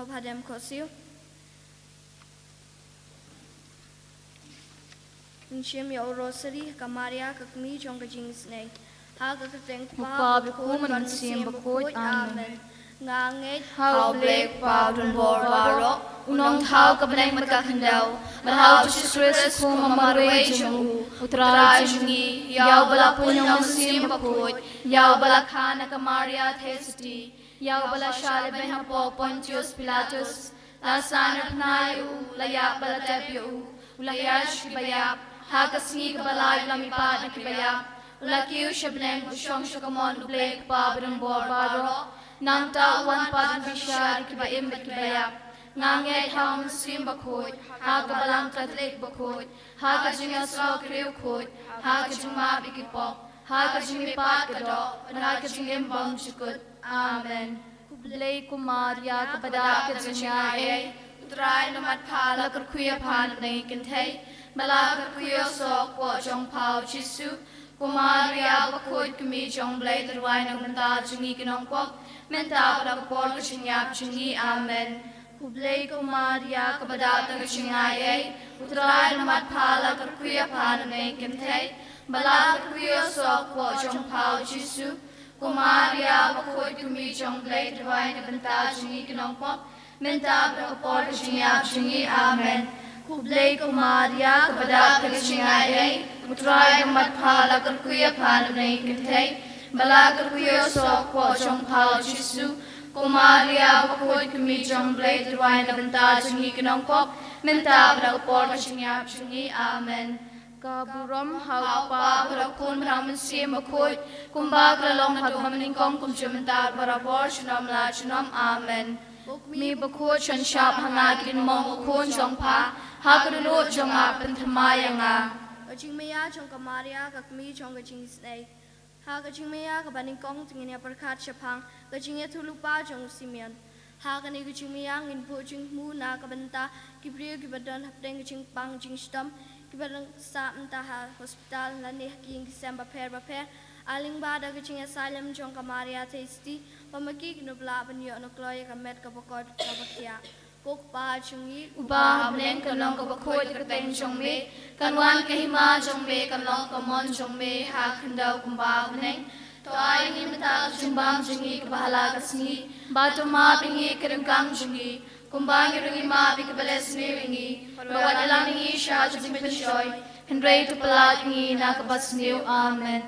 of Hadem Kosil. Nshim yo rosary kamaria kakmi chonga jingsnei. Haga kateng pa bukun mansim bukut amen. Nganget how blake powder bor baro unong thau kabaneng magkakandao mahau Jesus Christ kung mamarwe jung utray jungi yaw bala punyong mansim bukut yaw bala khana kamaria thesti yaw bala shale ben hapo Pontius Pilatus la sanar pnai layak bala tepyo ulayash kibayap Hakasni kabalay lamipad na kibaya Lakiw shabneng usyong syakamon blake pabadang borbaro Nang tauan padang bisyari kibaim at kibaya Ngangay haong sim bakut Hakabalang katlik bakut Hakajing asro kriw kut Hakajing mabikipok Hakajing lipat kadok Hakajing imbang syukut Amen Kublay kumarya kabadak kajanyay Utray namat pala kurkuya panab na ikintay Malaka kuyo sok po jong pao jisu Kumaria bakut kumi jong blay terway ng menta jungi kinong pok Menta pada kapor kasyanyap jungi amen Kublay kumaria kabadat ng kasyangayay Utray namat pala kurkuya panam na ikintay Malaka kuyo sok po jong pao jisu Kumaria bakut kumi jong blay terway ng menta jungi kinong pok Menta pada kapor kasyanyap jungi amen Kublay kumaria kabadat kasyangayay Utray namat pala kurkuya panam na ikintay Malaka kuyo sok po jong pao jisu Kumaria bakut kumi jong blay terway na benta jungi kinong pok Menta pada kapor kasyanyap jungi amen Kaburam hau pa berakun beraman si makut Kumbag lalong hatu mamaningkong kumjumenta barabor syunam la syunam amen Mi bakut syan syap hangagin mong ukun jong pa Hakadunut jong apen thamayang a Kajing maya jong kamaria kakmi jong kajing snei Ha kajing maya kabaningkong tingin ya perkat syapang Kajing ya tulupa jong simian Ha kani kajing maya ngin po jing mu na kabenta Kibriyo kibadan hapdeng kajing pang jing stam Kibadang sa mtaha hospital lanih king kisemba per Aling bada kajing ya salam jong kamaria tasty Pamagi kinubla banyo nukloy kamet kabakod kabakia Kuk pa chungi Ubah habneng kanong kabakot kateng jong me Kanwan kahima jong me kanong kamon jong me Hakandaw kumbah habneng To ay ni matal jumbang jungi kabahala kasngi Bato mapingi karangkang jungi Kumbang irungi mapi kabales niringi Bawat alaming isya jung pinsyoy Henry to palat ngi nakabas niyo amen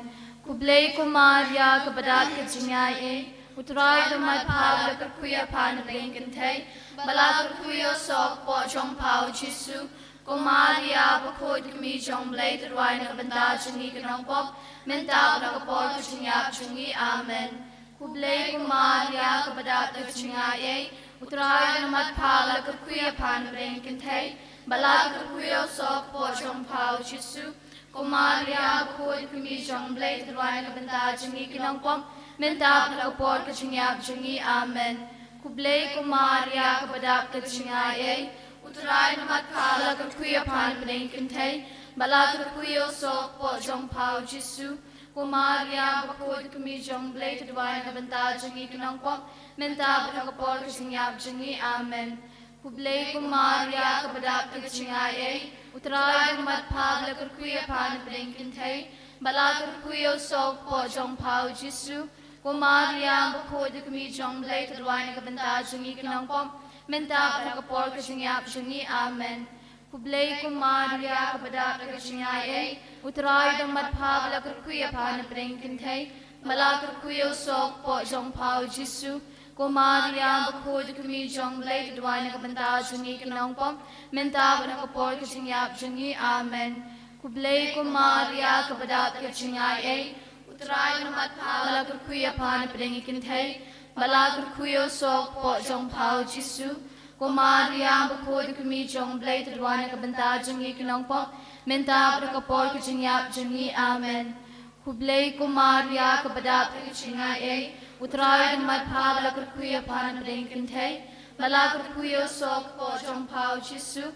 Kublay kumarya kabadat kajingay Utray damat pabla kurkuya panabing kantay Balak kurkuyo sok po jong pao jisu Kumaria bakut kami jong blay terway na kabanda jungi kanong pok Menta pada kapor kasyanyap jungi amen Kublay kumaria kabadat kajingay Utray damat pabla kurkuya panabing kantay Balak kurkuyo sok po jong pao jisu Kumaria bakut kami jong blay terway na kabanda jungi kanong pok Menta pada kapor kasyanyap jungi amen Kublay kumaria kabadat kajingay Utray namat pala kurkuya panabing kantay Balak kurkuyo sok po jong pao jisu Kumaria bakut kami jong blay terway na kabanda jungi kanong pok Menta pada kapor kasyanyap jungi amen Kublay kumaria kabadat kajingay Utray namat pala kurkuya panabing kantay Balak kurkuyo sok po jong pao jisu Kumaria bakut kami jong blay terway na kabanda jungi kanong pok Menta pada kapor kasyanyap jungi amen Kublay kumaria kabadat kasyangay Utray damat pabla kurkuya panabing kantay Malak kurkuyo sok po jong pao jisu Kumaria bakut kami jong blay terway na kabanda jungi kanong pok Menta pada kapor kasyanyap jungi amen Kublay kumaria kabadat kasyangay Utray namat pala kurkuya panabing kantay Balak kurkuyo sok po jong pao jisu Kumaria bakut kami jong blay terway na kabanda jungi kanong pok Menta pada kapor kasyanyap jungi amen Kublay kumaria kabadat kasyangay Utray namat pala kurkuya panabing kantay Balak kurkuyo sok po jong pao jisu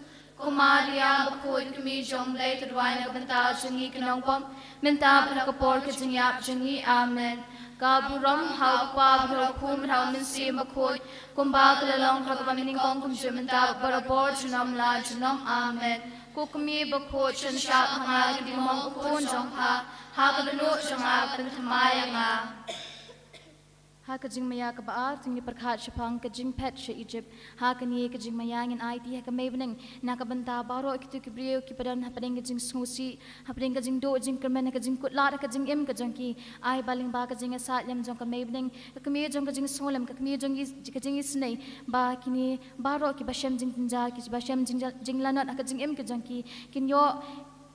Kumaria bakoi kami jong lay tudwai na kabanta jangi kanong pom minta bakapor ka jangyap jangi amen kaburam hau pa bro kum hau minsim bakoi kumba kalalong kakabamining kong kumjum minta barabor junam la junam amen kukumi bakoi chan shap hanga kidi mong ukun jong ha kadunu jong ha pentamaya nga ha kajing maya ka baal tingi perkhat shapang kajing pet she Egypt ha kani kajing maya ngin IT ha ka mebning na ka banta baro kitu kibriyo ki padan ha pading kajing smusi ha pading kajing do jing kermen kajing kutla kajing im kajing ki ai baling ba kajing asat lem jong ka mebning ka kami jong kajing solam ka kami jong kajing isnei ba kini baro ki bashem jing tinja ki bashem jing lanat ha kajing im kajing ki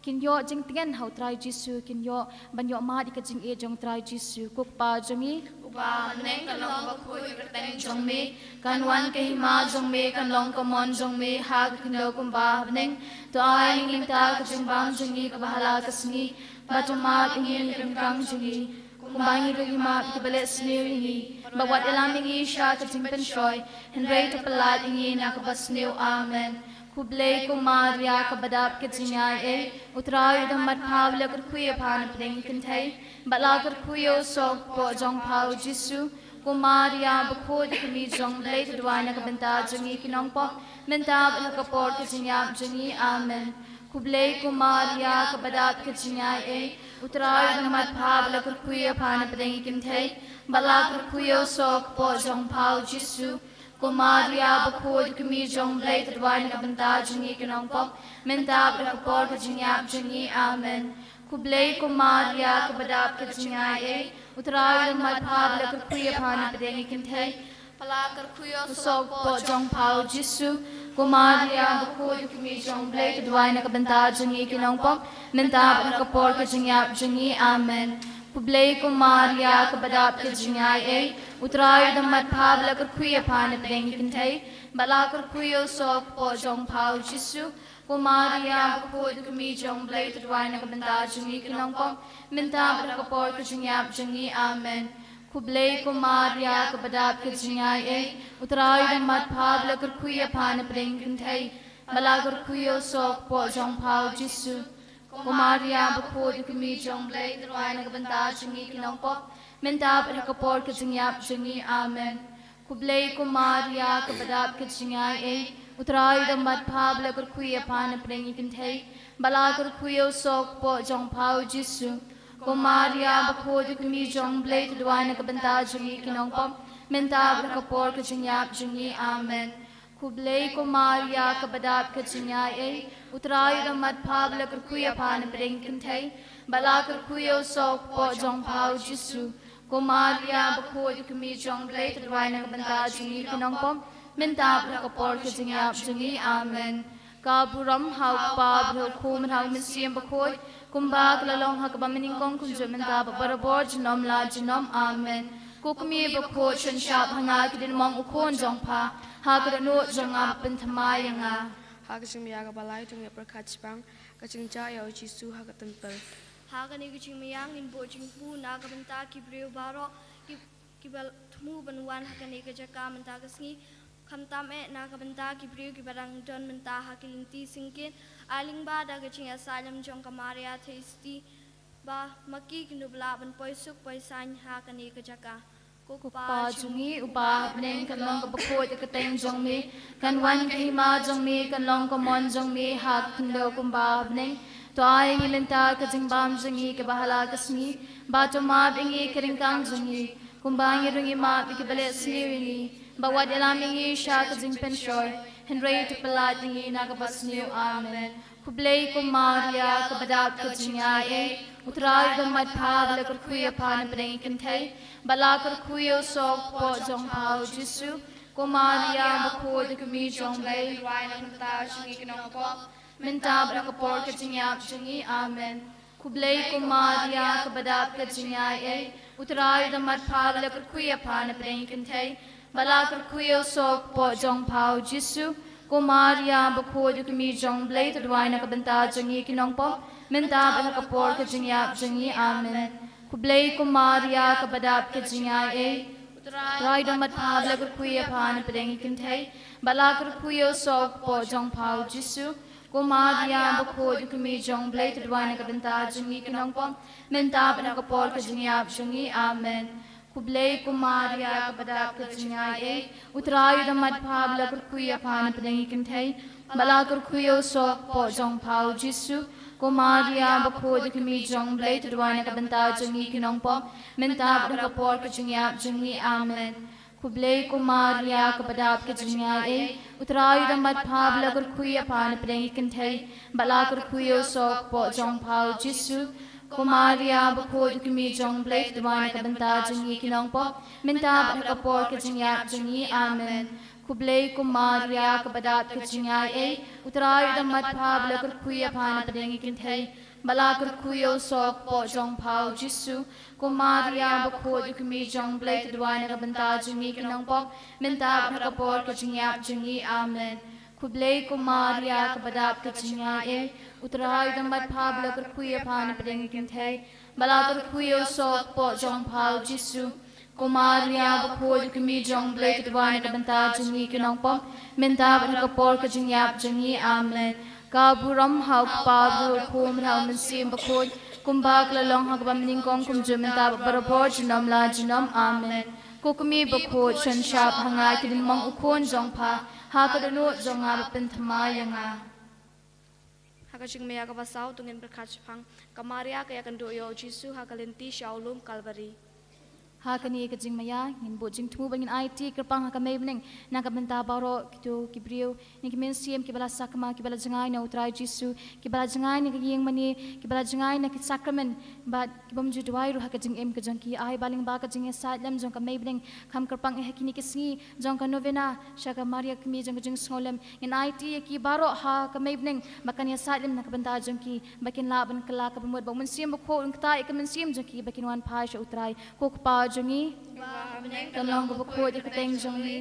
kinyo jing tingen hau trai jisu kinyo banyo ma di kajing e jong trai jisu kuk pa jongi Upa neng kalong bakoi kerteng jong me kanwan ke hima jong me kanlong komon jong me ha kindo kumba neng to ai ning ta kajing bang jongi ka bahala kasngi batuma ingin kang jongi kumbangi ri ma ki bale sni bawat elaming isha kajing penshoy henrei to palat ingin na ka basniu amen Kublay kumaria kabadap kajingay e utray damat pavla kurkuya pan pring kintay bala kurkuyo sok po jong pau jisu kumaria bukod kami jong blay tudwana kabenta jongi kinong po mentab nakapor kajingap jongi amen Kublay kumaria kabadap kajingay e utray damat pavla kurkuya pan pring kintay bala kurkuyo sok po jong pau jisu Kumaria bakod kami jong blay tudwai na kabanta jungi kinong pop mentab rakapor kajingyap jungi amen Kublay kumaria kabadap kajingay e utray ng matpabla kurkuya pana padengi kintay palakar kuyo sok po jong pau jisu Kumaria bakod kami jong blay tudwai na kabanta jungi kinong pop mentab rakapor kajingyap jungi amen Kublay kumaria kabadap kajingay e utray damat pabla kurkuya pana padengi kintay balakar kuyo sok po jong pau jisu kumaria bakod kami jong blay tudwai na kabanta jungi kinong pom minta bakapor kajingyap jungi amen Kublay kumaria kabadap kajingay e utray damat pabla kurkuya pana padengi kintay balakar kuyo sok po jong pau jisu Kumaria bakod kami jong blay tudwai na kabanta jungi kinong pop mentab rakapor kajingyap jungi amen Kublay kumaria kabadap kajingay e utray damat pabla kurkuya pana padengi kintay balakar kuyo sok po jong pau jisu Kumaria bakod kami jong blay tudwai na kabanta jungi kinong pop mentab rakapor kajingyap jungi amen Kublay kumaria kabadap kajingay e utray damat pabla kurkuya pana padengi kintay balakar kuyo sok po jong pau jisu Kumaria bakod kami jong blay tudwai na kabanta jungi kinong pom mentab rakapor kajingyap jungi amen kaburam hau pa bro kum hau minsim bakod kumba kalalong hakabamining kong kumjum mentab barabor jinom la jinom amen kukumi bakod chun shap hanga kidin mong ukon jong pa hakadanu jong ap pentamaya nga Hakasing miyaga balay tung perkat spang kacing jaya jisu hakatempel Hakani kucing mayang in bojing pu na kabanta kibriyo baro kibal tmu banwan hakani kajaka menta kasngi kamtam e na kabanta kibriyo kibarang don menta hakilinti singkin aling ba da kacing asalam jong kamaria thisti ba maki kinubla ban poisuk poisan hakani kajaka Kupa jungi upa neng kanlong kabakot kateng jong me kanwan kahima jong me kanlong kamon jong me hak kendo kumba neng to ay ngilenta kajing bam jungi kabahala kasni ba to mab ingi keringkang jungi kumba ngirungi mab ikibale sniringi bawat elaming isha kajing penshoy henrei to palat ingi nagabasniu amen Kublay kumaria kabadap kajingay e utray damat pabla kurkuya pana padengi kintay balakar kuyo sok po jong pau jisu kumaria bakod kami jong blay tudwai na kabanta jungi kinong pop mentab rakapor kajingyap jungi amen Kublay kumaria kabadap kajingay e utray damat pabla kurkuya pana padengi kintay balakar kuyo sok po jong pau jisu Kumaria bakod kami jong blay tudwai na kabanta jungi kinong pop mentab rakapor kajingyap jungi amen Kublay kumaria kabadap kajingay e utray damat pabla kurkuya pana padengi kintay balakar kuyo sok po jong pau jisu ko Maria bakho du kami jong blai tu dwai na ka benta jungi kinong pom menta bana ka por ka jungi ap jungi amen kublai ko Maria ka badap ka jungi e utrayu da mat phab la kur khuya phan pdangi kin thai bala kur khuyo so po jong phau jisu ko Maria bakho du kami jong blai tu dwai na ka benta jungi kinong pom menta bana ka por ka jungi ap jungi amen kublai ko Maria ka badap ka jungi e utrayu da mat phab la kur khuya phan pdangi kin thai bala kur khuyo so po jong phau jisu ko Maria bakho du kami jong blai tu dwai na ka benta jungi kinong pom menta bana ka por ka jungi ap jungi amen kublai ko Maria ka badap ka jungi e utrayu da mat phab la kur khuya phan pdangi kin thai bala kur khuyo so po jong phau jisu ko Maria bakho du kami jong blai tu dwai na ka benta jungi kinong pom menta bana ka por ka jungi ap jungi amen kublai ko Maria ka badap ka jungi e utrayu da mat phab la kur khuya phan pdangi kin thai bala kur khuyo so po jong phau jisu ko Maria bakho du kami jong blai tu dwai na ka benta jungi kinong pom menta bana ka por ka jungi ap jungi amen ka buram hau pa bu khum hau min sim bakho kumbak la long hak bam ning kong kum jum ta bar por jinam la jinam amen ko kami bakho chan shap hanga kin mong ukhon jong pha ha ka dano jong a pen thama yanga Hakaching mea ka pasau tungin berkat pang kamaria kaya kando yo Jisu hakalenti shaulum Calvary. ha kani ka jing maya ngin bo jing thu bangin IT kerpang ha ka mai bning na ka benta baro kitu kibriu ni ki men siem ki bala sakma ki bala jangai na utrai Jisu ki bala jangai ni ka yeng mani ki bala jangai na ki sacrament ba ki bam ju dwai ru ha ka jing em ka jang ki ai baling ba ka jing sa lam jong ka mai bning kham kerpang e hakini ki sngi jong ka novena sha ka Maria ki mi jong ka jing sngolem in IT ki baro ha ka mai bning makan ya sa lam na ka benta jong ki bakin la ban kala ka bamut ba mun siem ba kho un ta ka men siem jong ki bakin wan phai sha utrai ko pa jungi kan long ko bakho di kateng jungi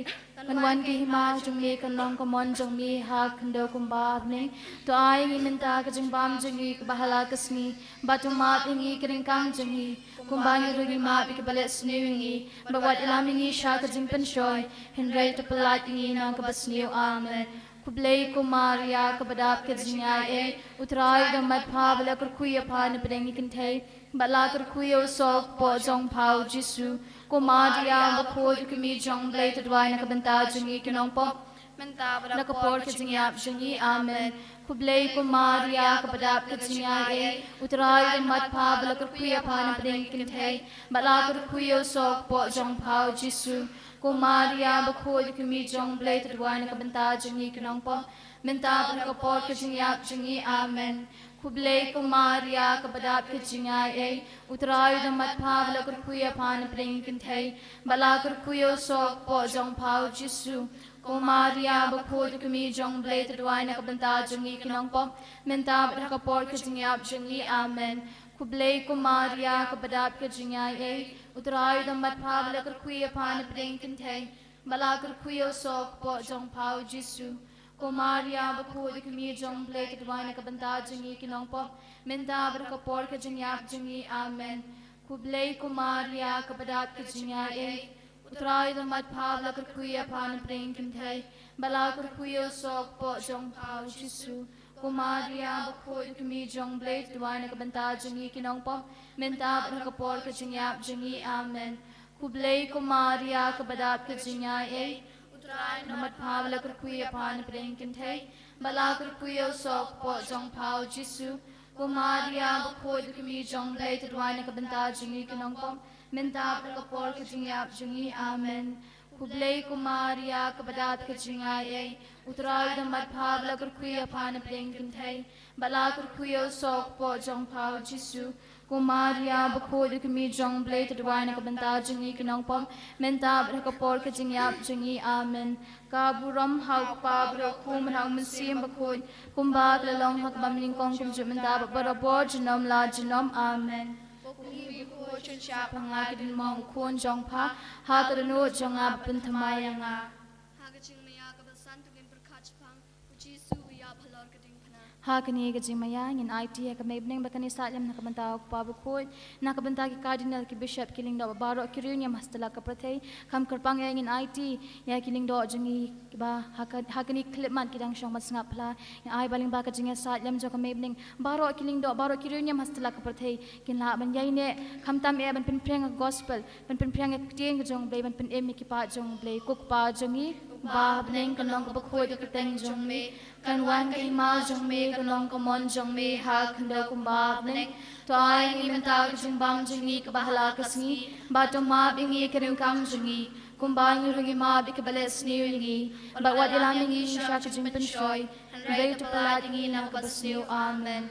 kan wan ki hima jungi kan long ko mon jungi ha khando kum ba ne to ai ngi minta ka jing bam jungi ka bahala ka sni batu ma ngi kring kang jungi kum ba ngi rugi ma bi ka bale sni ngi ba wat ilam ngi sha ka jing pen shoy hin rai to palat ngi na ka basniu amen kublai ko Maria ka badap ka jingai e utrai da mat pha bala kur khuya pha ne prengi kin thai bala kur khuyo so po jong phau Jisu ko Maria bakho du kami jong blai tu dwai na ka benta jungi kinong pom menta bala ka por ka jingi ap jungi amen kublai ko Maria ka badap ka jingai e utrai da mat pha bala kur khuya pha ne prengi kin thai bala kur khuyo so po jong phau Jisu ko Maria bakho du kami jong blai tu dwai na ka benta jungi kinong pom menta bala ka por ka jingi ap jungi amen kublai ko Maria ka badap ka jingai e utrai da mat pha bala kur khuya phan prengi kin thai bala kur khuyo so po jong phau Jisu ko Maria bakho du kami jong blai tu dwai na ka benta jungi kinong pom menta bala ka por ka jingi ap jungi amen kublai ko Maria ka badap ka jingai e utrai da mat pha bala kur khuya phan prengi kin thai bala kur khuyo so po jong phau Jisu ko Maria bakho du kami jong blai tu dwai na ka benta jungi kinong pom menta bala ka por ka jingi ap jungi amen kublai ko Maria ka badap ka jingai e utrai da mat pha bala kur khuya phan prengi kin thai bala kur khuyo so po jong phau Jisu ko Maria bakho du kami jong blai tu dwai na ka benta jungi kinong pom menta bala ka por ka jingi ap jungi amen kublai ko Maria ka badap ka jingai e utrai da mat pha bala kur khuya phan prengi kin thai bala kur khuyo so po jong phau Jisu ko Maria bakho du kami jong blai tu dwai na ka benta jungi kinong pom menta bala ka por ka jingi ap jungi amen kublai ko Maria ka badap ka jingai e utrai da mat pha bala kur khuya phan prengi kin thai bala kur khuyo so po jong phau Jisu ko Maria bakho du kami jong blai tu dwai na ka benta jungi kinong pom menta bala ka por ka jingi ap jungi amen ka buram hau pa bro khum hau min sim bakho kumba la long hak bam ning kong kum ju menta ba bora por jinam la jinam amen Chen sha panga ki din mong khon jong pha ha ka no jong a pen thama yanga Hakaching mea ka basan tungin berkat pang Jisu ya phalor ka ding phana Hakani ka jimaya ngin IT ka mebning bakani satlem nakabanta ko pabukhoy nakabanta ki cardinal ki bishop kiling do baro kirunya mastala ka prathei kam karpang ya ngin IT ya kiling do jingi ba hakani klipman kidang shong masngap pla ya ai baling ba ka jinga satlem jo ka mebning baro kiling do baro kirunya mastala ka prathei kin la ban yai ne kam tam e ban pin preng gospel ban pin preng tieng jong blai ban pin em ki pa jong blai kuk pa jongi ba bneng kan long ka bakhoy ka teng jong me kan wan ka ima jong me kan long ka mon jong me ha khanda kum ba bneng to ai ni menta ka jing bang jingi ka bahala ka sngi ba to ma bingi ka ring kam jingi kum ba ngi rungi ma bi ka bales ni ngi ba wat ilang ngi sha ka jing pen shoy rei to pala ngi na ka basniu amen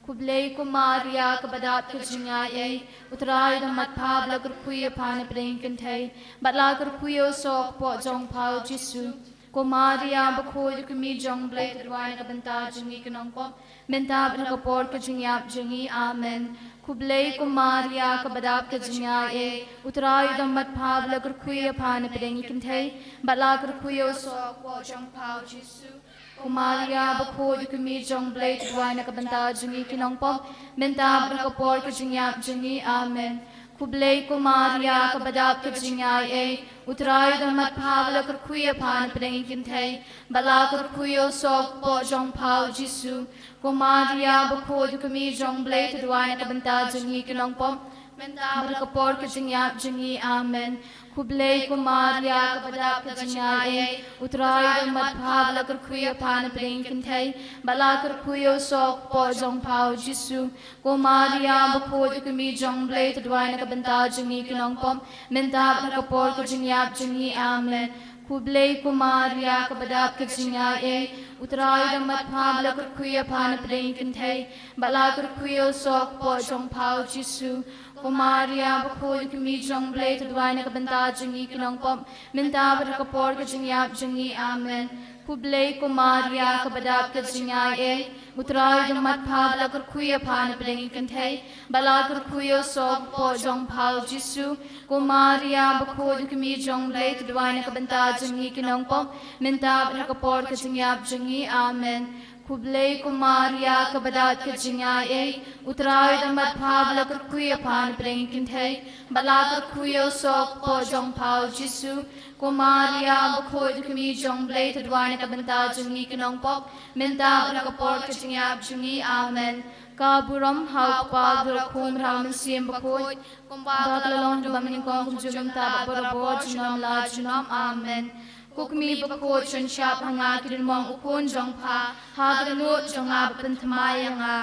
Kublay ko Maria kabadat ka jingay utray da matpab lagar kuya pan preng kantay bat lagar kuya sok po jong pao jisu ko Maria bakhoy ko mi jong blay tadway ka banta jingi kanong po mentab na kapor ka jingyap jingi amen Kublay ko Maria kabadat ka jingay utray da matpab lagar kuya pan preng kantay bat lagar kuya sok po jong pao jisu Kumaria bakhoy kumi jong blay tudway na kabanta jingi kinong pom mentab na kapor ka jingyap jingi amen Kublay Kumaria kabadap ka jingay utray da matpabla kurkuya pan preng kintay bala kurkuyo sok po jong pao jisu Kumaria bakhoy kumi jong blay tudway na kabanta jingi kinong pom mentab na kapor ka jingyap jingi amen Kublay Kumaria kabadak ka jingay utray da matpabla kurkuya pan preng kintay bala kurkuyo sok po jong pao jisu Kumaria bakhoy kumi jong blay tudway na kabanta jingi kinong pom mentab na kapor ka jingyap jingi amen Kublay Kumaria kabadak ka jingay utray da matpabla kurkuya pan preng kintay bala kurkuyo sok po jong pao jisu Kumaria bakhoy kumi jong blay tudway na kabanta jingi kinong pom mentab na kapor ka jingyap jingi amen Kublay Kumaria kabadak ka jingay utray da matpabla kurkuya pan preng kintay bala kurkuyo sok po jong pao jisu Kumaria bakhoy kumi jong blay tudway na kabanta jingi kinong pom mentab na kapor ka jingyap jingi amen Kublay Kumaria kabadat ka jingay utray da matpabla kurkuya pan preng kintay bala kurkuyo sok po jong pao jisu Kumaria bakhoy kumi jong blay tudway na kabanta jingi kinong pom mentab na kapor ka jingyap jingi amen Kaburam hau pa kum ramen siem bakhoy baklalong bamaning kong kumjugam ta barabod jinam la jinam amen Kukmi bakhoy chun shap hanga kidin mong ukun jong pa haganut jong abapan tamaya nga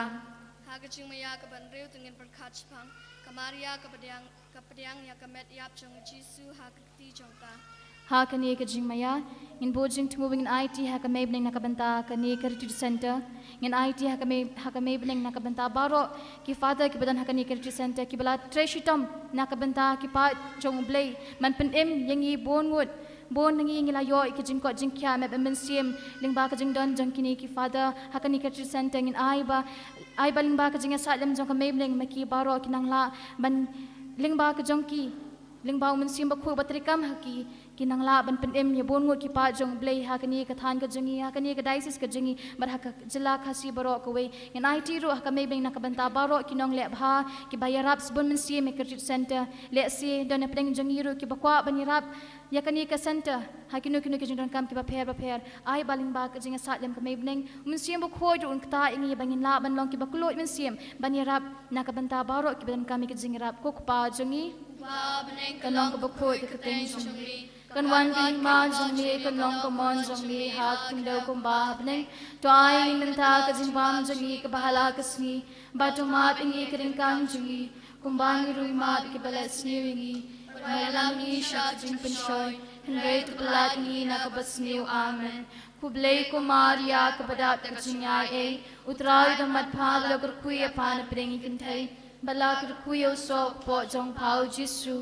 Hagaching maya kabanriw tungin perkach pang Kamaria kapadyang ya kamet yap jong jisu hagati jong ta Hakani ka jingmaya in bojing tumubing in IT hakamebning nakabanta kani ka retreat center in IT hakamebning nakabanta baro ki father ki badan hakani ka retreat center ki bala treshitam nakabanta ki pa jong blay man pen em yangi bonwood bon nangi ngila yo ki jing ko jing kya me ben sim ling ba ka jing don jang kini ki father hakani ka retreat center in ai ba ling ba ka jing salam jong kamebning maki baro kinang la ban ling ba ka jong ki ling ba men sim ba khu batrikam haki kinang la ban pen em ye bon ngut ki pa jong blay hakani ka than ka jingi hakani ka diocese ka jingi bar hak jila khasi baro ko we in IT ro hak me beng nakabanta baro kinong le bha ki bayarap sbon men sim ka retreat center le si don na peng jingi ro ki bakwa banirap yakani ka center hakinu kinu ki jong kam ki ba pher ai baling ba ka jinga satlem ka me beng men sim ba khoi ro ta ingi bangin la ban long ki ba kuloi men sim banirap nakabanta baro ki ban kam ki jingi rap ko pa jingi ba bneng kanong ka bakhoy ka teng jingi kan wan kan ma jong ni kan long ka mon jong ni ha kum do kum ba bneng to ai min ta ka jing bam jong ni ka bahala ka sni ba to ma ingi ka ring kam jong ni kum ba ni rui ma ki balas ni wingi ma lam ni sha jing pen shoy hngei tu plat ni na ka bas ni amen Kublay Kumaria ka badat ka jingay utray da mat phab la kurkuya pan preng kintay bala kurkuyo sok po jong pao jisu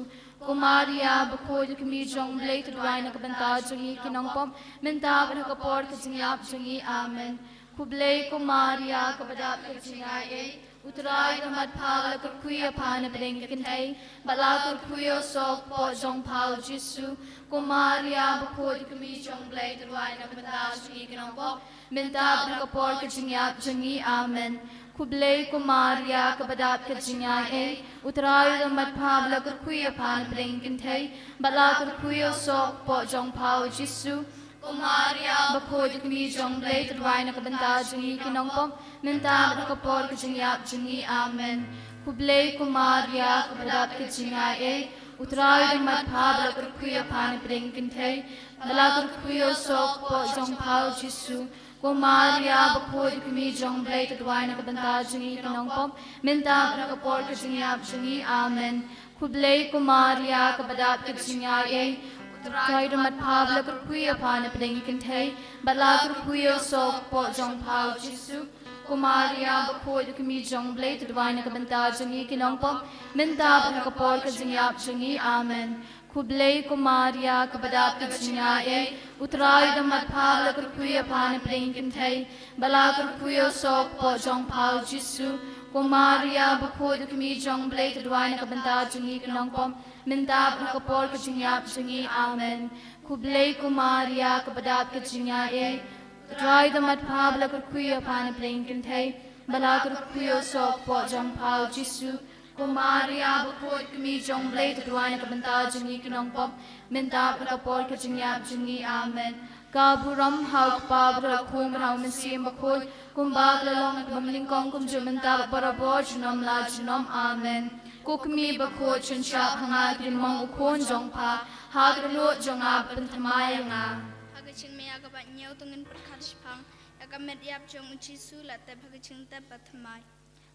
Kumaria bakhoy kumi jong blay tudway na kabanta jingi kinong pom mentab na kapor ka jingyap jingi amen Kublay Kumaria kabadat ka jingay Uterai the mat pa la kuya pa na bring kintay bala kuya sok po jong pao jisu kumaria bukod kami jong blay tuwai na benda jingi kinong po minta berkapor kejingyap jingi amen kublay kumaria kabadat kejingyay uterai the mat pa la kuya pa na bring kintay bala kuya sok po jong pao jisu Kumaria bukod kami jong blay tuwai na kabanta jingi kinong po minta berkapor kejingyap jingi amen kublay kumaria kabadat kejingyay utrai mat pa bala kuya pa na bring kintay bala kuya sok po jong pao jisu kumaria bukod kami jong blay tuwai na kabanta jingi kinong po minta berkapor kejingyap jingi amen kublay kumaria kabadat kejingyay Try to mat pabla kuya pa na pedeng kintay bala kuya sok po jong pao jisu kumaria bukod kami jong blay tudwai na kabanta jingi kinong po minta kapor kajingyap jingi amen kublay kumaria kabadat kajingyay utray da mat pabla kuya pa na pedeng kintay bala kuya sok po jong pao jisu kumaria bukod kami jong blay tudwai na kabanta jingi kinong po minta kapor kajingyap jingi amen kublay kumaria kabadat kajingyay try the mat pabla kuya pa na pedeng kintay bala kuya sok po jong pao jisu kumaria bukod kami jong blay tudwai na kabanta jingi kinong po minta kapor kajingyap jingi amen kaburam hauk pabra kum rau mesim bakod kumbag lalong bamlingkong kumjumenta barabo junom la junom amen kukmi bakod chunshap hanga grimong ukon jong pa hagralo jonga pentamaya nga Pagaching maya kabat nyaw tungin perkatspang yakamet yap jong uchisu latte pagaching te patmai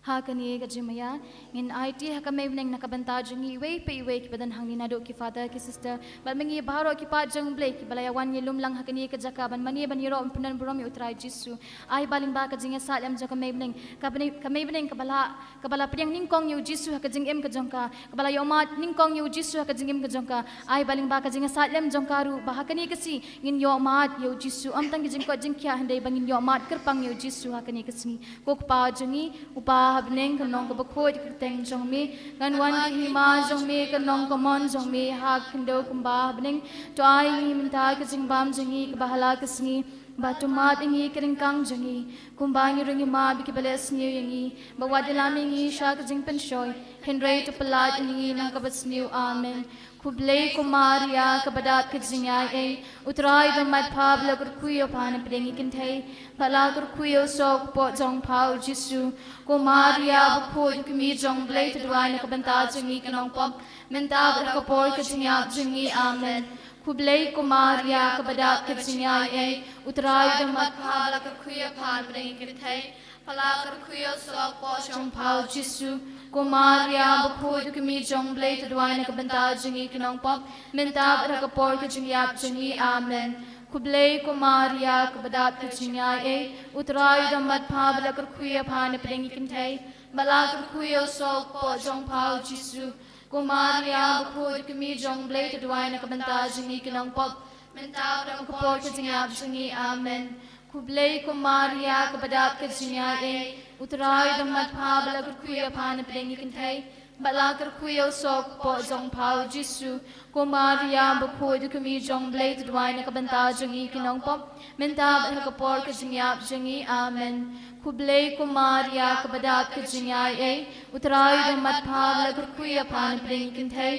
Hakani kajimaya ngin IT hakamay nang nakabanta jingi way pa iwe ki badan hangni nado ki father ki sister bal mangi baharo ki pa jong blay ki balayawan ni lumlang hakani ka jakaban mani ban yiro umpunan burom utrai jisu ay baling ba ka jinga salam jakamay nang kamay nang kabala priang ningkong yu jisu hakajing em ka jongka kabala yomat ningkong yu jisu hakajing em ka jongka ay baling ba ka jinga salam jongkaru bahakani kasi ngin yomat yu jisu amtang ki jingko jingkya handai bangin yomat kerpang yu jisu hakani kasi kok pa jingi upa habneng kanong kabakod kerteng jong mi nganwan ki hima jong mi kanong kamon jong mi hak kendo kumba habneng to ai minta ka jingbam jingi kabahala kasngi batumat ingi keringkang jingi kumbangi ringi ma bikibales niu yangi bawadilami ingi sha ka jing penshoy henry to palat ingi nang kabats niu amen kublay kumaria kabadat kajingay utray the mat pabla kuya pan pedeng kintay pala kuya sok po jong pao jisu kumaria bukod kami jong blay tudway na kabanta jingi kanong pop minta kapor kajingap jingi amen kublay kumaria kabadat kajingay utray the mat pabla kuya pan pedeng kintay pala kuya sok po jong pao jisu kumaria bukod kami jong blay tudway na kabanta jingi kinong pop minta kapor kajingyap jingi amen kublay kumaria kabadat kajingay utray the mat pabla kuya pan pedeng kintay bala kuya sok po jong pao jisu kumaria bukod kami jong blay tudway na kabanta jingi kinong pop minta kapor kajingyap jingi amen kublay kumaria kabadat kajingay utray the mat pabla kuya pan pedeng kintay bala kuya sok po jong pao jisu kumaria bukod kami jong blay tudway na kabanta jingi kinong pop minta kapor kajingyap jingi amen kublay kumaria kabadat kajingay utray the mat pabla kuya pan pedeng kintay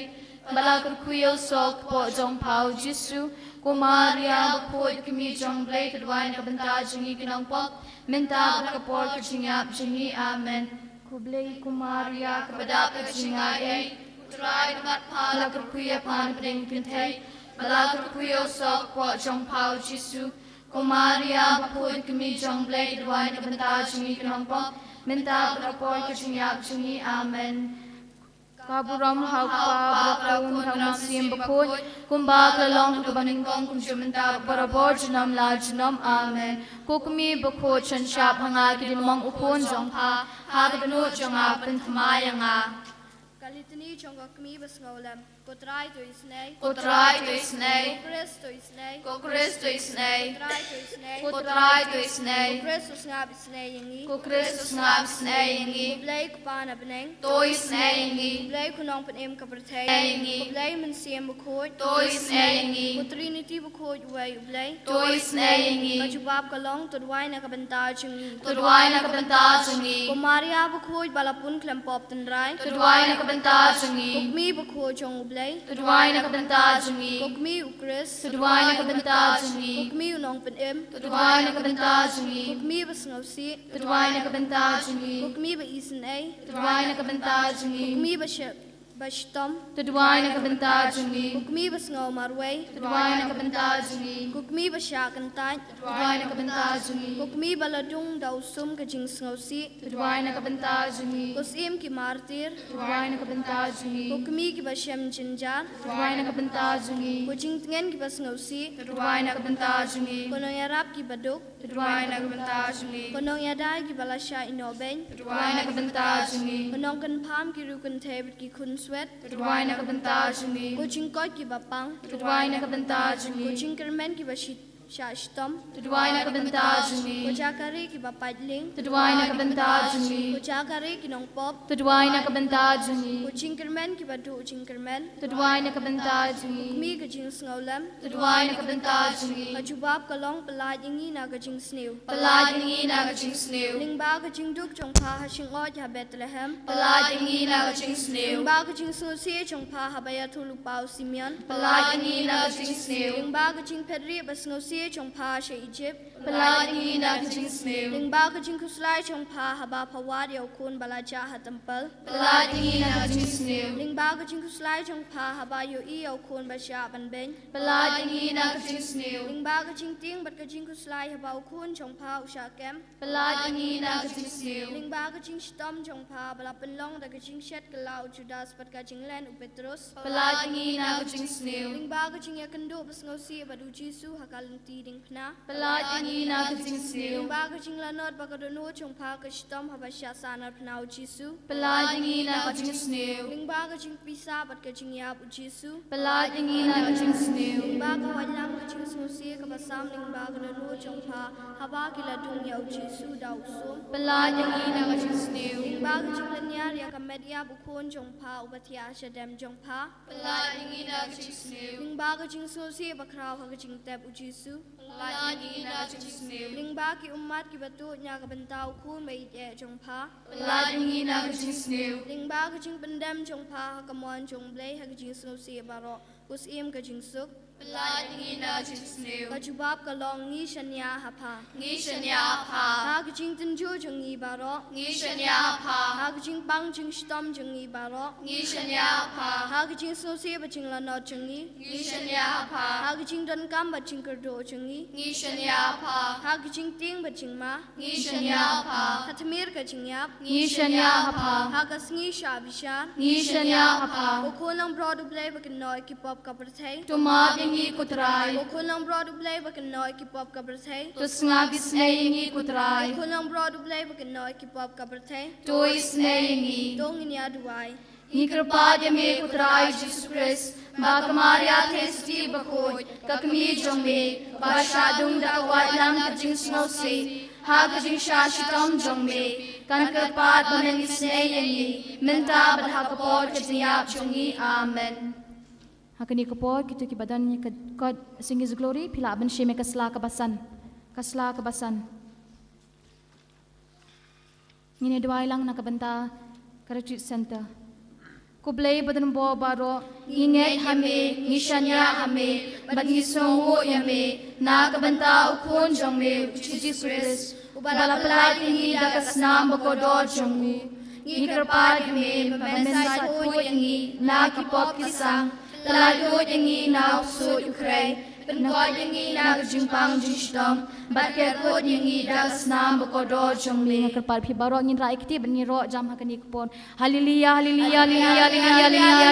bala kuya sok po jong pao jisu kumaria bukod kami jong blay tudway na kabanta jingi kinong pop minta kapor kajingyap jingi amen kublay kumaria kabadat kajingay utray the mat pabla kuya pan pedeng kintay bala kuya sok po jong pao jisu kumaria bukod kami jong blay tudway na kabanta jingi kinong pop minta kapor kajingyap jingi amen kaburam haupa brakun hamasim bakun kumba klalong kabaningkong kumjumenta barabor junam la junam amen kukmi bakut chanshap hanga kidilmong ukun jong pa hagabanu jong apen thamayanga Kalitini chonga kami basngaulam Kotrai to Sngi. Kotrai to Sngi. Chris to Sngi. Chris to Sngi. Kotrai to Sngi. Kotrai to Sngi. Chris to Sngi Sngi. Chris ngap Sngi. Blai kupana beneng. Toy Sngi. Blai kunong penem kapertai. Sngi. Blai mensiam bekoj. Toy Sngi. Trinity bekoj way blai. Toy Sngi. Kajubab kalong tudwai na kabentar chengi. Tudwai na kabentar chengi. Kumaria bekoj balapun klempop tenrai. Tudwai na kabentar chengi. Kukmi bekoj chong blai. Tudwai na kabentar chengi. Kukmi ukris. Tudwai na kabentar chengi. Kukmi unong penem. Tudwai na kabentar chengi. Kukmi besngausi. Tudwai na kabentar chengi. Kukmi be isen ay. Tudwai na kabentar chengi. Kukmi bastom. Tudwai na kabentar chengi. Kukmi besngau marway. Tudwai na kabentar chengi. Kukmi basyakan taj. Tudwai na kabentar chengi. Kukmi baladung dausum kajing snausi. Tudwai na kabentar chengi. Kusim ki martir. Tudwai na kabentar chengi. Kukmi ki basyam jinjar. Tudwai na kabentar chengi. Kucing tengen ki basngausi. Tudwai na kabentar chengi. Konong yarap ki baduk. Tudwai na kabentar chengi. Konong yadai ki balasya inobeng. Tudwai na kabentar chengi. Konong kan pam ki rukun tebet ki kun swet. Tudwai na kabentar chengi. Kucing kot ki bapang. Tudwai na kabentar chengi. Kucing kermen ki basit syastom. Tudwai na kabentar chengi. Kucakari ki bapajling. Tudwai na kabentar chengi. Kucakari ki nong pop. Tudwai na kabentar chengi. Kucing kermen ki badu kucing kermen. Tudwai na kabentar chengi. Mi kajing snaulam. Tudwai na kabentar chengi. Kajubab kalong pelaj ingi na kajing snew. Pelaj ingi na kaching snew. Lingba kajing duk chong pa hashing oj ha Bethlehem. Pelaj ingi na kaching snew. Lingba kajing snusi chong pa habaya tulu pau Simeon. Pelaj ingi na kaching snew. Lingba kajing pedri basnusi chong pa she Egypt. Pelaj ingi na kaching snew. Lingba kajing kuslai chong pa haba pawad yaw kun balaja ha tempel. Pelaj ingi na kaching snew. Lingba kajing kuslai chong pa haba yo I yaw kun basya banbeng. Pelaj ingi na kaching snew. Lingba kajing ting bat kajing kuslai haba kun chong pa usha kem. Pelaj ingi na kaching snew. Lingba kajing stom chong pa bala penlong da kajing shet kelau Judas bat kajing len u Petrus. Pelaj ingi na kaching snew. Lingba kajing ya kendo basngausi badu Jisu hakalanti ding pna. Pelaj ingi na kaching snew. Lingba kajing lanot bakadono chong pa kastom habasya sanar pnau Jisu. Pelaj ingi na kaching snew. Lingba kajing pisa bat kajing yap u Jisu. Pelaj ingi na kaching snew. Lingba kawalang kajing snausi kabasam lingba kadono chong pa haba kiladung ya u Jisu da usum. Pelaj ingi na kaching snew. Lingba kajing lanyar ya kamedia bukun chong pa ubatia shadem chong pa. Pelaj ingi na kaching snew. Lingba kajing snausi bakraw ha kajing tep u Jisu. Pelaj ingi na kaching snew. Lingba ki umat ki batu nya kabentau kun mai e chong pa. Pelaj ingi na kaching snew. Lingba kajing pendem chong pa ha kamon chong blai ha kajing snausi baro us im kajing suk. Pelaj ingi na kaching snew. Kajubab kalong ngi shanya ha pa. Ngi shanya pa. Ha kajing tenju chong ngi baro. Ngi shanya pa. Ha kajing pang ching stom chong ngi baro. Ngi shanya pa. Ha kajing snausi ba ching lanot chong ngi. Ngi shanya pa. Ha kajing don kam ba ching kerdo chong ngi. Ngi shanya pa. Ha kajing ting ba ching ma. Ngi shanya pa. Ha tamir kajing yap. Ngi shanya pa. Ha kasngi sha bishan. Ngi shanya pa. Kukunang broad blay ba kanoy ki pop kaperthay. Tumab ingi kutray. Kukunang broad blay ba kanoy ki pop kaperthay. Tusngag snay ingi kutray. Kukunang broad blay ba kanoy ki pop kaperthay. Toy snay ingi. Dong inya duwai. Ngi krpad me kutray Jesus Christ. Baka Maria testi bakoj. Kakmi jong me. Basha dung da kawat lang kajing snow se. Ha kajing shashitam jong me. Kan krpad banang snay ingi. Minta badhakapod kajing yap chongi. Amen. Hakani kapor kita ki badan ni God sing His glory pila ban sheme kasla kabasan ngine dwai lang na kabanta ka retreat center ko blay badan bo baro Inget hame, ngishanya hame, bat ngisongo yame, na kabanta ukon jong me, Jesus Christ. Ubala palay ingi dakas nam bakodo jong me. Ngi karpad hame, mamensay ko yangi, na kipop kisang, talago yangi na ukso ukray. Penkod yangi na kajimpang jishtom, bat kerkod yangi dakas nam bakodo jong me. nga kapal phi baro ngin rai kiti ban ni ro jam hakani kupon hallelujah hallelujah hallelujah hallelujah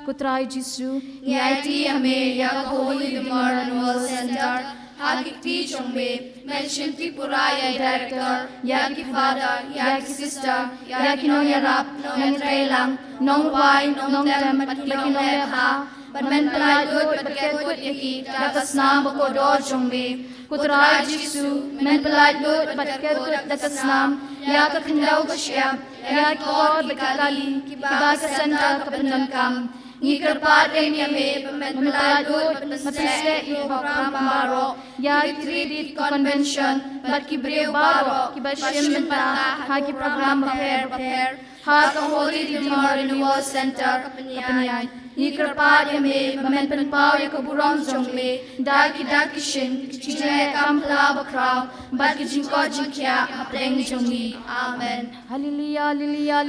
Kutrai Jisu, Ngai hame ya Holy Memorial Center, Hakiti Chongme, mention Tipuraya Director, Yaki Father, Yaki Sister, Yaki Nong Yarap, Nong Trailang, Nong Wai, Nong Tem, Matlaki Nong Leha, Batman Palayut, Batkekut Yaki, Dakasnam Bokodo Chongme, Kutrai Jisu, Men Palayut, Batkekut Dakasnam, Yaka Kandau Kashyap, Yaki Kod Bakali, Kibaka Center Kapandamkam, Nikerpat Enyame, Memeladut, Mapiste, Mawkhlam Baro, Yatrit Convention, Batkibreu Baro, Kibashim Benta, Haki Program Pair, Haka Holy Memorial Center, Kapanyay, Nikerpat Yame, Memen Pau Yakaburam Jongme, Daki Shin, Chije Kampla Bakrao, Batkijinko Jinkia, Hapleng Jongi. Amen. Hallelujah, hallelujah,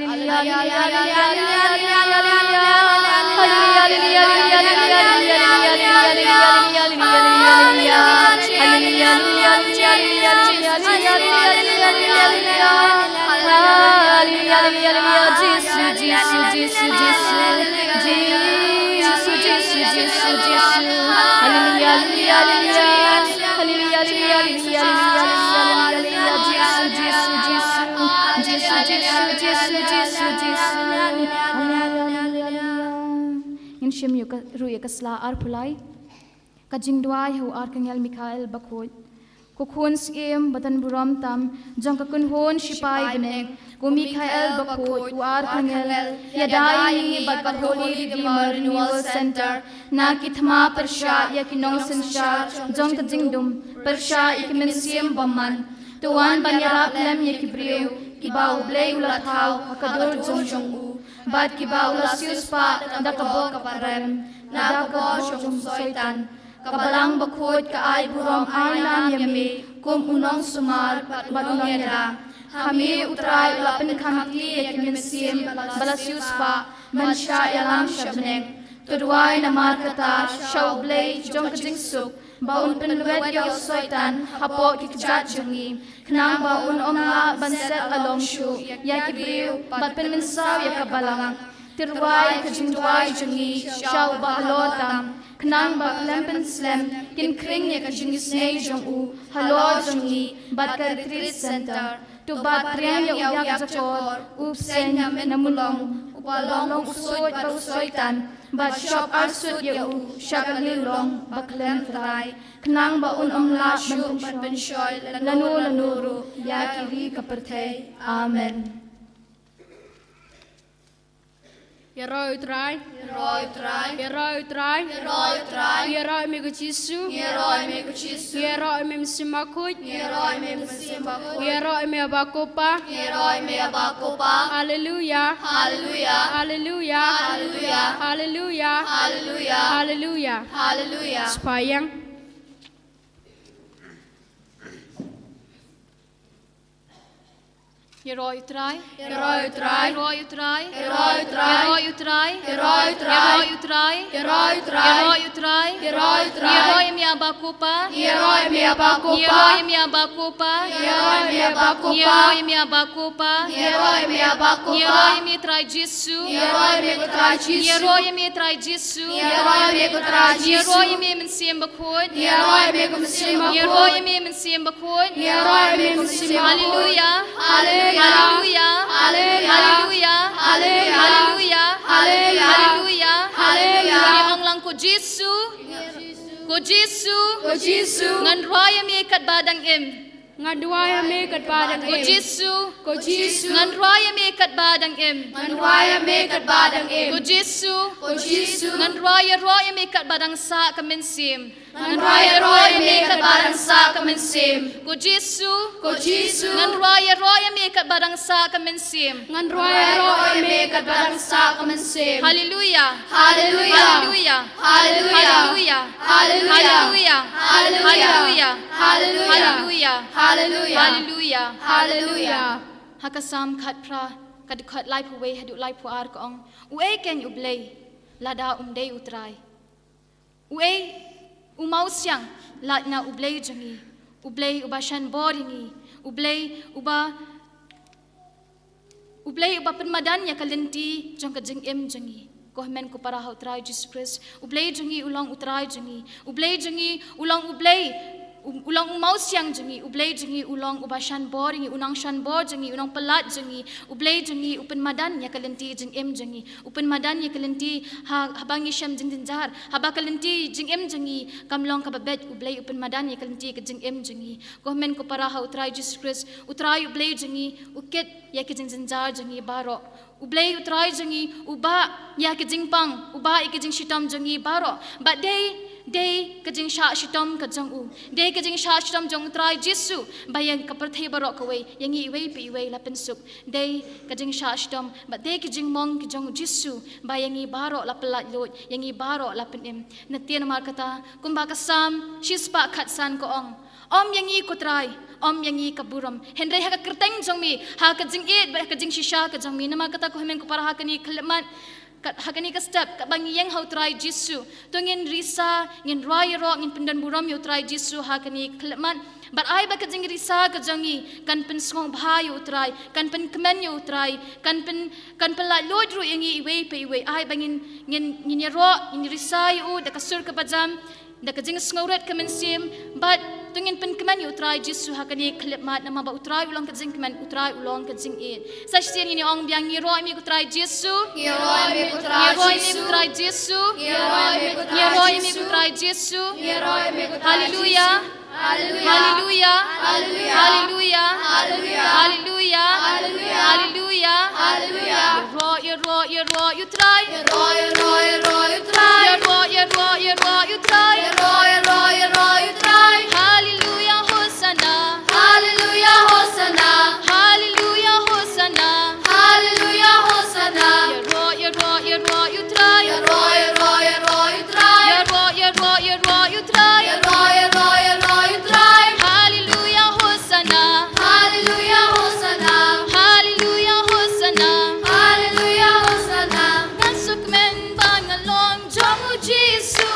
In Shem Ruya Kasla Arpulai, Kajing Dwai who Arkangel Mikhael Bakul, Kukun Skim, Batan Buram Tam, Jonkakun Hon Shipai Beneng, Go Mikhael Bakul, who Arkangel, Yadai, Bakaholi Redeemer Renewal Center, Nakitma Persha, Yakinong Sensha, Jonkajingdum, Persha, Ikimensium Baman, Tuan Banyarap Lem Yakibreu, Kibau Blay Ulatau, Akadur Zongjong. Bat kibau lasius pa dakabo kaparem nadako shong soitan kabalang bakut kaay burom ailam yami kum unong sumar badunong yada kami utray ulapen kamti yakimensim balasius pa mansya yalam shabneng tudway na markata shaw blay jong kajingsuk baun penwet yaw soitan hapo kikjat jungi knang baun omla banset along shu yakibriu bat penmensaw yakabalang tirwai kajingwai jungi shaw bahalotam knang ba lempen slem kin kring yakajingi snei jongu halo jungi bat ka retreat center to bat prem yaw yakjakor upsen namulong upalong usoit ba usoitan Bat shop arsut yau, shakalilong, baklem try, knang baun omla shu, bat benshoy, lanuru, yakiri kapertay. Amen. Yeroi utrai, Yeroi utrai, Yeroi utrai, Yeroi utrai, Yeroi mego Jisu, Yeroi mego Jisu, Yeroi mem simakut, Yeroi mem simbakut, Yeroi me abakopa, Yeroi me abakopa. Hallelujah, Hallelujah, Hallelujah, Hallelujah, Hallelujah, Hallelujah, Hallelujah. Hallelujah. Sepayang Yeroi utrai, Yeroi utrai, Yeroi utrai, Yeroi utrai, Yeroi utrai, Yeroi utrai, Yeroi utrai, Yeroi utrai, Yeroi utrai, Yeroi utrai, Yeroi mi abakupa, Yeroi me abakopa, Yeroi mi abakupa, Yeroi me abakopa, Yeroi mi abakupa, Yeroi me abakopa, Yeroi mi trai Jisu, Yeroi me kutrai Jisu, Yeroi mi trai Jisu, Yeroi me kutrai Jisu, Yeroi mi mensim bakut, Yeroi me kumsimbakut, Yeroi mi mensim bakut, Yeroi me kumsimbakut. Hallelujah, Hallelujah, Hallelujah, Hallelujah, Hallelujah, Hallelujah, Hallelujah, Hallelujah, Hallelujah, Hallelujah. Kami ong lang ko Jisu, ko Jisu, Ko Jisu, ngan roya mi kat badang im, ngaduaya me kat padang ko Jisu, Ko Jisu, ngan roya mi kat badang im, Manwaya me kat badang ko im, Jisu, Ko Jisu, ngan roya mi kat badang sa kaminsim, ngan roi me kat barang sa ka men sim Ko Jesu ngan roi me kat barang sa ka men sim Ngan roi me kat barang sa ka men sim Hallelujah hallelujah Hallelujah hallelujah Hallelujah hallelujah Hallelujah hallelujah Hallelujah hallelujah Hakasam khat pra kadukhat lai pu we haduk lai pu ar ko ong ue ken ublei lada umdei utrai ue umau siang latna ublei jangi ublei ubashan boringi ublei uba penmadan ya kalenti jong ka jing em jangi ko men ko para ha utrai Jesus Christ ublei jangi ulang utrai jangi ublei jangi ulang ublei ulang umau siang jangi ublei jangi ulang ubashan boringi unang shan bor jangi unang pelat jangi ublei jangi upen madan ya kalenti jing em jangi upen madan ya kalenti habangi syam jing jar haba kalenti jing em jangi kamlong ka babet ublei upen madan ya kalenti ka jing em jangi ko men ko para ha utrai Jesus Christ utrai ublei jangi uket ya ka jing jar jangi baro ublei utrai jangi uba ya ka jing pang uba ya ka jing shitam jangi baro but day kajing sha shitom kajang u day kajing sha shitom jong trai Jesu bayang kaperthai barok kawai yangi iwei pi iwei lapen sup day kajing sha shitom but day kajing mong kajang Jesu bayangi barok lapelat lot yangi barok lapen em natien mar kata kumba kasam shispa khatsan ko ong om yangi kutrai om yangi kaburam hendrai ha kerteng jong mi ha kajing it ba kajing shisha kajang mi nama kata ko hemen ko para ha kani khlemat hakani ka step ka bangi yang how try Jesu tungin risa ngin raya ngin pendan buram yo try Jesu hakani kleman but ai ba ka jing risa ka jangi kan pen song bha yo try kan pen kemen yo try kan pen la lodru yangi iwe pe iwe ai bangin ngin ro ngin risa yo da ka sur ka bajam da ka jing sngoret kemen sim but tungin pen kemen yo try Jesu hakani klemat nama ba utrai ulang ka jing kemen utrai ulang ka jing it sa sien ni ong biang ni ro mi ku try Jesu Yeroi me ku trai Jesu Jesu Yeroi me ku try Jesu Yeroi me ku Hallelujah Hallelujah Hallelujah Hallelujah Hallelujah hallelujah you try Yeroi you try you try Yeroi you try Hallelujah Hosanna hallelujah hosanna Hallelujah Hosanna hallelujah hosanna you try Yeroi you try you try Yeroi you try Hallelujah Hosanna hallelujah hosanna Hallelujah Hosanna hallelujah hosanna Ngasuk men bangalong Jongu Jesu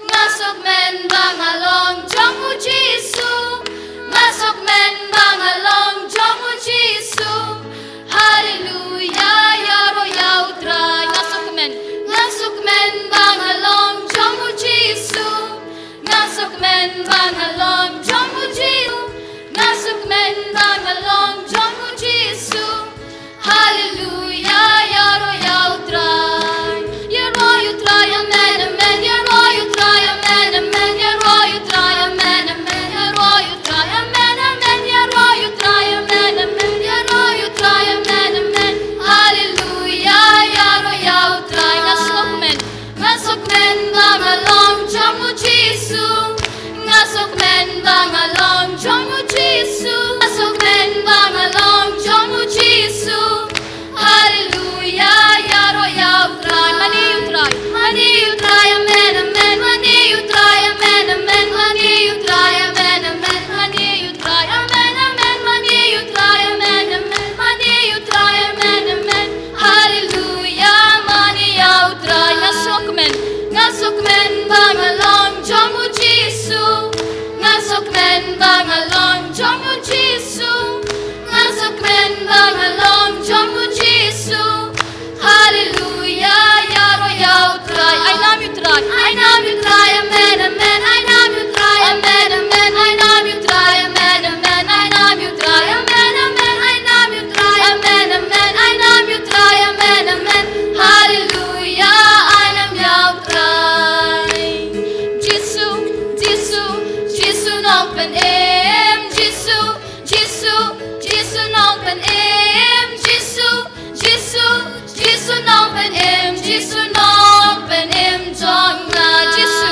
ngasok men bangalong Jongu Jesu ngasok men bangalong Jongu Jesu hallelujah yaro yautrai Ngasuk men bangalong Jongu Jesu ngasok men bangalong Jongu Jesu ngasok men bangalong Jongu Jesu hallelujah yaro yautrai yaro yautrai amen amen yaro yautrai amen amen yaro yautrai amen amen yaro yautrai amen amen yaro yautrai amen amen yaro yautrai amen amen hallelujah yaro yautrai ngasok men bangalong Jongu Jesu ngasok men bangalong Jongu Jesu ngasok men bangalong Jongu Jesu hallelujah yaro yautrai Mani you try amen amen mani you try amen amen mani you try amen amen mani you try amen amen mani you try amen amen mani you try amen amen hallelujah mani yautrai ngasok men bangalong Jongu Jesu ngasok men bangalong Jongu Jesu ngasok men bangalong Jongu Jesu hallelujah yaro yautrai I love you try amen amen I love you try amen amen I love you try amen amen I love you try amen amen I love you try amen amen I love you try amen amen hallelujah I am yautrai Jesu nong pen em Jesu nong pen em Jesu nong pen em Jesu nong pen em jong na Jesu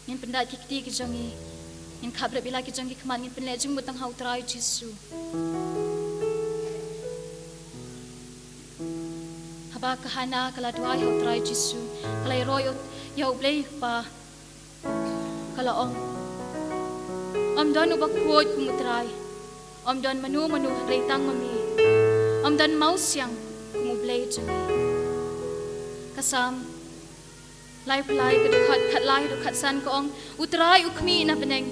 Ngin pendat kikti kijangi, ngin kabret bila kijangi keman ngin penlejung butang hau terai Yesu. Haba kahana kala duai hau terai Yesu, kala royo yau blei pa, kala om don ubak kuot kumutrai, om don manu reitang mami, om don mau siang kumublei jangi. Kasam lai pelai kedekat kat lai dekat san kong utrai ukmi na beneng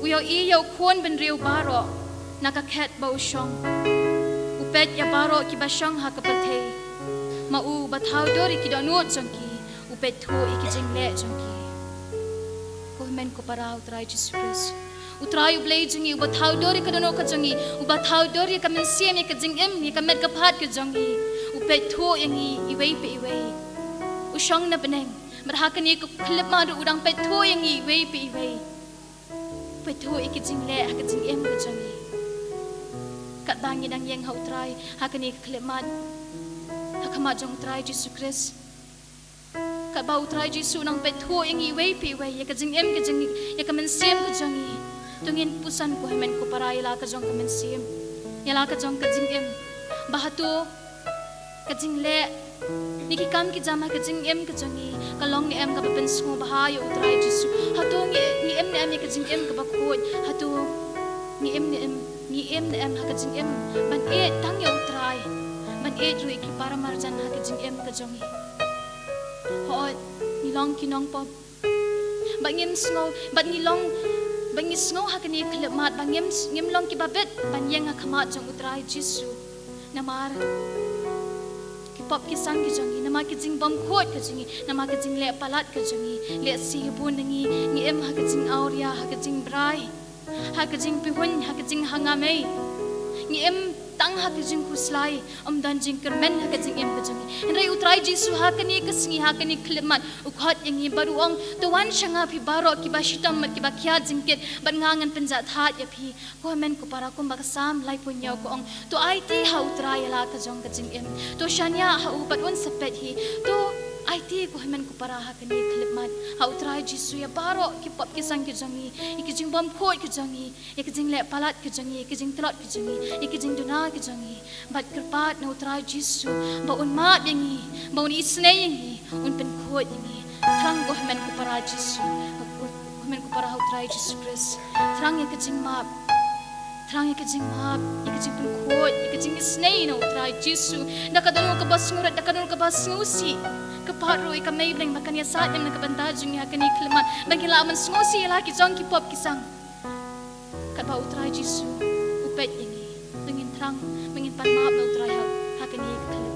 uyo I yau kuon ben riu baro nakaket bau shong upet ya baro ki bashong ha kapate ma u bathau dori ki donot jongki upet tho iki jingle jongki ko men ko para utrai Jesus utrai ublei jingi bathau dori ka donot ka jingi bathau dori ka men siem ka jingem ni ka met ka phat ka jingi upet tho yangi iwei pe iwei Usang na beneng, merhakani ko klip madu udang petho yang iwei pi iwei. Petho ikijing le hakijing em kajangi. Kat bangi dang yang hau try hakani klip mad. Hakama jong try Jesus Christ. Kat bau try Jesus nang petho yang iwei pi iwei yakijing em kajangi yakamen sem kajangi. Tungin pusan ko hemen ko para ila kajong kamen sem. Yala kajong kajing em. Bahato kajing le niki kam ki jama kajing em kajongi kalong ni em ka ben sngo bahayo utrai jisu hatu ni em ni em ni kajing em ka bakhoi hatu ni em ha kajing em ban e tang yo utrai ban e rui ki para marjan ha kajing em kajongi ho ni long ki nong pop bangim sngo ban ni long bangi sngo ha kani klemat bangim long ki babet ban yang ha khamat jong utrai jisu namar pop ki sang ki jongi nama ki jing bom khot ka jingi nama ki jing le palat ka jongi le si bun ngi ni em ha ki jing auria ha ki jing brai ha ki jing pihun ha ki jing hangame ni em tang ha ki jing khuslai dan jing kermen ha ki jing em ka jongi enrai utrai jisu ha kani ka singi ha kani klimat ukhat yangi baruang tuan shanga phi baro ki ba shitam mat ki ba khya jingket ban ngangan penja tha ya phi ko men ko para kum ba sam lai punyo ko ong to it ha utrai la ka jong ka jing em to shanya ha u pat un sapet hi to it ko men ko para ha kani klimat ha utrai jisu ya baro ki pop ki sang ki jongi ki jing bom khoi ki jongi ki jing le palat ki jongi ki jing trot ki jongi ki jing duna ki jongi bat kerpat na utrai jisu ba un ma yangi ba un isne yangi un pen khoi yangi thrang ko men ko para jisu men ko para ha utrai jisu Christ thrang ya ki jing ma thrang ya ki jing pen khoi ki jing isne na utrai jisu nakadano ka bas ngurat nakadano ka bas ngusi kaparoi ka may bling makanya sa atin nakabanta jungi hakani klimat bangila man ngosi la ki jong ki pop ki sang kat ba utrai jisu upet ini dengin terang mengin pan maaf na utrai hakani klimat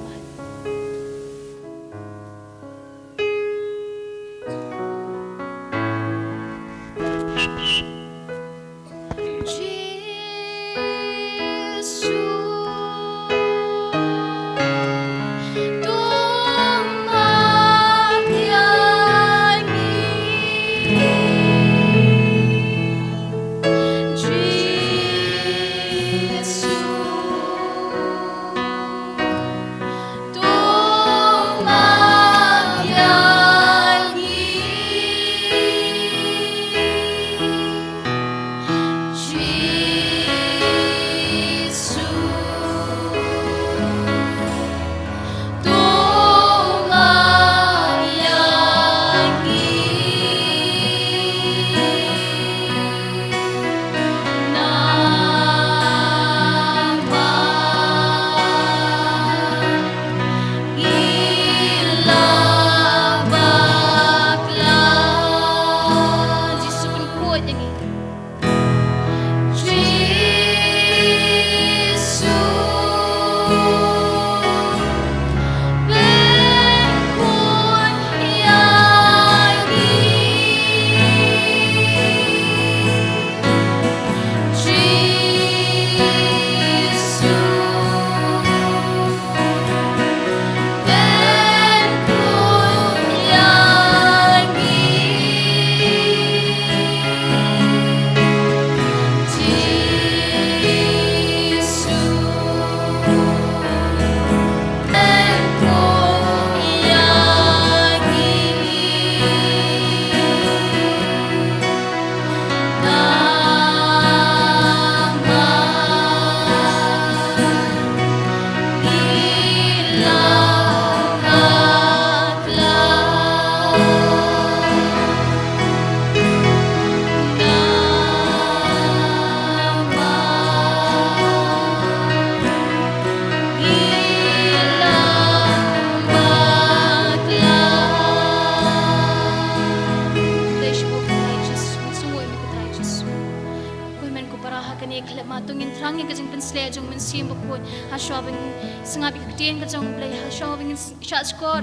Sngi ketian ka jong play ha showing shot score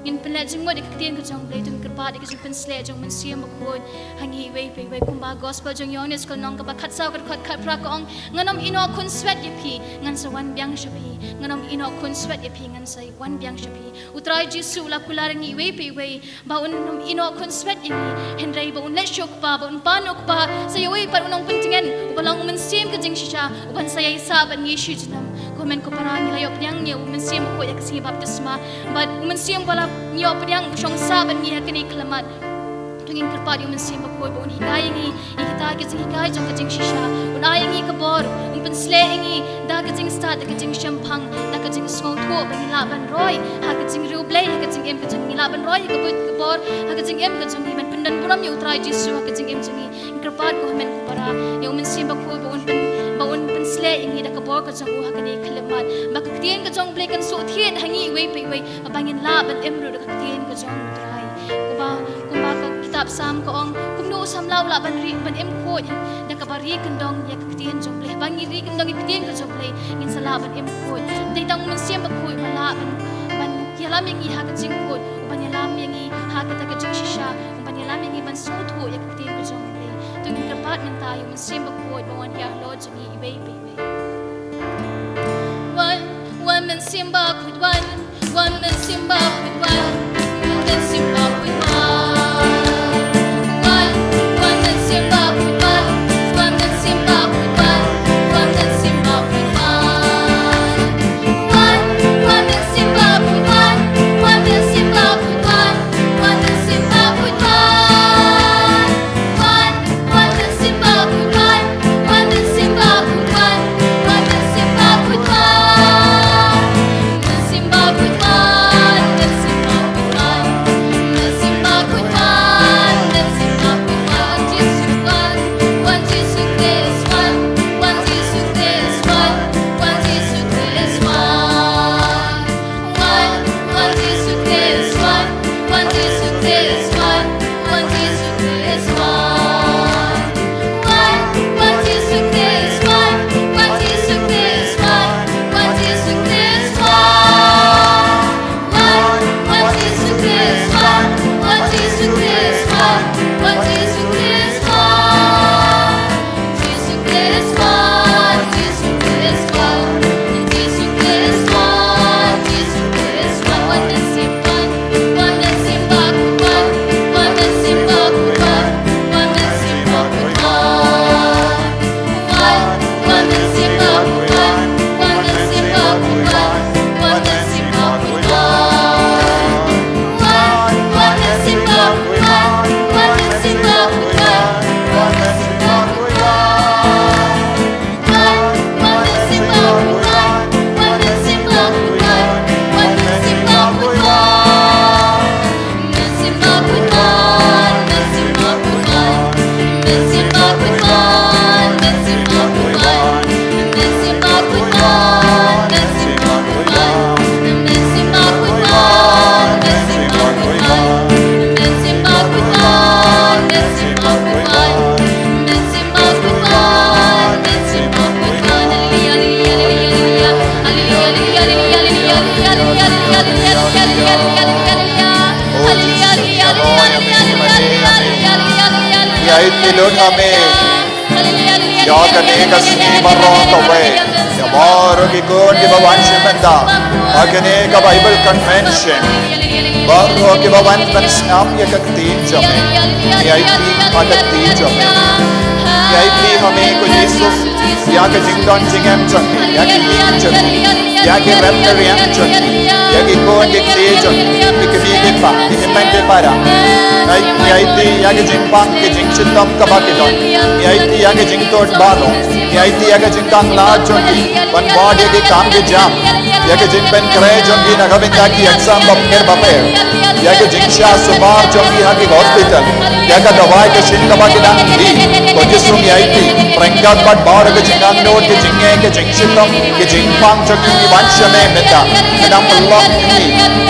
in penlejing mo de ketian ka jong play tun kerpa de ka jong pensle jong men siam ko hangi wei kumba gospel jong yones ko nong ka ba khat saw ka khat pra ko ong nganom ino kun sweat ye phi ngan sa wan byang shapi nganom ino kun sweat ye phi ngan sa wan byang shapi utrai jisu la kularangi wei ba un ino kun sweat ye henrei ba un le shok pa ba un panok pa sa ye wei par unong pentingan ubalang men siam ka jing shisha uban sa ye sa ban ye shijnam komen ko para nila yo pnyang ni umen siam ko ya kasi baptisma but umen siam wala niyo pnyang shong sa ban ni hakani klamat tungin kerpat yung mensim bakoi bon higay ngi ikita ke jing higay jong kajing shisha un ai ngi kabor un pensle ngi da kajing start da kajing shampang da kajing song tho bangi la ban roi ha kajing rublei ha kajing em kajing la ban roi ka but kabor ha kajing em kajing ni man pendan buram yu trai jisu ha kajing em jing kerpat ko men ko para yung mensim bakoi bon pensle ngi da kabor ka jong ha kani khlemat ba ka tien ka jong blek kan so thien hangi wei pe wei bangin la ban em ru da ka tien ka jong trai kumba ka kitab sam ko ong kumno sam lau la ban ri ban em khoi da ka bari kan dong ya ka tien jong ble bangi ri kan dong ka tien ka jong ble ngin sala ban em khoi dei tang man siam ba khoi mala ban yalam yangi ha ka jing khoi ban yalam yangi ha ka ta ka jing shisha ban yalam yangi ban so tho ya ka tien ka jong ble tu ngin ka pat man ta yu man siam ba khoi ba wan ya lo jing i be one man siam ba khoi one man siam ba khoi one man siam ba khoi Lord hame ya kane kasni marot away ya maro ki kon ki bawan shimenda agane ka Bible convention baro ki bawan kan snap ya ka tin jame ya iti adat tin jame ya iti hame ko Jesus ya ka jingdon jingam jame ya ki yin jame ya ki raptor yam jame ya ki kon ki te jame ki ki pa ki himende para ya iti ya ki jingpang ki jingchitam ka bakidon ya iti ya ki jingtot balo ya iti ya ki jingkang la jame ban body ki kam ki jam ya ki jingpen kre jame na gavinda ki exam bapker baper ya ki jingsha subar jame ha ki hospital ya ka dawai ke shin ka bakidang di ko jisum ya iti prengkat bat bar ke jingang no ki jingge ke jingchitam ki jingpang jame ki vanshame meta menam Allah ni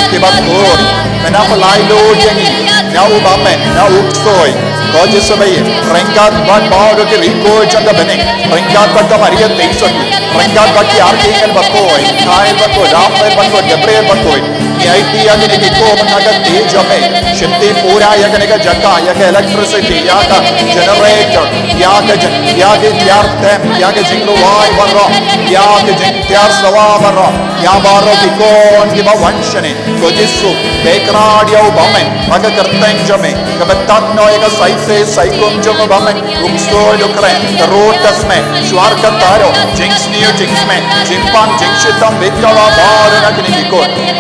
ki bakur menam lai lo jengi na ubamen na uksoy ko jisubai prengkat bat bar ke riko janga bene prengkat bat ka maria teison prengkat bat ki archangel bakoy Kyle bakoy Raphael bakoy Gabriel bakoy ni iti ya ni ko managa tej ame shakti pura ya ka jaka ya ka electricity ya ka generator ya ka yar tem ya ka jinglo wai barro ya ka jing yar sawa barro ya barro ki kon ki ba vanshane ko jisu bekrad ya bamen aga karteng jame ka batat no ya saise saikom jame bamen uksto dokre rot tasme shwar ka taro jinx niyo jinx me jimpang jingshitam betkawa bar na kini ko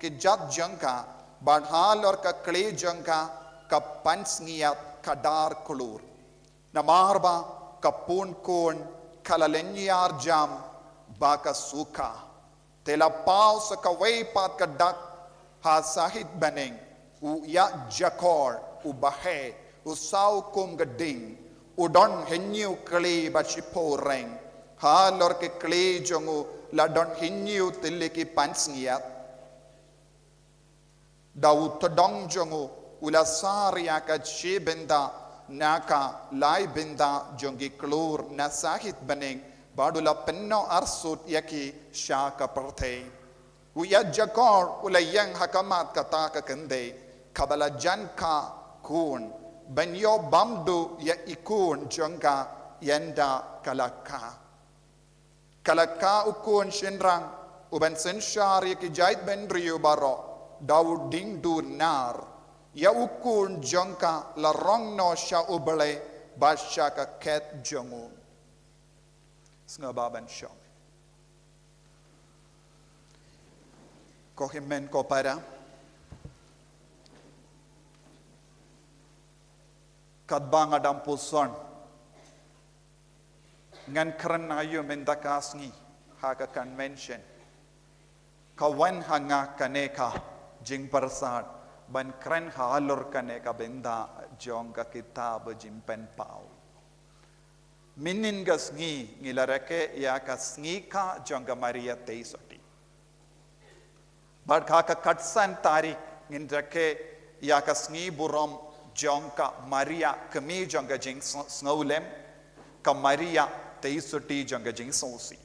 ki jat jangka badhal or ka kle jangka ka pansngiat kadar kulur na marba ka pun kon kalalenyar jam baka suka tela pau sa kaway pat ka dak ha sahit baneng u ya jakor u bahe u sau kum gading u don henyu kle ba chiporeng ha lor ke kle jongu la don hinyu tiliki pansngiat daw todong jongu ula saria ka chebenda naka lai benda jongi klur na sahit baneng badula penno arsut yaki shaka parthe uya jakor ula yang hakamat kata ka kende kabala janka kun banyo bamdu ya ikun jonga yenda kalaka ukun shinrang uban senshar yaki jait benriyo baro daw ding du nar ya ukun jongka la rong no sha ubale ba sha ka ket jongu snga baban shong ko himen ko para kadbang adam puson ngan kran ayo mendakasngi haga convention kawan hanga kaneka jing persat ban kran halor kaneka benda jongka kitab jimpen pau minin gasngi ngilarake ya kasngi ka jongka maria teisoti bad ka katsan tarik ngindrake ya kasngi burom jongka maria kemi jongka jing snowlem ka maria teisoti jongka jing sosi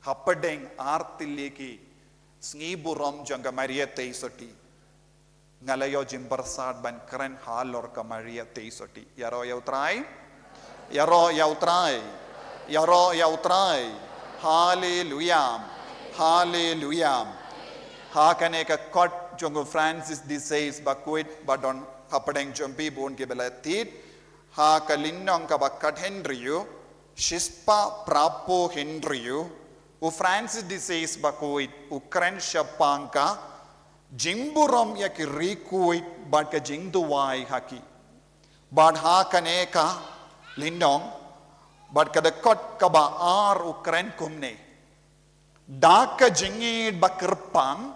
hapadeng artileki sngi burom jongka maria teisoti ngalayo jimbarsat ban kren halor ka maria teisoti yaro yautrai hallelujah hallelujah ha kane ka kot jongo Francis disease bakuit badon hapadeng jompi bon ke belatit ha kalinnong ka bakat henryu shispa prapo henryu u Francis disease bakuit u kren shapangka jingburom yaki rikuit bad ka jingduwai haki bad ha kaneka lindong bad ka dekot ka ba ar ukren kumne daka jingid bakirpang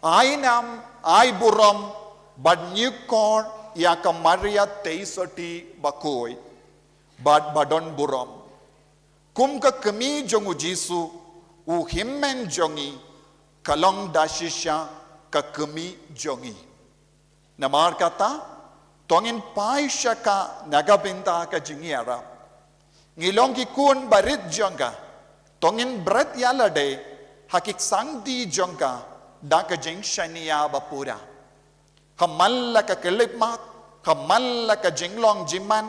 ainam ai burom bad nyukor yaka maria teisoti bakoi bad badon burom kum ka kemi jongu jisu u himmen jongi kalong dashisha kakemi jongi namar kata tongin paisha ka nagabinta ka jingiara ngilong ki kun barit jonga tongin bret yalade hakik sangdi jonga daka jing shania bapura kamalla ka kelipmat kamalla ka jinglong jiman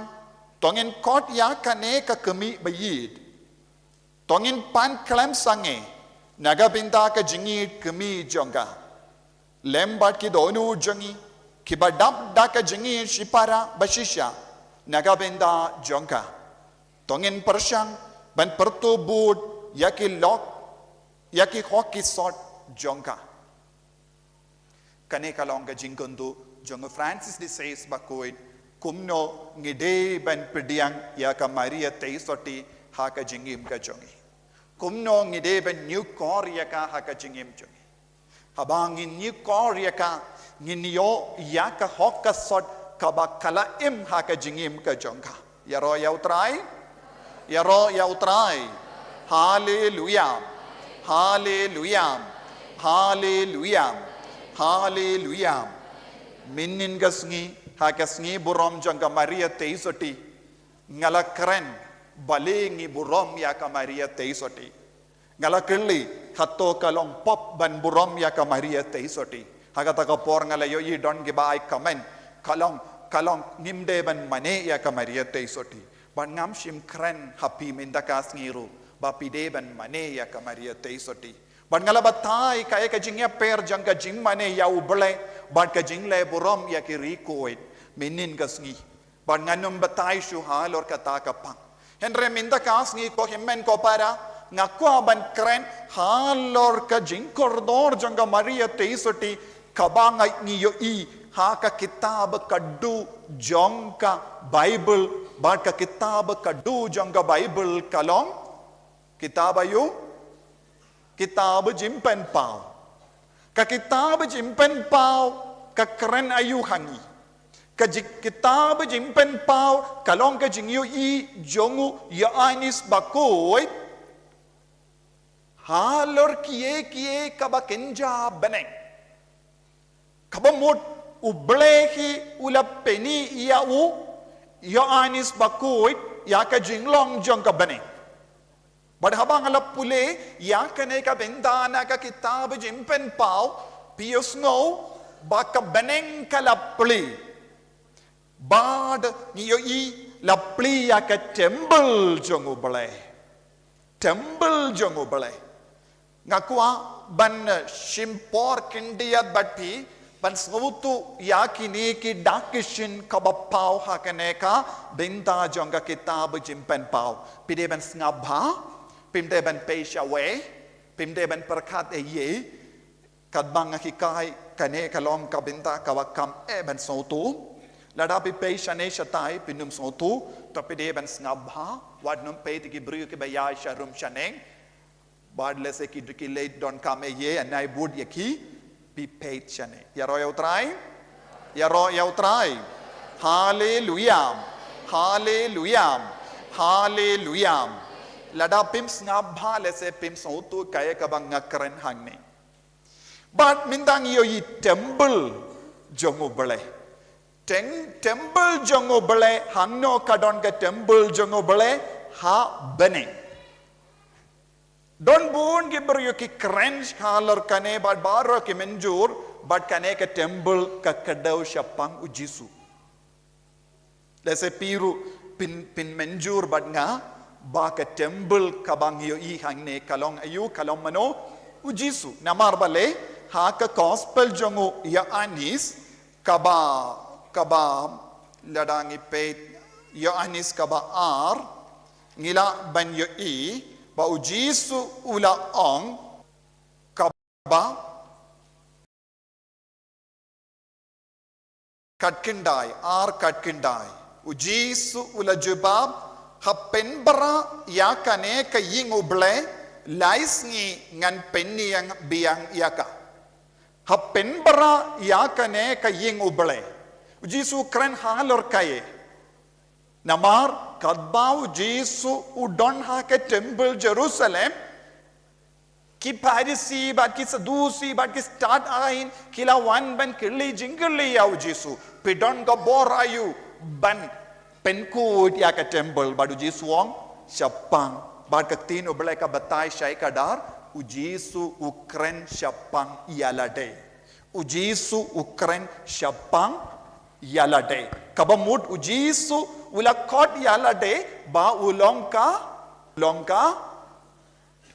tongin kot ya kane ka kemi bayid tongin pan klem sange nagabinta ka jingit kemi jonga lembat ki donu jongi ki badap daka jingi shipara bashisha nagabenda jonka tongin persyang ban pertu bud yaki lok yaki hoki sort jonka kane kalong ka jingkundu jonga Francis disease bakoid kumno ngide ban pediang yaka Maria teisoti haka jingim ka jongi kumno ngide ban new kor yaka haka jingim jongi habangin ni korya ka nginyo yaka hokka sot kabakala im haka jingim ka jongka yaro yautrai hallelujah hallelujah hallelujah hallelujah minnin gasngi hakasngi burom jongka maria teisoti ngalakren balengi burom yaka maria teisoti ngalakeli hato kalong pop ban burom ya ka Maria teisoti hagata ka por ngalayo yi don gi bai comment kalong nimde ban mane ya ka Maria teisoti ban ngam shim kren happy mendakas ngiru ba pide ban mane ya ka Maria teisoti ban ngala batai ka ka jingya per jang ka jing mane ya uble ban ka jingle burom ya ki rikoit minin gasngi ban nganum batai shu halor kata ka pang henre mendakas ngi ko himmen ko para ngakwa ban kren halor ka jingkordor jonga Maria teisoti kabangai niyo I ha ka kitab kaddu jonga Bible bat ka kitab kaddu jonga Bible kalong kitab ayu kitab jimpen pau ka kitab jimpen pau ka kren ayu hangi ka kitab jimpen pau kalong ka jingyo I jongu ya anis bakoy halor kie kaba kenja beneng kaba mot ublehi ula peni ia u ya anis bakoy ya ka jinglong jong ka beneng bad habang alap pule ya kane ka bendana ka kitab jimpen pau pius no baka beneng ka lapli bad niyo I lapli ya ka temple jong ubale temple jong ubale ngakwa ban shimpor kindiyat batti ban sautu yakini ki dakishin kabapau hakaneka binta jonga kitab jimpen pau pide ban ngabha pimde ban pesha we pimde ban perkat ye kadbang hikai kane kalom kabinta kawakam ban sautu ladapi pesha ne shatai pinum sautu to pide ban ngabha wadnum pe ki bru ki baya sharum shaneng badle se ki late don come ye and I would yaki be paid chane yaro yau try hallelujah hallelujah hallelujah lada pims ngabha le se pims autu kaya kabang ngakren hangne but mindang yo I temple jongu bale temple jongu bale hangno kadon ka temple jongu bale ha bene Don bun gibber you ki crench halar kane but baro ki menjur but kane ka temple ka kadaw shapang ujisu. Let's say piru pin menjur but nga ba ka temple kabang yo I hangne kalong ayu kalong mano ujisu. Namar bale ha ka gospel jongu ya anis kaba ladangi pet ya anis kaba ar ngila ban yo I ba ujisu ula ong kaba katkindai ar katkindai ujisu ula jubab hapen bara ya kane ka ying uble lais ngi ngan penni yang biang yaka hapen bara ya kane ka ying uble ujisu kren halor kaye namar kadbau Jesu udon ha ke temple Jerusalem ki Pharisee bat ki Sadducee bat ki start ain kila one ban kirli jingli yau Jesu pidon ka bor ayu ban penku ya ke temple badu Jesu ong syapang bat ka tin oblai ka batai syai kadar u Jesu ukren syapang yalade u Jesu ukren syapang yalade kabamut u Jesu ula kot yalade ba ulongka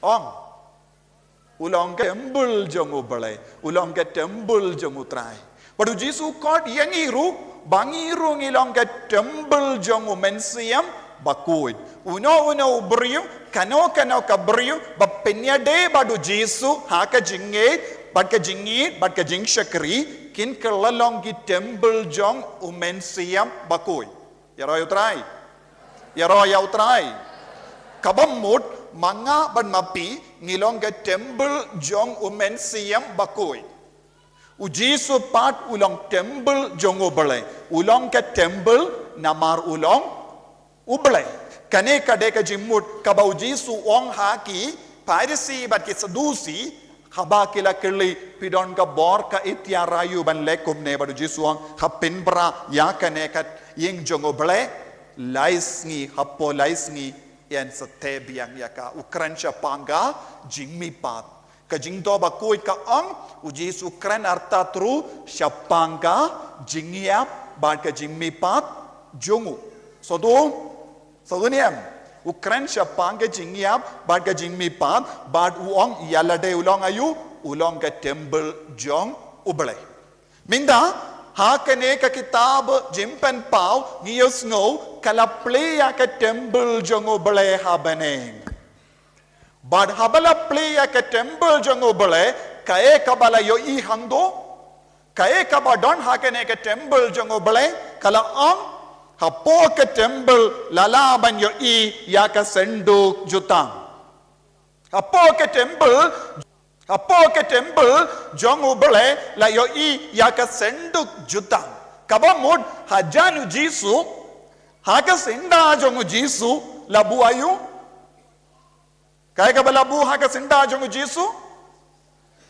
ong ulongka temple jongu bale ulongka temple jongu trai padu Jesu kot yangiru bangiru ngilongka temple jongu mensiam bakuid uno ubriu kano kabriu ba penyade badu Jesu haka jinge bat ka jing shakri kin kelalong ki temple jong umensiam bakuid yaro yau try kabamut manga ban mapi ngilong ke temple jong umen siam bakoi ujisu pat ulong temple jong ubale ulong ke temple namar ulong ubale kane kade ka jimmut kaba ujisu ong haki Pharisee bat ki Sadducee haba kila kirli pidon ka bor ka itya rayu ban lekum ne badu jisuang hapin bra ya kane kat ying jongo ble lais ngi hapo lais ngi yan sa tebiang yaka ukran siya panga jingmi pat ka jingdo ba kuit ka ang ujis ukran arta tru siya panga jingyap bad ka jingmi pat jongu so niam ukran siya panga jingyap bad ka jingmi pat bad uong yalade ulong ayu ulong ka temple jong uble minda hakane ka kitab jimpen pau ngiyos ngo kalaplea ka temple jongo bale habaneng But habala play ya ke temple jongo bole kae kabala yo I hangdo kae kaba don hakene ke temple jongo bole kala ang hapo ke temple lalaban yo I ya ka senduk jutang hapo ke temple jongo bole la yo I ya ka senduk jutang kaba mod hajanu jisu haka senda jongo jisu labu ayu kaya ka balabu haka sinda jongu jisu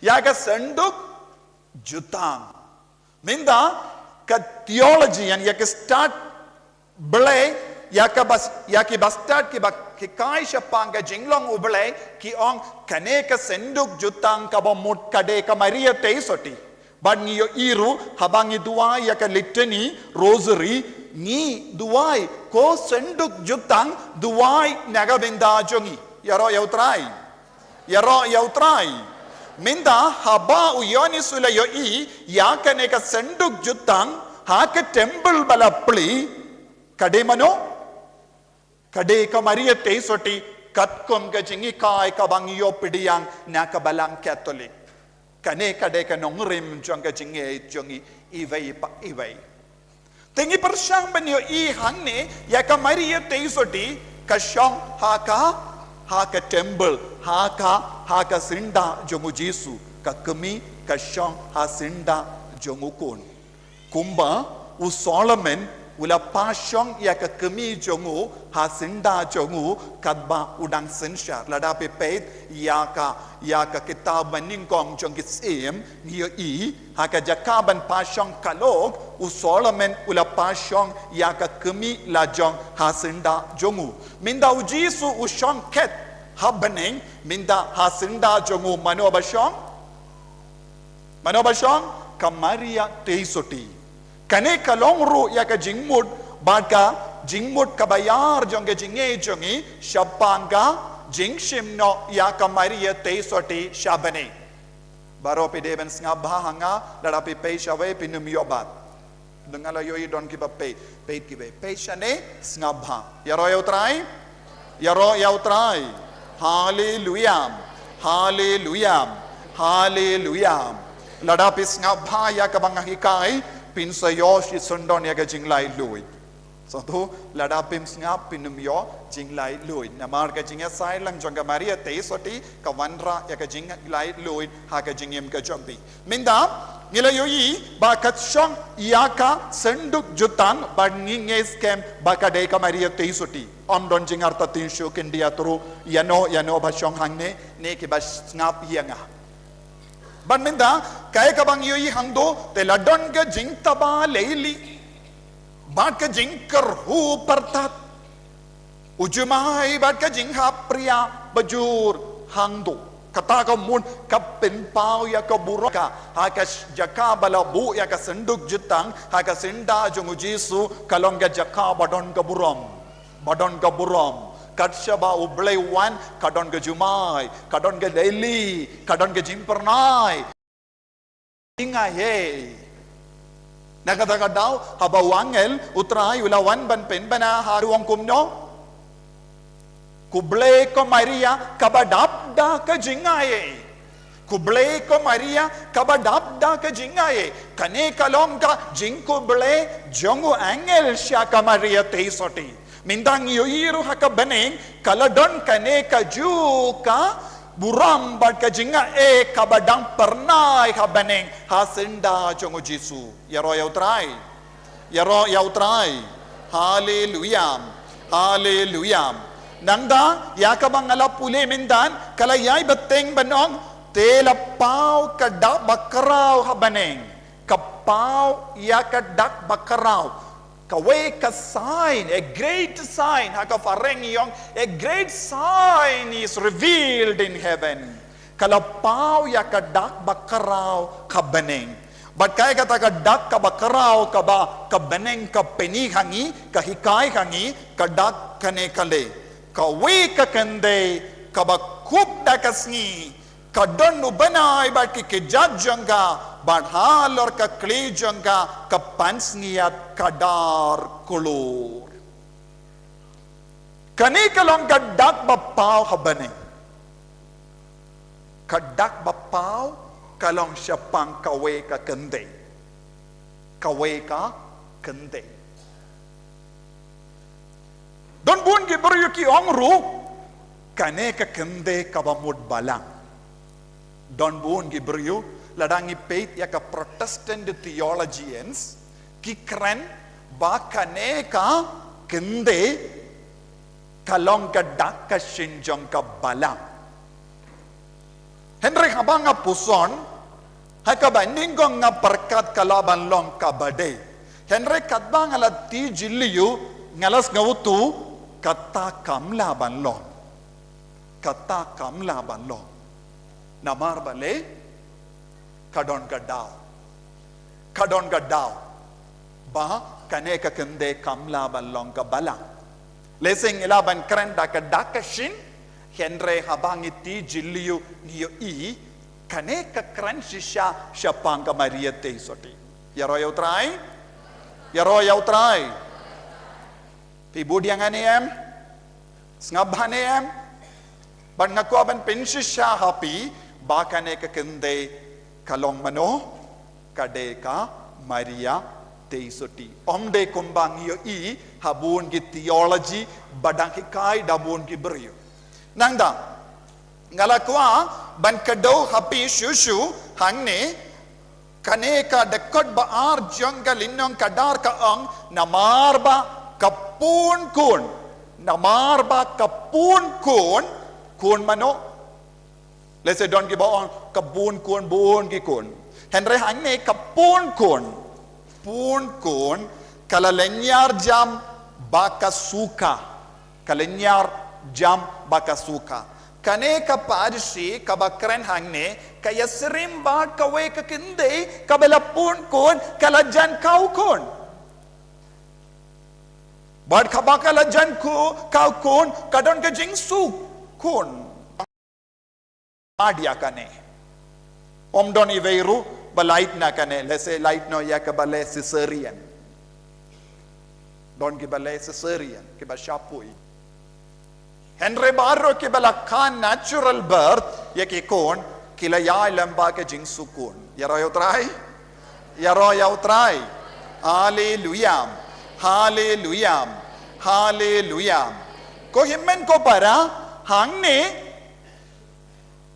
yaga senduk jutang minda ka theology and yaka start bele yaka bas start ki kai shapanga jinglong ubele ki ong kane ka senduk jutang ka ba mut kade ka maria teisoti but ni yo iru habangi dua yaka litany rosary ni duai ko senduk jutang duai naga binda jongi Yaro yautrai minda haba uyoni sula yo I yakane ka senduk jutang haka temple balapli kade ka maria teisoti katkom ka jingi kai ka bangiyo pidiyang naka balang catholic kane kade ka nongrim jonga jingi ivai tingi persyang banyo I hangne yaka maria teisoti kasyong haka temple haka sinda jongu jisu kakami kasyong ha sinda jongu kun kumba u Solomon ula pasyong ya kakami jongu ha sinda jongu kadba udang sensyar ladapi peit yaka kitab maningkong jong kisim niyo I haka jakaban pasyong kalog u Solomon ula pasyong yaka kami lajong ha sinda jongu minda u jisu u syong ket habaneng minda ha sinda jongu manobasyong kamaria teisoti kane kalongru yaka jingmud baka jingmud kabayar jonge jinge jongi shapanga jingshim no yaka maria teisoti shabane baro pideben snga hanga ladapi pe shawe pinum yobat dengala yoi don kiba pe kibe pe shane snga yaro yautrai hallelujah ladapi snga yaka bangahikai pinsayo si sundon yaga jinglai lui so tu ladapim snga pinumyo jinglai lui namar ka jinga sai lang jonga maria teisoti ka wanra yaga jinglai lui ha ka jingem ka jombi minda ngila yoi ba katshong yaka senduk jutang badnginges kem bakade ka maria teisoti ondon jingar tatin shu kindia turu yano bashong hangne ne ki bas snap yanga ban minda kaya kabang yoi hangdo te ladon ga jing taba leili bat ka jing hu partat ujumai bat ka jing ha priya bajur hangdo kata ka mun kapin pau ya ka buraka ha ka jaka balabu ya ka senduk jutang ha ka sinda jongu jisu kalonga jaka badon ka burom Katshaba ublay wan kadon ga jumai kadon ga leili kadon ga jimpernai inga he nakataga daw haba wangel utrai ulawan ban pen bana haruang kumno kublay ko Maria kabadabda ka jingaye kublay ko Maria kabadabda ka jingaye kane kalong ka jingkublay jongu angel siya ka Maria teisoti mindang yoiru haka beneng kaladon kane kajuka buram bad ka jinga kabadang pernai ha beneng ha senda jongo jisu yaro yautrai hallelujah nangda yakabang ala pule mindan kalayay beteng banong tela pau kadak bakarau ha beneng kapau yakadak bakarau Kaway ka sign, a great sign, hakafareng yong, a great sign is revealed in heaven. Kalapaw ya kadak bakaraw kabaneng. But kaya kata kadak kabakaraw kaba kabaneng kapenihangi, kahikay hangi, kadak kane kale. Kaway ka kande, kabakup da kasngi, kadon ubanay bat kikijadjanga, Badhalor ka klejanga ka pansngiat kadar kulur. Kani kalong kadak bapaw habaneng. kadak bapau kalong syapang kawe ka kende. Kawe ka kende. Don bun ki beriu ki ongru kane ka kende kabamud balang. Don bun ki beriu ladangi peit ya ka Protestant theologians ki kren ba kane ka kende kalong ka dak ka shinjong ka balang. Henry habang nga puson hakabaning gong nga perkat kalaban long kabade. Henry kadbang ala ti jiliyu ngalas ngawutu kata kamlaban long. Kata kamlaban long. Namar bale kadon gadaw. Kadon gadaw. Ba kane ka kende kamlaban long ka balang. Lesing ilaban krenda ka dakashin Henry habang iti jiliyu niyo i kane ka kran shisha syapang ka Maria te soti. Yaro yaw try? Yaro yaw try? Pibudi ang aniem? Sngabanem? Ban ngaku aban penshisha happy ba kane ka kende kalong mano kade ka Maria te soti. Omde kumbang iyo i habun ki theology badang hikai dabun ki beriyo. Nangda ngalakwa ban kado happy shushu hangne kane ka dekot ba ar janggal innong kadar ka ang namarba kapun kun namarba kapun kun mano let's say don't give on kapun kun bun ki kun henry hangne kapun kun kalalenyar jam bakasuka kalenyar jam bakasuka kane ka parisi kabakren hangne kaya serim ba kawe ka kinde kabelapun kon kalajan kau kon bad kabakalajan ko kau kon kadon ka jingsu kon adia kane omdon iveiru balait na kane let's say light no yakabale cesarean don ki bale cesarean ki ba shapui Henry Barro ki balakhan natural birth ye ki kon kilaya lamba ke jingsu kon. Yaro yaw try? Yaro yaw try? Hallelujah. Hallelujah. Hallelujah. Ko himmen ko para hangne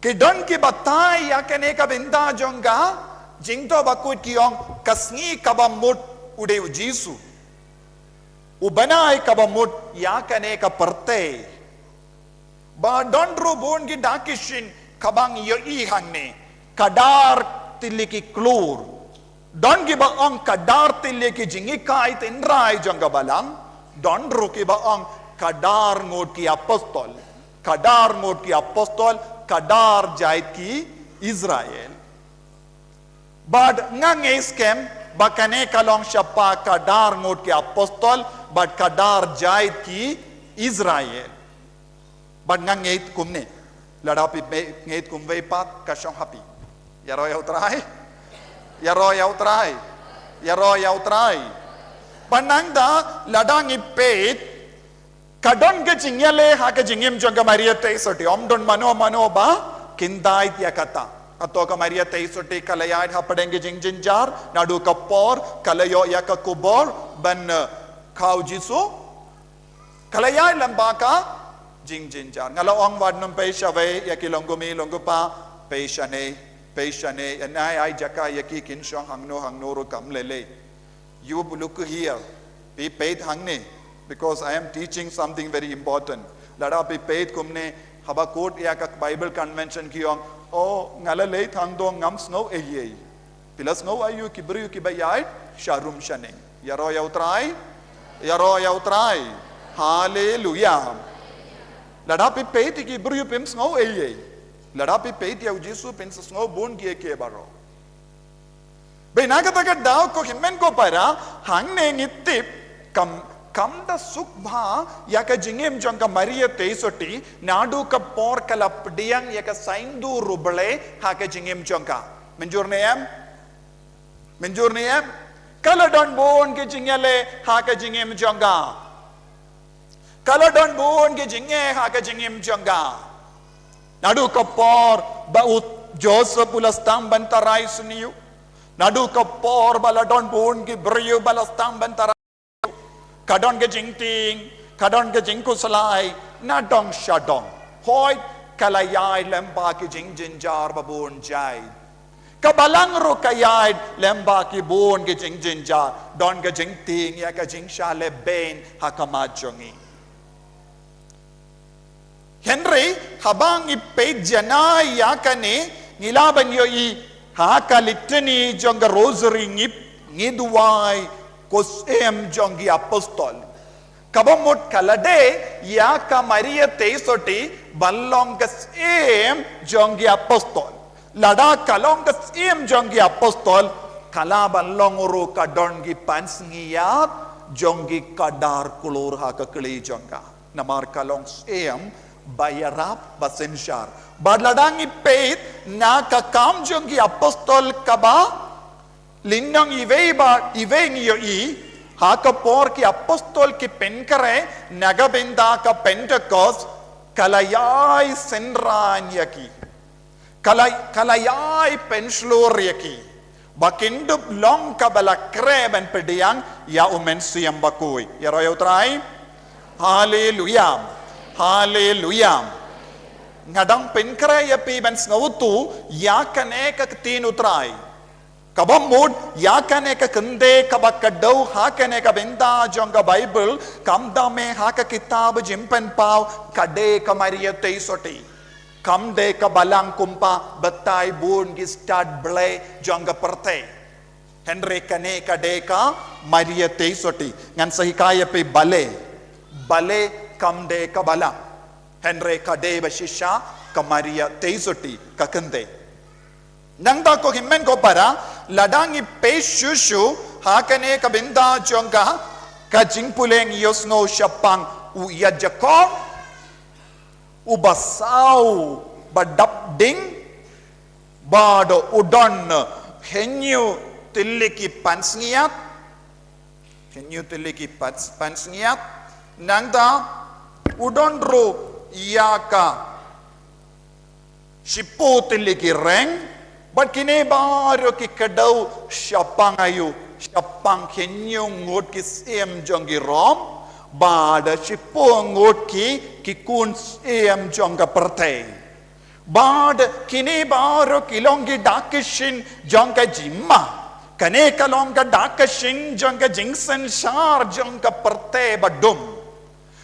ki don ki batai ya kene ka binda jonga jingto bakut kiyong kasngi kabamut ude ujisu. Ubanai kabamut ya kene ka perte. Ba dondro bon gi dakishin kabang yo i hangne kadar tiliki klur don gi ba ang kadar tiliki jingi kai tinrai janga balang dondro ki ba ang kadar ngot ki apostol kadar jait ki Israel bad ngange skem bakane kalong shapa kadar ngot ki apostol bad kadar jait ki Israel But nga ngait kumne. Ladapi ngait kumway pat kasyong happy. Yaro yaw try? Yaro yaw try? Yaro yaw try? Panangda ladang ipet kadon ke jingyale ha ke jingyem jonga Maria teisoti. Omdon mano ba kindait yakata. Ato ka Maria teisoti kalayait ha padenge jingjinjar nadu kapor kalayo yakakubor ban kau jisu kalayait lambaka jingjinjar ngalawang wad nung peisha ve yakilongumi longupa peishane and I jaka yaki kinshong hangno ro kamlele you look here be paid hangne because I am teaching something very important lada be paid kumne habakot yakak Bible convention kiyong oh ngalale thangdo ngam snow eye pilas no ayu kibru kibayai sharum shane yaro yaw try hallelujah Ladapi peti ki buru pim snow eye. Ladapi peti au jisu pin snow bun ki ke baro. Benaga taga daw ko himmen ko para hangne ngitip kam da sukbha yaka jingem janga Maria teisoti nadu ka por kala pdiang yaka saindu rubale haka jingem janga. Menjur niyam kala don bon ke jingale haka jingem janga. Kalau don bun ke jingge ha ke jingim jangga Nadu kapor baut Joseph ulastam bantarai suniu. Nadu kapor baladon bun ki beriu balastam bantarai. Kadon ke jingting, kadon ke jingku selai, nadong syadong. Hoi kalayai lemba ki jing jinjar babun jai. Kabalang ro kayai lemba ki bun ki jing jinjar. Don ke jingting ya ke jing syale ben hakamajongi. Henry habang ipay janay yakane nilaban yo i hakalitani jonga rosary ngidway kosem jongi apostol kabamot kalade yaka Maria teisoti ballong kasem jongi apostol lada kalong kasem jongi apostol kala ballong uru kadongi pansngiyat jongi kadar kulur hakakli jonga namar kalong sem bayarap basensyar badladang ipait na kakam jongi apostol kaba linnang iveng yo i hakapor ki apostol ki penkare nagabenda ka pentecost kalayai senran yaki kalayai penslor yaki bakindup long kabala kreben pediang ya umen siyam bakui ya royo trai hallelujah Hallelujah. Ngadang penkare ya pi ban snautu ya kane ka tinu trai. Kabamud ya kane ka kende kabakadau ha kane ka benda jonga Bible kamda me ha ka kitab jimpen pau kade ka Maria teisoti. Kamde ka balang kumpa batai bun gi start ble jonga perte. Henry kane ka de ka Maria teisoti. Ngan sahikaya pi bale kamde kabala Henry kade bashisha kamaria teisoti kakande nangda ko himmen ko para ladangi pe shushu hakane kabinda jonga kajingpuleng yosno shapang uya jakor ubasau badapding bado udon henyu tiliki pansngiat nangda udonro yaka shiputili ki reng but kine baro ki kadau shapangayu shapang kenyung ngot ki sem jongi rom bada shipo ngot ki kun sem jonga perte bad kine baro kilongi dakishin jonga jimma kane kalonga dakishin jonga jingsen shar jonga perte badum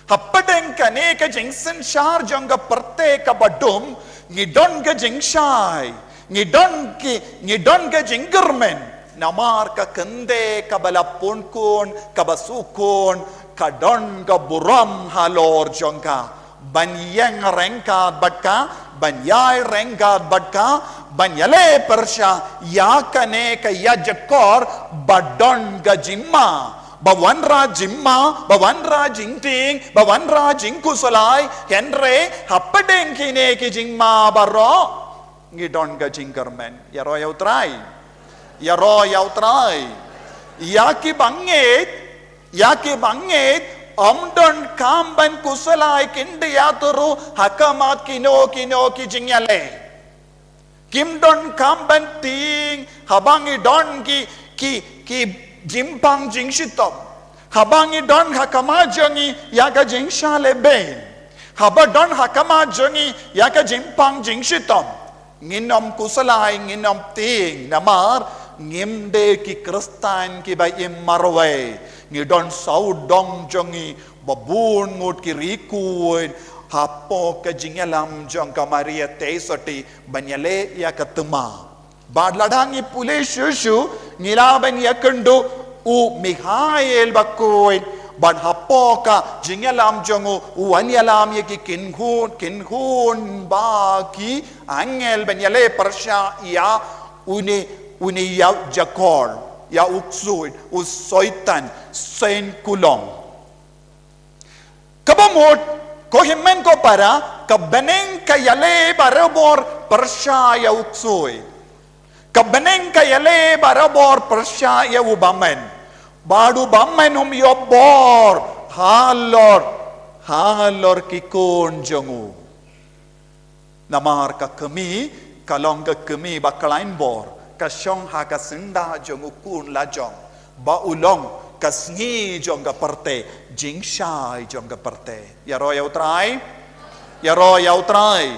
Hapadeng kane ka jingsen shar jonga perte ka badum ngidon ka jingshai ngidon ka jinggermen namar ka kende ka balapun kun ka basukun ka don ka buram halor jonga banyang rengkat badka banyai rengkat badka banyale persya yakane ka yajakor badon ka jimma Bawanra jimma, bawanra jingting, bawanra jingkusalai, henre hapadeng kine ki jingma baro, ngidon ga jingkermen, yaro yautrai, yaki banget, omdon kamban kusalai kinde yaturu hakamat kino ki jingyale, kimdon kamban ting, habangi don ki jimpang jingshitom habangi don hakama jongi yaga jingshale ben habadon hakama jongi yaga jimpang jingshitom nginom kusalai nginom ting namar ngimde ki kristan ki bayim marwe ngidon saudong jongi babun ngut ki rikuin hapo ka jingalam jong ka Maria teisoti banyale ya katuma badladangi pule shushu nilaban yakundu u Mikhail bakuin bad hapoka jingalam jongu u anyalam yaki kinhun baki angel banyale persya ya uni ya jakor ya uksuin u soitan sen kulong kabamot ko himmen ko para kabeneng kayale barabor persya ya uksuin Kabeneng kayale barabor persya ya ubamen. Badu bamen yobor halor kikun jongu. Namar ka kemi kalong ka kemi ba kalain bor ka syong ha ka senda jong ukun la jong ba ulong ka sngi jong ka parte jing shai jong ka parte ya ro ya utrai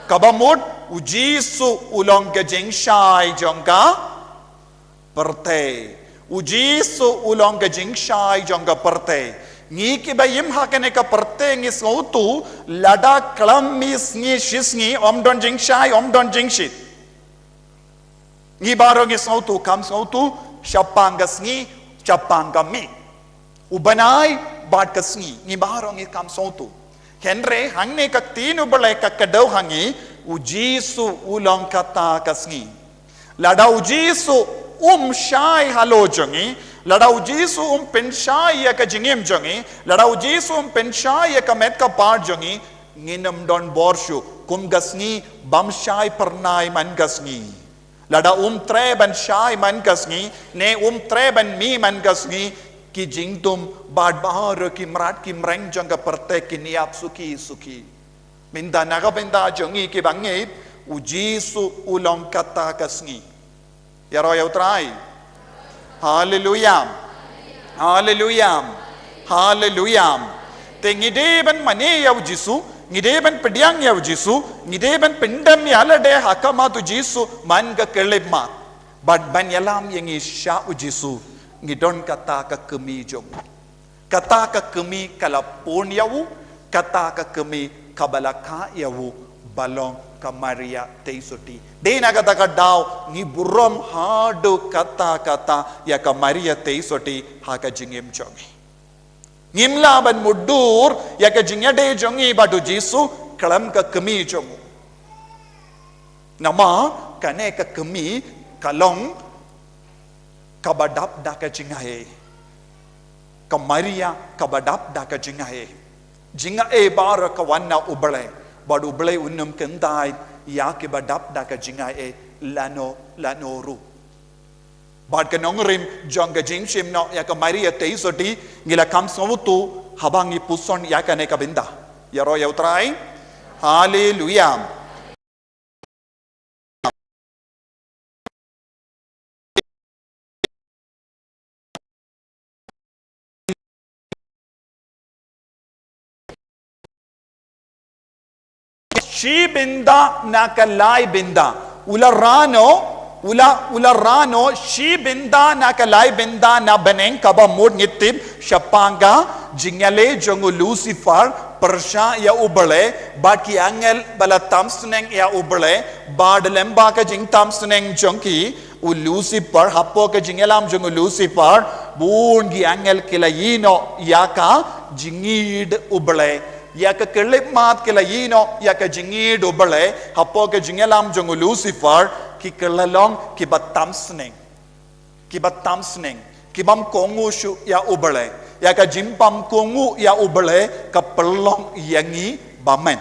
kabamut ujisu ulong ka jing shai jong ka parte ujisu ulong ka jing shai jong ka parte ngi ki bayim hakane ka parte ngi sautu lada klam mi sngi shisngi omdon jing shai omdon jing shit ngi baro ngi sautu kam sautu shapanga sngi chapanga mi ubanai bad ka sngi ngi baro ngi kam sautu henre hangne ka tinu balai ka kadau hangi ujisu ulong kata ka sngi lada ujisu shai halo jongi lada ujisu penshai ya ka jingim jongi lada ujisu penshai ya ka met ka par jongi nginam don borshu kum gasngi bam shai pernai man gasngi lada tre ban shai man gasngi ne tre ban mi man gasngi ki jingtum bad bahar ki mrat ki mreng jong ka parte ki niap suki minda naga benda jongi ki bangi ujisu ulong kata kasngi ya ro ya utrai hallelujah te ngide ban mane ya ujisu ngide ban pediang ya ujisu ngide ban pendam ya lade hakama tu jisu man ga kelema bad ban yalam yang isha ujisu ngidon kata ka kemi jong kata ka kemi kalapon yawu kata ka kemi kabalaka yawu balong kamaria teisoti dena kata ka daw ngi burom hadu kata ya kamaria teisoti haka jingem jongi ngimla ban mudur ya ka jingade jongi badu jisu kalam ka kemi jongu nama kane ka kemi kalong kabadap daka jingahe kamaria kabadap daka jingahe jingae bar ka wanna ubale bad ubale unnum kendai ya ke badap daka jingae lanoru bad ka nongrim jonga jingshim no ya kamaria teisoti ngila kam sovutu habangi puson ya ka ne ka binda yaro ya utrai hallelujah Shi binda nakalai binda ularano shi binda nakalai binda na beneng kaba mod ngitib shapanga jingale jongu Lucifer persha ya ubale baki angel bala tamsneng ya ubale bad lemba ka jing tamsneng jonki u Lucifer hapo ka jingelam jongu Lucifer bun gi angel kilayino yaka jingid ubale ya ka kelip mat kila yino ya ka jingi dobale hapo ka jingelam jongu Lucifer ki kelalong ki batamsneng ki bam kongu shu ya ubale ya ka jimpam kongu ya ubale ka pelong yangi bamen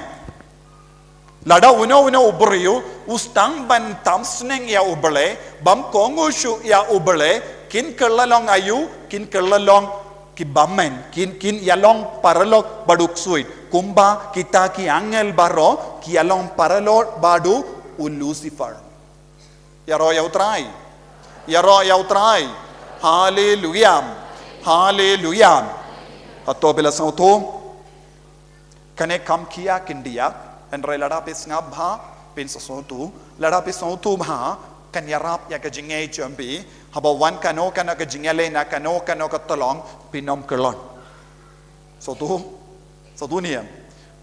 lada uno ubriu ustang ban tamsneng ya ubale bam kongu shu ya ubale kin kelalong ayu kin kelalong ki bamen kin yalong paralog baduk suit kumba kita ki angel baro ki yalong paralog badu u Lucifer yaro ya utrai hallelujah atau bila sauto kane kam kia kindia andre lada pe ngabha pin sautu lada pe sautu bha kan yarap ya ka jingai chambi haba wan kano kana ka jingale na kano ka tolong pinom kelon sautu ni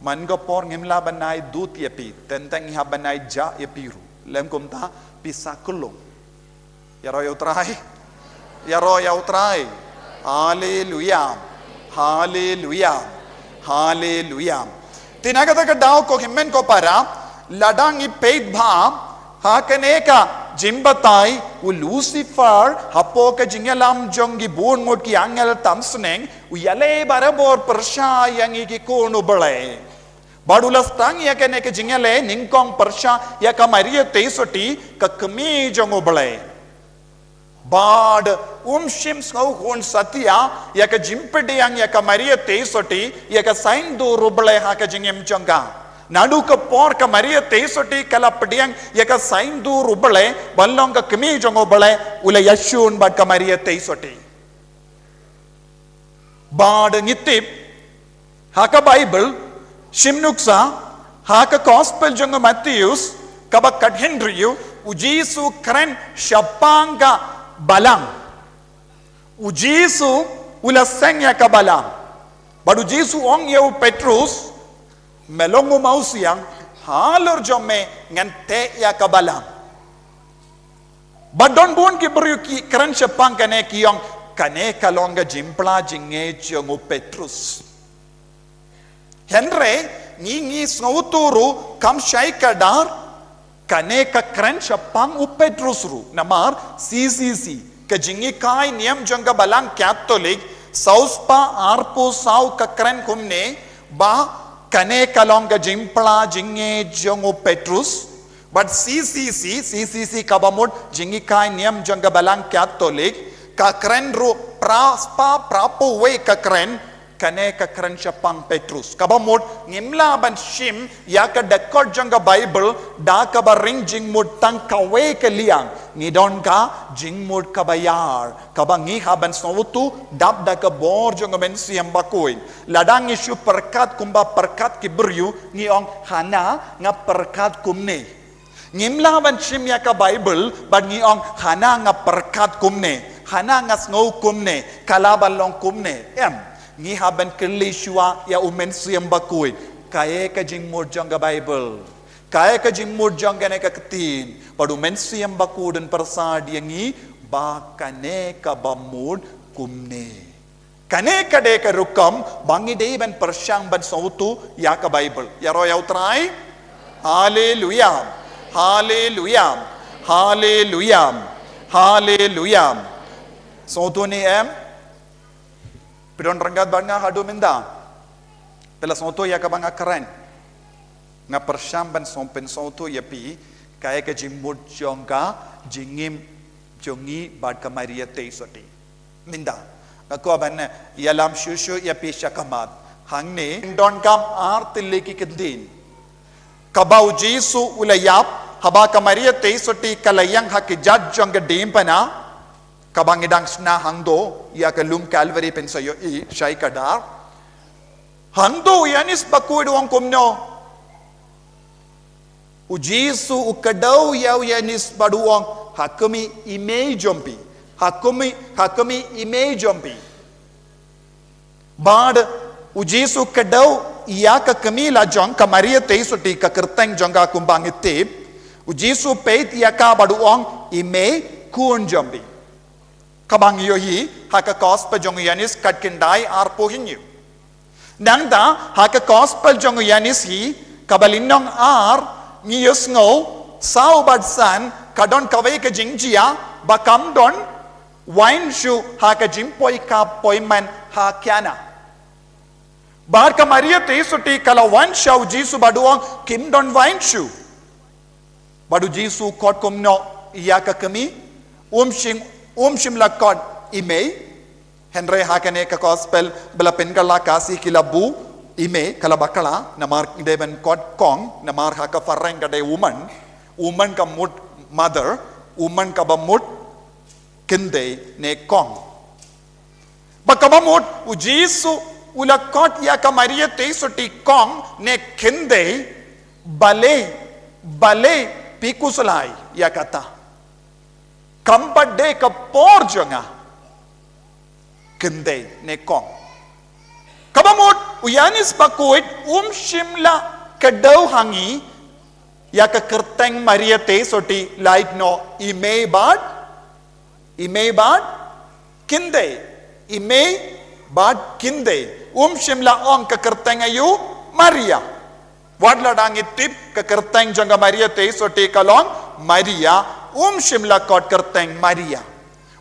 man go por ngimla banai dut ya pi tentang ha banai ja ya piru lem kumta pisa kulung yaro ya utrai hallelujah tinaga ka daw ko himmen ko para ladang i peit bha ha kaneka jimbatai u Lucifer hapo ka jingalam jongi bon mod ki angel tamsneng u yale barabor persha yangi ki kono bale badulas tang ya kane ka jingale ningkong persha ya ka maria teisoti ka kami jongo bale bad shim skau hon satya ya ka jimpede yang ya ka maria teisoti ya ka sain do rubale ha ka jingem jonga Nadu ka por ka Maria Tesoti kala pediang ya ka sain du rubale balong ka kemi jongo bale ula yashun bad ka Maria Tesoti. Bad ngitip haka Bible shimnuksa haka Gospel jongo Matthews kabak kat Henryu ujisu keren syapanga balang. Ujisu ula seng ya ka balang. Badu Jisu ong yau Petrus melongo mausiang halor jome ngante ya kabalang. Badon bun ki beriu ki keren sepang kane kiyong kane kalonga jimpla jinge jongo Petrus. Henry ngi snowturu kam syai kadar kane ka keren sepang u Petrus ru namar CCC ka jingi kai niam jonga balang Catholic sauspa arpu sau ka keren kumne ba kane kalonga jimpla jinge jongo Petrus but CCC kabamut jingi kai niam jonga balang Catholic ka kren ru praspa prapo we ka kren kane ka kren syapang Petrus kabamut ngimla ban shim ya ka dekod jonga Bible da ka baring jingmut tang kawe ka liang ngidon ka jingmut kabayar kabangi haban snowutu dab da ka bor jonga men siam bakoin ladang isu perkat kumba perkat kiberyu ngiong hana nga perkat kumne ngimla ban shim ya ka Bible ban ngiong hana nga perkat kumne hana nga snow kumne kalabalong kumne ngi haban kelishwa ya umen siam bakoin kaye ka jingmut jonga Bible kaya ka jingmut jonga ne ka ketin padu men siam baku dan persad yangi ba kane ka bamud kumne kane ka de ka rukam bangi de ban persyang ban sautu ya ka Bible ya ro ya utrai haleluya haleluya haleluya haleluya sautu ni pidon ranggat banga hadu minda pela sautu ya ka banga keren nga persyam ban sompen sautu ya pi kaya ka jimut jonga jingim jongi bad ka Maria Tesoti minda ako ban yalam shushu ya pi shakamat hangne don kam artille ki kedin kabau Jisu ulayap haba ka Maria Tesoti kalayang hakijat jonga dimpana kabang idang sna hangdo ya ka lum Calvary pensayo I shai kadar hangdo yanis bakuid wang kumno u Jisu u kadau yaw yanis baduang hakumi imei jompi hakumi imei jompi bad u Jisu kadau ya ka kami la jong ka Maria Tesoti ka kerteng jonga kumbang itip u Jisu peit ya ka baduang imei kun jompi kabang yohi haka gospel jong yanis katkindai arpo hinyu nangda haka gospel jong yanis hi kabalinong ngiyos ngo sau badsan kadon kawai ka jingjia bakam don wine shu haka jimpoi ka poiman ha kyana bar ka Maria Tesoti kala wine shau Jisu baduang kim don wine shu badu Jisu kot kumno iya ka kami shim la kot imei Henry hakane ka gospel bela penkala kasi kilabu ime kala bakala namar deben kot kong namar haka fareng ka de woman ka mut mother woman ka bamut kinde ne kong bakabamut u Jisu ula kot ya ka Maria Tesoti kong ne kinde bale pikusulai ya kata kampat de ka por jonga kinde ne kong kabamut uyanis bakuit shimla kadau hangi ya ka kerteng Maria Tesoti like no imei bad kinde imei bad kinde shimla ong ka kerteng ayu Maria wadla dang itip ka kerteng jonga Maria Tesoti kalong Maria shimla kot kerteng Maria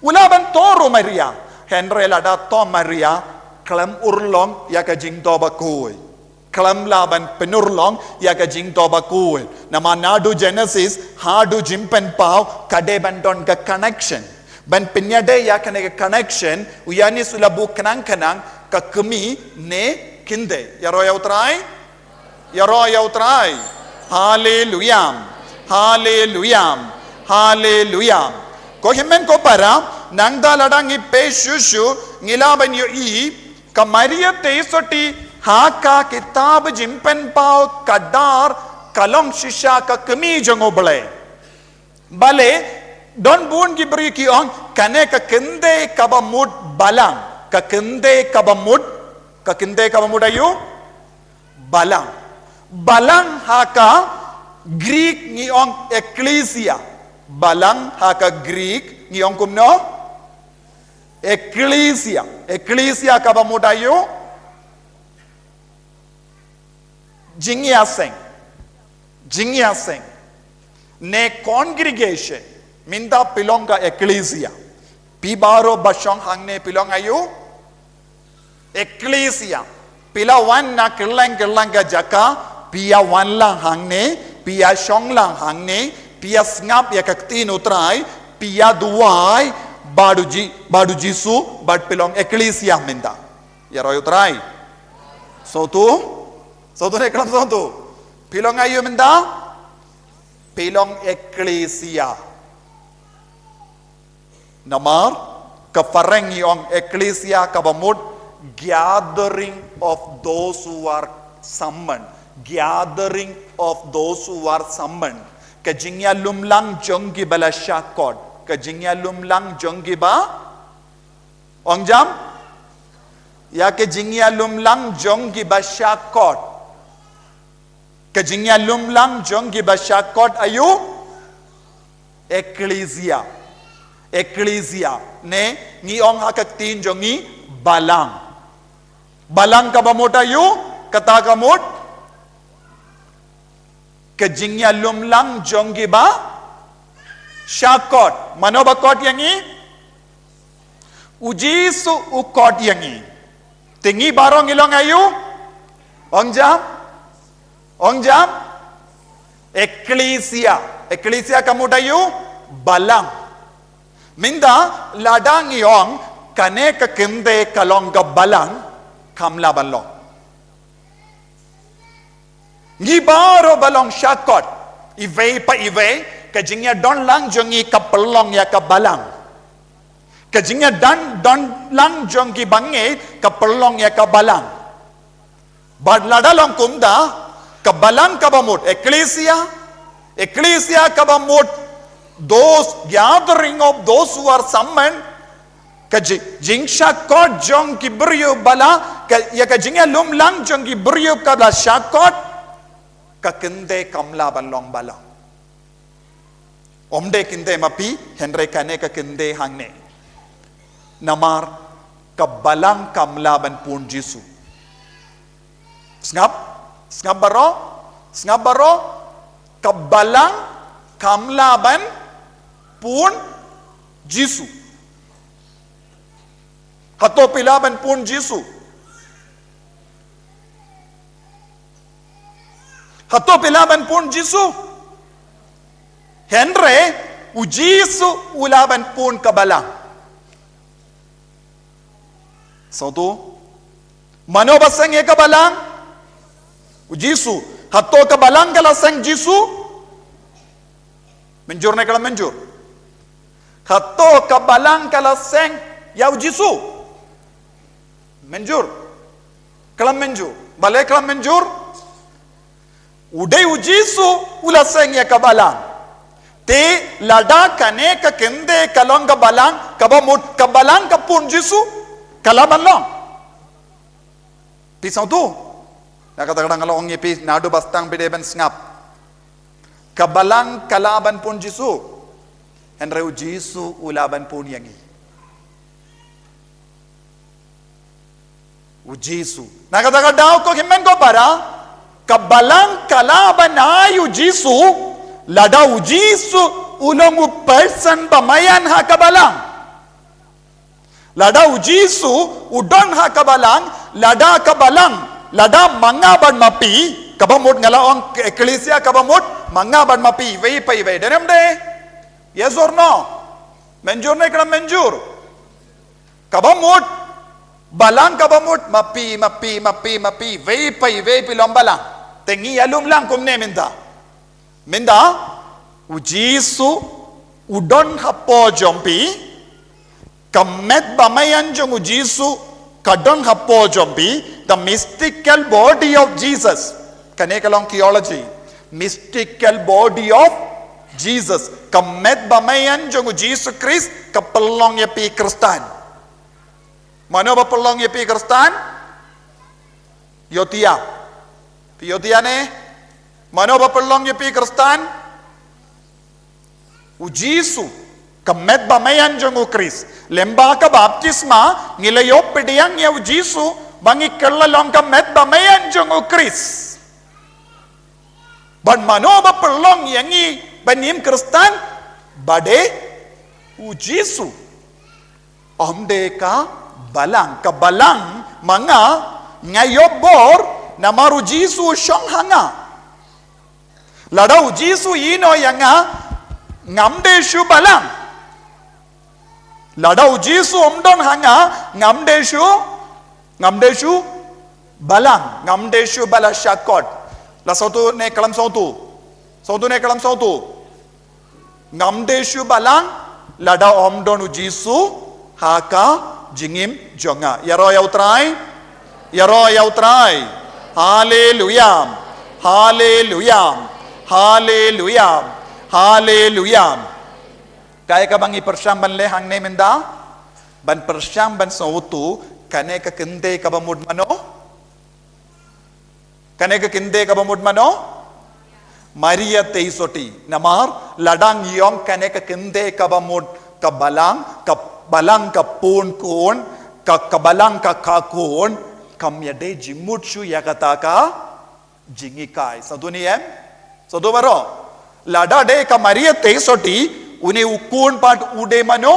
ulaban toro Maria Henry lada to Maria klam urlong ya ka jing to bakoi klam laban penurlong ya ka jing to bakoi nama nadu Genesis hadu jimpen pau kade bandon ka connection ban penyade ya ka connection uyani sulabu kanang ka kemi ne kinde ya roya utrai Yaro yautrai. Hallelujah. Hallelujah. Hallelujah. Ko himen ko para nangda ladang I pe shushu ngilaban yo I kamaria teisoti haka kitab jimpen pau kadar kalong shisha ka kemi jangobale. Bale don bun gibri ki on kane ka kende kabamut balang ka kende kabamut ayu balang haka Greek ni on ecclesia balang haka Greek ni on kumno ecclesia kabamut ayu jingya seng ne congregation minda pilong ka ecclesia pibaro bashong hangne pilong ayu ecclesia pila wan na kirlang ka jaka pia wan lang hangne pia shong lang hangne pia ngap ya kaktin utrai pia duai badu jisu bad pilong ecclesia minda yaro utrai so tu ne kalam so tu pilong ayu minda pilong ecclesia namar kafareng yung ecclesia kabamut gathering of those who are summoned kajingya lumlang jonggi bala shakod kajingya lumlang jonggi ba ongjam ya kajingya lumlang jonggi ba shakod kajingya lumlang jonggi ba shakod ayu ecclesia ne ni ong hakaktin jongi balang kabamot ayu kata kamot kajingya lumlang jonggi ba shakot manobakot yangi ujisu ukot yangi tingi barong ilong ayu ongjam ecclesia kamot ayu balang minda ladang yong kane ka kinde kalong ka balang kamla balong ngibaro balong shakot ive kajingya don lang jongi kapelong ya ka balang kajingya don lang jongi bange kapelong ya ka balang bad ladalong kumda ka balang kabamut ecclesia kabamut those gathering of those who are summoned jingsha kot jong ki brio bala ya ka jingya lum lang jong ki brio ka la shakot ka kinde kamla balong bala omde kinde mapi henre kane ka kinde hangne namar ka balang kamla ban pun jisu snap baro ka balang kamla ban pun jisu hato pilaban pun jisu henre ujisu ulaban pun kabalang so tu manobasang e kabalang ujisu hato kabalang kalasang jisu menjur na kalam menjur hato kabalang kalasang ya ujisu menjur kalam menjur balai kalam menjur udai ujisu ulaseng ya kabalang te lada kane ka kende kalong ka balang kabamut kabalang ka pun jisu kalaban long pisau tu nakata-kata kalau ongi pi nadu bastang bideben ngap kabalang kalaban pun jisu henre ujisu ulaban pun yangi ujisu nakata daw ko himen ko para kabalang kalaban ay ujisu lada ujisu ulong person pamayan ha kabalang lada ujisu udon ha kabalang lada kabalang lada mangaban mapi kabamut ngalaong ecclesia kabamut mangaban mapi vei pai vei denem de yes or no menjur ne kram menjur kabamut balang kabamut mapi vei pai vei pilom balang tengi alum lang kumne minda u Jisu udon hapo jompi kamet bamayan jong u Jisu kadon hapo jompi the mystical body of Jesus kanekalong theology mystical body of Jesus kamet bamayan jong u Jesus Christ kapelong ya pi Kristan mano ba pelong ya pi Kristan yotia ne mano ba pelong ya pi Kristan u Jisu kamet bamayan jong u Chris lemba ka baptisma ngilayo pediyang ya u Jisu bangi kellalong kamet bamayan jong u Chris ban mano ba pelong yangi banim Kristan bade u Jisu omde ka balang mga ngayobor na maru Jisu syong hanga ladau Jisu ino yanga ngamdeshu balang ladau Jisu omdon hanga ngamdeshu bala syakot la sautu ne kalam sautu ngamdeshu balang ladau omdon Jisu haka jingim jonga yaro yautrai hallelujah kaya ka bang ipersyamban lehang ne menda ban persyamban sautu kane ka kende ka bamud mano Maria teisoti namar ladang yong kane ka kende ka bamud ka balang ka pun kun ka balang ka kakun kamyade jimutsu yakata ka jingikai sadu baro lada de ka Maria teisoti une ukun pat ude mano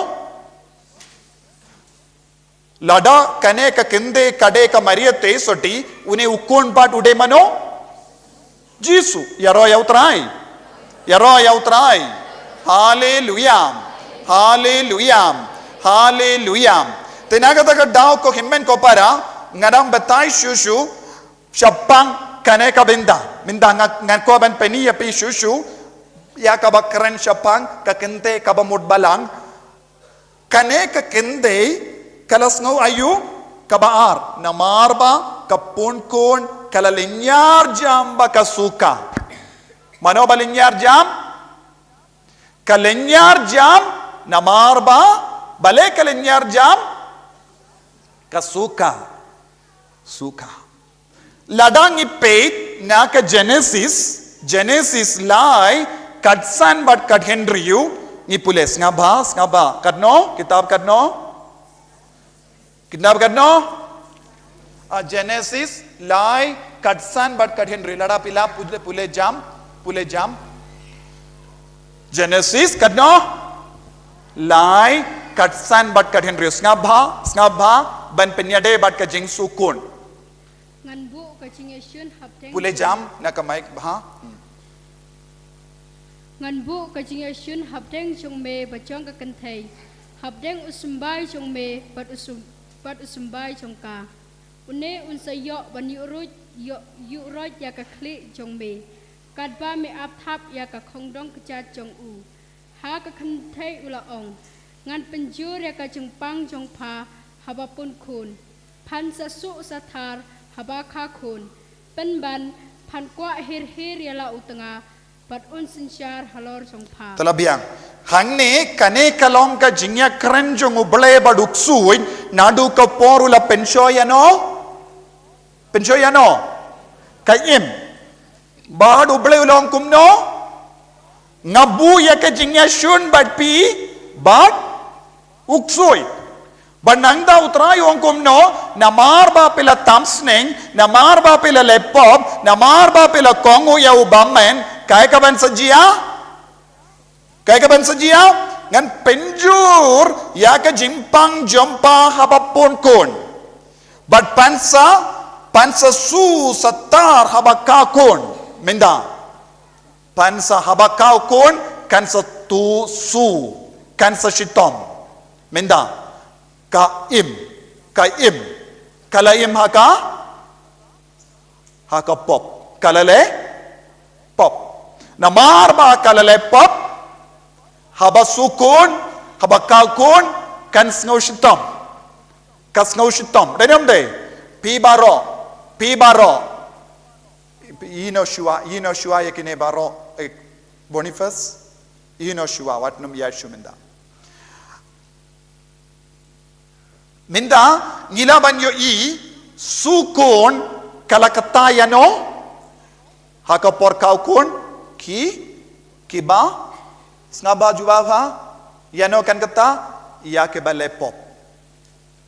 lada kane ka kende kade ka Maria teisoti une ukun pat ude mano Jisu yaro yautrai hallelujah tenaga taga daw ko himmen ko para ngadang batay shushu syapang kane ka minda ngan ko ban peniya pi shushu ya kabakran syapang kakente kabamud balang kane kakente kalas ngau ayu kabaar namarba kapunkun kalalinyar jamba kasuka mano balinyar jam kalinyar jam namarba bale kalinyar jam kasuka ladang ipet na ka Genesis lai kadsan bat kad Henryu ni pules nga ba kadno kitab kadno Genesis lai kadsan bat kad Henry lada pila pule jam Genesis kadno lai kadsan bat kad Henry nga ba ban penyade bat ka jing sukun nganbu kachingesyun hapteng pule jam na ka mic ba nganbu kachingesyun hapteng chongme bachong ka kanthei hapteng usumbai chongme bat usumbai chongka une unsayo ban yuroj ya ka khli chongme kadba me apthap ya ka khongdong kacha chongu ha ka kanthei ulaong ngan penjur ya ka chungpang chongpha habapun khun phan sasu sathar haba kha khun penban phan kwa hir ya la utanga but unsinsyar halor songpha talabiang hangne kane kalong ka jingya krenjong uble baduksuin nadu ka porula penshoyano kayim bad uble ulong kumno ngabu ya ka jingya shun bad pi bad uksui banangda utrayo ang kumno namarba pila tamsning namarba pila laptop namarba pila kongo ya ubamen kaya ka ban sajiya ngan penjur ya ka jimpang jompa habapon kun bat pansa su satar habakakun minda pansa habakakun kan sa tu su kan sa shitom minda kaim kalaim haka pop kalale pop. Namar ba kalale pop, haba sukun, haba kalkun, kan sngaw shitom. Kasngaw shitom. Renyam de, pi baro. Yino shua yakine baro, Boniface, yino shua, wat num ya shuminda. Minda, ngila banyo sukun, kalakata yano, haka por kaukun, kiba, snaba juwava, yano kan kata, yakeba lepop.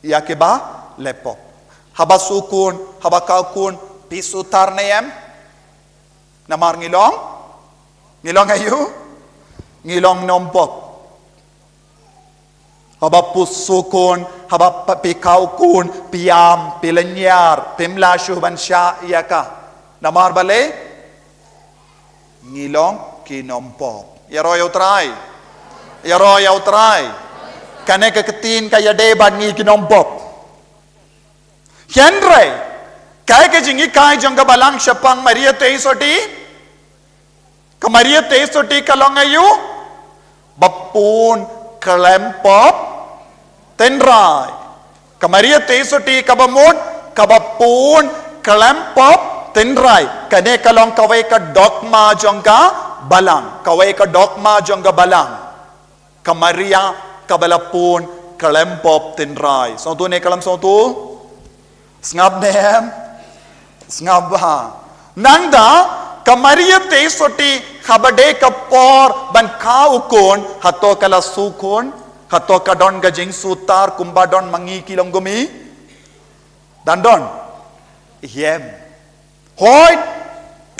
Yakeba lepop. Haba sukun, haba kaukun, pisutar nayam, namar ngilong ayu, ngilong nompop. Haba pusukun, haba pikaukun, piam, pilanyar, pimlashu bansya iyaka. Namar bale, ngilong kinompop. Yaro yautray. Kane keketin kaya debat ngi kinompop. Henry, kaya ke jingi kai jangka balang syapang Maria teisoti, ke Maria teisoti kalong ayu, bapun kelempop, tenrai. Ke Maria teisoti kabamut, kabapun kelempop, tenrai. Kane kalong kawai ka dogma jangka balang, kawai ka dogma jangka balang. Ke Maria kabalapun kelempop tenrai. Sontu ne kalam sontu. Snab nem, snab ha. Nangda kamaria te soti habade kapor ban kaukon hato kala sukon hato kadon gajing sutar kumbadon mangi kilonggumi dandon yem hoy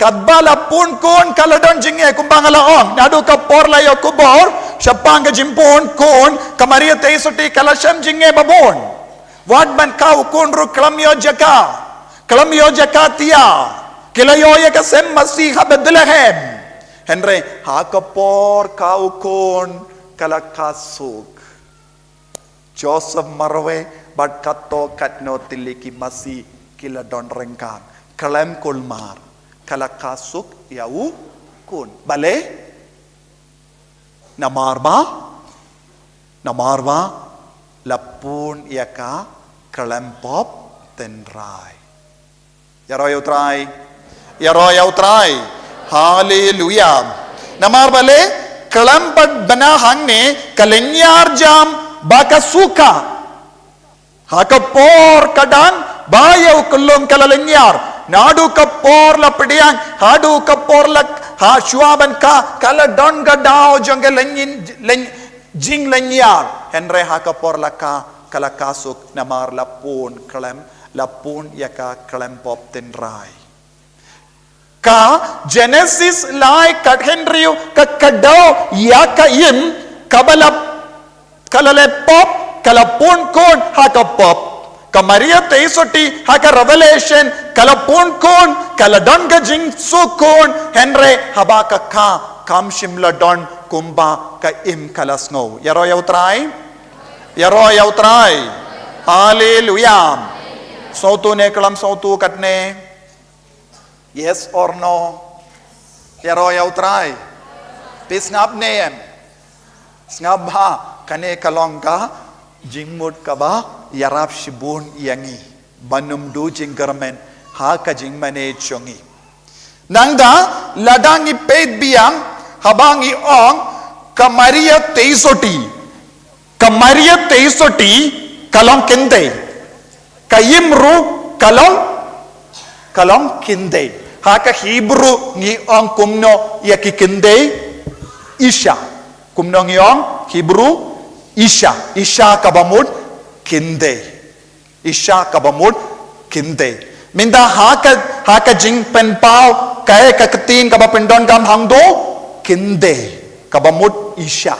kadbala pun kon kaladon jinge kumbangalaong nadu kapor layo kubor syapang gajimpon kon kamaria te soti kalasam jinge babon. Wat ban kau kunru kelamyo jaka tia kilayo ya kasem masih habedlehem Henry hakapor kau kun kalakasuk Joseph marwe bat kato katno tiliki masih kila don rengkang kalem kulmar kalakasuk yau kun bale namarba lapun iaka kelempop tenrai. Yaro yautrai. Hallelujah. Namar bale kelempot benahang ne kalenyar jam baka suka. Hakapor kadang bayau kelum kalalenyar. Nadu kapor la pediang, hadu kapor la ha syuaban ka kala don gadao jangga jing lenyar Henry hakapor laka kalakasuk namar lapun klem lapun yaka klempop tenrai ka Genesis lai kat Henry ka kadau yaka im kabalap kalalepop kalapun kon hakapop ka Maria teisoti haka Revelation kalapun kon kaladon gajing sukon Henry habaka ka kam shimla don kumba ka im kalasno. Yaro yautrai. Hallelujah. Sautu ne kalam sautu katne. Yes or no? Yaro yautrai. Pisngap ne. Snab ha kane kalong ka jingmut ka ba yarap shibun yangi. Banum du jinggarmen ha ka jingmane chongi. Nangda ladangi ped biang habangi ong kamaria teisoti kalong kinde kayimru kalong kinde haka Hebrew ngi ong kumno yaki kinde isha kumno ngi ong Hebrew isha kabamud kinde minda haka jing penpau kaya kaketin kabapendon kam hangdo kinde kabamut isya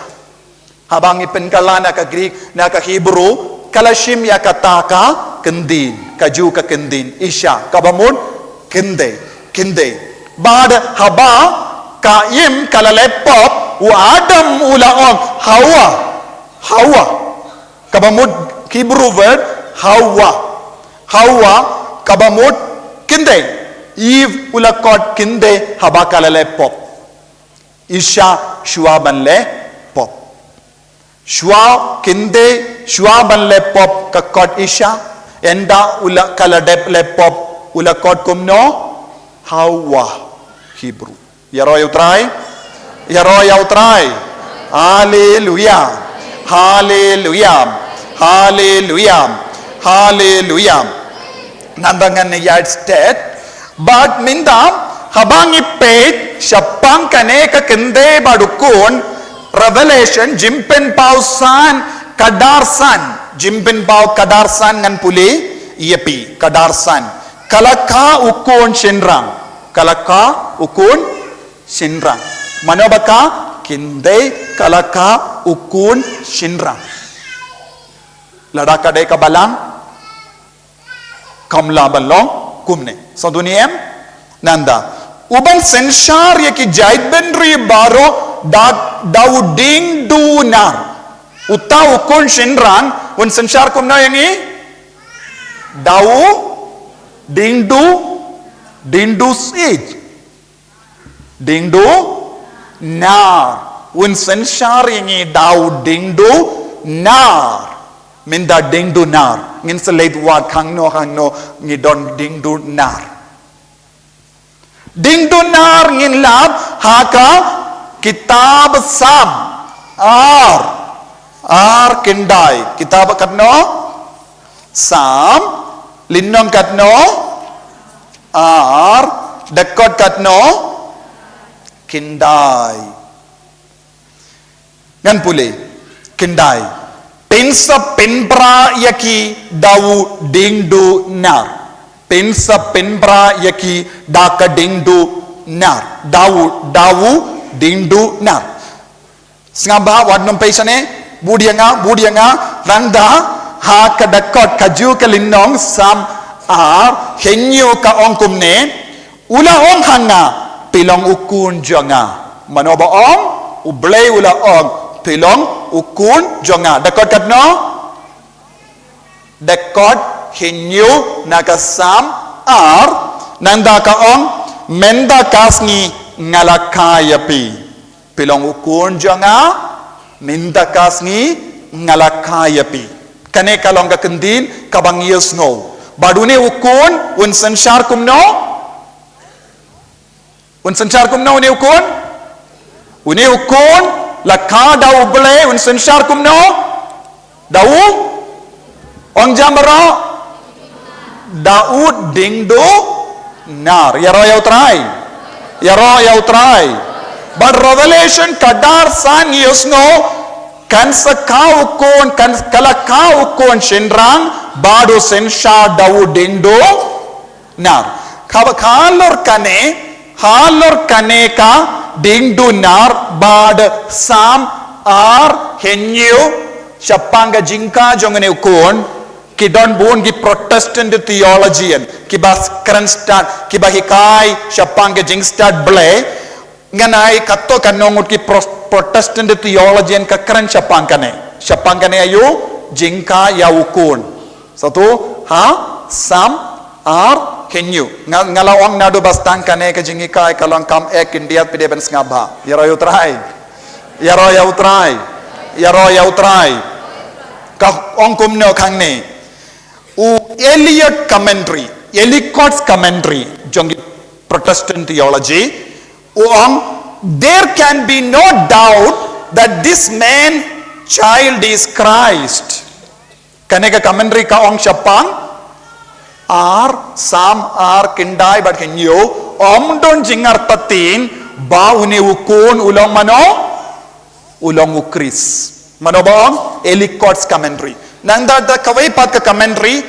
habang ipenkalana ka Greek na ka Hebrew kalashim ya kataka kendin kaju ka kendin isya kabamut kinde bad haba kaim kalalepop wa adam ulaong hawa kabamut Hebrew word hawa kabamut kinde Eve ulakot kinde habakalale pop. Isha shuaban le pop. Shua kinde shuaban le pop kakot isha. Enda ulakalade le pop ulakot kumno Hawa Hebrew. Yaro yautrai? Yaro yautrai? Hallelujah. Hallelujah. Hallelujah. Hallelujah. Nandangan United States. But minda habang ipet syapang kaneka kende badukun Revelation jimpen pausan kadarsan jimpen pau kadarsan ngan puli iepi kadarsan kalaka ukun shinrang kalaka ukun shinrang manobaka kinde kalaka ukun shinrang ladaka de kabalang kamla balong kumne so duniem nanda uban senshar ye ki jaidbenri baro dauding dunar uta ukun shinrang un senshar kumna yangi dau dingdu sij dingdu nar un senshar yangi dau dingdu nar minda dingdu nar ngin selait wat hangno ngi don dingdu nar dingdu nar ngin lab haka kitab sam ar kendai kitab katno sam linnong katno ar dekot katno kendai ngan pule kendai pensa penbra yaki dau dingdu nar pensa penbra yaki daka dingdu nar dawu dingdu nar sngaba wadnom paisane budianga randa ha kadakot kaju kalinnong sam ar henyo ka ongkumne ula ong hanga pilong ukun jonga manoba ong ublay ula ong pilong ukun jonga dakot katno dakot henyo nakasam ar nanda ka ong menda kasngi ngalakayapi pilong ukun jonga menda kasngi ngalakayapi kane kalong ka kendin kabang yes no badune ukun un sanshar kumno une ukun lakha dau ble un sanshar kumno dau ong jambara dau dingdo nar yaro yautrai but revelation kadar san yusno kan sakau kon kan kalakau kon shinrang bado sensha dau dingdo nar halor kane ka dingdu nar bad sam ar henyu chapanga jingka jongane ukon ki don bon gi protestant theologian ki bas kranstad ki bahikai chapanga jingstad ble nganai katto kanongut ki protestant theologian ka kran chapangane ayu jingka ya ukon satu ha sam ar kenyu ngalawang nadu bastang kane ka jingikai kalong kam ek india pide ben ngaba yaro yautrai ka ongkum no kangne u Ellicott's commentary jongi protestant theology there can be no doubt that this man child is Christ kane ka commentary ka ong chapang ar sam ar kindai but henyo don jingar tatin ba une ukun ulong ukris manobong Ellicott's commentary nanda the kawai pat ka commentary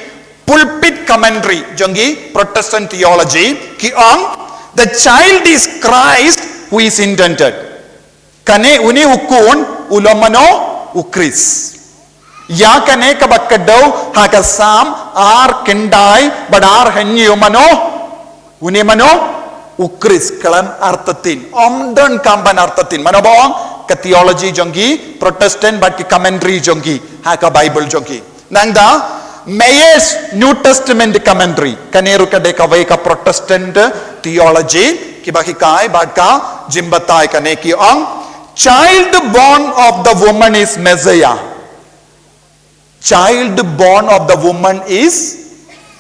pulpit commentary jongi protestant theology ki the child is Christ who is intended kane une ukun ulong ukris ya kane kabakadau haka sam ar kendai badar henyu une ukris kalan artatin omdon kamban artatin manobong ka theology jongi protestant but ki commentary jongi haka bible jongi nangda Mayer's New Testament commentary. Kaneru kade kawai ka Protestant theology kibahikai badka jimbatai kaneki ang child born of the woman is Messiah. Child born of the woman is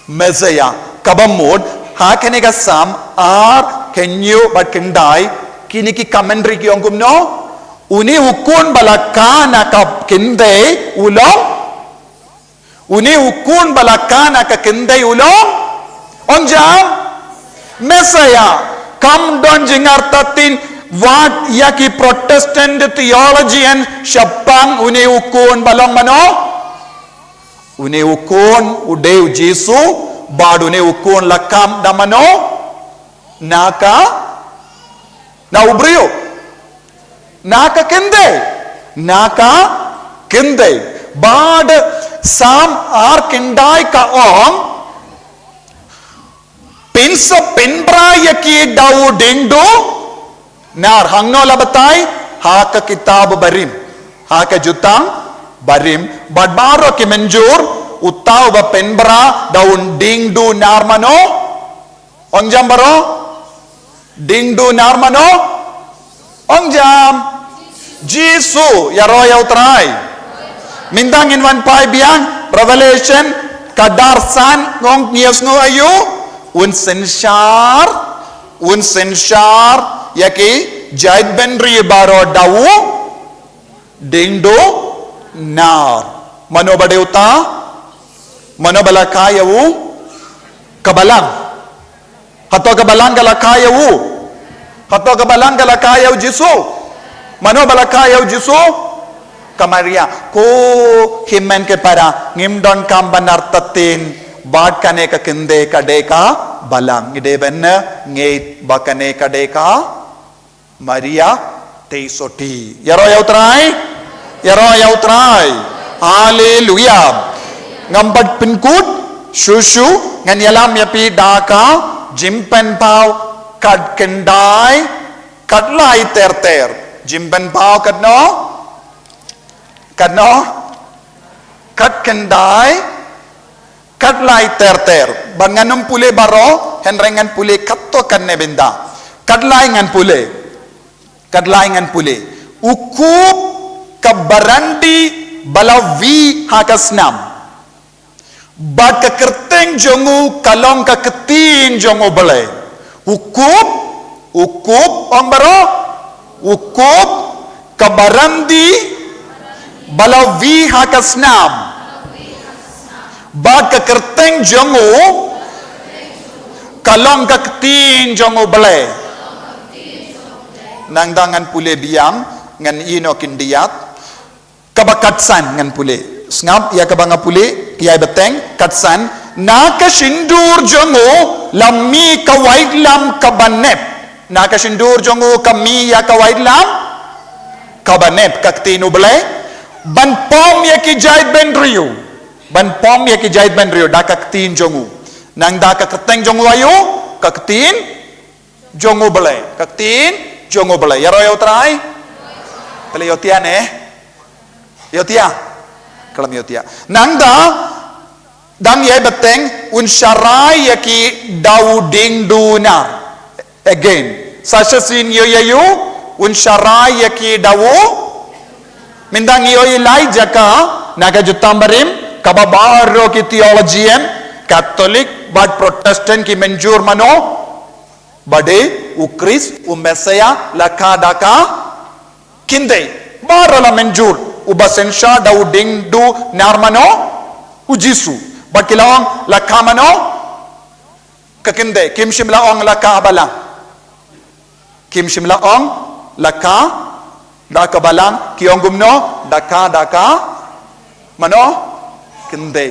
Messiah. Kabamod ha kanega sam ar kenyu but kendai kiniki commentary ki ongkum no uni ukun balaka na kap kende ulong uni ukun balakana ka kendai ulong onjam Messiah come don jingartatin what yaki Protestant theology and syapang uni ukun balong mano uni ukun udeu Jesu bad uni ukun lakam damano naka na ubrio naka kende bad sam ar kendai ka ong pinso pinbra yaki dau dingdo nar hangno labatai ha ka kitab barim ha ka jutang barim bad baro ki menjur utaw ba penbra daun dingdu nar mano ongjam baro dingdu nar mano ongjam Jisu yaro yautrai Mindang in one pai biang Revelation kadarsan ngong nias ngo ayu un sensyar yaki jait benri baro dawu dingdo nar mano badeuta mano balakayawu kabalang hato kabalang galakayawu hato kabalang galakayaw Jisu mano balakayaw Jisu Kamaria ko himen ke para ngimdon kam banar tatin bad kane ka kinde kadeka balang ide ben ngeit bakane kadeka Maria teisoti yaro yautrai haleluya ngambad pinkut shushu ngan yalam yapi daka jimpen pau kad kendai kadlai ter jimpen pau kadno kat kendai kat lai ter banganum pule baro henrengan pule katto kanne benda kat lai ngan pule ukup kabarandi balawi hakasnam bad ka kerteng jongu kalong ka ketin jongu bale ukup ong baro ukup kabarandi balawi hakasnam bad ka kerteng jongu kalong ka ketin jongu bale nangdangan pule biang ngan ino kindiat kabakatsan ngan pule ngap ya kabanga pule kiai beteng katsan naka sindur jongo lammi ka waidlam kabanep naka sindur jongo kami ya ka waidlam kabanep kaktinu bele ban pom ya ki jait ben rio da kaktin jongo nang da kakateng jongo ayo kaktin jongo bele yaro yo trai tele yo tia kalam yo tia nang da dang ye beteng un sharai yaki dauding duna again sasasin yo yayu un sharai yaki dawu mindang yo ilai jaka naga jutambarim kababaro ki theologian catholic but protestant ki menjur mano bade ukris umesaya lakadaka kinde barala menjur ubasensha dauding du narmano ujisu bakilawang lakamano kakinde kim shimlaong lakabala kim shimlaong laka daka balang kiongumno daka mano kinde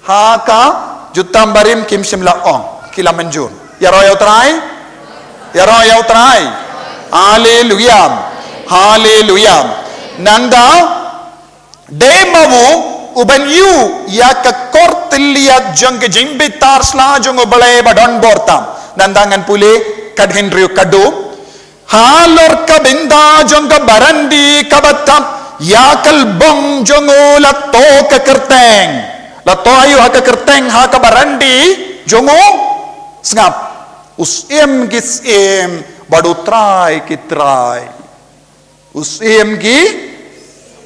haka jutambarim kim shimlaong kila menjur yaro try hallelujah nanda demawu uban yu ya ka kortiliat jang ke jimbe tarsla jang obale badon bortam nandangan pule kadhenriu kadu halor ka binda jang ka barandi kabatam ya kalbong jang ola to ka kerteng La toayu haka kerteng haka barandi jongo sngap. Usim gis badu try ki try. Usim gi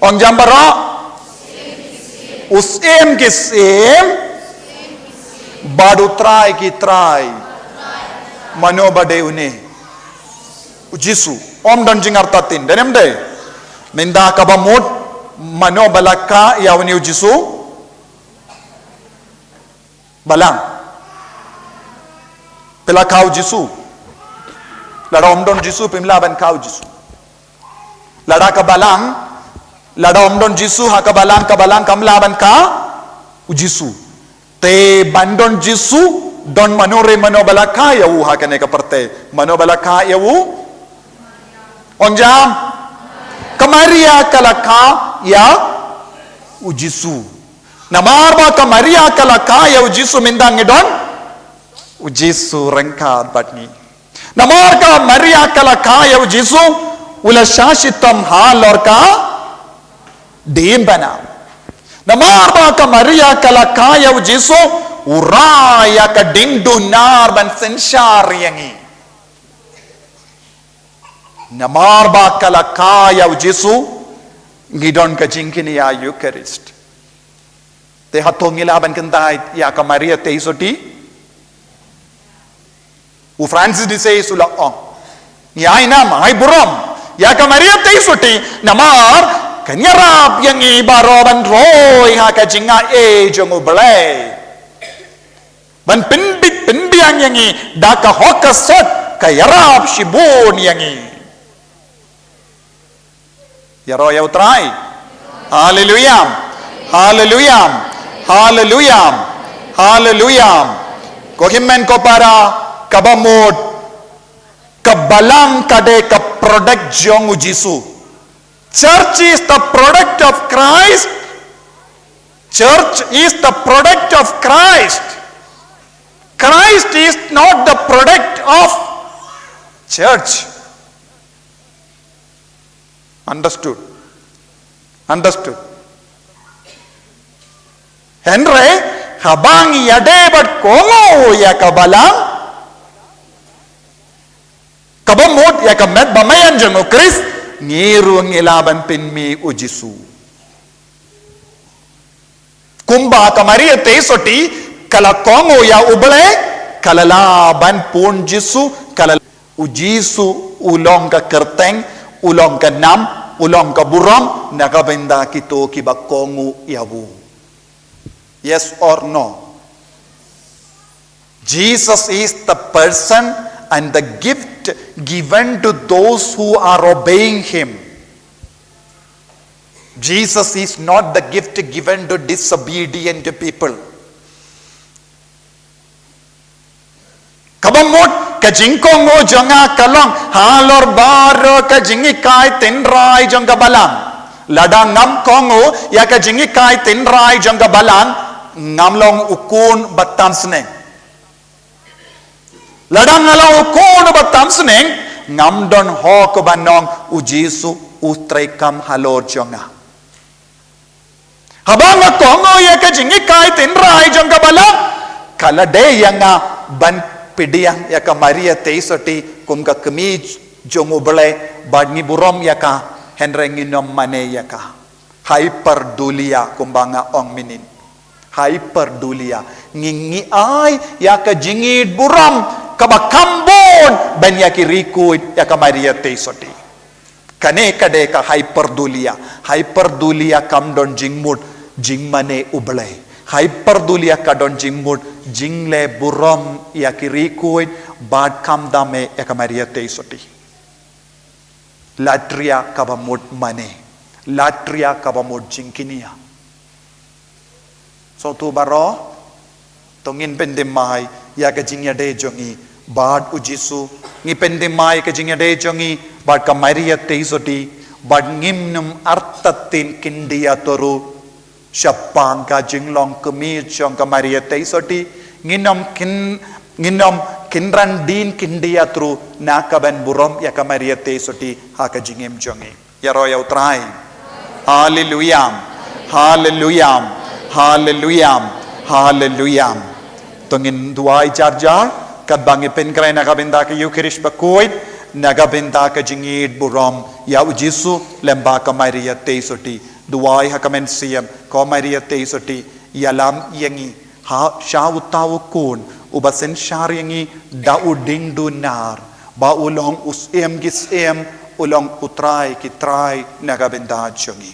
ong jambara. Usim gis badu try ki try. Mano bade une. Jisu om don jingar tatin denem de. Minda kabamut mano balaka yawni Jisu balang pela kau Jisu lada om don Jisu pimla ban kau Jisu lada kabalang lada om don Jisu ha kabalang kamla ban ka Jisu te bandon Jisu don manore mano balaka yawu ha kane kaparte mano balaka yawu onjam kamaria kalaka ya ujisu namarba kamaria kalaka ya ujisu mindang idon ujisu rengka batni namarka maria kalaka ya ujisu ula shashitam hal और का dem bana namarba kamaria kalaka ya ujisu uraya ka dindunar ban senshar yangi namarba kalaka ya Jisu ngidon ka jingkini ya Eucharist te hatongila ban kentai ya ka Maria te isoti u Francis di say sula ong ya inam ay buram ya ka Maria te isoti namar kanyarap yang ibaroban roy ha ka jinga jongo blay ban pinbiang yang i daka hokasot kayarap shibun yang i Yaro ya utrai. Hallelujah. Hallelujah. Hallelujah. Hallelujah. Kohimen ko para kabamod kabalang kade ka product jong Jisu. Church is the product of Christ. Church is the product of Christ. Christ is not the product of church. Understood. Henry habang yade but kongo ya kabalang kabamut ya kamet bamayan jongo Chris ngiru ngilaban pinmi ujisu kumba kamaria te soti kala kongo ya ubale kalalaban pun jisu kala ujisu ulong ka kerteng ulong ka nam ulong ka buram nakabenda kito kibakongu yawu. Yes or no? Jesus is the person and the gift given to those who are obeying him. Jesus is not the gift given to disobedient people. Kabamut kajingkongo jonga kalong halor baro kajingi kai tinrai jonga balang ladang ngam kongo ya kajingi kai tinrai jonga balang ngamlong ukun batam sneng ladang ngalang ukun batam sneng ngamdon ho ko banong ujisu utrai kam halor jonga habang kongo ya kajingi kai tinrai jonga balang kalade yanga ban pidiang ya ka Maria teisoti kum ka kemi jongo bele badni burom ya ka henrenginom mane ya ka hyperdulia kumbanga ong minin hyperdulia ngingi ay ya ka jingid buram kabakambon ben ya kirikuid ya ka Maria teisoti kane kade ka hyperdulia kamdon jingmud jingmane ublay hyperdulia kadon jingmud jingle buram ya kirikuid bad kam dame ya Maria teisoti latria kabamud mane latria kabamud jingkinia so tu baro tongin pendemai ya ka jingya de jongi bad ujisu ngi pendemai ka jingya de jongi bad ka Maria teisoti bad ngimnum artatin kindia toru Syapang ka jinglong kemi chong ka Maria teisoti nginom kinran din kindia tru nakaban burom ya ka Maria teisoti ha ka jingem jongi ya roya utrai hallelujah hallelujah Hallelujah. Hallelujah. Tungin duai jar kabangi penkrai nagabenda ka Eucharist bakoit nagabenda ka jingid buram ya ujisu lemba ka Maria teisoti duai hakamen siam ka Maria teisoti yalam yangi ha shawutaw kun ubasen shar yangi dauding dunar ba ulong usem gisem ulong utrai kitrai nagabenda jongi.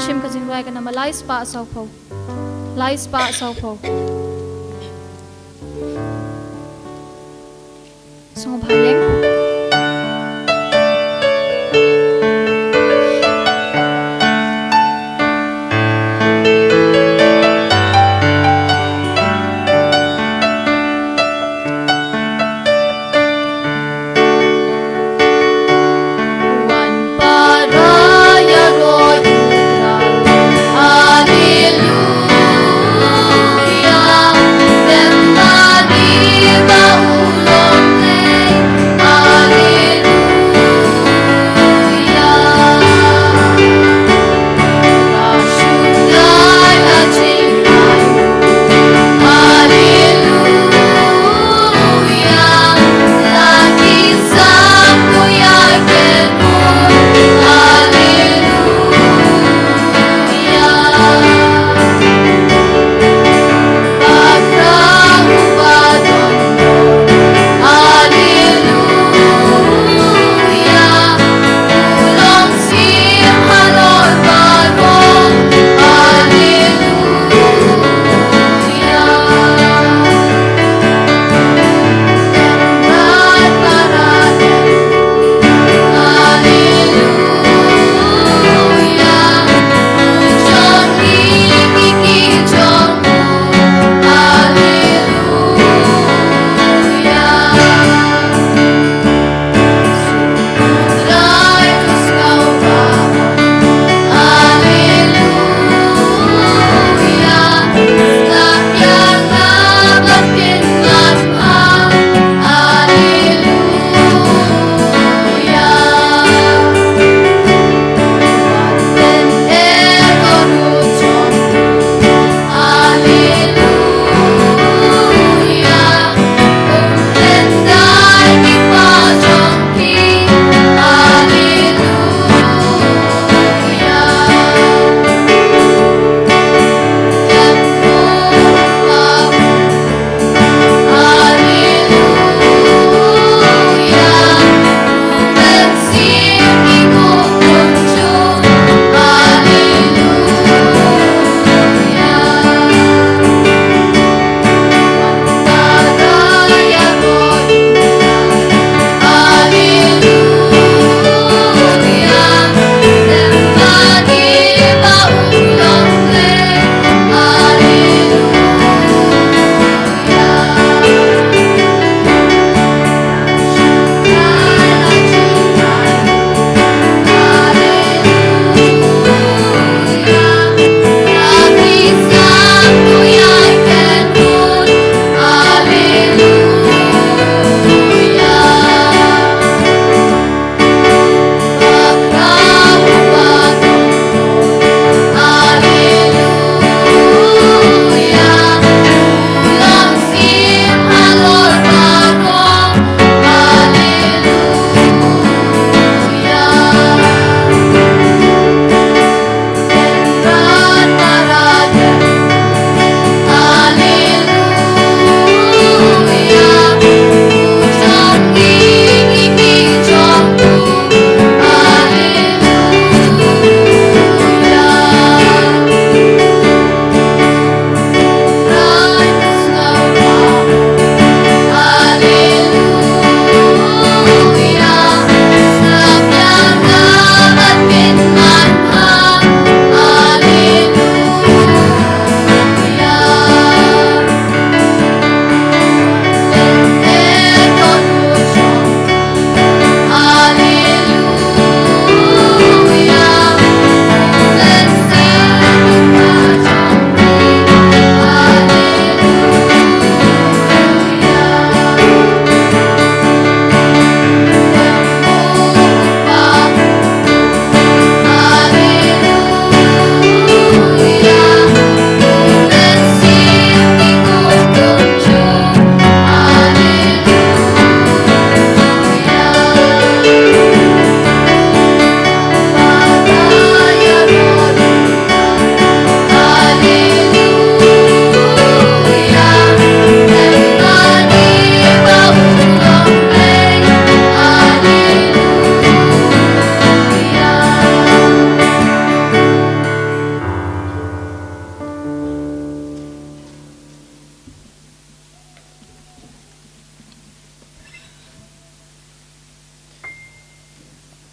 Shim ka jingwai ka na malai spa sau po. Lai spa sau po. Sung bhayeng. Hallelujah,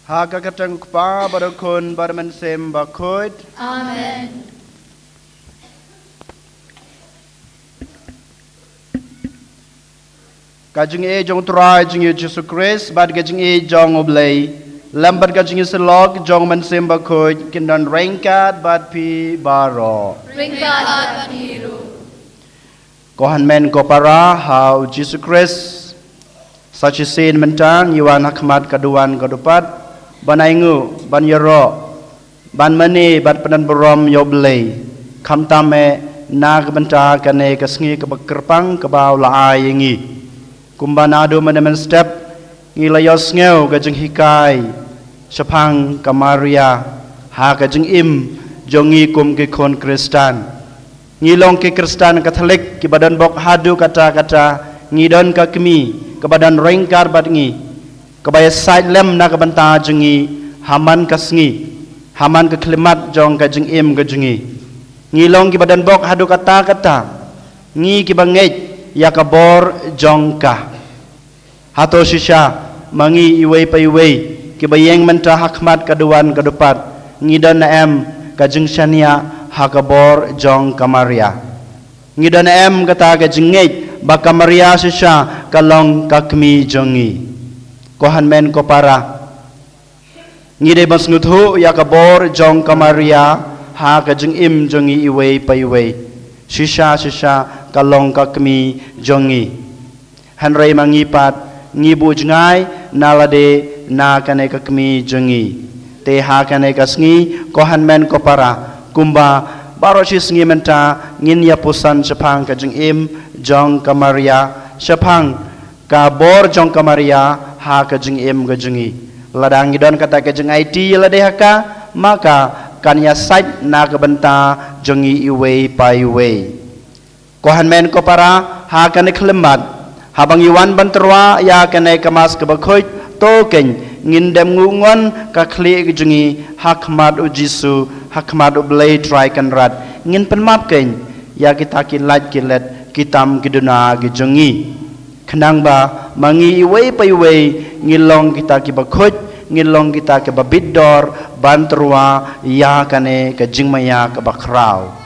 Hakakatang pa barakun baraman sem bakut. Amen. Kajing e jong try jing Jesus Christ bad kajing e jong oblay. Lambat kajing selog jong man sem bakut kindan rengkat bad pi baro. Ringkat at hiru. Kohan men ko para how Jesus Christ such a sin mentang yuan hakmat kaduan kadupat banaingu ban yaro ban mani bat panan berom yoblay kam tame nag benta kane kasngi kebakerpang kebau laai ngi kumbanado menemen step ngilayos ngeu gajeng hikai sepang kamaria ha gajeng im jongi kum ke kon Kristan ngilong ke Kristan Katolik ki badan bok hadu kata-kata ngidon ka kemi ke badan rengkar bat ngi kebaya side lem na kebanta jengi haman kasngi haman ke klimat jong ka jeng im ka jengi ngilong ki badan bok hadu kata-kata ngi ki banget ya kabor jong ka hato shisha mangi iwei pa iwei ki bayeng menta hakmat kaduan kadupat ngidon na em ka jeng shania hakabor jong kamaria ngidon na em kata ka jengit ba kamaria shisha kalong kakmi jongi kohan men ko para ngide bas nguthu ya kabor jong kamaria ha ka jeng im jongi iwei pa iwei shisha kalong kakmi jongi hanrei mangipat ngibu jengai nalade na kane kakmi jongi te ha kane kasngi kohan men ko para kumba baro shisngi menta ngin ya pusan sepang ka jeng im jong kamaria sepang ka bor jong kamaria ha ka jeng im ka jengi ladang idon kata ka jeng IT lade haka maka kan ya sait na ka benta jongi iwei pa iwei kohan men ko para ha kan klemat habang iwan banterwa ya kan kamas ka bakhoy token ngin dem ngungon ka kli ka jengi hakmat u jisu hakmat u blay try kan rat ngin penmap ken ya kita kilat kilet kitam kiduna gi jongi kenang ba mangi iwei pa iwei ngilong kita ki bakhut ngilong kita ke babidor bantrua ya kane ke jingmaya ke bakrau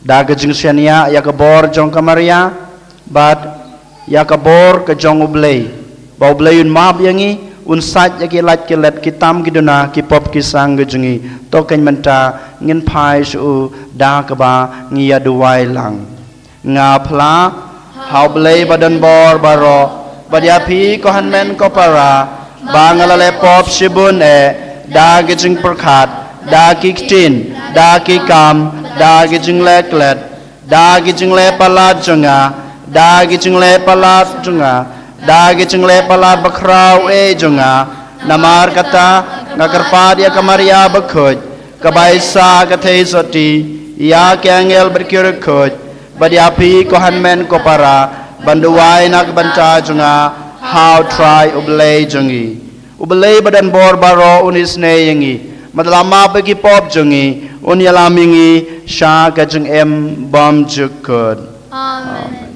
da ke jingsiania ya ke bor jong kamaria bad ya ke bor ke jong ublei ba ublei un map yangi un sat ya ki lat ki let kitam kiduna ki pop ki sang ge jingi to ken menta ngin phai su da ka ba ngi ya duwai lang nga phla hau blei badan bor baro badia phi ko han men ko para bangala le pop shibun e da ge jing prakhat da ki tin da ki kam da ge jing le klet da ge jing le palat jonga da ge jing le palat jonga da ge jing le palat bakrau e jonga namar kata ngakarpad ya kamaria bakhoj kabaisa kathei soti ya kyangel berkyur khoj badiapi kohan men ko para banduai nak banta jonga how try ublei jongi ublei badan bor baro unis ne yangi madlama bagi pop jongi unyalamingi sha ka jeng em bom jukod Amen.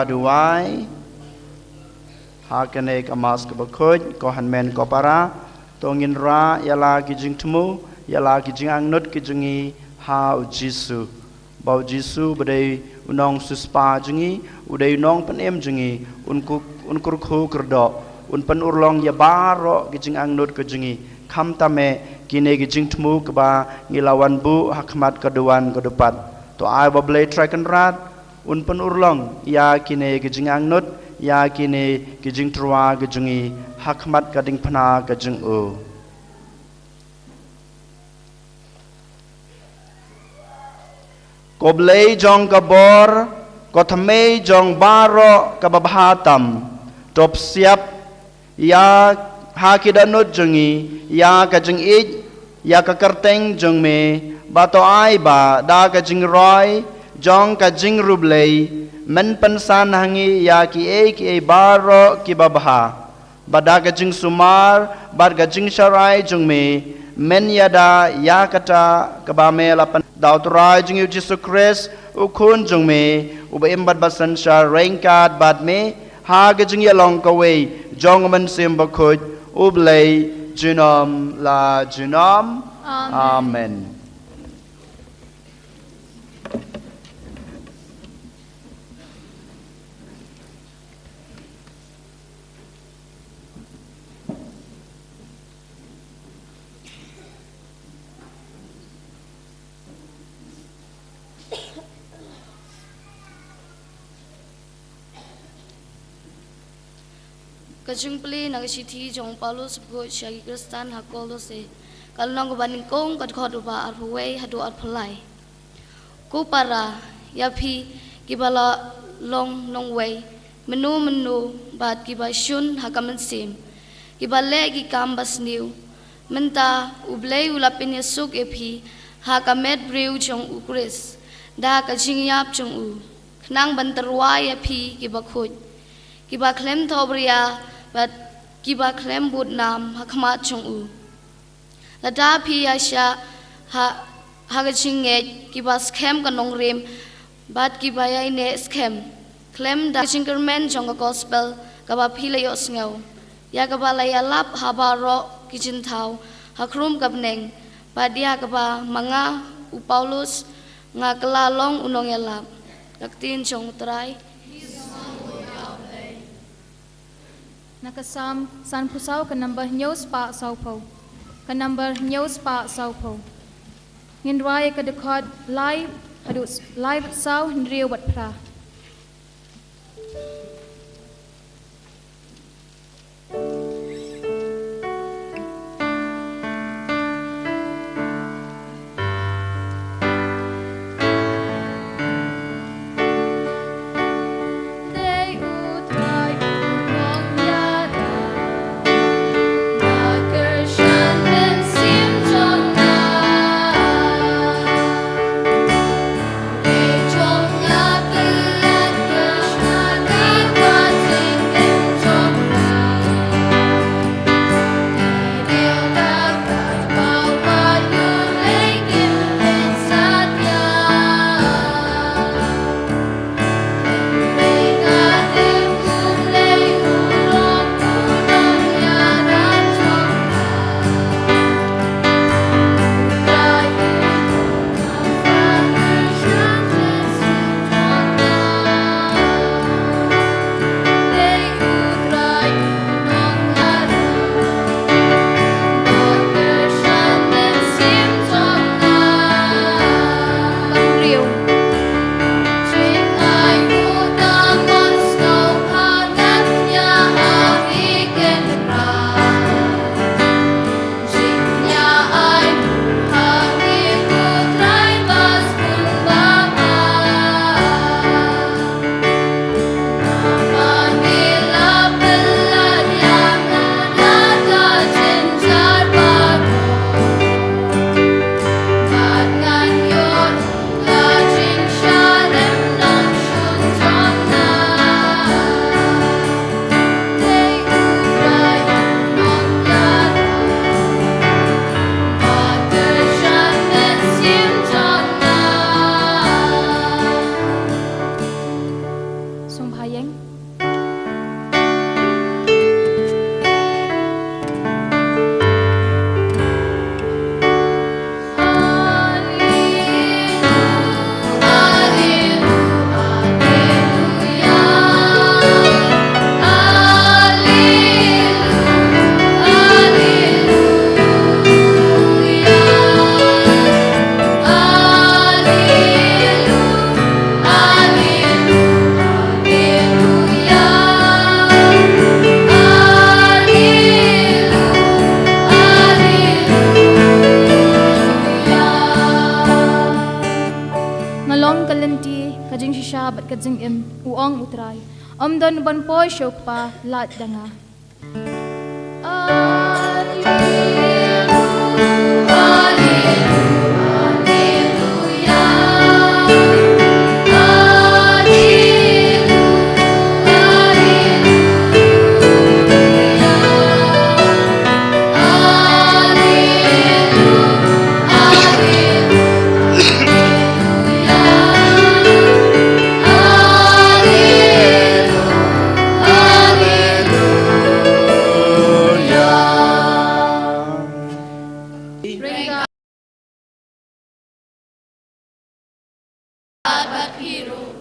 duai hakane kamas ke bakhoj ko hanmen ko para tongin ra yala ki jing tmu yala ki jing angnut ki jingi ha jisu bau Jisu badai unong suspa jengi udai unong penem jengi unkur khu kerdo un pen urlong ya baro gijing angnut ke jengi kam tame kine gijing temu ke ba ngilawan bu hakmat keduan kedepat to ai ba blai tracken rat un pen urlong ya kine gijing angnut ya kine gijing trua gejengi hakmat kading phana gejeng u ko blai jong kabor ko thame jong baro ka babhatam top siap ya hakidanut jengi ya ka jeng ij ya ka kerteng jeng me ba to ai ba da ka jing roi jong ka jing rublei men pensan hangi ya ki e baro ki babha ba da ka jing sumar ba ka jing sharai jeng me men yada ya kata ka ba me lapan daw turai jing Jesus Christ ukun jeng me uba imbat basan sha rengkat bad me ha ka jing ya long ka wei jong man sim ba khut ublei jinom la jinom amen. Kajung peli nagasiti jong Paulus buat syagi Kristan hakolo se kalau nang baning kong kad khod ba arhuwei hadu arphlai ku para yapi kibala long nong wei menu bat kiba shun hakaman sim kibale ki kambas new menta ublei ulapin yesuk epi hakamet breu jong ukris da kajing yap jong u knang banterwa yapi kiba khut kiba klem thobria but kiba klem bud nam hakmat chung u lada pi asha ha gaching kiba scam kanong rim but kiba yai ne scam klem da jingerman jong gospel kaba pila yo sngo ya kaba la ya lap habaro kijin thau hakrum kapneng padia kaba manga u Paulus nga kelalong unong ya lap laktin jong trai Nakasam san pusau ke number news pa saupo. Ke number news pa saupo. Ngin raya ke dekat live adus live sau hindriu wat pra. Hãy subscribe cho kênh Ghiền Mì Gõ để không bỏ lỡ Don bon poi syok pa lat danga.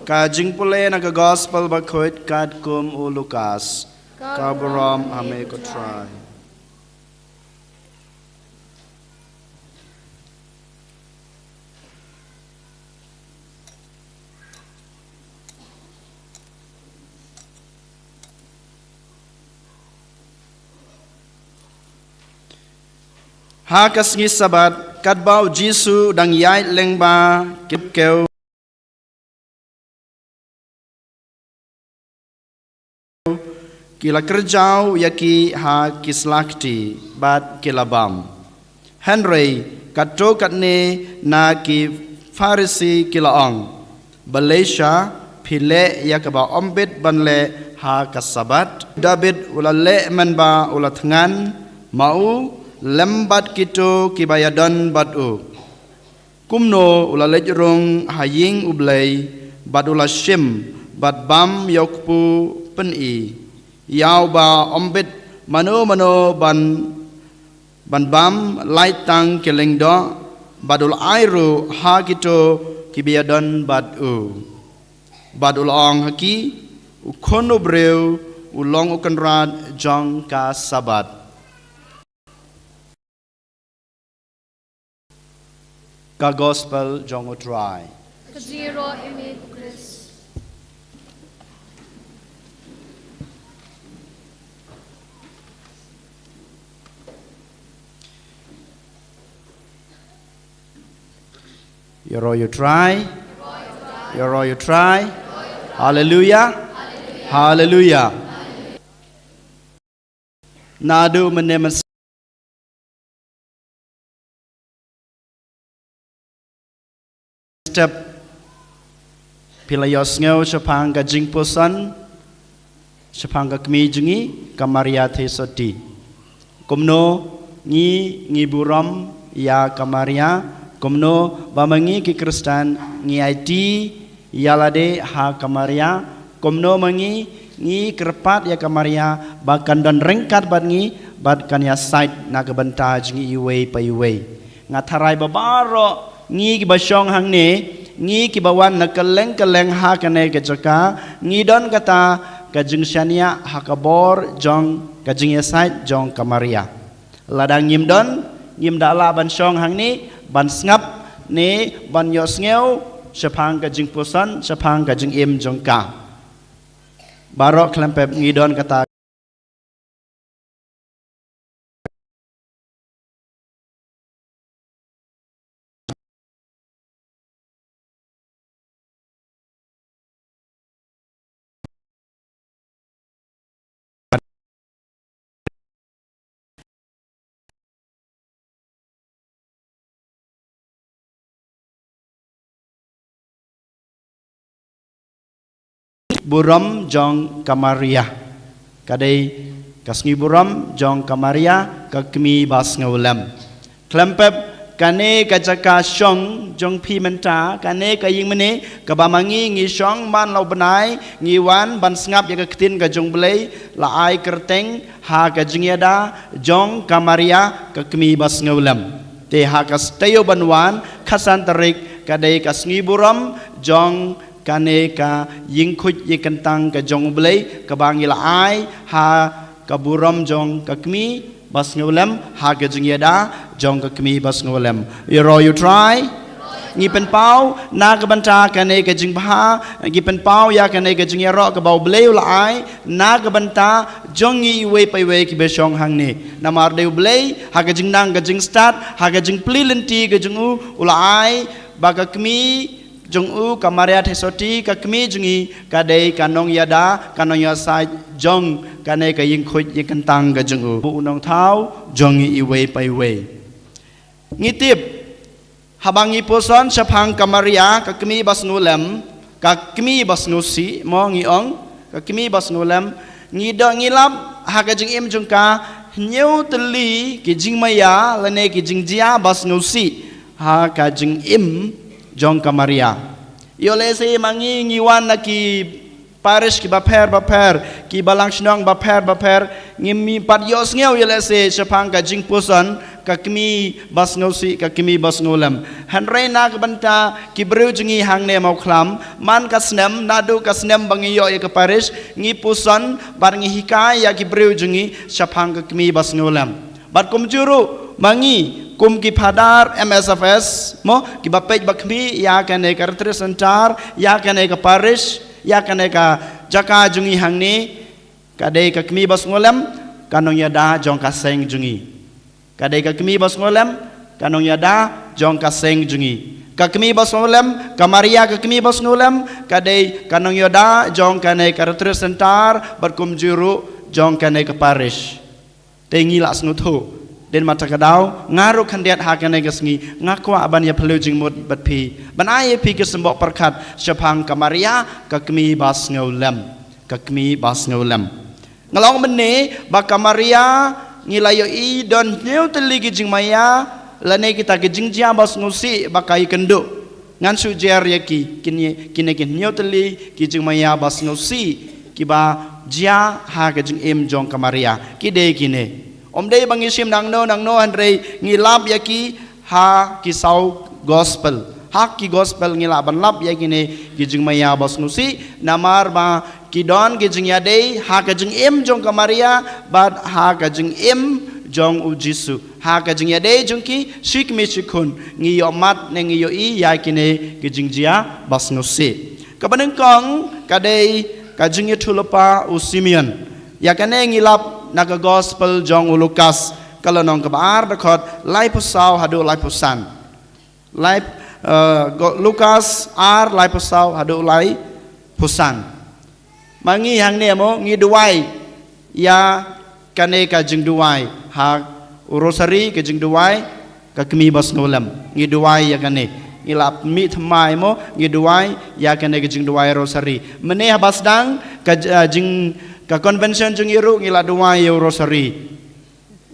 Kajing pule naga gospel bakoit kad kum u Lukas. Kaburam ame ko try. Ha kasngi sabat kadbau Jisu dang yai lengba kipkeu kila kerjau yaki ha kislakti bat kilabam Henry kato katne na ki Farisi kilaong Malaysia pile yakaba ombit banle ha kasabat David ulale manba ulatngan mau lembat kito kibayadon batu kumno ulale jurung haying ublay bat ulashim bat bam yokpu peni Yau ba ombit mano ban bam light tang keleng do badul airu ha kito kibiadon badul ong haki ukono breu ulong ukanrad jong ka sabat ka gospel jong utrai Kaziro imi Chris. You try. You try. Hallelujah. Hallelujah. Nadu menemas step pilayos ngau sapang ka jingposan sapang ka kmijungi kamaria thesoti kumno ngi buram ya kamaria kumno bamangi ki Kristen ngi IT yalade ha kamaria kumno mangi ngi kerpat ya kamaria bahkan dan rengkat bat ngi bat kan ya site na kebentaj ngi iwe pa iwe ngatarai babaro ngi ki basyong hang ne ngi ki bawan na keleng ha kane ke jaka ngi don kata kajing syania ha kabor jong kajing ya site jong kamaria ladang ngim don ngim dala ban syong hang ni ban ngap ni ban yos ngeu sapang ka jing pusan sapang ka jing im jong ka barok klempep ngidon kata buram jong kamaria kadai kasngi buram jong kamaria kakmi bas ngaulam klempep kane kajaka syong jong pi menta kane kaying mene kabamangi ngi syong man lau benai ngi wan ban ngap ya ketin ka jong belai la ai kerteng ha ka jingyada jong kamaria kakmi bas ngaulam te ha kas tayo banwan khasan tarik kadai kasngi buram jong kane ka yingkut yikentang ka jong belai ka bangila ai ha ka buram jong ka kmi bas ngulem ha ka jingyada jong ka kmi bas ngulem you try ngi pen pau na ka banta kane ka jing bha ngi pen pau ya kane ka jing yaro ka bau belai la ai na ka banta jong ngi we pai we ki be shong hang ni na mar de belai ha ka jing nang ka jing start ha ka jing plilenti ka jing u la ai ba ka kmi jong u kamaria thesoti ka kmi jungi ka dei kanong yada kanong ya sai jong kanai ka yin khoi yin kantang ka jong u bu nong thau jongi iwe pai we ngitip habangi poson chapang kamaria ka kmi basnulem ka kmi basnusi mo ngi ong ka kmi basnulem ngi do ngi lap ha ka jing im jong ka nhiều tali ki jing maya lane ki jing jia basnusi ha ka jing im jong kamaria yo le se mangi ngiwan na ki parish ki baper ki balang shnong baper ngimi pat yo sngiau yo le se chapang ka jing puson ka kmi basnusi ka kmi basnulam hanre na ka banta ki bru jingi hang ne Mawkhlam man ka snem nadu ka snem bangi yo ka parish ngi puson bar ngi hikai ya ki bru jingi chapang ka kmi basnulam bat kum juru mangi kum ki padar MSFS mo ki bapej bakmi ya kane ka representar ya kane ka parish ya kane ka jaka jungi hangni kadai ka kmi basngolam kanong yada jong ka seng jungi kadai ka kmi basngolam kanong yada jong ka seng jungi ka kmi basngolam kamaria ka kmi basngolam kadai kanong yada jong kane ka representar berkum juru jong kane ka parish tengi la snuthu den mata kadau ngaru khandiat ha kanai ka sngi ngakwa aban ya phlu jing mut bat phi banai phi ke sembok perkhat chapang kamaria ka kmi basngolam ka kmi basngolam ngalong mene ba kamaria ngilayo I don new teli ki jing maya lane kita ki jing jia basnusi bakai kendo ngan su jer ya ki kine new teli ki jing maya basnusi ki ba jia ha ka jing em jong kamaria ki de kine om de bangi sim nang no hanre ngilap ya ki ha ki sau gospel ha ki gospel ngila ban lap ya kine ki jing maya basnusi namar ba ki don ki jing ya de ha ka jing em jong kamaria bad ha ka jing em jong u jisu ha ka jing ya de jong ki shik me chikun ngi yo mat ne ngi yo I ya kine ki jing jia basnusi ka baneng kong ka de ka jing ya thulapa u Simeon ya kane ngilap naga gospel jong u Lukas kalau nong ka bar dakot lai pusau hadu lai pusan lai Lukas ar lai pusau hadu lai pusan mangi hang ne mo ngi duai ya kane ka jing duai ha rosary ka jing duai ka kmi basnolam ngi duai ya kane ilap mi thmai mo ngi duai ya kane ka jing duai rosary mene habasdang ka jing ka convention jing iru ngila duai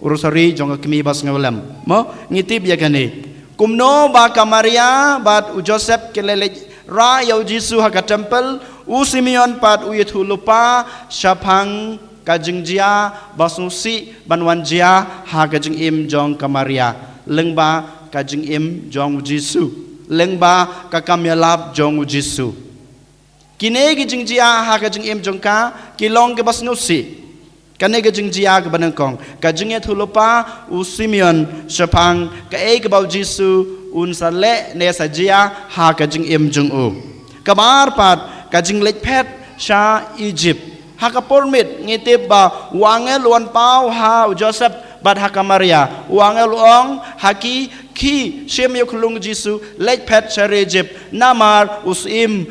rosary jong ka kmi basnolam mo ngi tip ya kane kumno ba kamaria bat u Joseph kelele ra yau jisu ha ka temple u Simeon pat u yethu lupa shapang ka jingjia basnusi banwan jia ha ka jing im jong kamaria lengba ka jing im jong jisu lengba ka kamyalap jong jisu kine ki jingjia ha ka jing im jong ka kilong ke basnusi kane ka jingjia ka banangkong ka jing yethu lupa u Simeon shapang ka e ka bau jisu un sale ne sa jia ha ka jing im jong u kabar pat kajing lek pet sha Egypt hakapor mit ngitip ba wangel wan pau ha Joseph bat hakamaria wangel ong haki ki shem yoklung jisu lek pet sha Egypt namar usim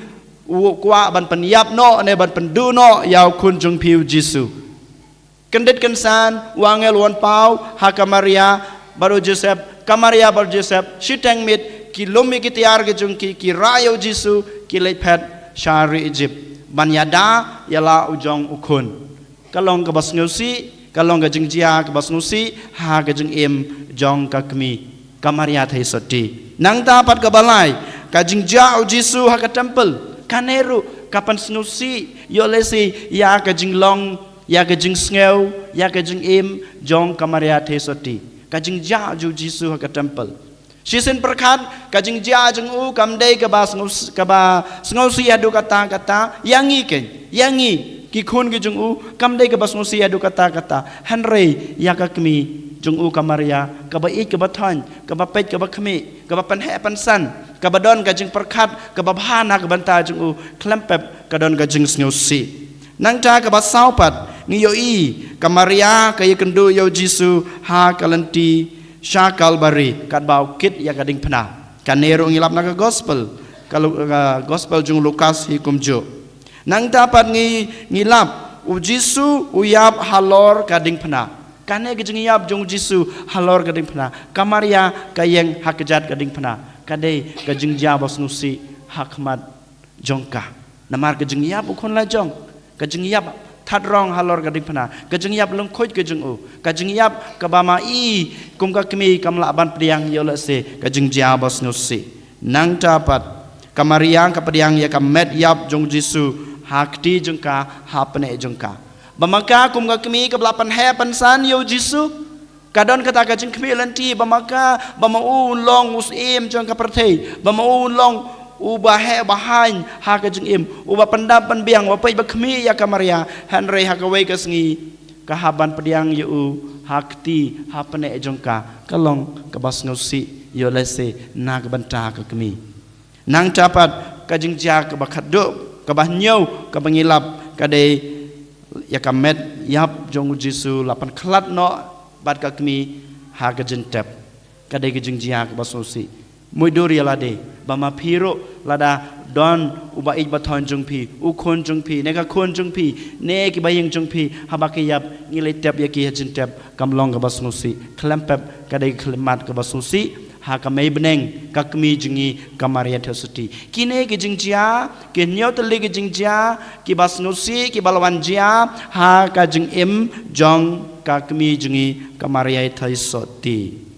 kwa ban penyap no ne ban pendu no yaw kun jung piu jisu kendit kensan wangel wan pau hakamaria baru Joseph kamaria bar Joseph shitang mit ki lomi ki tiar ke jung ki rayo jisu ki lek pet Syari Egypt banyada yala ujong ukun kalong ka basnusi kalong ka jingjia ka basnusi ha ka jing em jong ka kmi kamaria thai soti nang ta pat ka balai ka jingjia u jisu ha ka temple kaneru kapan snusi yo lesi ya ka jinglong ya ka jing sngew ya ka jing em jong kamaria thai soti ka jingjia ju jisu ha ka temple Sisin perkat kajing jia jeng u kamdei ke ba sngosi adu kata yangi ki khun ki jeng u kamdei ke ba sngosi adu kata hanrei ya ka kmi jeng u kamaria ka ba ik ka ba than ka ba pet ka ba khmi ka ba pan he pan san ka ba don ka jeng perkat ka ba bhana ka banta jeng u klempep ka don ka jeng sngosi nang ta ka ba saupat ngi yo I kamaria ka yekendu yo jisu ha kalanti Syakal bari kat bau kit ya kading pena kanero ngilap naga gospel kalau gospel jung Lukas hi kumjo nang dapat ngilap u Jisu uyap halor kading pena kane gejing yap jung Jisu halor kading pena kamaria kayeng hakjat kading pena kade gejing jabos nusi hakmat jongka namar gejing yap ukon la jong gejing yap thật rong halor gading pana kajeng yap lung khoj kajeng u kajeng yap kabama i kum ka kmi kam la ban priang yola se kajeng jia bos no se nang dapat kamariang ka priang ya kam met yap jong Jisu hakti jengka hapne jengka bamaka kum ka kmi ka lapan he pansan yo Jisu kadon kata kajeng kmi lanti bamaka bama u long us em jong ka prathei bama u long ubah bahan hak jeng im ubah pendap penbiang wapai bakmi ya kamaria hanrei hakawai ka Sngi kahaban pediang yu hakti hapne jongka kalong kabas ngosi yo lese na kabanta ka kami nang dapat ka jingja ka bakhaddo ka bahnyau ka bangilap kade ya kamet yap jong Jisu lapan khalat no bat ka kami ha ka jentep kade ka jingja ka basosi muiduri lade bama phiro lada don uba ik bathon jungpi ukhon jungpi neka khon jungpi ne ki baying jungpi habaki yap ngile tep yaki hajin tep kamlong ka basnusi klempep kadai klemat ka basnusi ha ka mei beneng ka kmi jingi kamaria thasuti kine ki jingjia ki nyotli ki jingjia ki basnusi ki balwan jia ha ka jing im jong ka kmi jingi kamaria thaisoti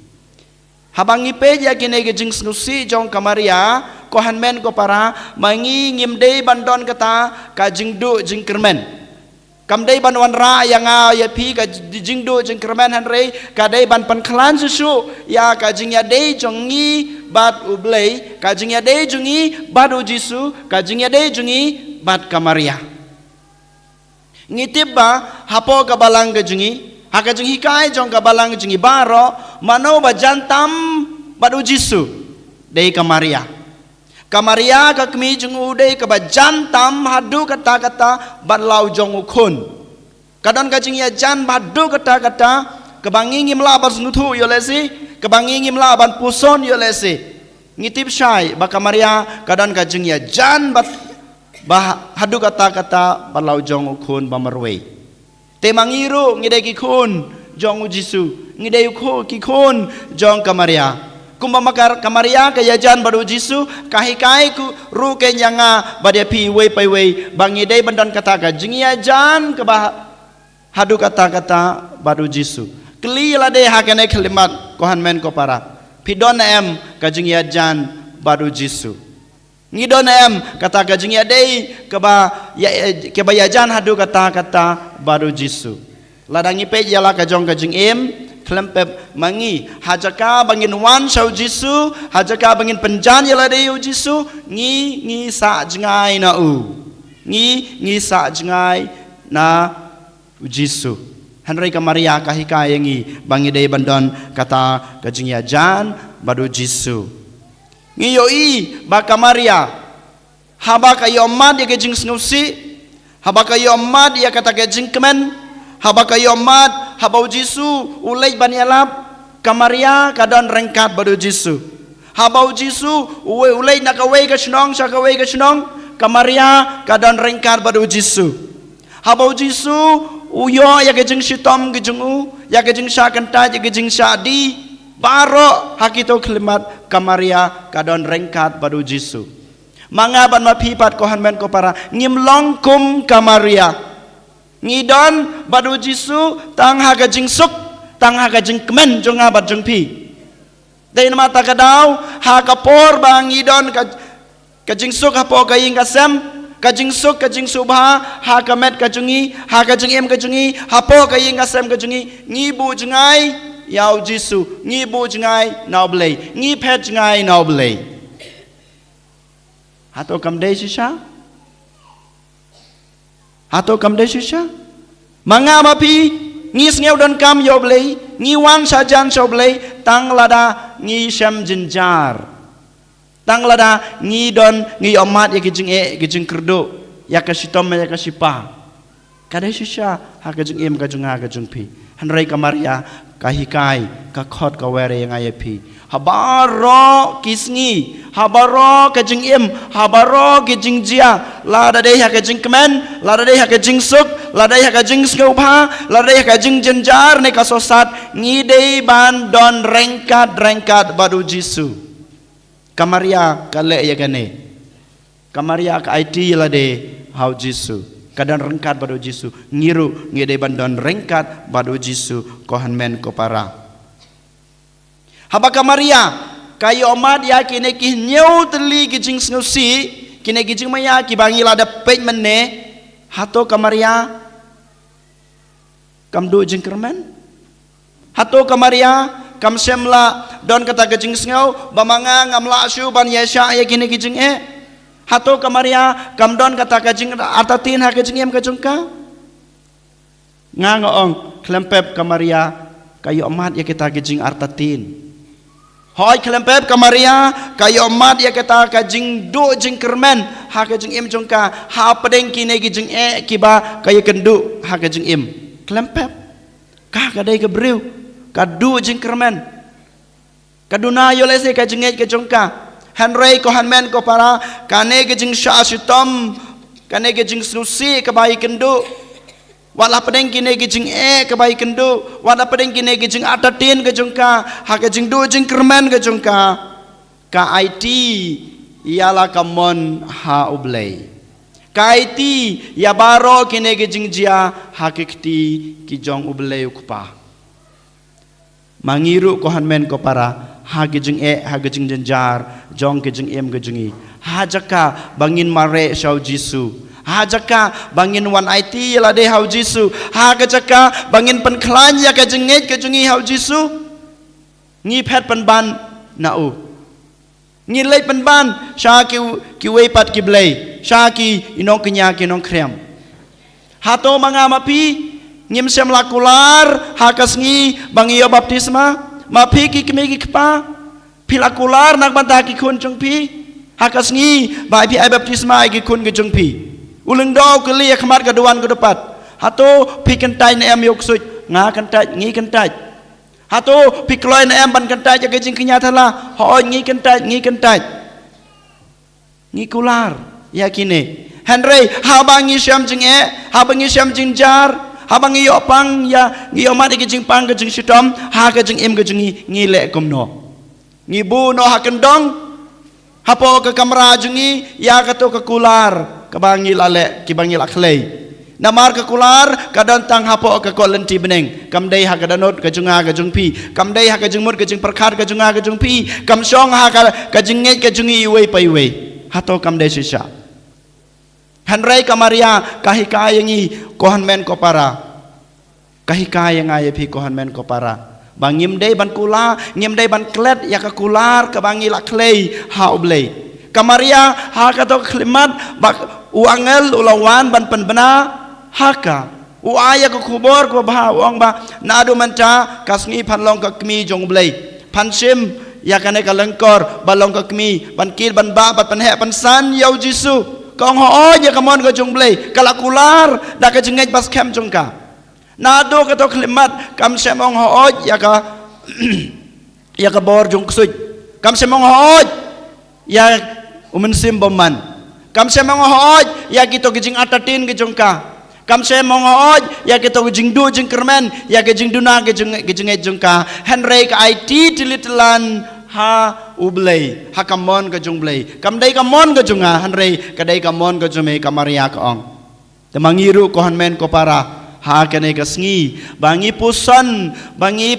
habangi peja kine ke jing snusi jong kamaria ko hanmen ko para mangi ngimdei bandon kata ka jing du jing kermen kamdei ban wan ra yang ya pi ka jing du jing kermen han rei ka dei ban pan khlan susu ya ka jing ya dei jong ngi bat ublei ka jing ya dei jungi bat u Jisu ka jing ya dei jungi bat kamaria ngitibba hapo ka balang ka jungi haka jeng hikai jong ka balang jeng ibaro mano ba jantam badu Jisu dei kamaria ka kmi jeng udei ka ba jantam hadu kata badlau jong ukun kadon ka jeng ya jan badu kata ka bangi ngimla bas nutu yo lesi ka bangi ngimla ban puson yo lesi ngitip syai ba kamaria kadon ka jeng ya jan ba hadu kata badlau jong ukun ba marwei temangiru ngidai kikun jong Jisu ngidai kikun jong kamaria kumba makar kamaria kaya jan baru Jisu kahikai ku ru ke nyanga badia pi wei pai wei bangidai bandan kata ka jingia jan ke bah hadu kata baru Jisu kli la de hakane kalimat kohan men ko para pidon em ka jingia jan baru Jisu ngidon em kata ka jingia dei ke ba ya jan hadu kata baru Jisu ladangi pe yala ka jong ka jing em klempep mangi hajaka bangin wan shau Jisu hajaka bangin penjan yala de Jisu ngi sa jingai na ngi sa jingai na Jisu hanrei ka Maria ka hikai ngi bangi de bandon kata ka jing ya jan baru Jisu ngi yo i ba ka Maria haba ka yo mad ya ke jing snusi haba ka yo mad ya kata ke jing kemen haba ka yo mad haba Jisu ulai banyalap kamaria kadon rengkat baru Jisu haba Jisu ulai nakawai ka shnong sakawai ka shnong kamaria kadon rengkat baru Jisu haba Jisu uyo ya ke jing sitom ke jing ya ke jing sa kanta ya ke jing sa di baro hakito klimat kamaria kadon rengkat baru Jisu mangaban mapipat ko hanmen ko para ngimlong kum kamaria ngidon baru Jisu tang haga jing suk tang haga jing kemen jong abat jong pi dain mata kadau ha kapor bang ngidon ka jing suk hapo ka ing kasem ka jing suk ka jing subha ha kamet ka jungi ha ka jing em ka jungi hapo ka ing kasem ka jungi ngibu jengai yau Jisu ngibu jengai nau blei ngi pet jengai nau blei hato kamdei shisha hato kamdei shisha manga mapi ngi sngew don kam yo blei ngi wan sajan so blei tang lada ngi sham jinjar tang lada ngi don ngi omat ya kijing kerdo ya ka sitom ya ka sipa kada shisha ha ka jing em ka junga ka jung pi Henry ka Maria kahikai ka khot ka were yang ayapi habaro kisngi habaro ka jing im habaro ki jing jia la da dei ha ka jing kemen la da dei ha ka jing suk la dei ha ka jing skaupa la dei ha ka jing jenjar ne ka sosat ngi dei ban don rengkat badu Jisu ka Maria ka le ya gane ka Maria ka IT la de hau Jisu kadang rengkat badu Jisu ngiru ngide bandon rengkat badu Jisu kohan men ko para habaka Maria kayo omat ya kine ki nyau teli ki jing snusi kine ki jing maya ki bangila da pej menne hato ka Maria kam du jing kermen hato ka Maria kam semla don kata ke jing snau bamanga ngamla syu ban yesha ya kine ki jing hato ka Maria kam don kata ka jing atatin ha ka jing em ka jungka nga ngoong klempep ka Maria kayo omat ya kita ka jing artatin hoi klempep ka Maria kayo omat ya kita ka jing du jing kermen ha ka jing em jungka ha pedeng kine ki jing kiba kayo kendu ha ka jing em klempep ka dei ka briu ka du jing kermen ka duna yo lese ka jing ka jungka Henry ko hanmen ko para kane ke jing sha sitom kane ke jing susi ke bai kendu wala pedeng kine ke jing ke bai kendu wala pedeng kine ke jing atatin ke jungka ha ke jing du jing kermen ke jungka ka IT yala kamon ha ublei ka IT ya baro kine ke jing jia hakikti ki jong ublei ukpa mangiru ko hanmen ko para ha gejing ha gejing jenjar jong gejing em gejingi ha jaka bangin mare shau Jisu ha jaka bangin wan IT la de hau Jisu ha jaka bangin pen khlan ya ka jenget ka jungi hau Jisu ngi phet pen ban na u ngi lei pen ban sha ki wei pat ki blei sha ki inong kenya ki nong krem ha to manga mapi ngim sem lakular ha kasngi bangi yo baptisma ma pi ki kemi ki kpa pilakular nak bantah ki kun jong pi hakas ngi bai pi ai baptisma ai ki kun ki jong pi ulung do keli khmat ka duan ka depat hato pi kentai ne em yok suj nga kentai ngi kentai hato pi kloi ne em ban kentai ja ke jing kenya thala ho ngi kentai ngi kular ya kine Henry ha bangi syam jing ha bangi syam jing jar habang iyo pang ya ngiyo mati ke jing pang ke jing sitom ha ke jing im ke jing ngi le komno ngi bu no ha kendong hapo ke kamera jungi ya kato ke kular ke bangi lale ki bangi laklei namar ke kular kadon tang hapo ke kolenti beneng kam dei ha ke danot ke junga ke jung pi kam dei ha ke jing mut ke jing perkhat ke junga ke jung pi kam song ha ke jing ngai ke jungi iwei pai wei hato kam dei sisa Henry ka Maria kahika yangi kohan men ko para kahika yang ay pi kohan men ko para bangim dei ban kula ngim dei ban klet ya ka kular ka bangi la klei ha oblei ka Maria ha ka to klimat bak uangel ulawan ban penbena haka uaya ka kubor ko ba uang ba nadu manca kasngi phanlong ka kmi jong oblei phansim ya kane ka lengkor balong ka kmi ban kil ban ba ban he ban san yau Jisu kong ho ya kamon ko jong blei kalakular da ka jengej bas kem jongka nado ka to klimat kam semong ho ya ka ya ka bor jong suj kam semong ho ya umensim boman kam semong ho ya kito gijing atatin ke jongka kam semong ho ya kito gijing du jing kermen ya gijing duna gijing jongka Henry ka IT tilitelan ha ublei ha kamon ka jung blei kam dei kamon ka junga Henry ka dei kamon ka jume ka Maria ka ong te mangiru ko hanmen ko para ha kane ka sngi bangi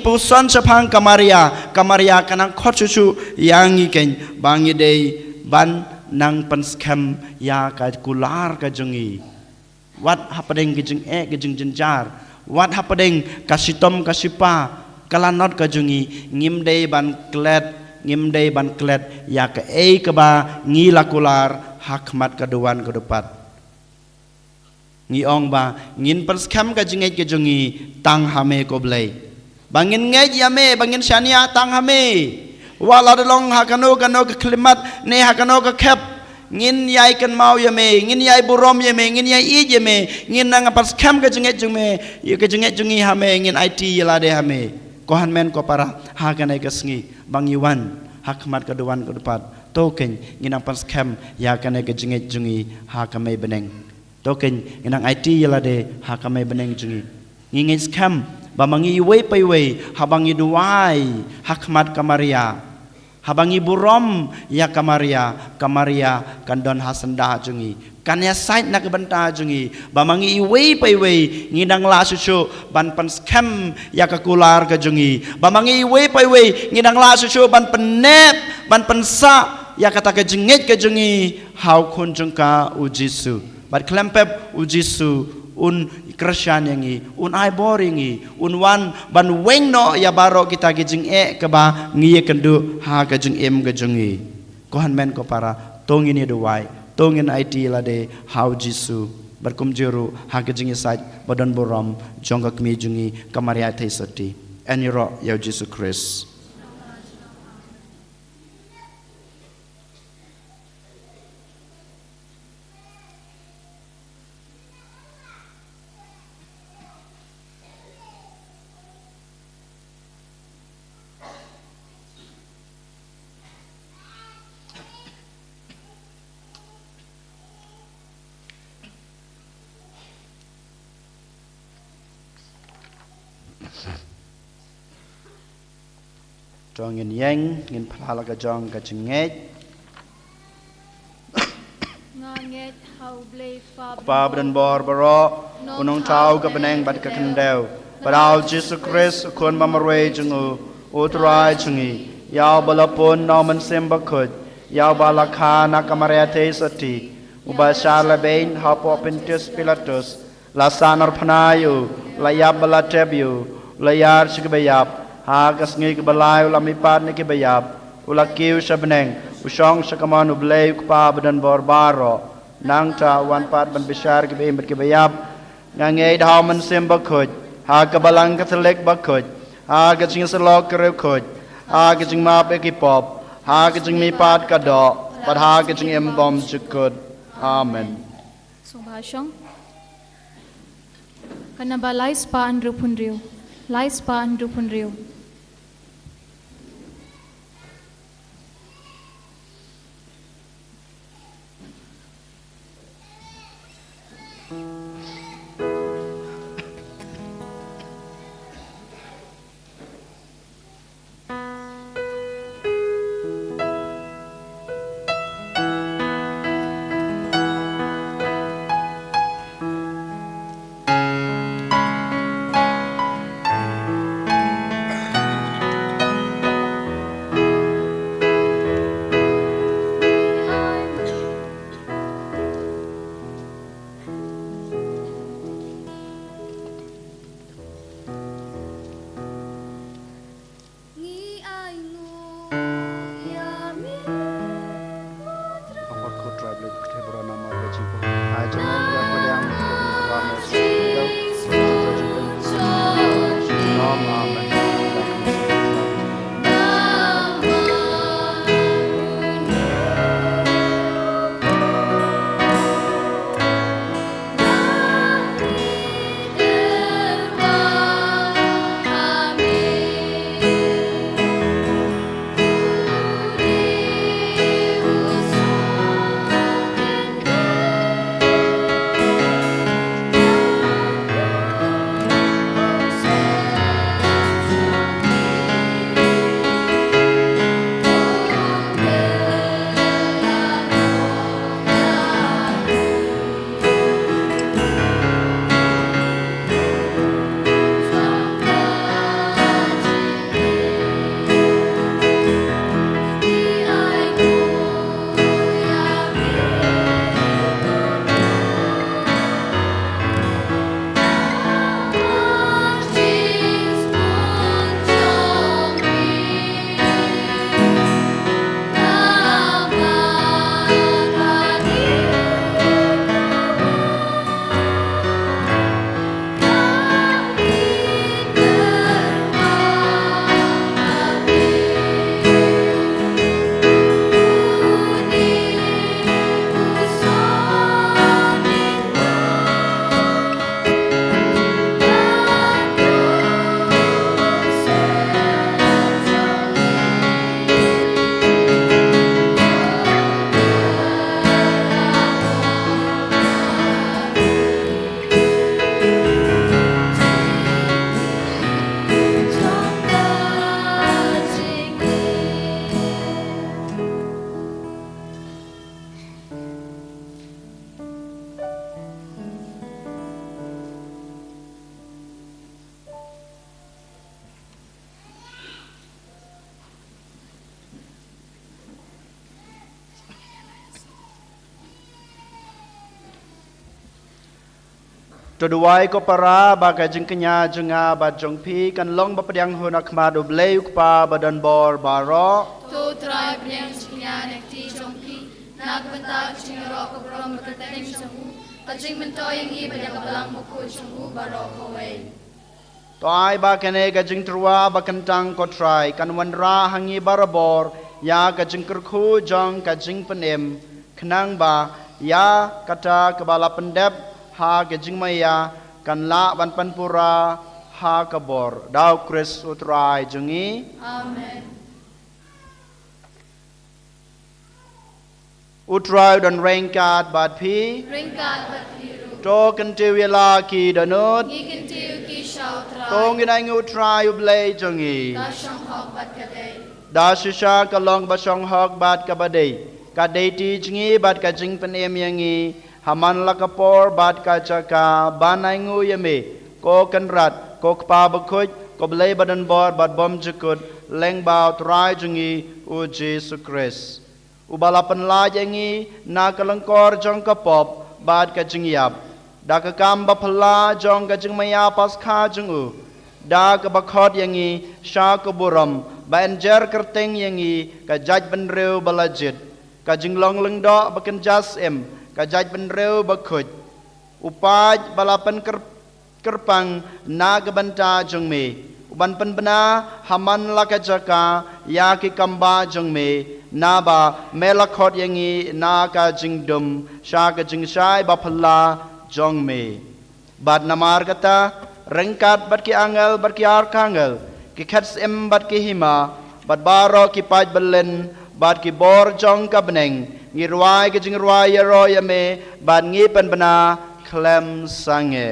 pusan sapang ka Maria kanang khochuchu yangi ken bangi dei ban nang panskam ya ka kular ka jungi wat hapadeng gijing gijing jenjar wat hapadeng kasitom kasipa kalanot ka jungi ngim dei ban klet ngimdei ban klet ya ke ke ba ngi lakular hakmat kaduan kedepat ngi ong ba ngin perskam ka jingai ke jungi tang hame ko blei bangin ngai yame bangin shania tang hame wala dolong hakano kano ke klimat ne hakano ke khep ngin yai kan mau ya me ngin yai burom ya me ngin yai i ya me ngin nang pas kam ka jenget jung me ya ka jenget jungi ha me ngin IT ya la de ha me ko han men ko para ha kan ai ka sngi bang yuan hakmat ka duan ko depat token ngin nang pas kam ya kan ai ka jenget jungi ha ka me beneng token ngin nang IT ya la de ha ka me beneng jungi ngin scam bamangi we pai we habangi duai hakmat kamaria habangi burom ya kamaria kandon hasanda jungi kanya sait nak benta jungi bamangi we pai we ngidang la susu ban pan scam ya kakular ka jungi bamangi we pai we ngidang la susu ban penep ban pensa ya kata ka jengit ka jungi hau kun jungka ujisu bat klempep ujisu un Krishnan yangi un ai boringi un wan ban weng no ya baro kita gijing ke ba ngi kendu ha ka jing em ka jungi ko han men ko para tong ini duai tong in IT la de how jisu berkum juru ha ka jing sait badan boram jonga kmi jungi kamaria thai sati eniro ya jisu Christ Jong ngin yang ngin phala ka jong ka chinget nganget hau blei pa bran bor baro unong tau ka beneng bat ka kendeu barau Jesus Christ kon mamarwe jungu utrai chungi yaw balapon noman semba khud yaw balakha na kamare the sati ubashala bein hapo pintus pilatus la sanar phanayu la yabala tebu la yar chikbayap ha kasngi ke balai ula mipat ni ke bayab ula kiu sabneng usong sakaman ublei pa badan borbaro nang ta wan pat ban bishar ke bim ke bayab ngangei dau man sim bakhoj ha ka balang ka thlek bakhoj ha ka jing salok ke khoj ha ka jing ma pe ki pop ha ka jing mi pat ka do pat ha ka jing em bom chukut amen Subhashong kana balai spa an rupun riu lai spa an rupun riu Toduai ko para baga jing kenya jenga bat jong pi kan long bapadiang hunak madu bleu pa badan bor baro Tu trai bnai jingnya nekti jongpi. Nak bentak jing rok berom berketeng jonghu. Kajing mentoy ngi banyak balang buku jonghu barok kawai. toai ba kene ga jing trua ba kentang ko trai kan wanra hangi barabor ya ga jing kerku jong ga jing penem kenang ba ya kata kebala pendep ha ga jing maya kan la ban panpura ha kabor dau kris utrai jengi Amen. utrai dan rengkat bat pi Ringkat berbiru. to kan te wela ki danut Ikan tiu ki shau trai. tong ginai utrai ublei jengi Dasyong hok bat kadai. da shisha kalong basong hok bat kabadei kadei ti jingi bat ka jing penem yangi haman lakapor bat ka chaka banai ngu yame ko kanrat ko kpa bakuj ko blei badan bor bat bom jekut leng bau trai jingi u Jesu Christ ubalapan la yangi na kalangkor jong kapop bat ka jing yap da ka kam bapala jong ka jing maya pas kha jing u da ka bakhot yangi sha ka buram banjer kerteng yangi ka jaj benreu balajit ka jinglong lengdo baken jas ka jaj benreu bakuj upaj balapan kerpang na ka banta jongme uban penbena haman laka jaka ya ki kamba jongme na ba melakot yangi na ka jingdum sha ka jingshai baphala jongme bad namar kata rengkat bat ki angel bat ki arkangel ki khats bat ki hima bat baro ki paj belen bat ki bor jong ka beneng ngirwai ki jingirwai yaro yame bat ngi penbena klem sange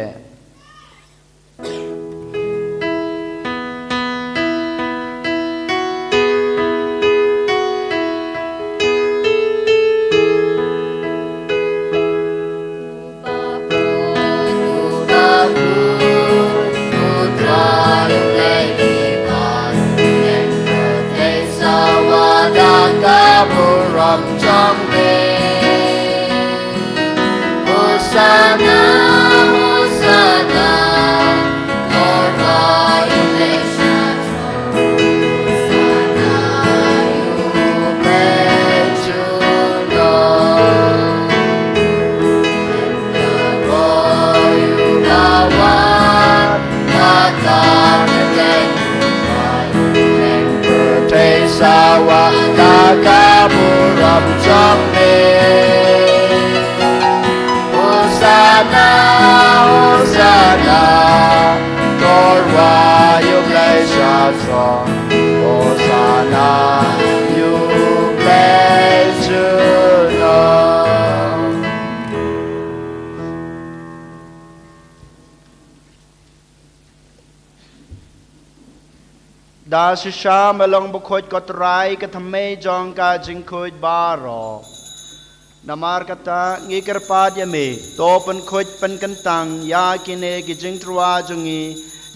da shisha melong bukhoj kotrai ka thame jong ka jingkhoj baro namar kata ngikir pad yame to pen khoj pen kentang ya kine ki jingtrua jungi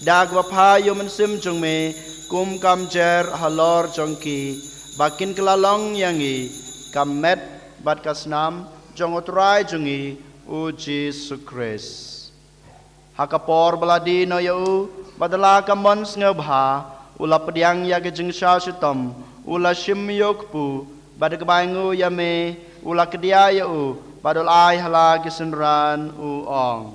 dag wapha yuman sim jungme kum kam jer halor jongki bakin kelalong yangi kamet bat kasnam jong utrai jungi u Jesu Christ hakapor baladi no yu badala kamon sngebha ula pediang ya ke jengsha sitom ula shim yokpu badak bangu yame ula kedia yu badul ai hala kisenran u ong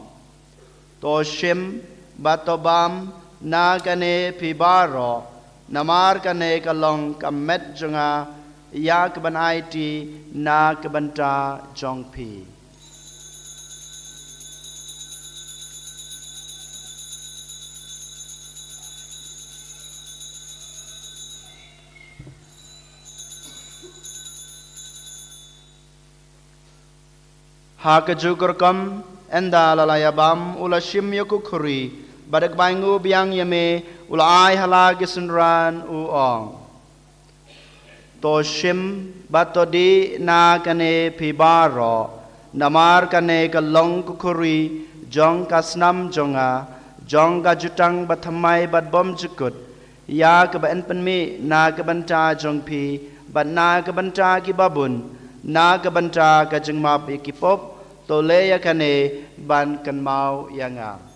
to shim batobam na kane pibaro namar kane kalong kamet jonga ya ke ban IT na ke banta jongpi haka jukur kam enda lalaya bam ula shim yoku khuri badak bangu biang yame ula ai hala gisenran u ong to shim batodi na kane pibaro namar kane kalong khuri jong kasnam jonga jong ka jutang bathamai bat bom jukut ya ka ban penmi na ka banta jong pi bat na ka banta ki babun na ka banta ka jengmap ikipop to le ya kane ban kan mau yanga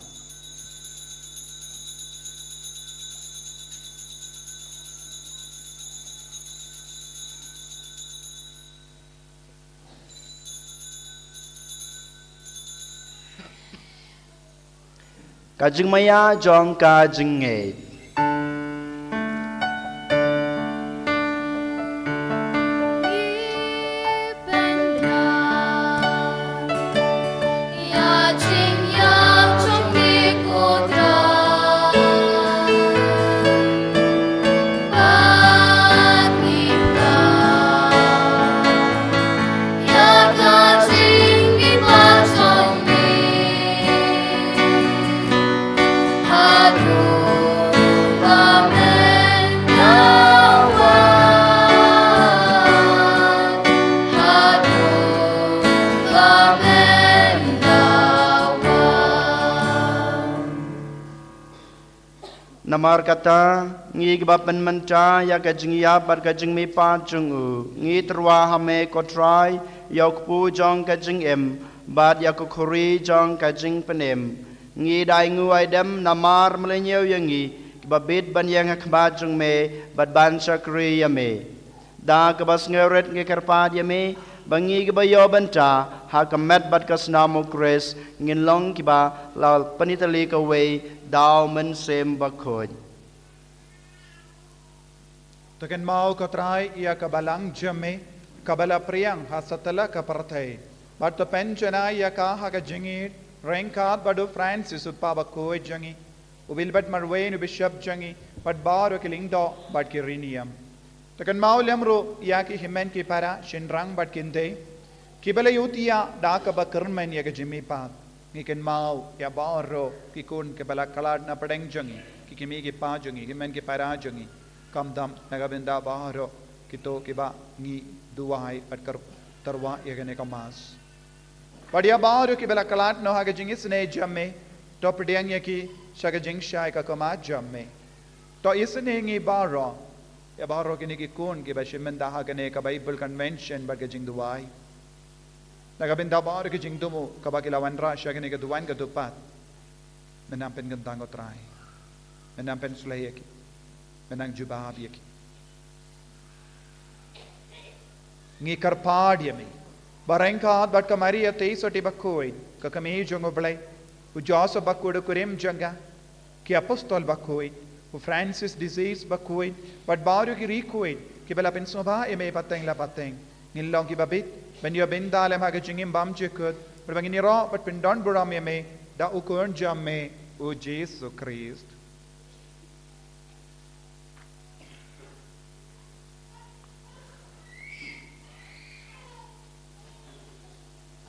Kajing maya jong kajing nge Namar kata ngi bapen manca ya kajing ya bar kajing mi pa chung u ngi terwa hame kotrai yok pu jong kajing em bad ya khuri jong kajing penem ngi dai ngu ai dem namar mlenyeu yangi babit ban yang khba chung me bad ban sakri ya me da ka bas ngeret ngi karpa ya me bangi ke bayo banta ha kamet bad kasnamo kres ngin long ki ba la panitali ka we daw men sem bakhoj Takan mau kotrai ia kabalang jame kabala priang hasatala kaparthai but the penchana ia ka ha ka jingi renkat badu Francis utpa bakoi jangi ubil bat marwe nu bishop jangi but baro kiling do but kirinium Takan mau lemro ia ki himen ki para shinrang but kinde kibala yutia da ka bakarmen ia ka jimi pat ngiken mau ya baro ki kun kibala kalad na padeng jangi ki kimi ki pa jangi himen ki para jangi kam dam nagabenda baharo kito kiba ngi duwai atkar tarwa yagane kamas padia baharo kibela kalat no haga jingis ne jamme to pediang yaki shaga jing shai ka kama jamme to isne ngi baro ya baro kini ki kun ki bashimenda haga ne ka bible convention baga jing duwai nagabenda baharo ki jing dumu ka bakilawan ra shaga ne ka duwan ka dupat menampen gentang ko trai menampen sulayaki menang jubah yaki ngi karpad yami barengkat bat kamari ate soti bakoi ka kami jongo blai u joso bakudo kurim janga ki apostol bakoi u Francis disease bakoi bat baru ki rikoi ki bela pensoba eme pateng la pateng ngilong ki babit ben yo bendalem ha gingim bam chekut per bangini ro bat pendon buram yame da ukon jamme u Jesus Christ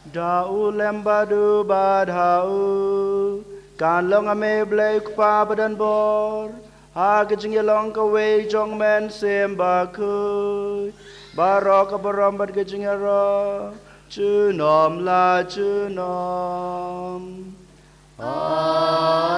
Dau lembadu badhau kan long ame blai kpa badan bor ha kejing long ka we jong men sem ba khu baro ka baram bad kejing ro chu nom la chu nom amen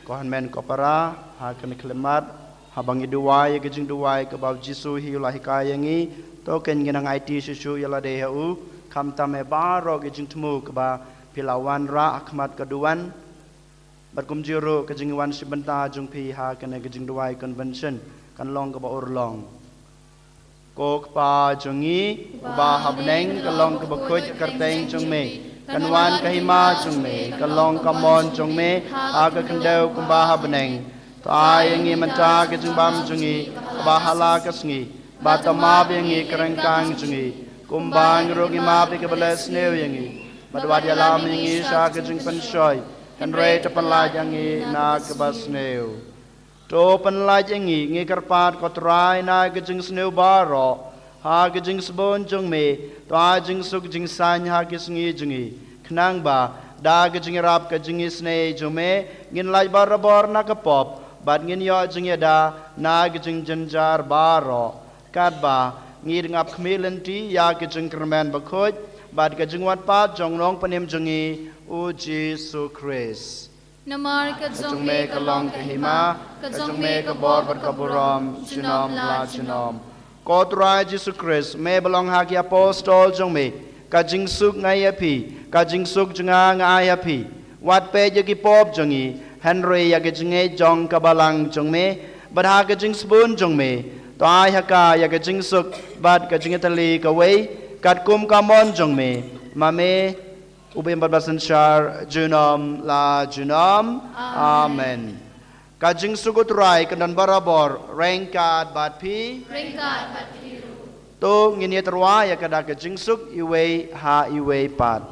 kohan men ko para ha kan klemat habang iduwai kejing duwai ke bab jisu hi ulah kayangi to ken nginang IT susu yala de hu kam tame baro kejing temu ke ba pilawan ra akhmat keduan berkum jiro kejing wan sibenta jung pi ha kena kejing duwai convention kan long ke ba urlong kok pa jungi ba habneng ke long ke ba khoj kerteng jung me kan wan ke hima jung me kan long kamon jung me ha ke kendau kumba habneng Tai yang menta ke jungbam jungi bahala ke sngi batama bengi kerengkang jungi kumbang rogi ma be ke belas neu yangi madwa dia lam yangi sa ke jung pensoi kan re te panlaj yangi na ke bas neu to panlaj yangi ngi karpat ko trai na ke jung sneu baro ha ke jung sbon jung me to a jung suk jung san ha ke sngi jungi khnang ba da ke jung rap ke jung snei jume ngin laj barabor na ke pop bad ngin yo jing yada na gijing janjar baro kat ba ngir ngap khmelenti ya gijing kermen bakhoj bad gijing wat pa jonglong panem jungi u Jesus Christ Namar ka jong me ka long ka hima ka jong me ka bor bar ka buram chinom la chinom ก็ตรายจิสุคริสเมบลองหากิอโปสตอลจงเมกาจิงสุกไงยพีกาจิงสุกจงางายพีวัดเปยกิปอบจงอีเฮนรียากจงเอจงกบาลังจงเมบัดหากจิงสบุนจงเมตัวไอฮักกายากจิงสุกบัดกจิงทะลีกเวกัดกุมกามอนจงเมมาเมอุเบมบัดบัสันชาร์จูนอมลาจูนอมอาเมนกาจิงสุกุตรายกันดันบาราบอร์แรงกาดบาดพี Ringkat batiru. ตัวเงินเยตรวายากระดากจิงสุกอีเวหาอีเวปัด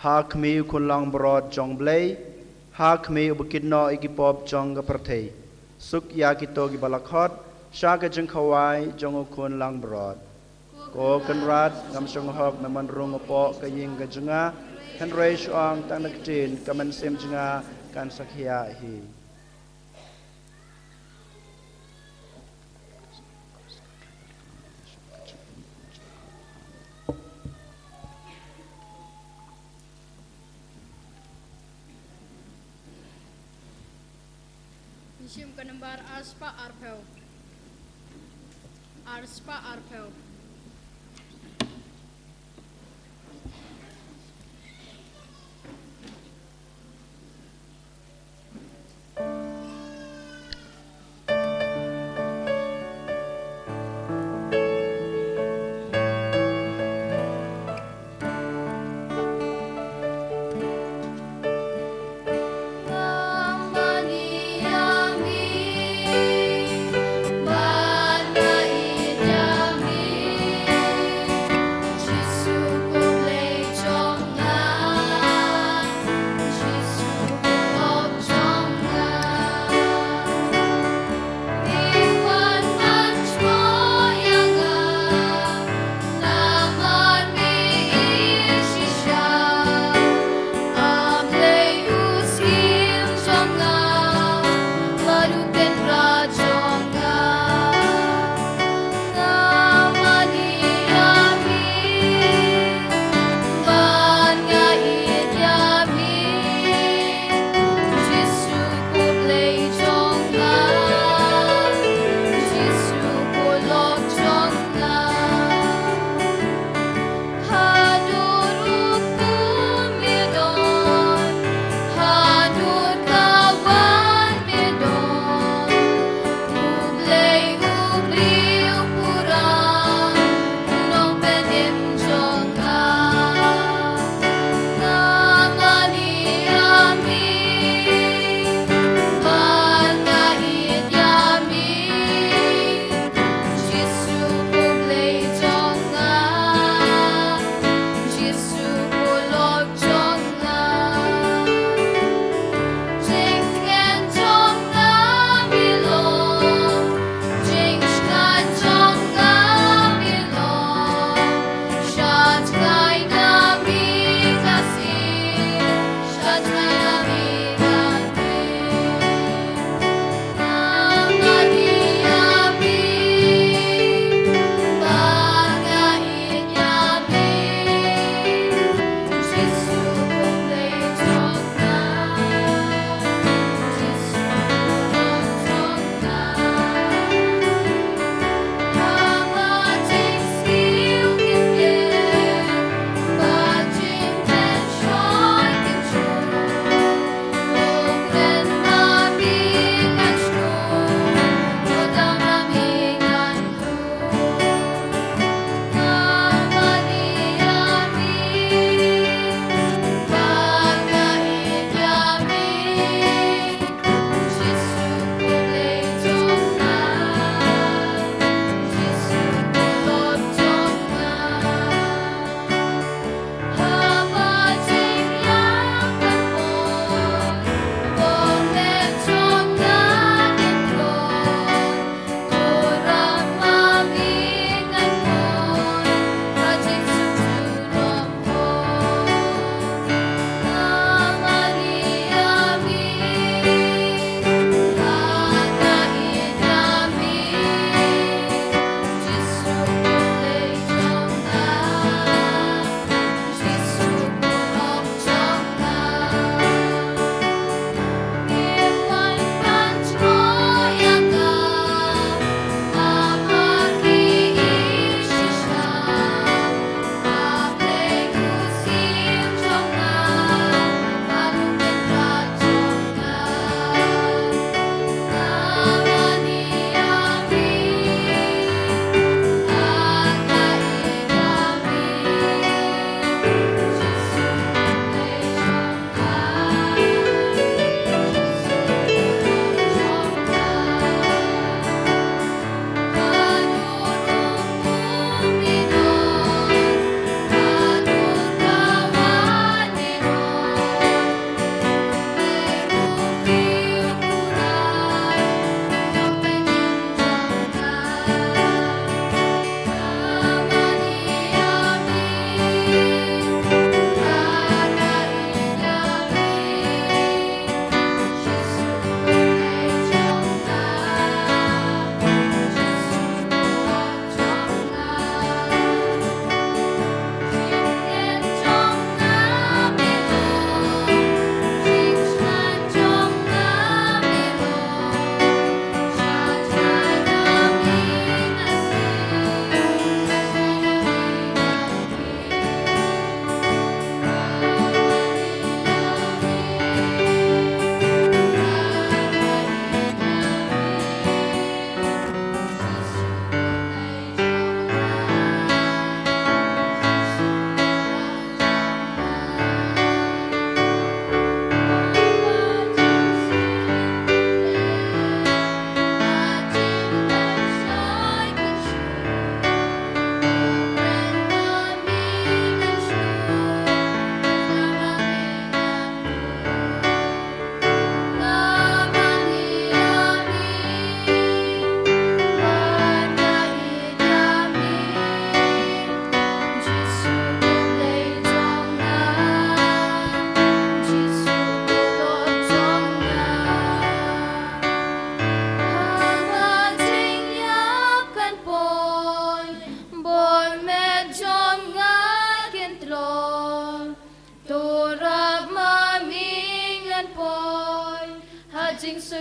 หากมีคุณลังบรอดจงเบลยหากมีอุบกินนออิกิปอบจงกับประเทศสุกยากิโตกิบาลคอดชากจึงขวายจงอุคุณลังบรอดโกกันรัดกำชงหอกมันรุงอปอกยิงกันจงาขันเรชองตั้งนักจีนกำมันเซมจงาการสักยาฮี Isim ke nomor Arspa Arpel. Arspa Arpel. Bana ijami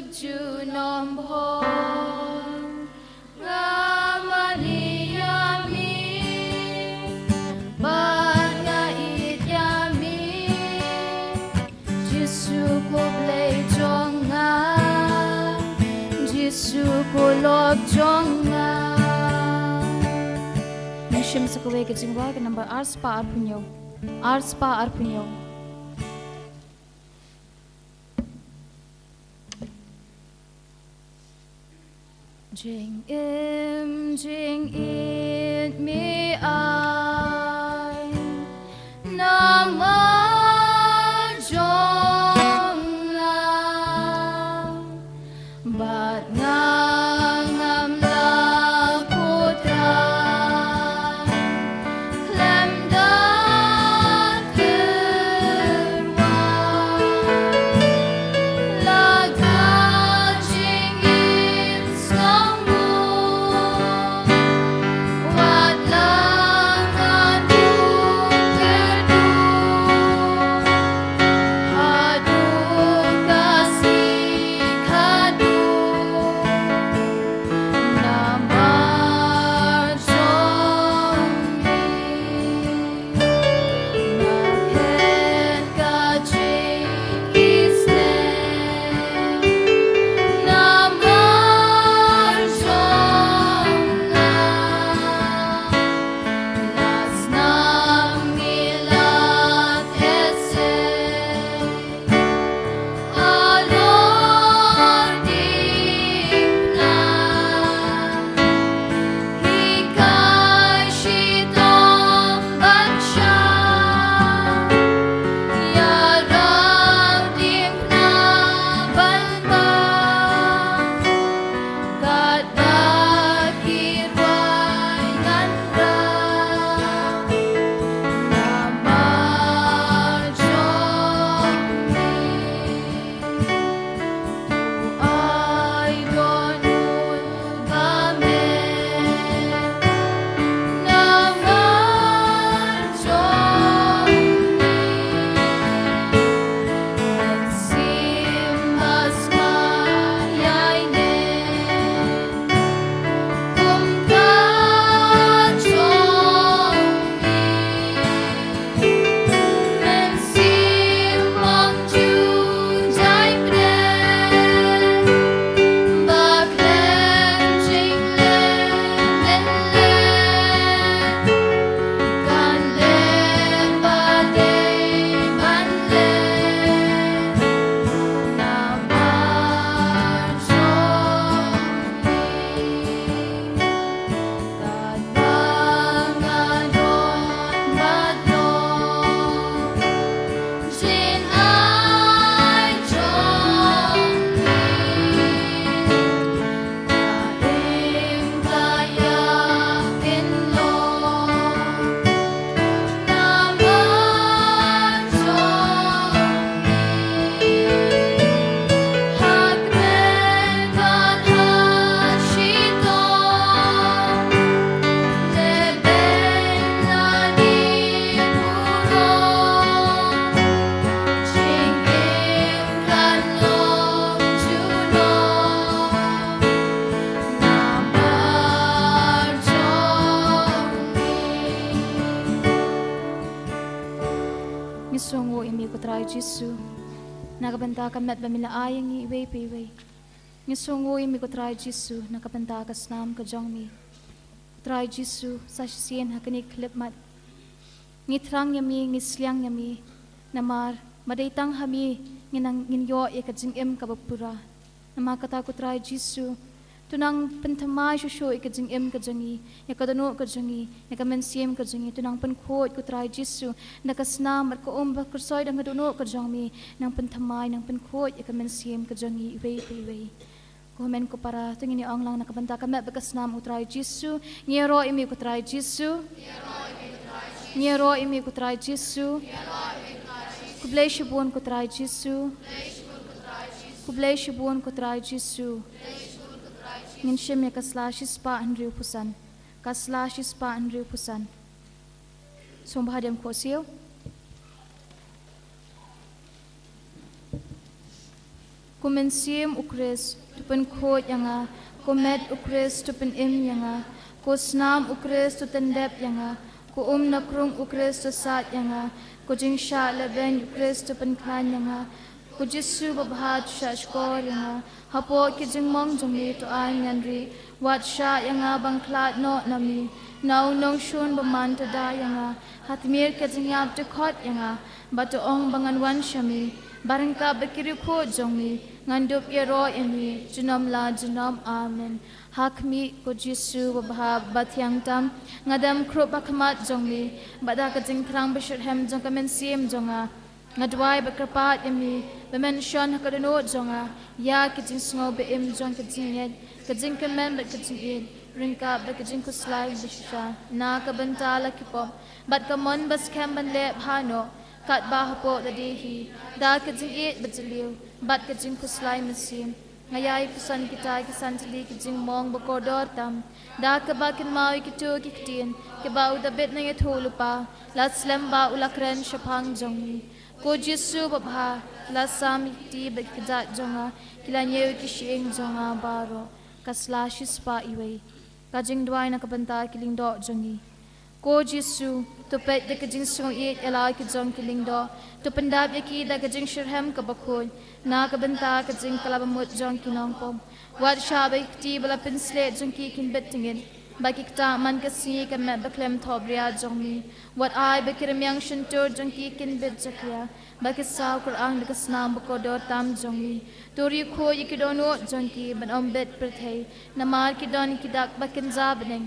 junom hon ngamani yami banga it yami Jisu ko play jonga Jisu ko log jonga Nishim sa kaway ka jingwa ka number arspa arpunyo Jing in me I Nama jonga Bat ngam la putra Klem dat kerwa Laga jing in skambu Wat langan du kerdu Hadu kasih kadu Namar jongi Nakhen kajing isne Namar jonga Las nam milat ese Alor digna Hikai shitong bansha Yarang digna banba Kadakirway ngandra Namar jongi Ay donun kami Namar jongi Nagsimbas mayaynin Kung kajongi Nagsimbang jujay pren Bakleng jinglen benlen Kanden baday banlen Namar jongi Kadbangadon badlong Jin ay jongi Kaim kaya pinlong Namar jongi Hagren kan hashitong Lebeng na di purong Jingin kan long junong Namar jongi Ngisongo imi kutray Jisu Nakabanta kamet bamila ayang ni iway piway Ngisongo imi kutray Jisu Nakabanta kasnam kajongmi Kutray Jisu sasisiyan hakani klipmat Ngitrang yami ngisliang yami Namar madaitang hami Nginang nginyo ikajingim kabapura Namakata kutray Jisu Tunang pentamay shusho ikajingim kajangi Yakadano kajangi Yakamensim kajangi Tunang penkot kutray Jisu Nakasnam at kaumba kursoy dang kadano kajangmi Nang pentamay nang penkot yakamensim kajangi iway piway Kuhamen ko para tungin ang lang nakabanta kami bakasnam utray Jisu Niero imi kutray Jisu Niero imi kutray Jisu Kublay shibun kutray Jisu Kublay shibun kutray Jisu Nginshim ya kaslashes pa Andrew Pusan Kaslashes pa Andrew Pusan Sumbahadam ko siyo kumensium ukris tupen khot yanga kumet ukris tupen yanga ku snam ukris tu tendep yanga ku nakrung ukris tu sat yanga ku jingsha leben ukris tupen klan yanga ku jisu babhat shashkor yanga hapo ki jingmong jongmi to an yanri wat sha yanga bangklat no nami now Nongstoin baman tada yanga hatmir ke jingyap te khot yanga bato ong banganwan shami barangka bekiri kho jongmi ngandup yero yami junam la junam amen hakmi ko jisu babha batyang tam ngadam kro bakmat jongmi bada ka jingkrang beshurhem jongkamen sim jonga ngadwai bakrapat yami bemen shon hakadano jonga ya ki jingsngo be im jong ka jinget ka jingkamen ba ka jingit ringka ba ka jing kuslai bisha na ka bantala kipom bat ka mon bas kem ban le bhano kat ba hapo da dehi da ka jingit bajliu bat ka jing kuslai masim ngayai kusan kita kisan tili ki jing mong bakodor tam da ka ba kin mawi ki tu ki tin ke ba u da bet na thulupa laslam ba ulakren shapang jongmi ko jisu babha lasam ti ba kida jonga kilanyew ki shing jonga baro kasla shispa iwe kajing dwai na kabanta kiling do jongi ko jisu to pet de kajing song it ala ki jong kiling do to pandab yaki da kajing shirham ka bakhol na kabanta kajing kalabamut jong kinong pom wat shabai ti bala pinsle jong ki kin bettingin baki kta man kasi ka me baklem thobria jongmi wat ai bekiramyang shintur jong ki kin bet jakya baki saw qur'an de snam ko do tam jongmi tori kho yikidono jong ki ban ombet prthei namar ki don ki dak bakin zabneng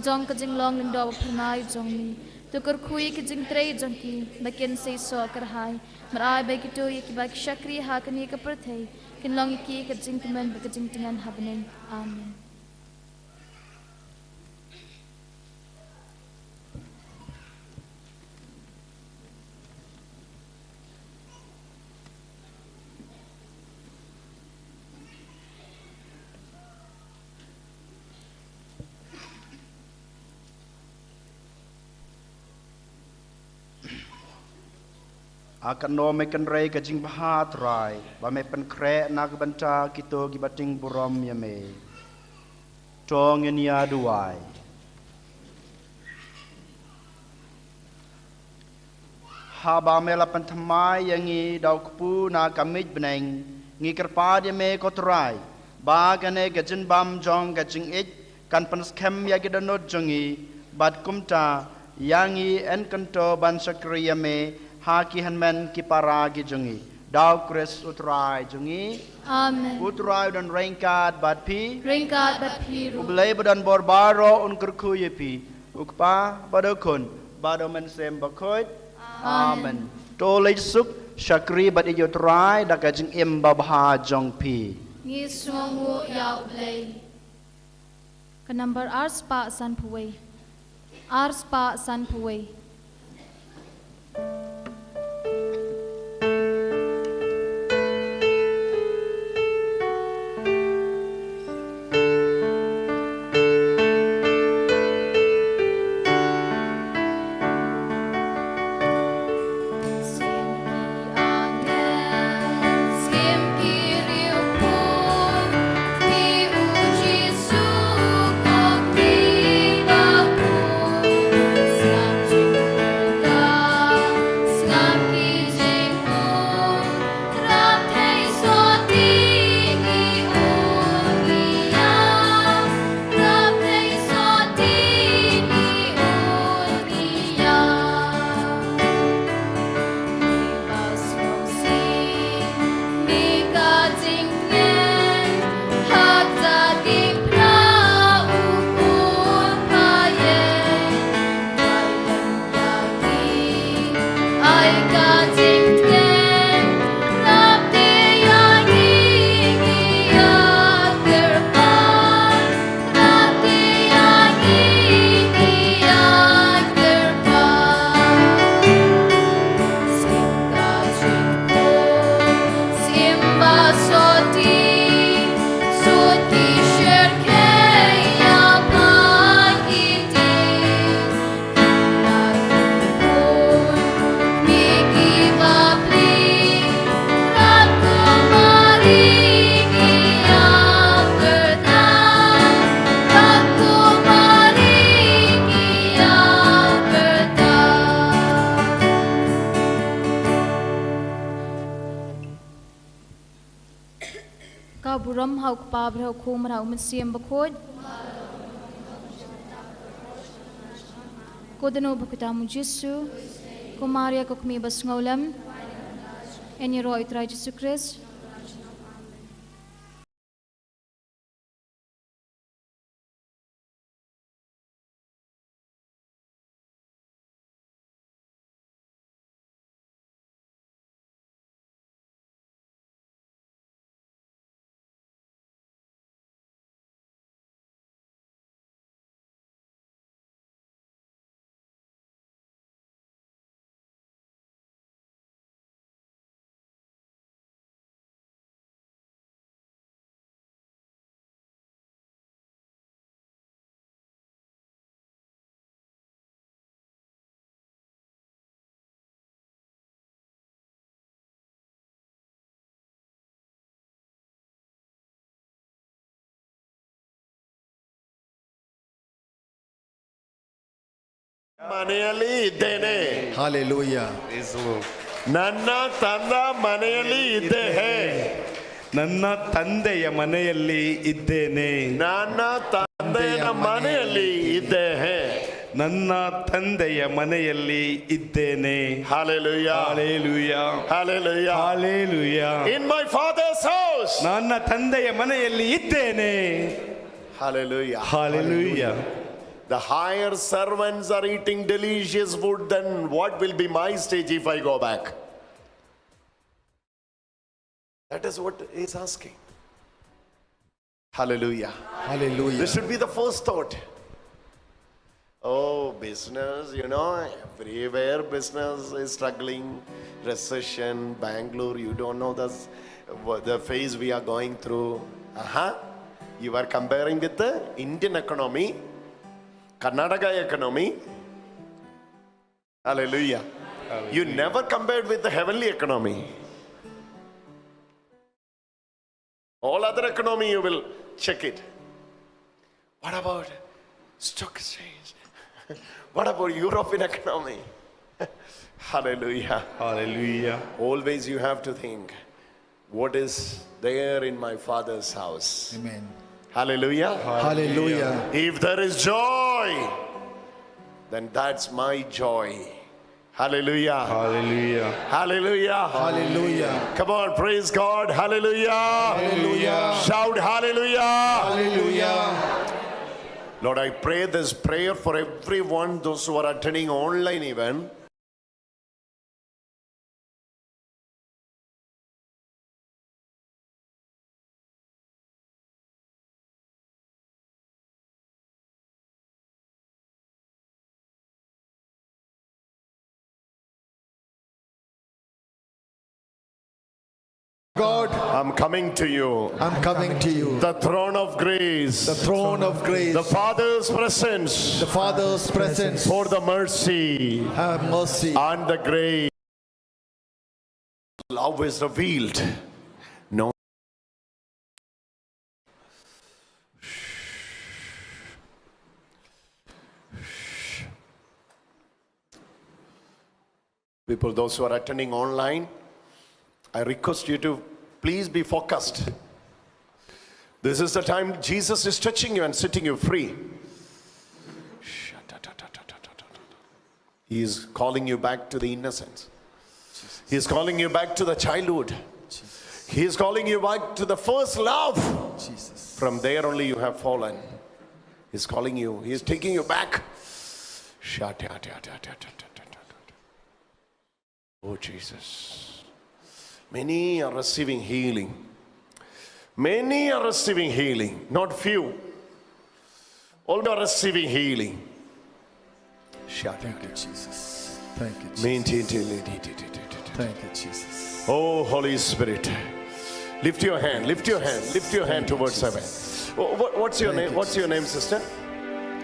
jong ka jing long do phnai jongmi tukur khui ki jing trei jong ki bakin sei so karhai marai baki to yiki baki shakri hakani ka prthei kin long ki ka jing kimen baki jing tingan habnen amen. akan no mekan rei ka jing bahat rai ba me pen kre nak banta kito gi bating burom yame tong nya duai ha ba me la pen thamai yangi dau kpu na kamit bneng ngi kerpa yame ko trai ba kane ka jin bam jong ka jing ich kan pen skem ya gi danot jongi bat kumta yangi en kanto ban sakri yame haki hanmen kipara gi jongi dau kres utrai jongi amen utrai dan rengkat bat pi ringkat bat piru ublei badan borbaro un kurku yepi ukpa badokon badomen sem bakoi amen to le suk shakri bat ijotrai da kajing im babha jong pi ngi sungu ya ublei ka number arspa san puwei arspa san puwei Give buram hau pa bro khum rau mun siam bakhoj Kodano bakitamu Jesu ko Maria ko kami bas ngaulam en yero itrai Jesu Christ ಮನೆಯಲ್ಲಿ ಇದ್ದೇನೆ Hallelujah. ನನ್ನ ತಂದ ಮನೆಯಲ್ಲಿ ಇದ್ದೇನೆ ನನ್ನ ತಂದೆಯ ಮನೆಯಲ್ಲಿ ಇದ್ದೇನೆ ನನ್ನ ತಂದೆಯ ಮನೆಯಲ್ಲಿ ಇದ್ದೇನೆ ನನ್ನ ತಂದೆಯ ಮನೆಯಲ್ಲಿ ಇದ್ದೇನೆ Hallelujah. Hallelujah. Hallelujah. Hallelujah. In my father's house. ನನ್ನ ತಂದೆಯ ಮನೆಯಲ್ಲಿ ಇದ್ದೇನೆ Hallelujah. Hallelujah. The higher servants are eating delicious food, then what will be my stage if I go back? That is what he is asking. Hallelujah. Hallelujah. This should be the first thought. Oh, business, you know, everywhere business is struggling. Recession, Bangalore, you don't know the phase we are going through. You are comparing with the Indian economy, Karnataka economy. Hallelujah. You never compared with the heavenly economy. All other economy you will check it. What about stock exchange? What about European economy? Hallelujah. Hallelujah. Always you have to think, what is there in my father's house? Amen. Hallelujah. Hallelujah. If there is joy, then that's my joy. Hallelujah. Hallelujah. Hallelujah. Hallelujah. Come on, praise God. Hallelujah. Hallelujah. Shout hallelujah. Hallelujah. Lord, I pray this prayer for everyone, those who are attending online even. God, I'm coming to you. I'm coming to you. The throne of grace. The throne of grace. The Father's presence. The Father's presence. For the mercy Have mercy. and the grace. Love is revealed. No. People, those who are attending online, I request you to please be focused. This is the time Jesus is touching you and setting you free. He is calling you back to the innocence. He is calling you back to the childhood. He is calling you back to the first love. From there only you have fallen. He is calling you. He is taking you back. Oh Jesus. Many are receiving healing. Many are receiving healing. Not few. All are receiving healing. Thank you, Jesus. Thank you, Jesus. Thank you, Jesus. Oh, Holy Spirit. Lift your hand. Lift your hand. Lift your hand towards heaven. What's your name? What's your name, sister?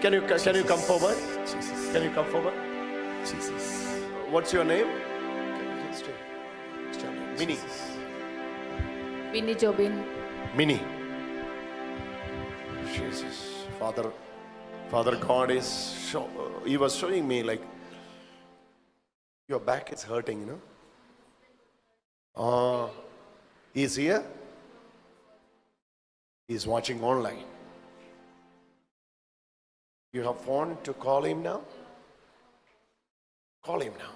Can you come forward? Can you come forward? Jesus. What's your name? Minnie. Winnie Jobin. Minnie. Jesus. Father God is he was showing me like your back is hurting, you know. He's here. He's watching online. You have phone to call him now? Call him now.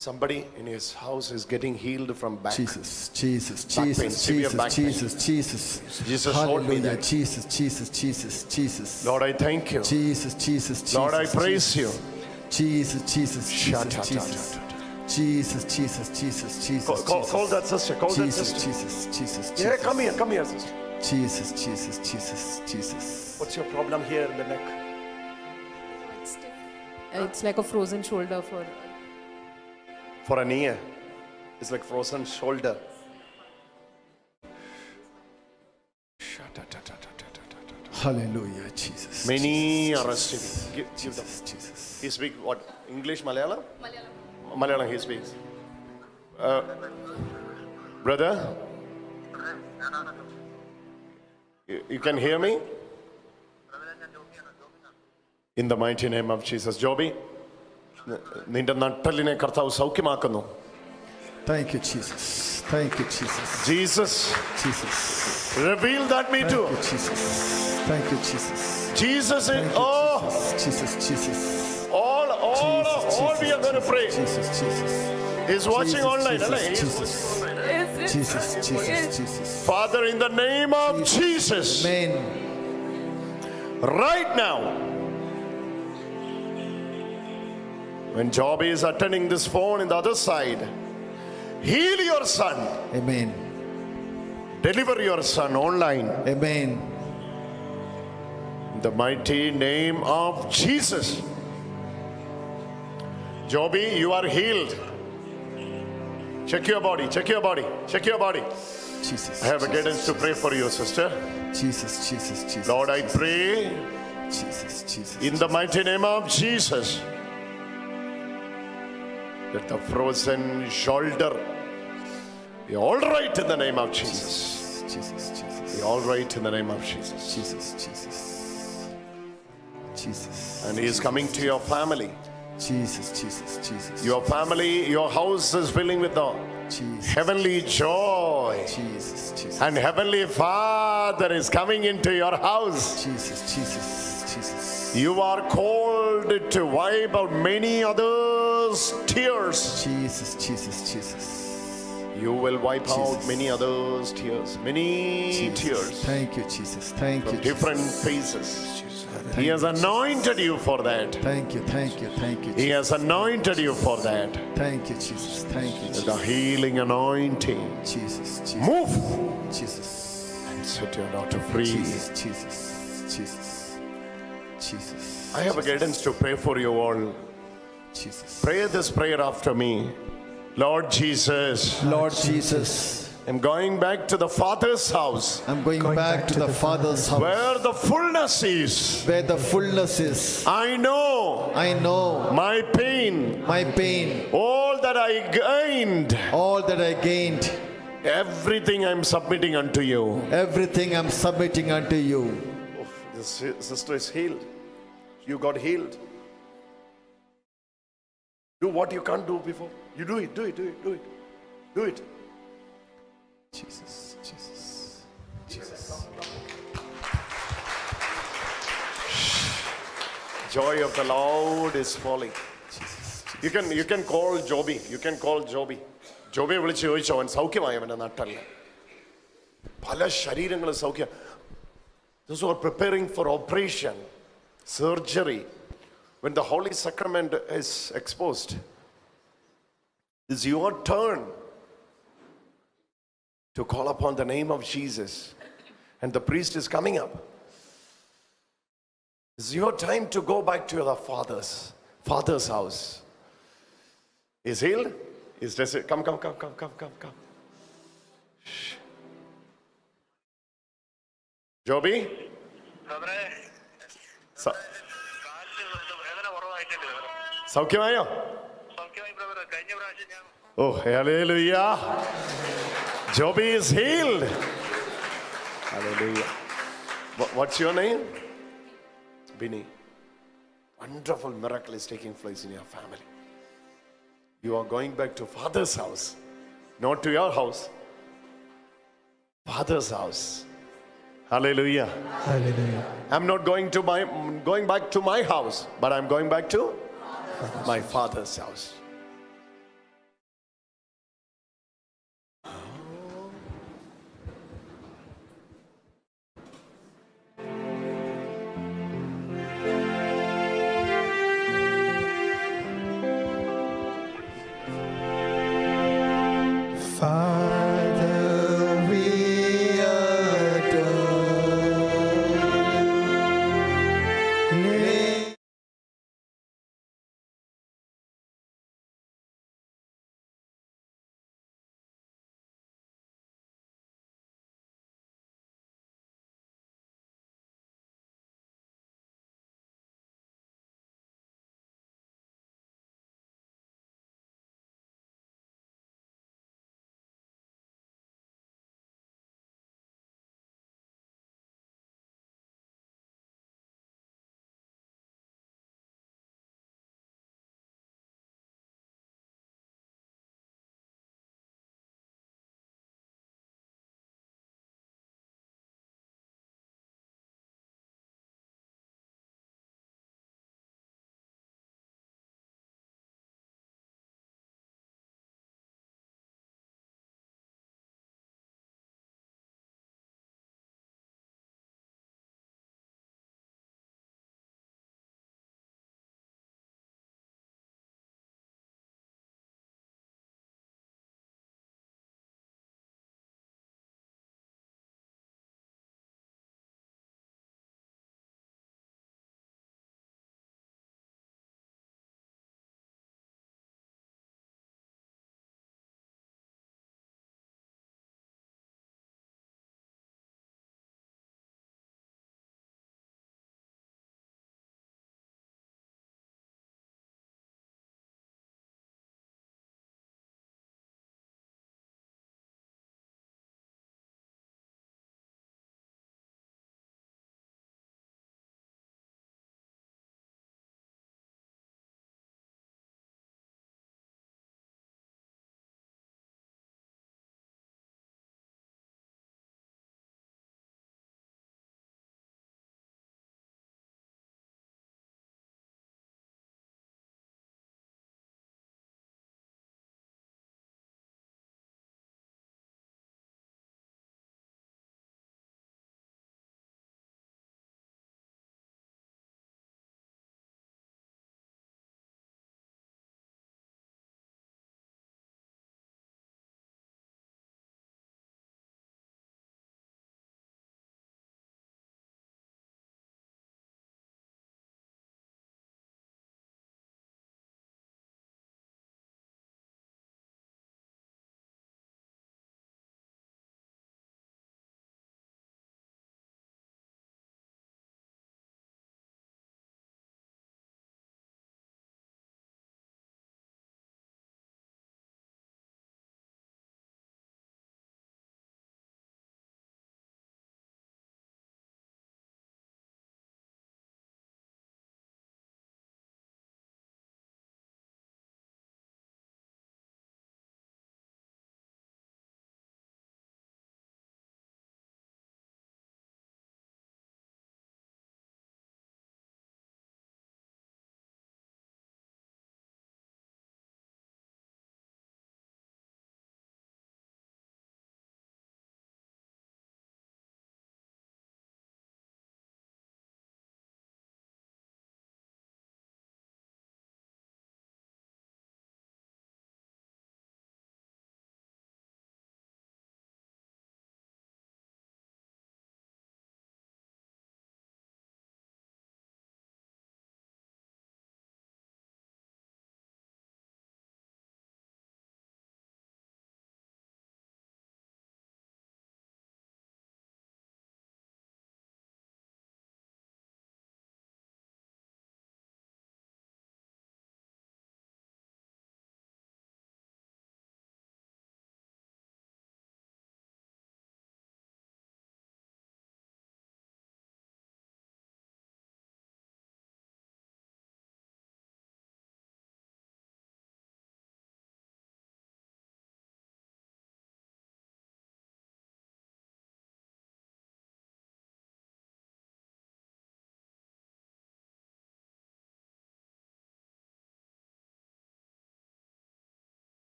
Somebody in his house is getting healed from back. Jesus, Jesus, Back pain, Jesus, severe back pain. Jesus, Jesus, Jesus, hold me Hallelujah. there. Jesus, Jesus, Jesus, Jesus. Lord, I thank you. Jesus, Jesus, Jesus. Lord, I praise you. Jesus, Jesus, Shut Jesus, up, Jesus. Jesus, Jesus, Jesus, Jesus. Call that sister. Call that Jesus, sister. Jesus, Jesus, Jesus. Yeah, come here, sister. Jesus, Jesus, Jesus, Jesus. What's your problem here in the neck? It's like a frozen shoulder For an ear. It's like frozen shoulder. Hallelujah, Jesus. Many are receiving. Give them. Jesus, Jesus. He speaks what? English, Malayalam? Malayalam he speaks. Brother? You can hear me? In the mighty name of Jesus. Joby, നിന്റെ നട്ടലിനെ കർത്താവ് സൗഖ്യമാക്കുന്നു. Thank you, Jesus. Thank you, Jesus. Jesus, Jesus. reveal that me too. Thank you, Jesus. Thank you, Jesus. Jesus, Thank you, oh, Jesus, Jesus. all we are going to pray. Jesus, Jesus. He's watching online. Jesus, Jesus, Jesus, Jesus. Father, in the name of Jesus, Amen. right now, when Joby is attending this phone in the other side, heal your son, Amen. deliver your son online. Amen. In the mighty name of Jesus. Joby, you are healed. Check your body, check your body, check your body. Jesus. I have a guidance to pray for you, sister. Jesus, Jesus, Jesus. Lord, I pray Jesus, Jesus. in the mighty name of Jesus that the frozen shoulder be all right in the name of Jesus. Jesus, Jesus. Be all right in the name of Jesus. Jesus, Jesus. Jesus. And he is coming to your family. Jesus, Jesus, Jesus. Your family, your house is filling with the Jesus. heavenly joy. Jesus, Jesus. And Heavenly Father is coming into your house. Jesus, Jesus, Jesus. You are called to wipe out many others' tears. Jesus, Jesus, Jesus. You will wipe out Jesus. many others' tears. Many Jesus. tears Thank you, Jesus. Thank from you, different Jesus. faces. Thank He has you, anointed you for that. Thank you, thank you, thank you. He has anointed you for that. Thank you, Jesus. Thank you, The Jesus. healing anointing. Jesus, Jesus. Move Jesus. and set your daughter free. Jesus, Jesus, Jesus. Jesus. I have a guidance to pray for you all. Jesus. Pray this prayer after me. Lord Jesus, Lord Jesus, I'm going back to the Father's house I'm going back to the Father's house where the fullness is. where the fullness is. I know I know my pain, my pain, all that I gained, all that I gained, everything I'm submitting unto you. everything I'm submitting unto you. This sister is healed. You got healed. Do what you can't do before. You do it, do it, do it, do it. Do it. Jesus, Jesus, Jesus. Joy of the Lord is falling. You can call Joby. You can call Joby. Joby വിളിച്ച് ചോദിച്ചു അവൻ സൗഖ്യമായി അവൻ്റെ നട്ടല്ല പല ശരീരങ്ങളും സൗഖ്യം. Those who are preparing for operation, surgery, when the Holy Sacrament is exposed, it's your turn to call upon the name of Jesus. And the priest is coming up. It's your time to go back to your father's house. Is healed? Is this it? Come. Shh. Joby? സൗഖ്യമായോ? Oh, hallelujah. Joby is healed. Hallelujah. What's your name? Bini. Wonderful miracle is taking place in your family. You are going back to Father's house, not to your house. Father's house. Hallelujah. Hallelujah. I'm not going back to my house, but I'm going back to my Father's house.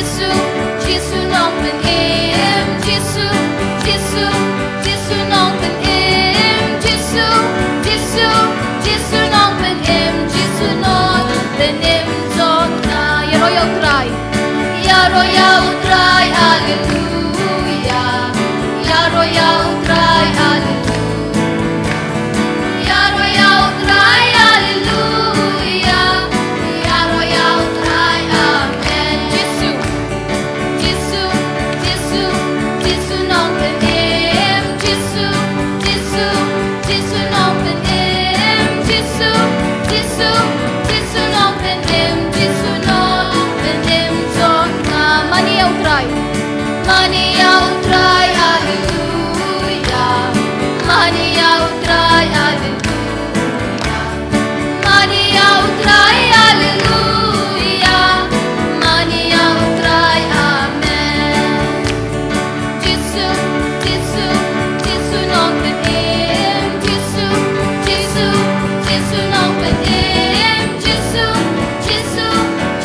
Gisu, Gisu nong ben im, Gisu, Gisu, Gisu nong ben im, Gisu, Gisu, Gisu nong ben im, Gisu nong ben im zong na. Ya royal cry, ya royal cry, hallelujah. Ya royal cry, hallelujah. Ya royal cry, hallelujah. Ya royal cry, amen. Gisu, Gisu, Gisu, Gisu nong ben im, Gisu, Gisu, Gisu nong ben im, Gisu, Gisu, Gisu nong ben im, Gisu nong ben im zong na. Mani au cry, mani au cry, hallelujah. Mani au cry, hallelujah. Mani au cry, hallelujah. Mani au cry, amen. Gisu, Gisu, Gisu nong ben im, Gisu, Gisu, Gisu nong ben im, Gisu, Gisu,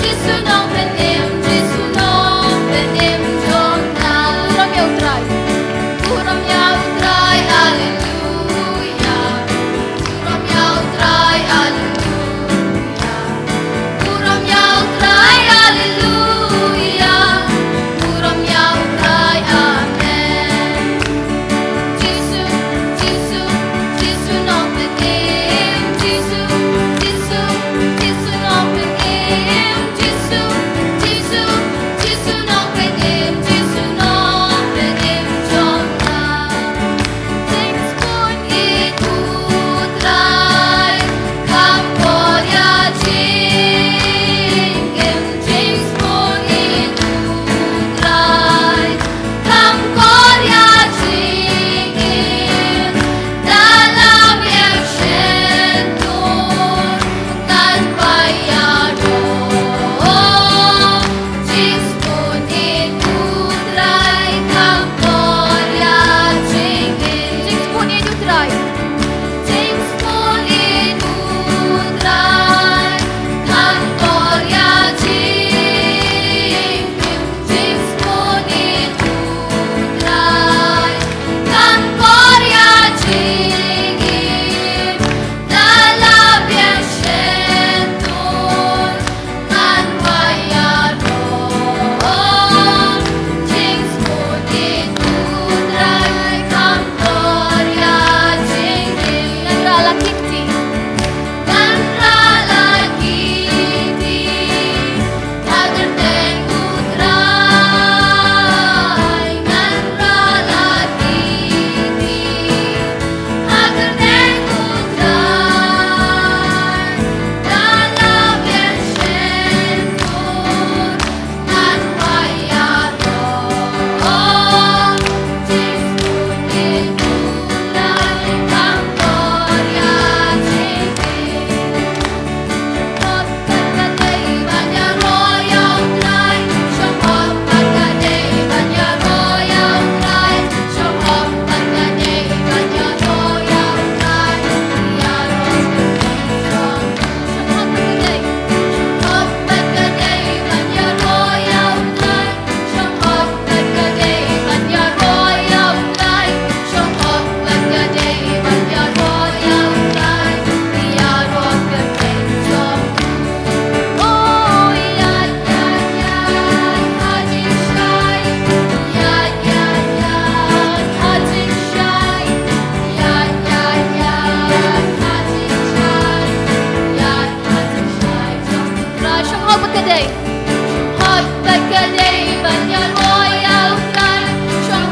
Gisu nong ben im, Gisu nong ben im zong na. Uram yau cry, hallelujah. Uram yau cry, hallelujah. Uram yau cry, hallelujah. Uram yau cry, amen. Gisu, Gisu, Gisu nong ben im, Gisu, Gisu, Gisu nong ben im, Gisu, Gisu, Gisu nong ben im, Gisu nong ben im zong na. Thanks for it utrai, kam Korea jingem. Thanks for it utrai, kam Korea jingem. Dalam yang shentur kan bayaro. Thanks for it utrai, kam Korea jingem. Thanks for it utrai. Thanks for it utrai, kam Korea jingem. Thanks for it utrai, kam Korea jingem. Dalam yang shentur kan bayaro. Thanks for it utrai, kam Korea jingem. Nagrala kiti, nagrala kiti, nagarteng utrai, nagrala kiti, nagarteng utrai. Dalam yang shentur kan bayaro. Thanks for it utrai, kam Korea jingem. Shop pagkaday banya royal cry, shop pagkaday banya royal cry, shop pagkaday banya royal cry. Shop pagkaday banya royal cry, shop pagkaday banya royal cry, shop pagkaday banya royal cry. Diarot kerteng zong. Oh ya ya ya, Hajing Shai. Ya ya ya, Hajing Shai. Ya ya ya, Hajing Shai. Ya Hajing Shai zong. Shop pagkaday. Shop pagkaday banya royal cry, shop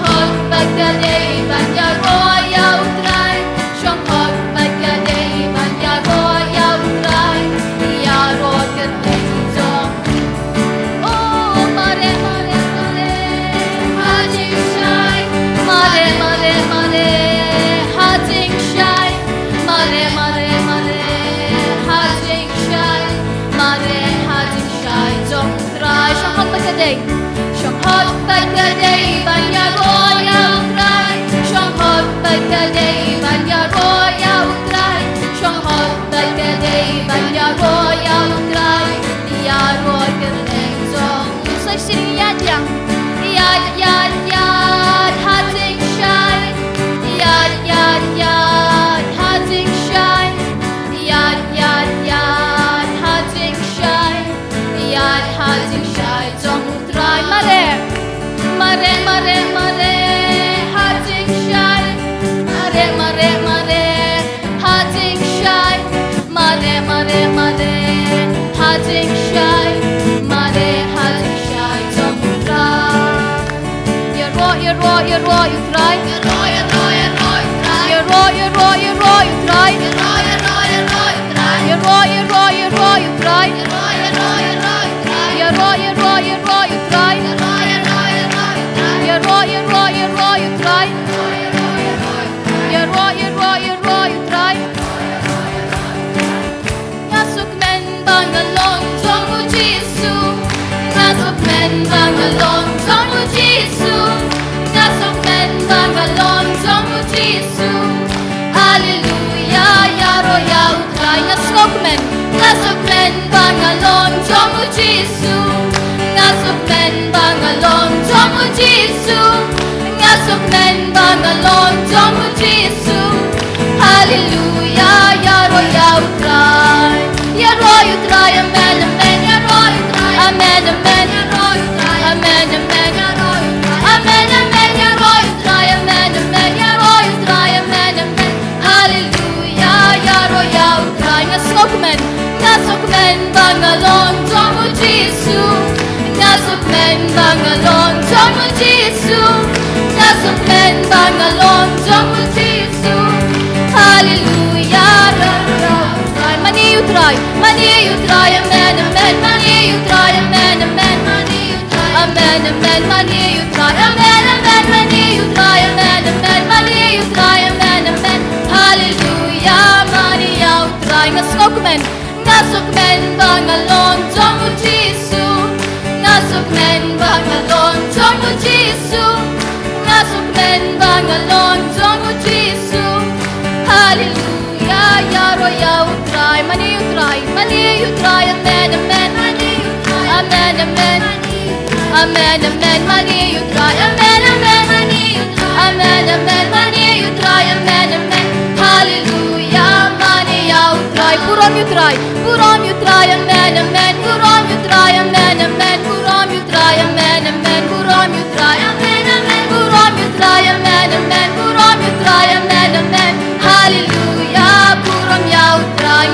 pagkaday banya royal cry, shop pagkaday banya royal cry. Diarot kerteng zong. Oh mare mare mare, Hajing Shai. Mare mare mare, Hajing Shai. Mare mare mare, Hajing Shai. Mare Hajing Shai zong try. Shop pagkaday, shop pagkaday banya royal cry, shop pagkaday banya royal cry, shop pagkaday banya royal cry. Diarot kerteng zong. Say sing ya yang Yad yad yad hating shine Yad yad yad hating shine Yad yad yad hating shine Yad hating shine Trong utrai mare Mare mare mare hating shine Mare mare mare hating shine Mare mare mare hating shine Mare hating shine Trong utrai You roar, you try. You try. You try. You try. You try. You try. You try. You try. You try. You try. You try. You try. Ngasuk men bangalong trong mu Jisu. Ngasuk men bangalong trong mu Jisu. Ngasuk men bangalong trong mu Jisu. Hallelujah, yaro ya utray. Ngasuk men bangalong trong mu Jisu. Ngasuk men bangalong trong mu Jisu. Ngasuk men bangalong trong mu Jisu. Hallelujah, yaro ya utray. Yaro utray, amen, amen, yaro utray. Amen, amen, yaro utray. Amen, amen, yaro utray. Amen, amen, yaro utray. Amen, amen, yaro utray. Amen, amen. Hallelujah, yaro ya utray. Ngasuk men bangalong trong mu Jisu. Ngasuk men bangalong trong mu Jisu. Ngasuk men bangalong trong mu Jisu. Hallelujah, yaro utray. Mani utray, amen, amen. Mani utray, amen, amen. Mani utray, amen, amen. Mani utray, amen, amen. Mani utray, amen, amen. Mani utray, amen, amen. Hallelujah, mani utray. Ngasuk men bangalong trong mu Jisu. Ngasuk men bangalong trong mu Jisu. Ngasuk men bangalong trong mu Jisu. Hallelujah, yaro ya utray. Mani utray, amen, amen. Mani utray, amen, amen. Amen, amen. Mani utray, amen, amen. Mani utray, amen, amen. Mani utray, amen, amen. Hallelujah, mani utray. Purom utray, amen, amen. Purom utray, amen, amen. Purom utray, amen, amen. Purom utray, amen, amen. Purom utray, amen, amen. Purom utray, amen, amen. Hallelujah, purom utray.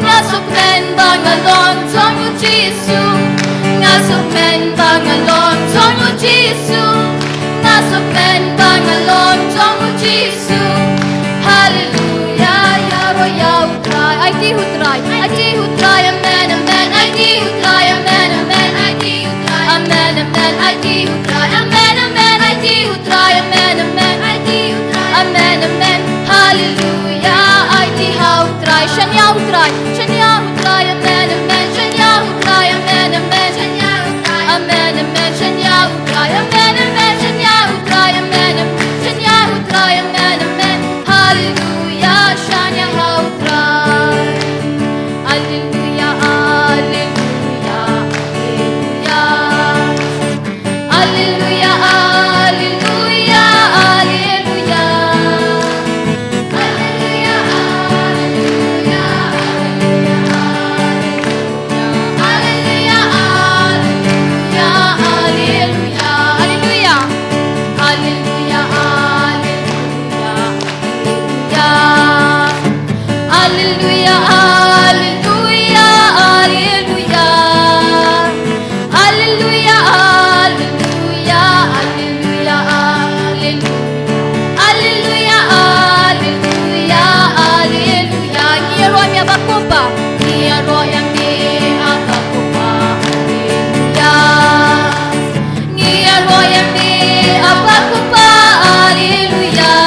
Ngasuk men bangalong trong mu Jisu. Ngasuk men bangalong trong mu Jisu. Ngasuk men bangalong trong mu Jisu. Hallelujah, yaro ya utray. Ay di utray, amen, amen. Ay di utray, amen, amen. Ay di utray, amen, amen. Ay di utray, amen, amen. Ay di utray, amen, amen. Ay di utray, amen, amen. Hallelujah, ay di utray. Shanya utray, amen, amen. Shanya utray, amen, amen. Shanya utray, amen, amen. Shanya utray, amen, amen. Shanya utray, amen, amen. Shanya utray, amen, amen. Hallelujah, shanya utray. Hallelujah, hallelujah, hallelujah. Hallelujah, hallelujah, hallelujah. Hallelujah, hallelujah, hallelujah. Hallelujah, hallelujah, hallelujah. Hallelujah, hallelujah, hallelujah. Hallelujah, hallelujah, hallelujah. Hallelujah, hallelujah, hallelujah, hallelujah. Hallelujah, hallelujah, hallelujah. Ngiyaro mi abakupa, ngiyaro mi abakupa. Hallelujah. Ngiyaro mi abakupa. Hallelujah.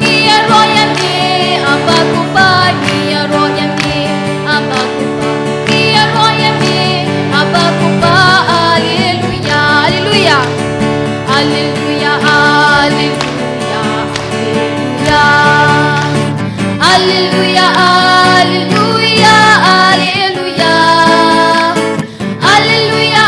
Ngiyaro mi abakupa, ngiyaro mi abakupa. Ngiyaro mi abakupa. Hallelujah, hallelujah. Hallelujah, hallelujah, hallelujah. Hallelujah, hallelujah, hallelujah. Hallelujah,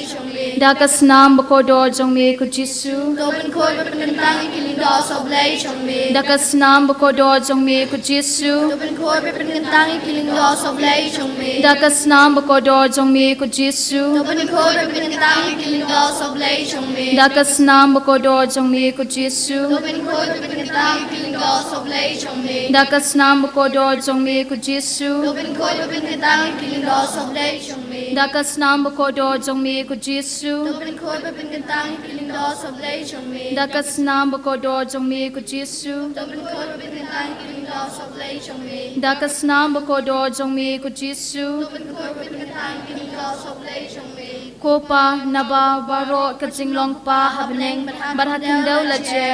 lei chong me Dakas nam bakodo jong me ku Jisu. to ben khoi be ben tang kiling do sob lei chong me Dakas nam bakodo jong me ku Jisu. to ben khoi be ben tang kiling do sob lei chong me Dakas nam bakodo jong me ku Jisu. to ben khoi be ben tang kiling do sob lei chong me Dakas nam bakodo jong me ku Jisu. to ben khoi be ben tang kiling do sob lei chong me Dakas nam bakodo jong me ku Jisu. to ben khoi be ben tang kiling do sob lei chong me Dakas nam bakodo jong me ku Jisu. to ben khoi be ben tang kiling do sob lei chong me Dakas nam bakodo jong me ku Jisu. to ben khoi be ben tang kiling do sob lei chong me Dakas nam bakodo jong me ku Jisu. to ben khoi be ben tang kiling do sob lei chong me Kopa naba baro kajinglong pa habneng barhatindau laje.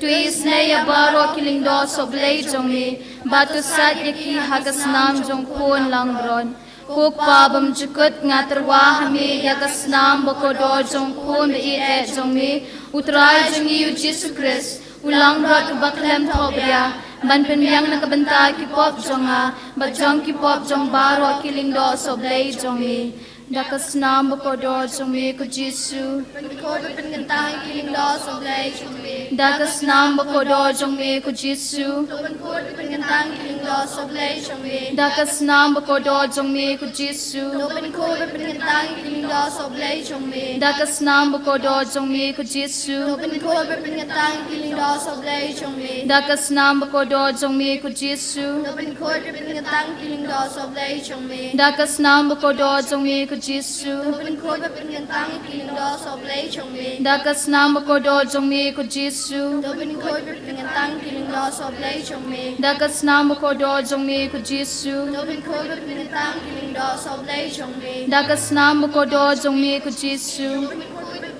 Tuis neya baro kiling do soblei jongi batu sat yaki hagas nam jong pon langbron. Kuk pa bam jukut ngaterwa hami yagas nam bokodo jong pon be e jongi utrai jongi u Jesu Christ ulang rot Mawkhlam thobria ban penyang nakabenta ki pop jonga bajong ki pop jong baro kiling do soblei jongi. Dakas nam bokodo jong me ku Jisu. ben khoi be ben tang kiling do sob lei chong me Dakas nam bakodo jong me ku Jisu. to ben khoi be ben tang kiling do sob lei chong me Dakas nam bakodo jong me ku Jisu. to ben khoi be ben tang kiling do sob lei chong me Dakas nam bakodo jong me ku Jisu. to ben khoi be ben tang kiling do sob lei chong me Dakas nam bakodo jong me ku Jisu. to ben khoi be ben tang kiling do sob lei chong me Dakas nam bakodo jong me ku Jisu. to ben khoi be ben tang kiling do sob lei chong me Dakas nam bakodo jong me ku Jisu. to ben khoi be ben tang kiling do sob lei chong me Dakas nam bakodo jong me ku Jisu. to ben khoi be ben tang kiling do sob lei chong me Dakas nam bakodo jong me ku Jisu.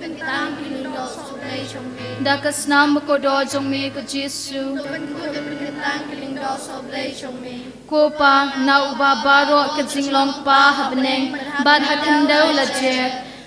ben tang kiling do sob lei chong me Dakas nam bakodo jong me ku Jisu. to ben khoi be ben tang kiling do sob lei chong me Kopa na uba baro kajinglong pa habneng bad hatindau laje.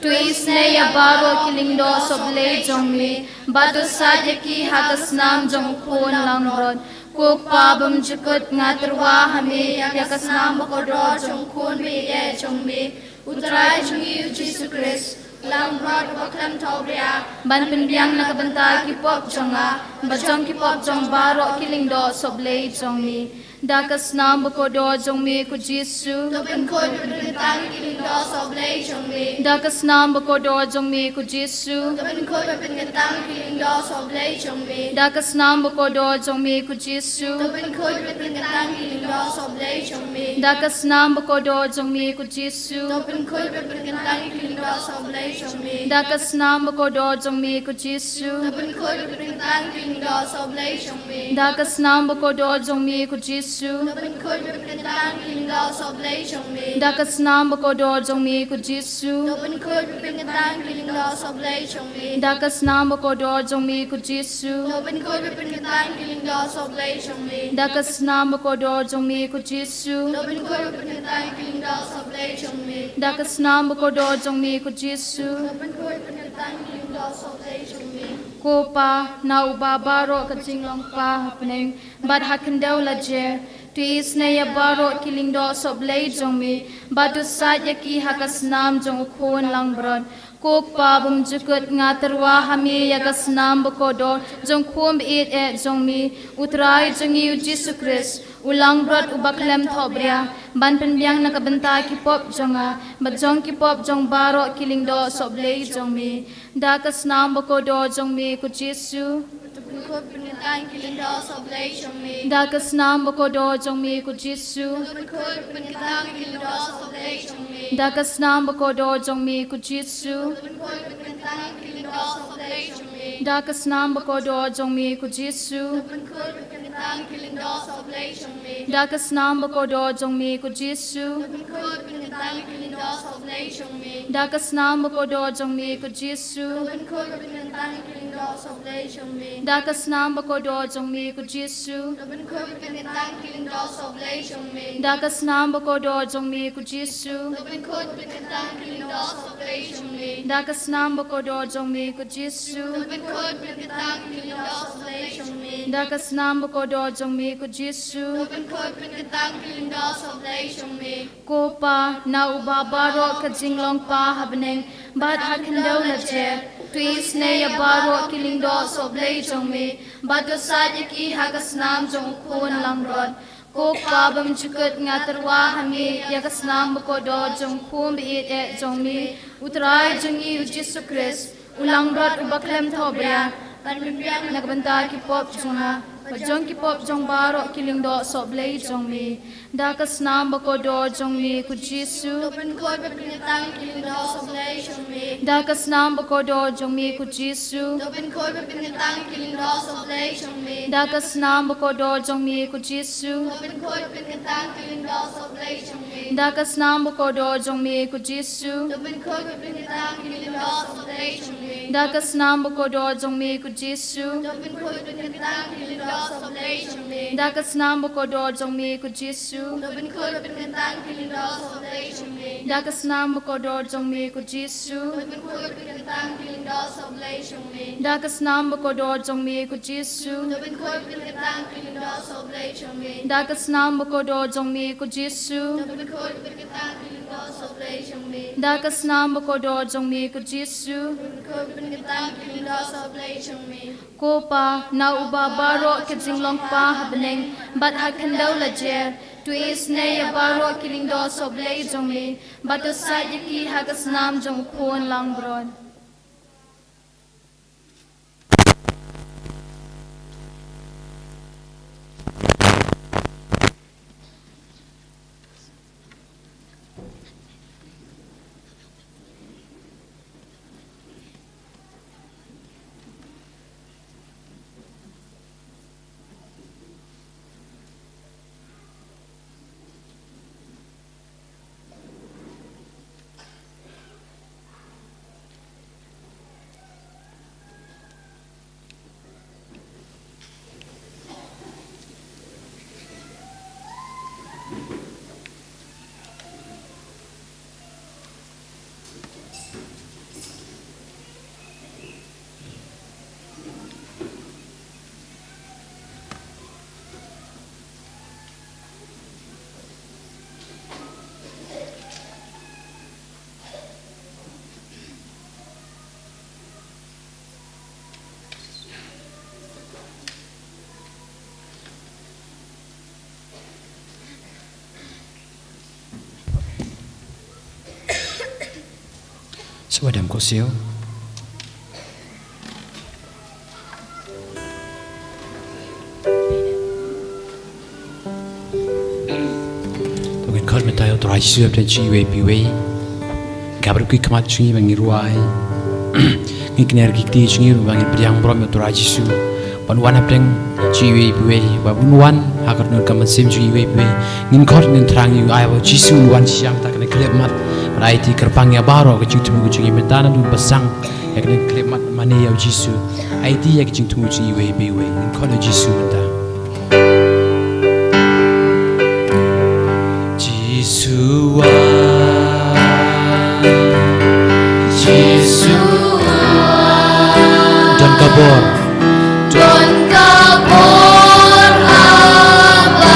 Tuis neya baro kiling do soblei jong me batu sadya ki hagas nam jong pon langrod. Kuk pa bam jukut ngaterwa hame yakas nam bakodo jong khon me ye chong me utrai chong yu Jesus Christ lang rod Mawkhlam thobria ban pendiang nakabanta ki pop jonga bajong ki pop jong baro kiling do soblei jong me. Dakas nam bakodo jong me ku Jisu. to ben khoi be ben tang kiling do sob lei chong me Dakas nam bakodo jong me ku Jisu. to ben khoi be ben tang kiling do sob lei chong me Dakas nam bakodo jong me ku Jisu. to ben khoi be ben tang kiling do sob lei chong me Dakas nam bakodo jong me ku Jisu. to ben khoi be ben tang kiling do sob lei chong me Dakas nam bakodo jong me ku Jisu. to ben khoi be ben tang kiling do sob lei chong me Dakas nam bakodo jong me ku Jisu. to ben khoi be ben tang kiling do sob lei chong me Dakas nam bakodo jong me ku Jisu. to ben khoi be ben tang kiling do sob lei chong me Dakas nam bakodo jong me ku Jisu. to ben khoi be ben tang kiling do sob lei chong me Dakas nam bakodo jong me ku Jisu. to ben khoi be ben tang kiling do sob lei chong me Dakas nam bakodo jong me ku Jisu. to ben khoi be ben tang kiling do sob lei chong me Kopa na uba baro kajinglong pa hapneng bad hakandau laje. Tuis neya baro kiling do soblei jong me batu sat yaki hakas nam jong khon langbron. Kuk pa bum jukut ngaterwa hami yagas nam bakodo jong khom it e jong me utrai jong yu Jesus Christ ulang brot Mawkhlam thobria ban pendiang nakabenta ki pop jonga bajong ki pop jong baro kiling do soblei jong me. Dakas nam bakodo jong me ku Jisu. to ben khoi be ben tang kiling do sob lei chong me Dakas nam bakodo jong me ku Jisu. to ben khoi be ben tang kiling do sob lei chong me Dakas nam bakodo jong me ku Jisu. to ben khoi be ben tang kiling do sob lei chong me Dakas nam bakodo jong me ku Jisu. to ben khoi be ben tang kiling do sob lei chong me Dakas nam bakodo jong me ku Jisu. to ben khoi be ben tang kiling do sob lei chong me Dakas nam bakodo jong me ku Jisu. to ben khoi be ben tang kiling do sob lei chong me Dakas nam bakodo jong me ku Jisu. to ben khoi be ben tang kiling do sob lei chong me Dakas nam bakodo jong me ku Jisu. to ben khoi be ben tang kiling do sob lei chong me Dakas nam bakodo jong me ku Jisu. to ben khoi be ben tang kiling do sob lei chong me Dakas nam bakodo jong me ku Jisu. to ben khoi be ben tang kiling do sob lei chong me Kopa na uba barok ka jinglong pa habneng bat hakendau la je twis ne ya barok kiling do soblei jong me bat do sajiki hagasnam jong khon langrod ko pabam chukut ngatarwa hami yagasnam ko do jong khum bi e jong me utrai jongi Jesus Christ ulangrod ubaklem thobya nagbanta ki pop jonga Jong ki pop jong baro kiling do soblei jong me dakas nam bako do jong me ku Jesu Open koi bepingatang kiling do soblei jong me. dakas nam bako do jong me ku Jesu Open koi bepingatang kiling do soblei jong me. dakas nam bako do jong me ku Jesu Open koi bepingatang kiling do soblei jong me. dakas nam bako do jong me ku Jesu Open koi bepingatang kiling do soblei jong me. dakas nam bako do jong me ku Jesu Open koi bepingatang kiling do soblei jong me. dakas nam bako do jong me ku Jesu Open koi bepingatang kiling do soblei jong me. dakas nam bako do jong me ku Jesu Open koi bepingatang kiling do soblei jong me. dakas nam bako do jong me ku Jesu Open koi bepingatang kiling do soblei jong me. dakas nam bako do jong me ku Jesu Open koi bepingatang kiling do soblei jong me. dakas nam bako do jong me ku Jesu Open koi bepingatang kiling do soblei jong me. ko pa na uba baro ke jinglong pa habneng bat hakendau la jer tu is ne ya baro kiling do soblei jong me bat to sajiki hagas nam jong khon lang bron Swadam ko siyo. Tugin kol matayo to raji suap dan chiwe piwe. Gabar kui kamat chungi bangi ruai. Ngikner kikti chungi bangi priang brom to raji su. Panwan apeng chiwe piwe. Babunwan hakar nur kamat sim chiwe piwe. Ngin kol ngin terang yu ayaw jisu wan siang tak kena klep mat. Raiti kerpangnya baro kecing temu kecing mentana dun pasang ya kena klemat mana ya Jisu Aiti ya kecing temu kecing iwe bewe kalau Jisu menta Jisu Jisu Don kabor Don kabor abamiwa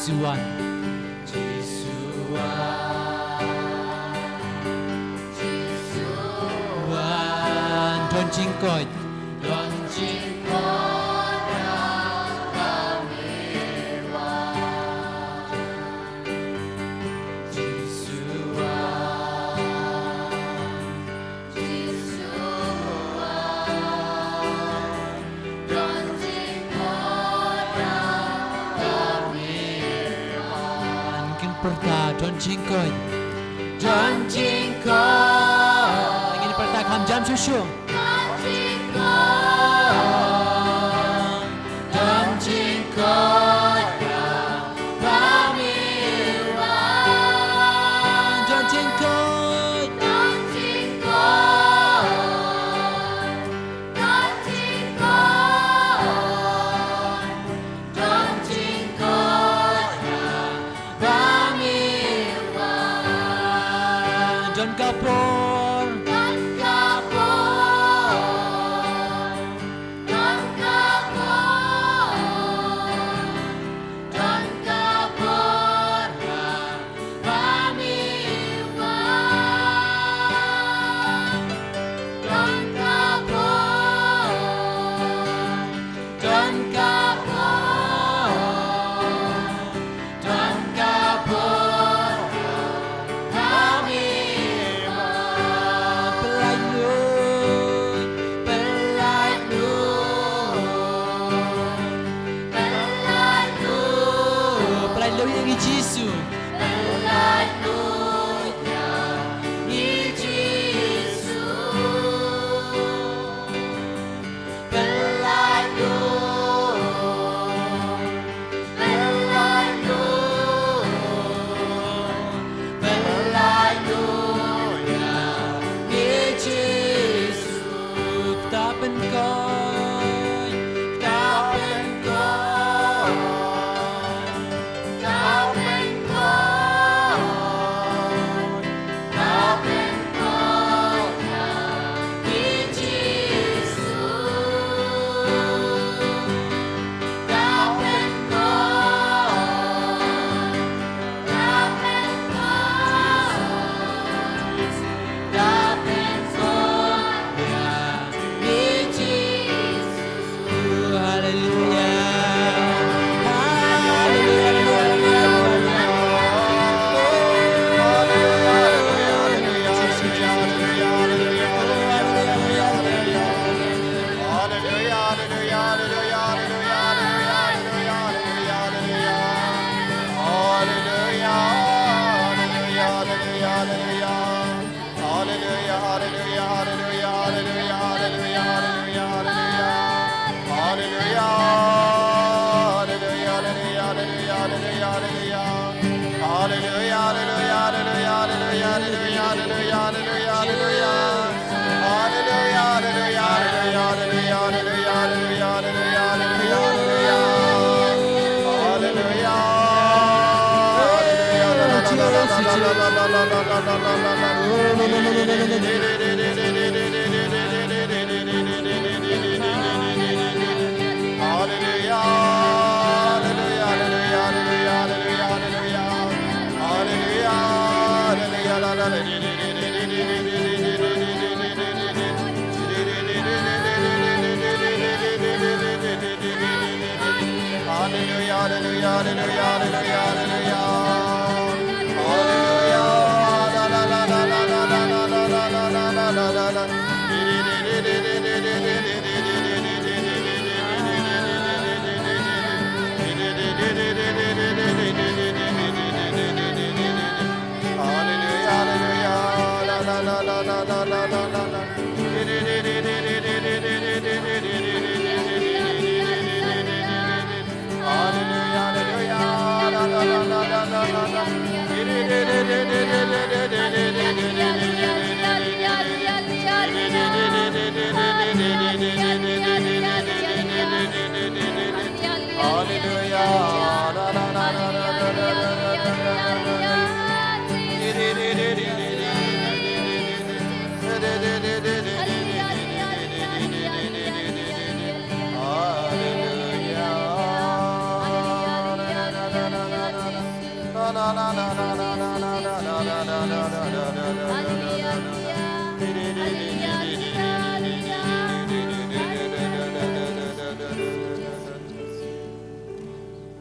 Jisuan Don Jingkoi Don Jingkoi Ingin perta kam jam susu Don Jingkoi Don Jingkoi Don Kapor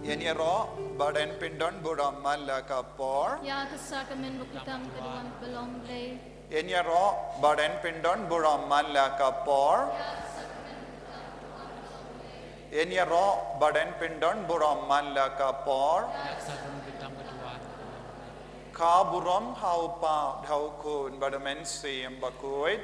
Yeniro badan pindon buram malaka por. Ya kesakamen bukitang kaduan belong lay. Yeniro badan pindon buram malaka por. Yeniro badan pindon buram malaka por. Ka buram haupa haukun badamen sim bakuit.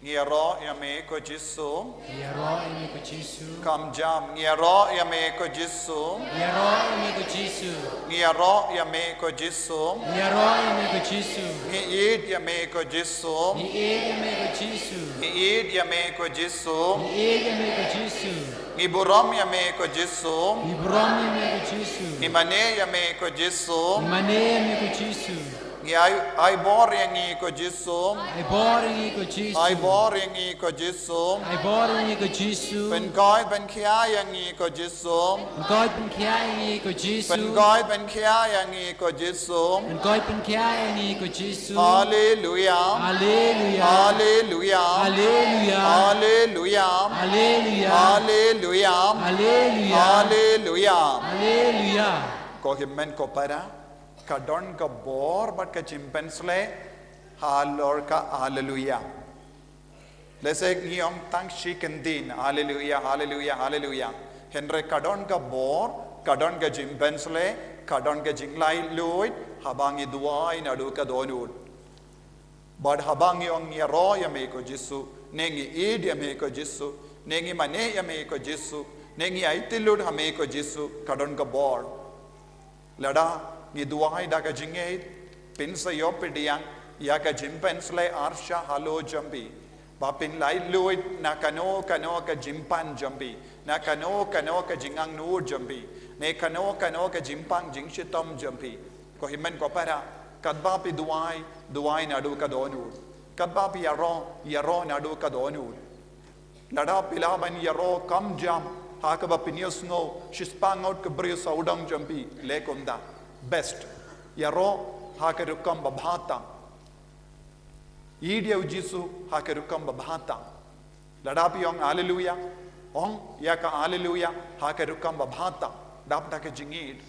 Ngiro yame ko Jisu. Ngiro yame ko Jisu. Kam jam. Ngiro yame ko Jisu. Ngiro yame ko Jisu. Ngiro yame ko Jisu. Ngiro yame ko Jisu. Ngiid yame ko Jisu. Ngiid yame ko Jisu. Ngiid yame ko Jisu. Ngiid yame ko Jisu. Ngiburam yame ko Jisu. Ngiburam yame ko Jisu. Ngimane yame ko Jisu. Ngimane yame ko Jisu. Ai bor yangi ko Jisu. Ai bor yangi ko Jisu. Ai bor yangi ko Jisu. Ai bor yangi ko Jisu. Ben goi ben kia yangi ko Jisu. Ben goi ben kia yangi ko Jisu. Ben goi ben kia yangi ko Jisu. Ben goi ben kia yangi ko Jisu. Hallelujah. Hallelujah. Hallelujah. Hallelujah. Hallelujah. Hallelujah. Hallelujah. Hallelujah. Hallelujah. Hallelujah. Ko himmen ko para. Kadon ka bor but ka chimpensle halor ka hallelujah. Lese ngiyong tang shikendin hallelujah hallelujah hallelujah. Henry kadon ka bor kadon ka chimpensle kadon ka jinglai luit habangi duai nadu ka donut. But habangi ong ngiro yame ko Jisu nengi id yame ko Jisu nengi mane yame ko Jisu nengi aitilud hame ko Jisu kadon ka bor. Lada ni duai da ka jingeit pinsa yo pidiang ya ka jimpensle arsha halo jambi ba pin lai luit na kano ka jimpan jambi na kano ka jingang nur jambi ne kano ka jimpang jingshitom jambi ko himen ko para kadba pi duai nadu ka donu kadba pi yaro nadu ka donu lada pilaban yaro kam jam hakaba pinios no shispangot ka brio saudang jambi lekonda best yaro hakerukam babhata idiau Jisu hakerukam babhata ladapi ong hallelujah ong yaka hallelujah hakerukam babhata dapta ke jingid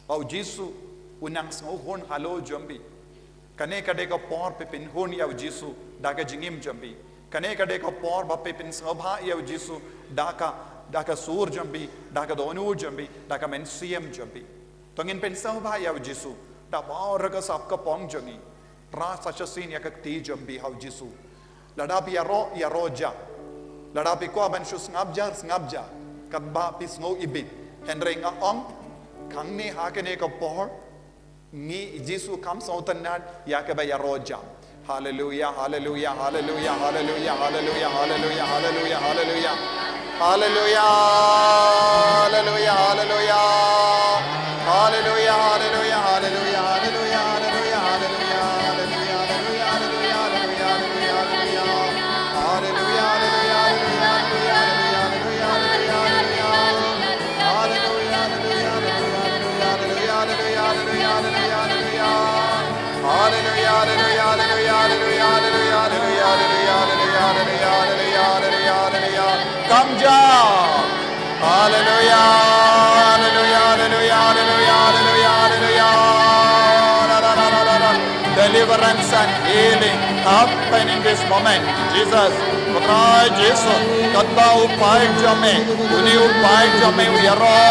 au Jisu unang sngo hon halo jambi kane kade ka por pe pin hon yau Jisu daka jingim jambi kane kade ka por ba pe pin snobha yau Jisu daka sur jambi daka donu jambi daka men siem jambi Tongin pensau ba yau Jisu da baura ka sap ka pong jangi ra such a scene yak ti jambi hau Jisu ladapi yaro ja ladapi ko ban shus ngabja kadba pis ngo ibit henry nga ong kangni hakene ka por ni Jisu kam sautanad yak ba yaro ja hallelujah hallelujah hallelujah hallelujah hallelujah hallelujah hallelujah hallelujah hallelujah hallelujah hallelujah Hallelujah, hallelujah, hallelujah, hallelujah, hallelujah, hallelujah, hallelujah, hallelujah, hallelujah, hallelujah, Come down. Hallelujah, hallelujah, hallelujah, hallelujah, hallelujah, hallelujah. Deliverance and healing happen in this moment. Jesus, Putrai Jesus, Katba upay jame, uni upay jame, uyaro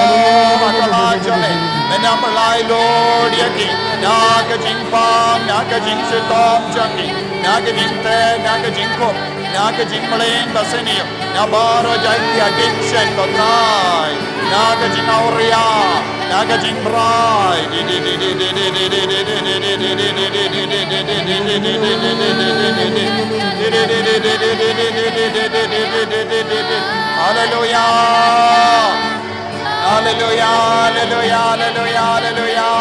matala jame. Menapalay Lord yaki, naga jingpam, naga jingsitom jaki, naga jingte, naga jingkop, naga jingmaling baseniyo. Nabaro jai addiction Putrai, naga jingauria, naga jingprai. Hallelujah. Hallelujah, hallelujah, hallelujah, hallelujah.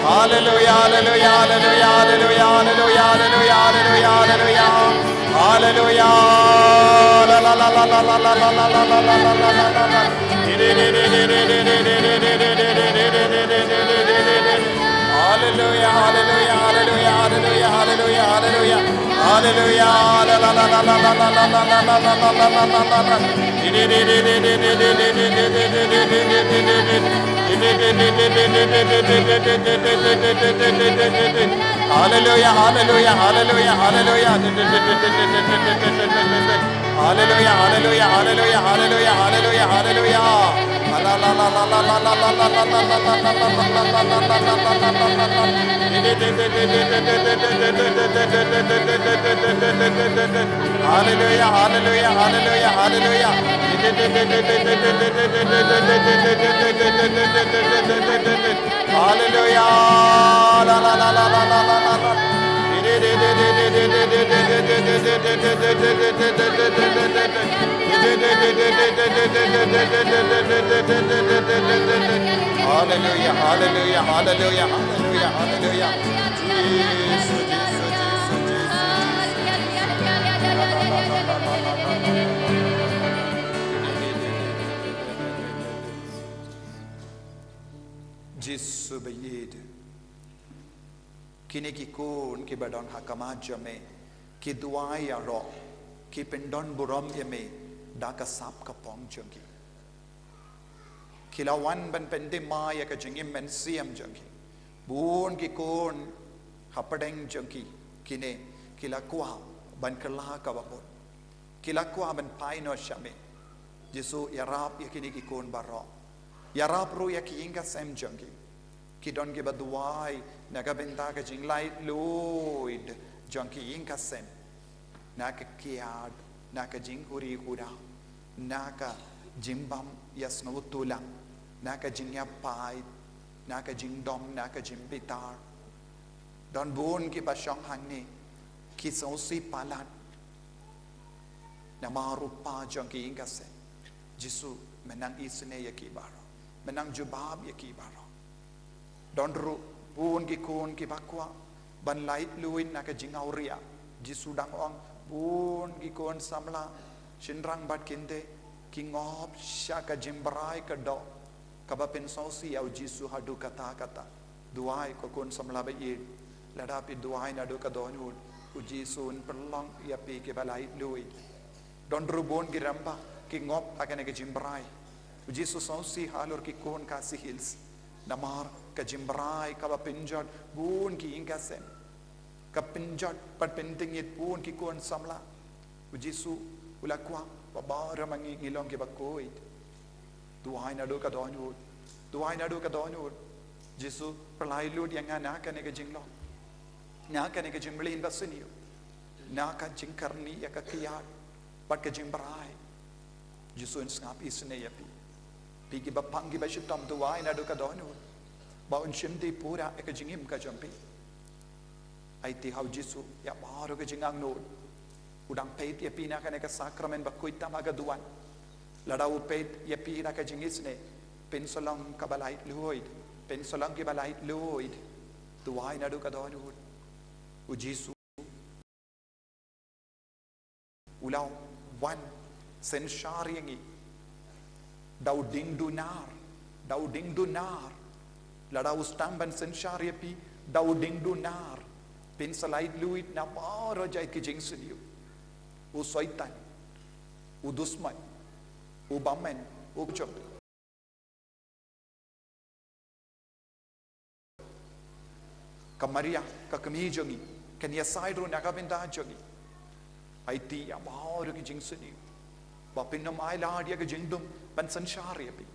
Hallelujah, hallelujah, hallelujah, hallelujah, hallelujah, hallelujah, hallelujah, hallelujah. Hallelujah. La la la la la la la la la la la la la la la la. Hallelujah, hallelujah, hallelujah, hallelujah, hallelujah, hallelujah. Hallelujah. La la la la la la la la la la la la la la la la. Hallelujah, hallelujah, hallelujah, hallelujah. Hallelujah, hallelujah, hallelujah, hallelujah, hallelujah, hallelujah. La la la la la la la la la la la la la la Hallelujah, hallelujah, hallelujah, hallelujah. Hallelujah. La la la la la la la la. Hallelujah, hallelujah, hallelujah, hallelujah, hallelujah. Jesus, Jesus, Jesus, Jesus, Jesus. Kini ki kun ki badon hakamat jame ki duai aro ki pendon buram yame daka sap ka pong jungi kilawan ban pende maya ka jingim men siam jungi bun ki kun hapadeng jungi kine kilakwa ban kala ka babon kilakwa ban paino shame Jesu yarap yakini ki kun baro yarap ru yakinga sem jungi Kidon giba duai naga benta ka jing light loid junkie inka sem naka kiad naka jing huri kuda naka jimbam yasno tulang naka jingya pai naka jing dom naka jing bitar don bon ki basyong hangni ki sosi palat namaru pa junkie inka sem Jesu menang isne yakibaro menang jubab yakibaro Don ru pun ki kun ki bakwa ban lait luin naka jingauria Jesu dang ong pun ki kun samla shinrang bat kinde ki ngop shaka jimbrai ka do ka ba pen sosi au Jesu hadu kata kata duai ko kun samla ba ye lada pi duai na do ka don hu u Jesu un perlong ya pi ke balai luin don ru bon ki ramba ki ngop akane ke jimbrai u Jesu sosi halor ki kun ka si hills namar ka jimbrai ka ba pinjot bun ki inga sem ka pinjot pat penting it bun ki kon samla u Jesu ulakwa ba bara mangi ngilong ki ba koit duai na do ka donut duai na do ka donut Jesu pelai lut yang ana ka ne ka jinglo na ka ne ka jimblin ba siniu na ka jingkarni ya ka kiyat pat ka jimbrai Jesu ngap isne ya pi ki ba pangi ba shitam duai na do ka donut ba unshim di pura eka jingim ka jampi ai ti hau Jesu ya baru ka jingang no udang peit ya pina ka neka sakramen ba kuita maga duan ladau peit ya pina ka jingisne pensolong ka balait luoid pensolong ki balait luoid duai na do ka donu u Jesu ulau wan sen shariangi dau ding dunar Lada ustam ban senshari pi dauding dunar pin salait luit na maro jai ki jing siniu u Saitjaiñ u dusman u bamen u chop kamaria ka kami jongi kania saidro naga benda jongi aiti ya maro ki jing siniu ba pinam ai la dia ki jingdum ban senshari pi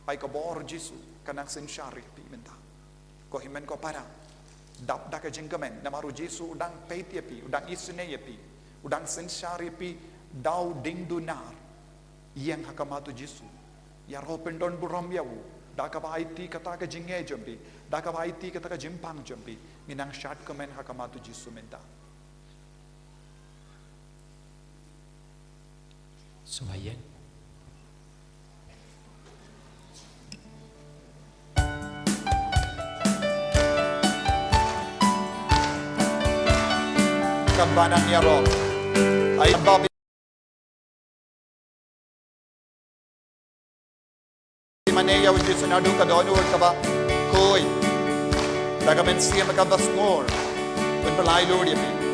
ai ka bor Jesu kanak senshari pi menta ko himen ko para dap dak jingkamen namaru Jesu udang peit ya pi udang isne ya pi udang senshari pi dau ding dunar yang hakamatu Jesu ya ro pendon buram ya wu daka ba iti kata ka jinge jombi daka ba iti kata ka jimpang jombi minang shat komen hakamatu Jesu menta Sumayan Kambanang Yarok Ay babi Manaya which is na duka donor ka ba koi daga men siya makabas ngor when balay Lord yapi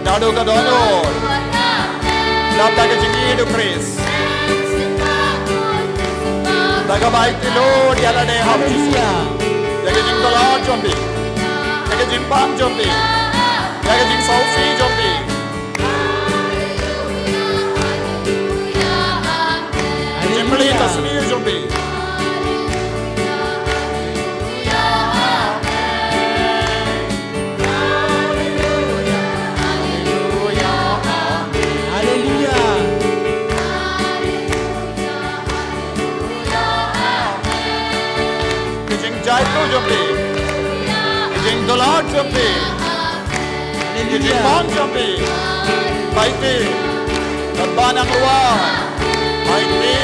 Nado ka donor Labda ka jingido Chris Daga baik ti Lord yala ne hallelujah Daga jing dollar jombi Daga jing bang jombi Daga jing Sophie jombi Jing Melita Sngi jombi Jaitu jombi, jing dolar jombi, jing bang jombi, baiti, terbanang luar, baiti.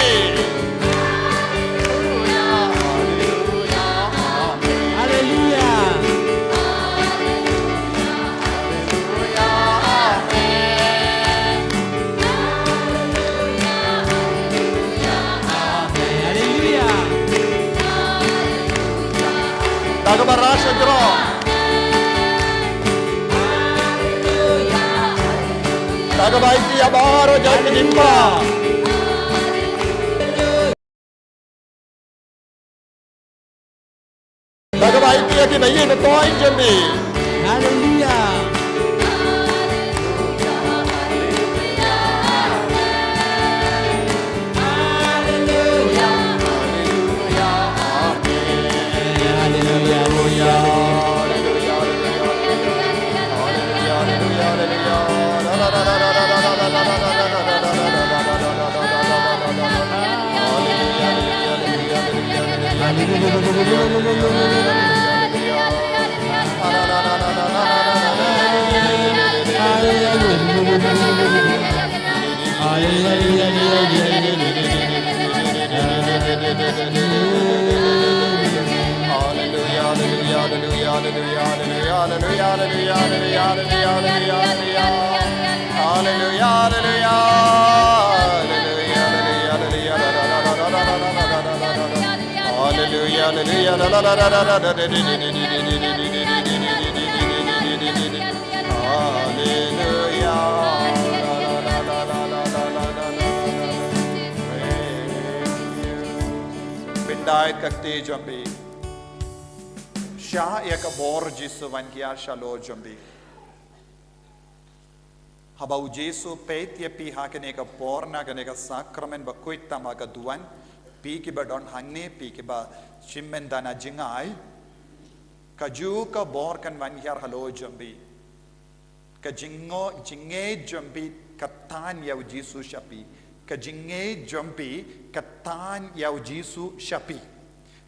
Haleluya. Taga barasha gro. Taga baiti abaro jati nimba. Taga baiti ati bayi na toin jambi. Hallelujah. Bendai kakti jambi. Sha yak bor jisu van kia shalo jambi. Habau Jesu peit ye pi hakene ka porna kane ka sakramen ba kuita ma ka duan pi ki ba don hangne pi ki ba chimmen dana jingai ka ju ka bor kan van hier halo jambi ka jingo jinge jambi ka tan ya Jesu shapi ka jinge jambi ka tan ya Jesu shapi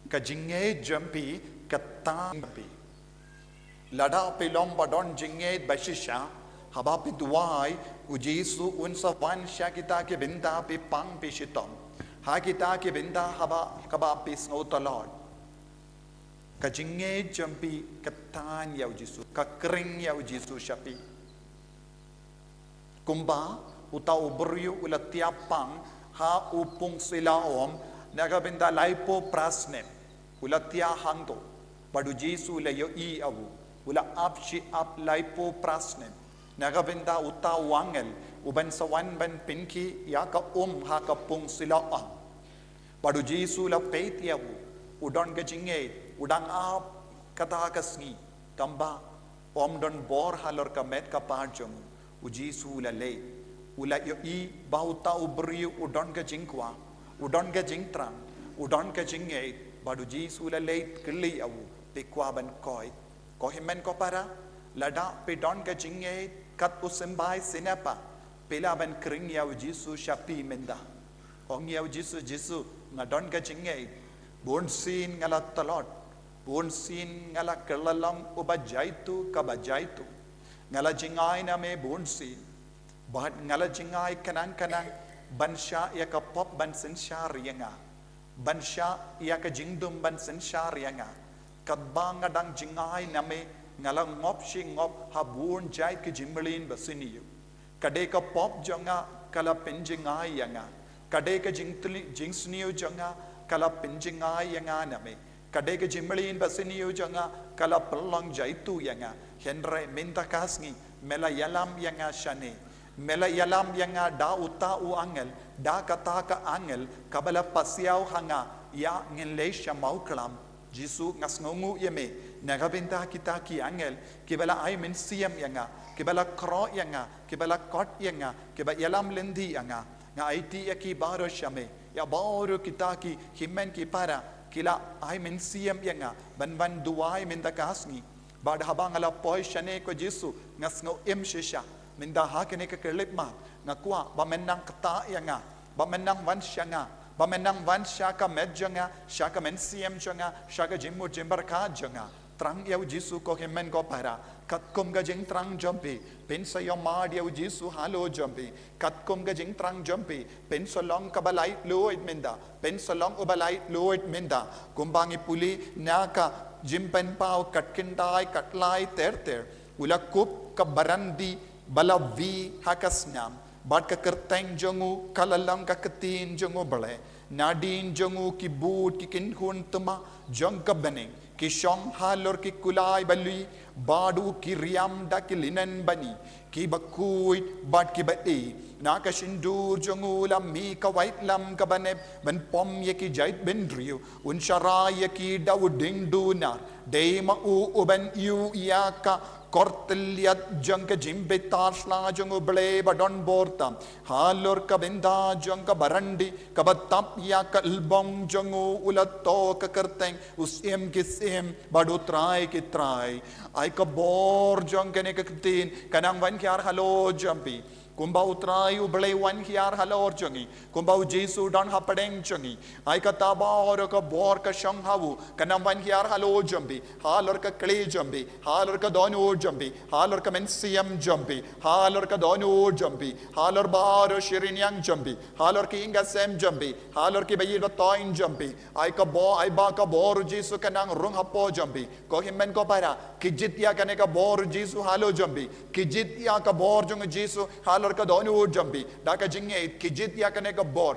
ka jinge jambi ka tan jambi lada pe lomba don jinge bashisha haba pi duai u Jesu unsa van shakita ke binda pe pang pe shitom ha kita ke binda haba kaba pe sngotalod ka jinge jampi ka tan ya Jesu ka kring ya Jesu shapi kumba utau beryu ula tiapang ha upung silaom naga binda laipo prasnem ula tia hangto badu Jesu la yo I awu ula apshi ap laipo prasnem naga binda uta wangel uban sawan ban pinki ya ka ha ka pung silaam badu Jesu la peit yawu udon ka jinge udang ap kata ka Sngi tamba om don bor halor ka met ka parjong u Jesu la le ula yo I bauta ubri udon ka jingkwa udon ka jingtrang udon ka jinge badu Jesu la le kli awu pe kwa ban koi ko himen ko para lada pe don ka jinge kat usembai sinapa pela ban kring ya Jesu shapi menda ong ya Jesu ngadon ka jinge bon sin ngala talot bon sin ngala kelalam ubajaitu kabajaitu ngala jingai na me bon sin bat ngala jingai kanang bansha ya ka pop ban sin syarianga bansha ya ka jingdum ban sin syarianga kadbang ngadang jingai na me ngala ngop shi ngop habun jai ke jimlin basiniyu kade ka pop jonga kala penjingai yanga kade ka jingsniyu jonga kala penjingai yanga name kade ka jimlin basiniyu jonga kala pelong jaitu yanga henre minta kasngi mela yalam yanga shane mela yalam yanga da uta u angel da kata ka angel kabala pasiau hanga ya nginleisha Mawkhlam Jesu ngasngongu yeme nagabinta kita ki angel kibala ai men siam yanga kibala kro yanga kibala kot yanga kiba yalam lendi yanga nga IT ki baro shame ya baro kita ki himmen ki para kila ai men siam yanga ban duai men da kasni bad habang ala poi shane ko Jesu ngasngo em shisha men da hakene ka kelip ma ngakwa ba menang kata yanga ba menang wan shanga ba menang wan shaka medjanga shaka men siam janga shaka jimmu jimbarka janga trang ya Jesu ko himmen ko para katkum ga jing trang jompi pensa yo mad ya Jesu halo jompi katkum ga jing trang jompi pensa long kabalai loid menda pensa long ubalai loid menda kumbangi puli naka jimpen pau katkindai katlai ter ulakup ka barandi balavi hakasnam bat ka kerteng jongu kalalang ka ketin jongu bale nadin jongu ki boot ki kinhun tuma jong ka bening ki shong halor ki kulai balui badu ki riam da ki linen bani ki bakui bat ki ba e na ka shindur jongu lam mi ka white lam ka bane ban pom ye ki jait ben riu un sharai ye ki dauding dunar de ma u uban yu ya ka korteliat jangka jimbe tarsla jangu ble badon bortam halor ka benda jangka barandi ka batap ya ka albong jangu ulato ka kerteng usem kisem badu trai ki trai ai ka bor jangka ne ka tin kanang van kyar halo jampi kumbau trai u belai wan hiar halor jongi kumbau Jesu don hapadeng jongi ai kata ba ka bor ka shang hawu kanam wan hiar halo jambi halor ka kle jambi halor ka donu jambi halor ka mensiam jambi halor ka donu jambi halor bar shirin yang jambi halor ki inga sem jambi halor ki bayi toin jambi ai ba ka bor Jesu kanang rung hapo jambi ko himmen ko para kijit ya kane ka bor Jesu halo jambi kijit ya ka bor jong Jesu halor ka donu jambi da ka jinge kijit ya kane ka bor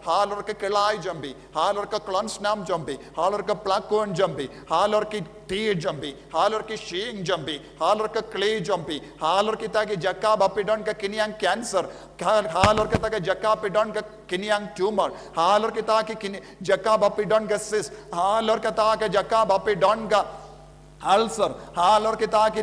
halor ka kelai jambi halor ka klans nam jambi halor ka plakon jambi halor ki tea jambi halor ki shing jambi halor ka clay jambi halor ki ta ki jakka bapidon ka kinyang cancer halor ka ta ka jakka pidon ka kinyang tumor halor ki ta ki jakka bapidon ka cyst halor ka ta ka jakka bapidon ka ulcer halor kita ki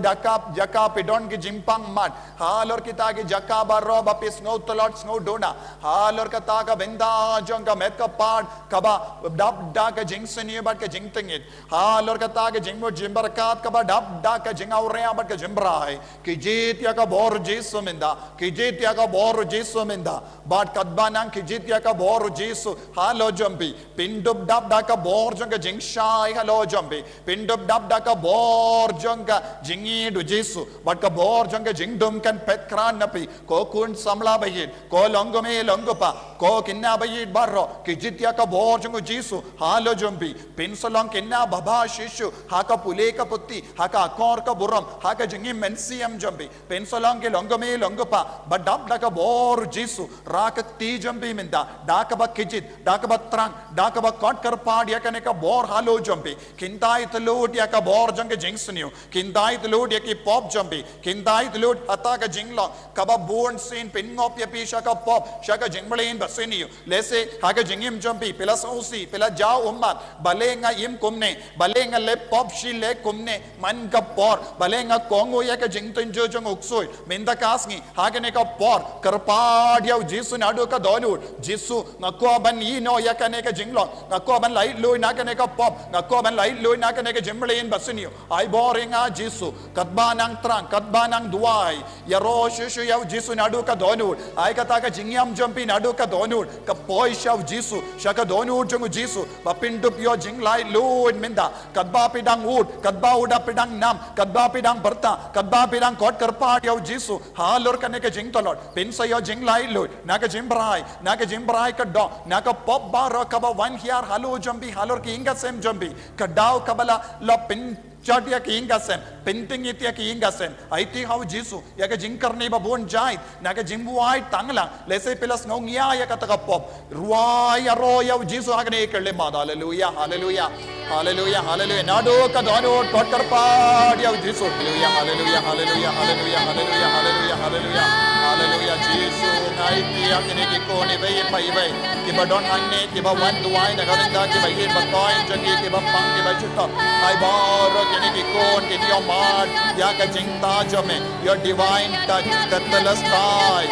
jaka pidon ki jimpang mat halor kita ki jaka barro bapis no tolot no dona halor kata ka benda jong ka met ka part kaba dab da ka jingsani bat ka jingtingit halor kata ka jingmo jimbarkat kaba dab da ka jingaure bat ka jimbrai ki jit ya ka bor Jesu minda ki jit ya ka bor Jesu minda bat kadbanang ki jit ya ka bor Jesu halo jambi pindub dab da ka bor jong ka jingshai halo jambi pindub dab da ka bor jongka jingi du Jesu but ka bor jongka jingdum kan pet kran napi ko kun samla bayid ko longome longopa ko kinna bayid barro ki jitya ka bor jongu Jesu halo jombi pinsolong kinna baba shishu haka pule ka putti haka akor ka buram haka jingi mensiam jombi pinsolong ke longome longopa but dab da ka bor Jesu rak ti jombi minda da ka ba kijit da ka ba trang da ka ba kot kar pad ya kane ka bor halo jombi kintai tlut ya ka bor jong jingsniu kindai tlut ya ki pop jombi kindai tlut ata ka jinglong kaba born sin pingop ya pisha ka pop shaka jingblin basiniu lese haga jingim jombi pela sausi pela jaw ummat balenga im kumne balenga le pop shi le kumne man ka por balenga kongo ya ka jingtun jo jong uksoi minda kasngi haga ne ka por karpad ya Jesu nadu ka dolut Jesu ngako ban ino ya ka ne ka jinglong ngako ban lai lui na ka ne ka pop ngako ban lai lui na ka ne ka jingblin basiniu ay boring a Jesu katba nang trang katba nang duai ya ro shishu ya Jesu nadu ka donut ay kata ka jingyam jumpi nadu ka donut ka poi shaw Jesu shaka donut jung Jesu ba pindup yo jinglai luin minda katba pidang ud katba uda pidang nam katba pidang berta katba pidang kot karpat ya Jesu halor ka ne ka jingtolot pinsa yo jinglai luin na ka jimbrai ka do na ka pop bar ka ba wan hiar halu jumpi halor ki inga sem jumpi ka daw kabala lo pin Chatia ki ingasem, painting itia ki ingasem. I think how Jesu, yaka jinkarni babon jait, naka jimbuai tangla, let's say pelas no nia yakataka pop, ruaya roya Jesu hagane kerle mad, hallelujah, hallelujah, hallelujah, hallelujah, nado kadano, potkarpa, ya Jesu, hallelujah, hallelujah, hallelujah, hallelujah, hallelujah, hallelujah, hallelujah, hallelujah, Jesu, naiti yakine ki koni vei pai, ki badon hangne, ki ba wan duai, nagarinda ki bai batoin, jangi ki ba pang ki bai chutta, I bor in your mind, Yaka Jingta Jame, your divine touch, Tatalastai,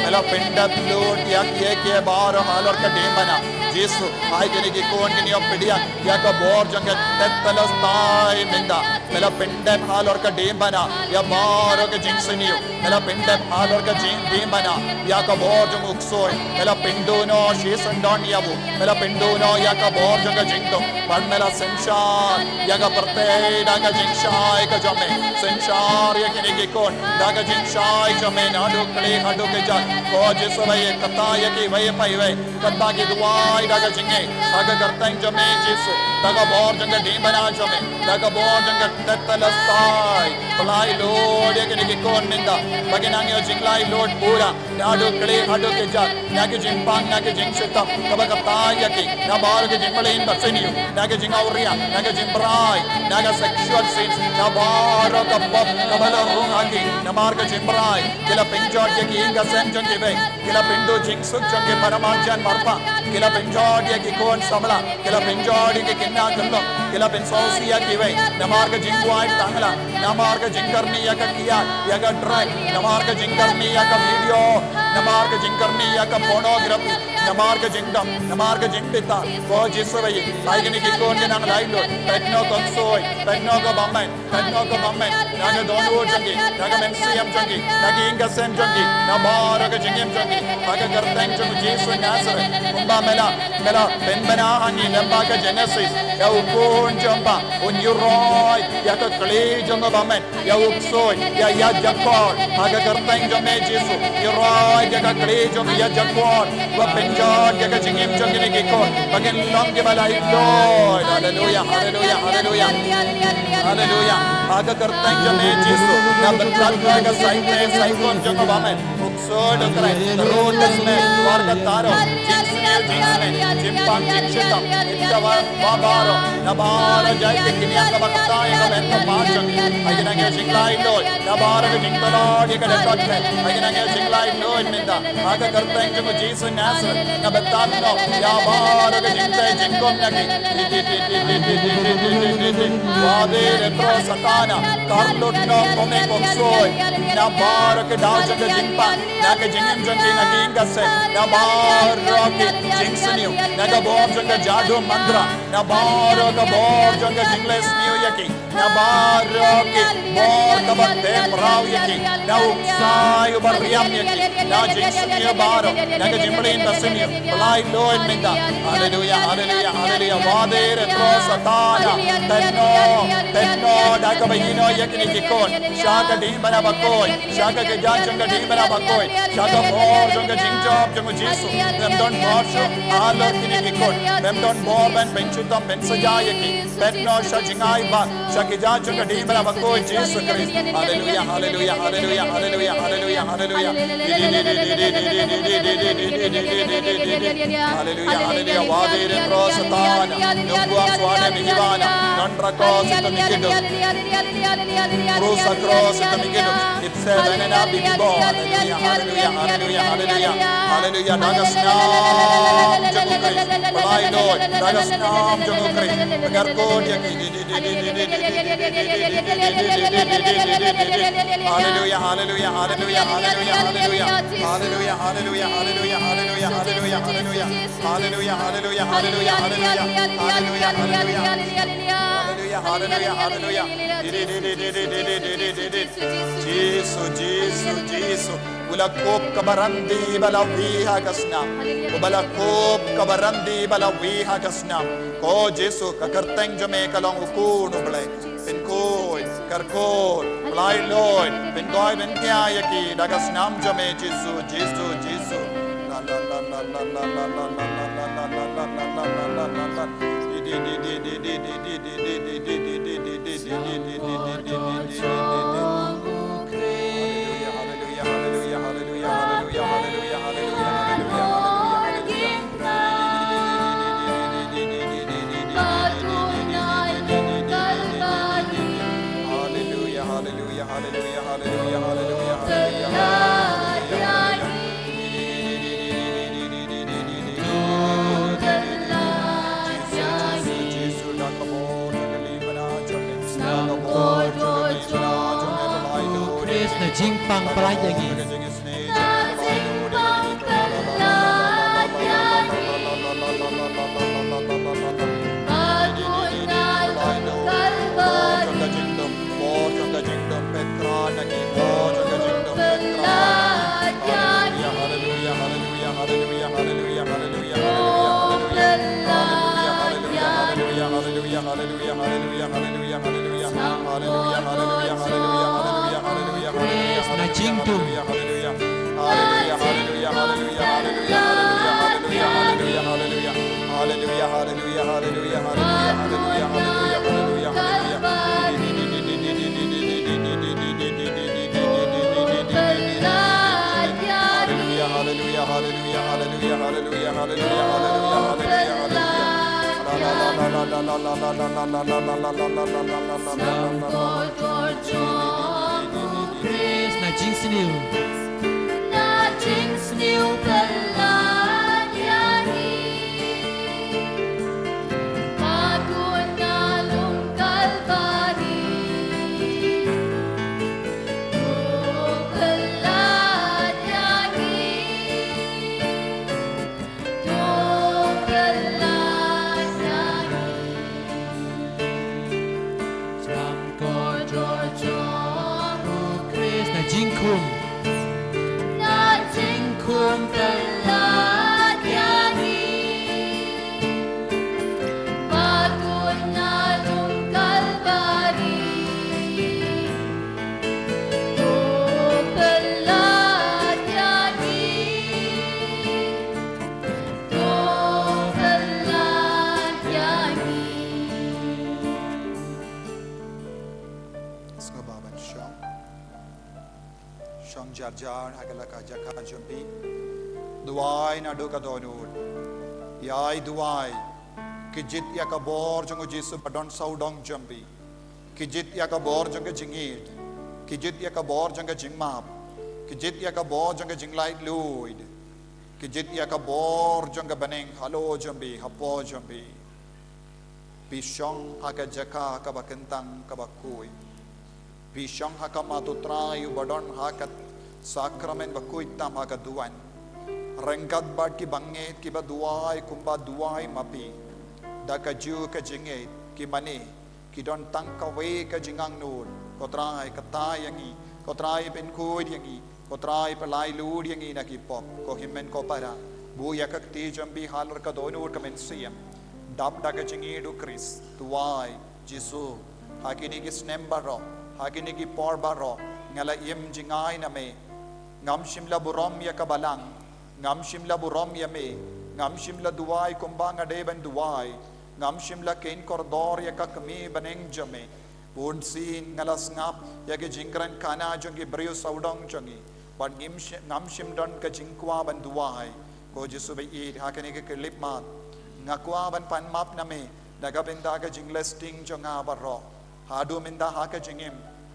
Melapinda Blood, Yaki Bar, Halor Kadimana, Jesu, I can in your pedia, Yaka Borjanga, Tatalastai, Minda, Melapinda Halor Kadimana, Yamar Jingsinu, Melapinda Halor Kadimana, Yaka Borjang Uksoi, Melapinduno, Shis and Don Yabu, Melapinduno, Yaka Borjanga Jingo, Parmela Senshar. Yaga Perte, Daga Jinshai Kajame, Senshar Yakinikon, Daga Jinshai Jame, Nadu Kali, Hadu Kaja, O Jesuay, Katayaki, Vayapay, Kataki Duai, Daga Jinge, Daga Kartang Jame, Jesu, Daga Borjanga Dimana Jame, Daga Borjanga Tetalasai, Fly Lord Yakinikon Minda, Baginanga Jinglai Lord Pura, Nadu Kali, Hadu Kaja, Naki Jimpang, Naki Jingshutam, Kabakatayaki, Nabarga Jimbalin Basinu, Naga Jingauria, Naga Jimbra. Naga sexual sins, Nabaro Kapop, Kabala Rungi, Namarga Jimbrai, Kila Pinjot Yaki Inga Sanjan Gibe, Kila Pindo Jingsuk Jangi Paramarjan Marpa, Kila Pinjot Yaki Kon Samala, Kila Pinjot Yaki Kina Kallo, Kila Pinsosia Gibe, Namarga Jingwai Tangla, Namarga Jinkarni Yaka Kia, Yaga Drag, Namarga Jinkarni Yaka Video, Namarga Jinkarni Yaka Pornography, namarga jingdom, namarga jingpita, ko jisway, like ni kikon ni nang lailo, petno konsoy, petno ko bamay, naga donu jangi, naga mensiyam jangi, naga inga sem jangi, namara ka jingim jangi, aga karteng jangu Jesu Nazareth, umba mela, ben bana hani lamba ka Genesis, ya ukun jamba, unyuroi, ya ka kli jangu bamay, ya uksoy, ya jakor, aga karteng jangi Jesu, yuroi, ya ka kli jangu ya jakor, wa benjod, ya ka jingim jangi ni kikon, bagin long ke balai Lord, hallelujah, hallelujah, hallelujah, hallelujah, aga karteng jangi Jesu, na bentat ka saikon jangu bamay, uksoy dokray, road dasme, warga taro, Jimpang Jinshitam, Ittawa Babaro, Nabara Jai Kinya Kabakta, Yamenta Pachang, I can get Jinglai Lord, Nabara Jingtalo, you can have got that. I can get Jinglai Lord Minda, Aga Kartang to Jesus Nazareth, Nabatano, Yabara Jinta Jinkom Naki, Wade Retro Satana, Carlo No Komeko Soy, Nabara Kadaja Jimpa, Naka Jingim Jangi Naginga set, Nabara Jingsaniu, Naga Bob Janga Jadu Mandra, Nabaro the Bob Janga Jingles New Yaki, Nabaro Bor Kabate Brau Yaki, now Sai Ubariam Yaki, now Jingsaniu Baro, Naga Jimblin Basiniu, Fly Lord Minda, Hallelujah, Hallelujah, Hallelujah, Wade Retro Satana, Tenno, Dakabayino Yakinikon, Shaka Dimana Bakoi, Shaka Gajanga Dimana Bakoi, Shaka Bor Janga Jingjob Jangu Jesu, them don't Marsho, Allah Kinikikot, them don't Bob and Benchutam, Bensajayaki, Petno Shajingai Ba, Shakija Chukadimana Bako, Jesus Christ, Hallelujah, Hallelujah, Hallelujah, Hallelujah, Hallelujah, Hallelujah, Hallelujah, Hallelujah, Wadi Rosatana, Nukwa Swane Migivana, Nandra Cross in the Mikido, Crusa Cross in the Mikido, it's seven and a big ball, Hallelujah, Hallelujah, Hallelujah, Hallelujah, Hallelujah, Nagasna. Jangu Christ, Palai Lord, Nagasnam Jangu Christ, Garkod Yaki, Hallelujah, Hallelujah, Hallelujah, Hallelujah, Hallelujah, Hallelujah, Hallelujah, Hallelujah, Hallelujah, Hallelujah, Hallelujah, Hallelujah, Hallelujah, Hallelujah, Hallelujah, Hallelujah, Hallelujah, Jesus, Ulakop kabarandi balawiha gasna, Ubalakop kabarandi balawiha gasna, Ko Jesu kakarteng jame kalong ukun ublay, Pinkoi, Karkoi, Fly Lord, Pinkoi Benkayaki, Dagasnam jame Jesu, Jesu, Jesu, la la la la la la la la la la la la la la Jimpang pelayangi. Jingtung. Hallelujah, hallelujah, hallelujah, hallelujah, hallelujah, hallelujah, hallelujah, hallelujah, hallelujah, hallelujah, hallelujah, hallelujah, Jingsniu. Jingsniu pelanyangi, Pagun ngalung kalbari, pelanyangi, Shong jar jar hagalaka jaka jumpi. Duai na duka donut. Yai duai. Kijit yakabor jong Jesu badon saudong jumpi. Kijit yakabor jong jingit. Kijit yakabor jong jingmap. Kijit yakabor jong jinglight luid. Kijit yakabor jong baneng halo jumpi hapo jumpi. Pishong haka jaka kabakentang kabakui. Pishong haka matutray badon hakat sakramen bakuitam haka duan. Rengkat bad ki banget ki baduai kumba duai mapi. Daka ju ka jinget ki mani ki don tangkawe ka jingang nun. Kotray katay yangi, kotray penkui yangi, kotray palay lud yangi nakipop. Ko himen ko para. Buya kakti jambi halar ka donur ka mensiyam. Dap daga jingi du Chris tuai Jesu hakini ki snembaro hakini ki porbaro ngala yem jingai na me ngam shimla burom ya kabalang ngam shimla burom ya me ngam shimla duai kumbang adeban duai ngam shimla kain kordor ya kakmi baneng jame pun sin ngala ngap ya ke jingran kana jongi brio saudong jongi ban ngam shimdon ka jingkwa ban duai ko Jesu be eat hakini ki klip mat ngakwa ban pan map na me daga benda ka jinglisting jonga barro hadu minda ha ka jingim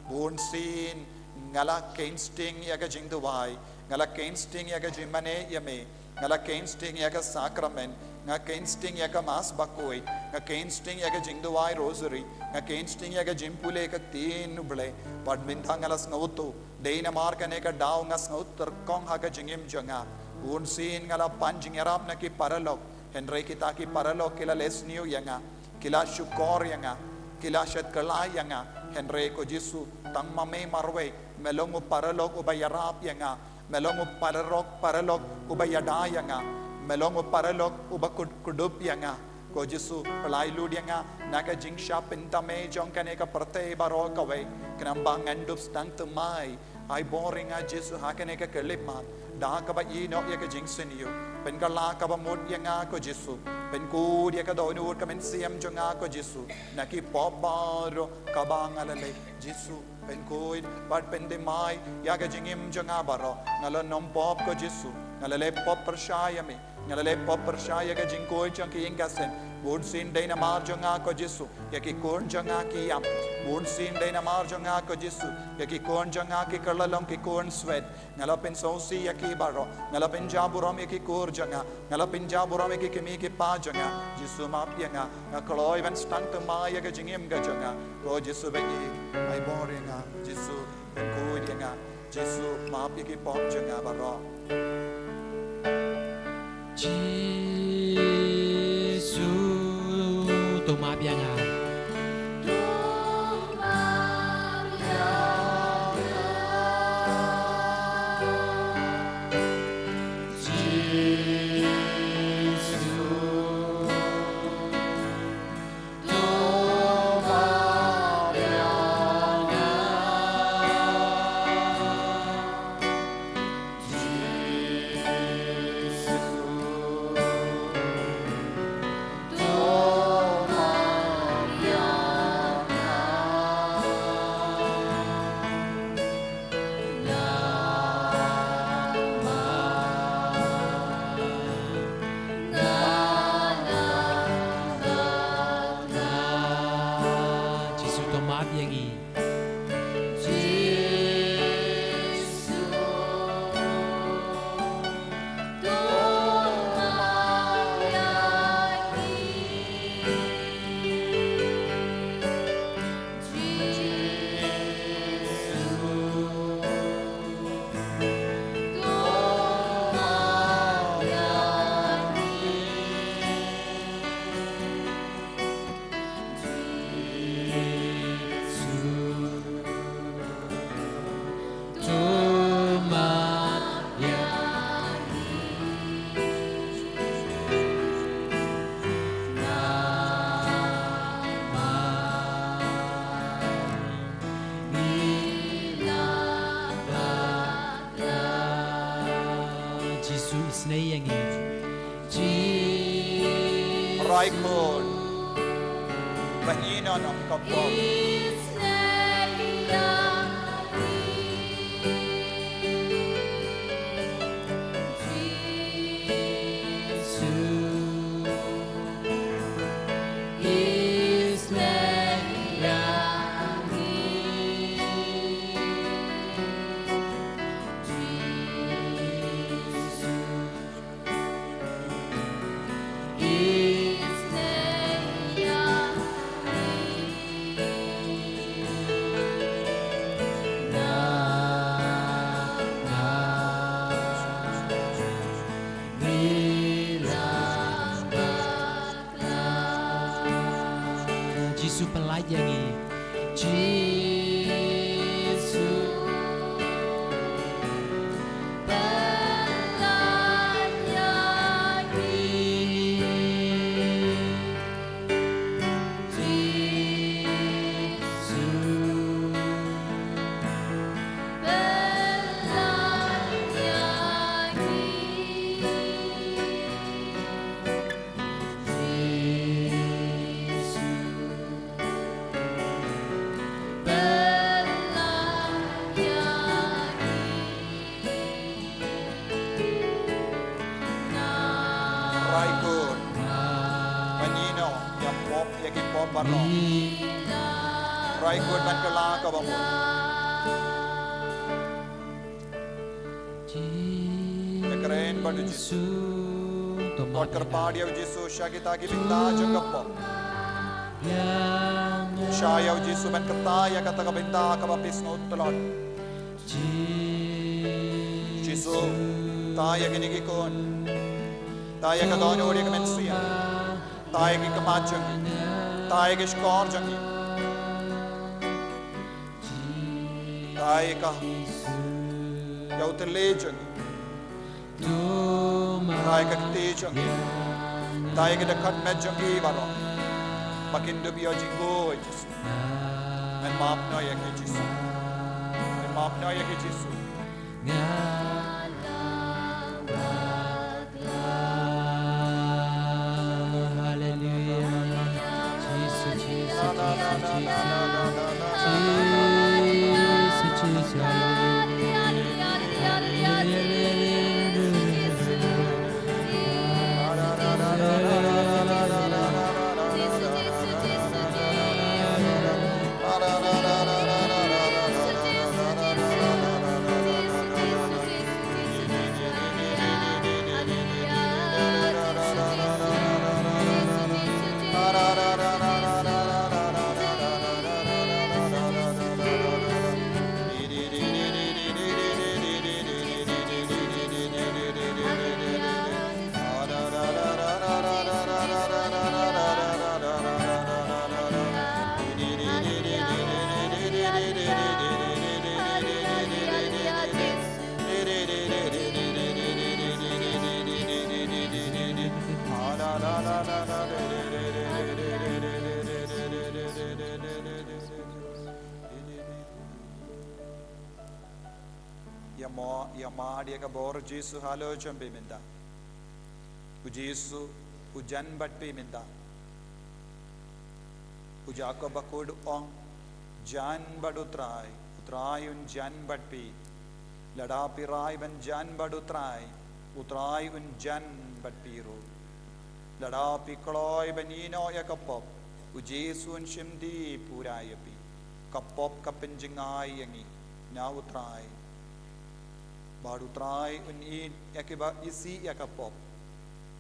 bun sin ngala kainsting ya ka jingduwai ngala kainsting ya ka jimane ya me ngala kainsting ya ka sacrament nga kainsting ya ka mas bakoi nga kainsting ya ka jingduwai rosary nga kainsting ya ka jimpule ka tin nuble pad minda ngala snautu deina mar ka ne ka daw nga snautter kong ha ka jingim jonga bun sin ngala panjing yarap na ki paralok Henry kita ki paralok kila lesniu yanga kila syukor yanga kila syat kelai yanga Henry ko Jesu tang mame marwe melongu paralok ubayarap yanga melongu paralok ubayada yanga melongu paralok ubakud kudup yanga ko Jesu pelai lud yanga naga jingsha pintame jong kane ka perte baro kawe kenambang andup stang temai ai boringa Jesu hakane ka kelipmat da ka ba ino ya ka jingseniu pen ka la ka ba mut ya nga ko Jesu pen ku dia ka do nur ka men siam jo nga ko Jesu naki poparo ka ba ngalale Jesu pen ku pat pen de mai ya ka jingim jo nga baro ngalo nom pop ko Jesu ngalale pop percaya me ngalale pop percaya ka jingko jang ki ingasen bun sin dei na mar jo nga ko Jesu ya ki kon jo nga ki yam bun sin dei na mar jo nga ko Jesu ya ki kon jo nga ki kalalong ki kon sweat ngalapin sosi ya ki baro ngalapin jaburam ya ki kur janga ngalapin jaburam ya ki kimi ki pa janga Jesu map ya nga ngakloi van stang te ma ya ka jingim ga janga ko Jesu be ai boringa Jesu ben ku ya nga Jesu map ya ki pop janga baro Jesu to map ya nga Raikon Banyinon ang kapwa Raikun Manino yang pop yang pop barno Raikun man kala ka ba mo Keren badu Jesu Tot kerpadi au Jesu syakita ki binta jangap Syaya au Jesu man ketaya kata ka binta ka bapis no telot Jesu taya kini kon Tayo ka doon uri ka mensiya. Tayo ki kamachang. Tayo ki skor jangi. Tayo ka yaw tele jangi. Tayo ka kti jangi. Tayo ki dakat med jangi baro. Makindo biyo jingo ay Jesu. Men maap na ya ki Jesu. Men maap na ya ki Jesu. Dia ka bor Jesu halo chambe minda. U Jesu u jan batte minda. U Jacob bakud ong jan badutrai. Utrai un jan batte. Lada pirai ban jan badutrai. Utrai un jan batpiru. Lada pikloi banino ya kapop. U Jesu un shimdi purayapi. Kapop kapenjingai yangi. Na utrai. Baru try un id yakiba isi yakapop.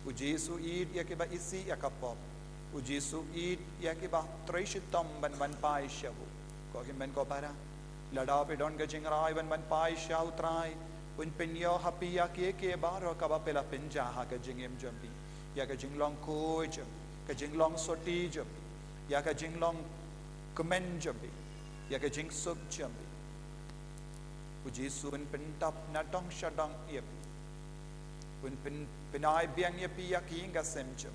U Jesu id yakiba isi yakapop. U Jesu id yakiba trishitam ban pai shavu. Ko ben ko para. Lada pe don ga jingrai ban pai shav try. Un penyo happy ke baro ka ba pela penja ha ka jingem jambi. Ya ka jinglong ko jam. Ka jinglong soti jam. Ya ka jinglong kumen jambi. Ya ka jing sub jambi. U Jesu un pentap na dong shadang iapi. Un penai biang iapi yaki inga semjam.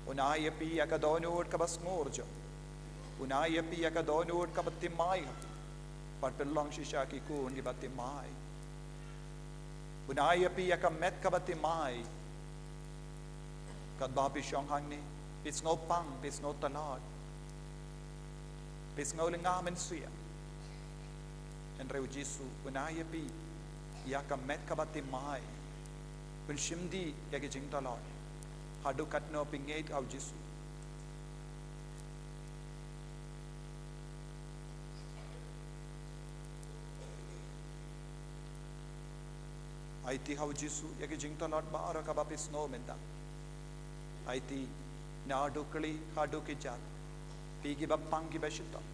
Unai iapi yaka donur kabas ngorjam. Unai iapi yaka donur kabatimai hapi. Pat pelong shishaki kun di batimai. Unai iapi yaka met kabatimai. Kad babi shonghang ni. Pis ngo pang, pis ngo tanad. Pis ngo lingamen suya. Enreu Jesu unaya pi yaka met kabati mai un shimdi yaki jingtalon hadu katno pingate au Jesu aiti hau Jesu yaki jingtalon ba ara kabapis no menda aiti na dukli hadu kijat pigi bapang ki bashita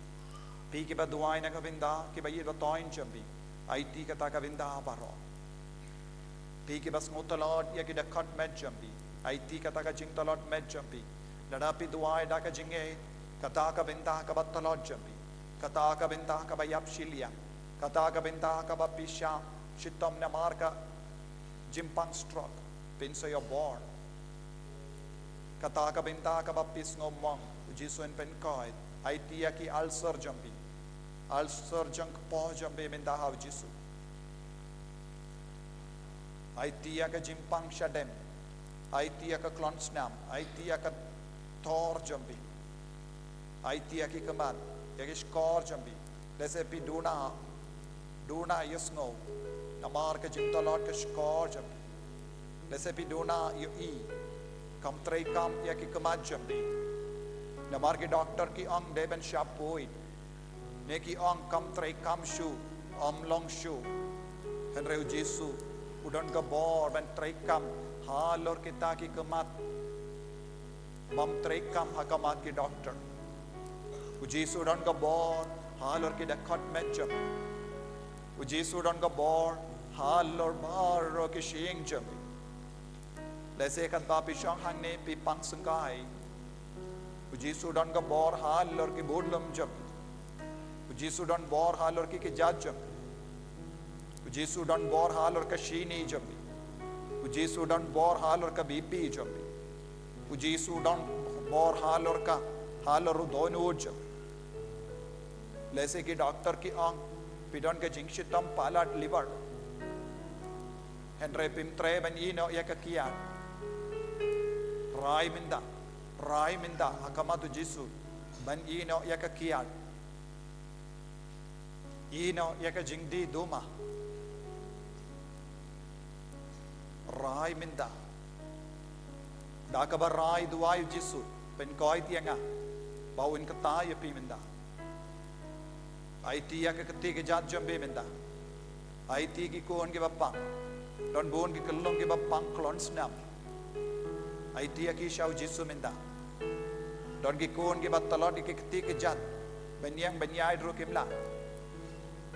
Piki ba duai na kavinda, ki ba yirba toin jambi, IT kata kavinda baro. Piki ba smutalod ya ki da cut med jambi, IT kata ka jing talod med jambi. Ladapi duai da ka jinge, kata kavinda ka batalod jambi. Kata ka bentah ka bayap silia. Kata ka bentah ka bapisya. Shitom na marka. Jimpang stroke. Pinso yo born. Kata ka bentah ka bapis ngomong. Ujisuin penkoid. Aitia ki ulcer jambi. Ulcer jang po jambi bentah hav jisu. Aitia ka jimpang shadem. Aitia ka klonsnam. Aitia ka tor jambi. Aitia ki kemat. Yakish kor jambi. Lesepi duna yusno. Namar ka jimtalot ka skor jambi. Lesepi duna yu i. Kam trei kam yaki kemat jambi. Namar ki doctor ki ang deben shapoid. Neki ang kam trei kam shu. Long shu. Henreu Jesu. Udon ka bor ben trei kam. Halor kita ki kemat. Mam trei kam hakamat ki doctor. Ujisu don ka bor halor ki dakot medjam. Ujisu don ka bor halor baro ki shing jam. Lese kat ba pi shang hang ne pi pang Sngi. Ujisu don ka bor halor ki bodlam jam. Ujisu don bor halor ki jaj jam. Ujisu don bor halor ka shini jam. Ujisu don bor halor ka BP jam. Ujisu don bor halor ka halor donu jam. Lese ki doctor ki ang pidon ke jingshitam palat liver. Henry pimtre ben ino ya kakian. Rai minda hakamatu Jesu ben ino ya kakian. Ino ya ka jingdi duma. Rai minda. Dakabar rai duai Jesu ben koi tianga. Bawin kata ya pi minda. IT ya keti ke jat jambe minda. IT ki kon ke bapang. Don bon ki kelong ke bapang klon snap. IT ya ki shau Jesu minda. Don ki kon ke batalot ki keti ke jat. Benyang benyai dro kimla.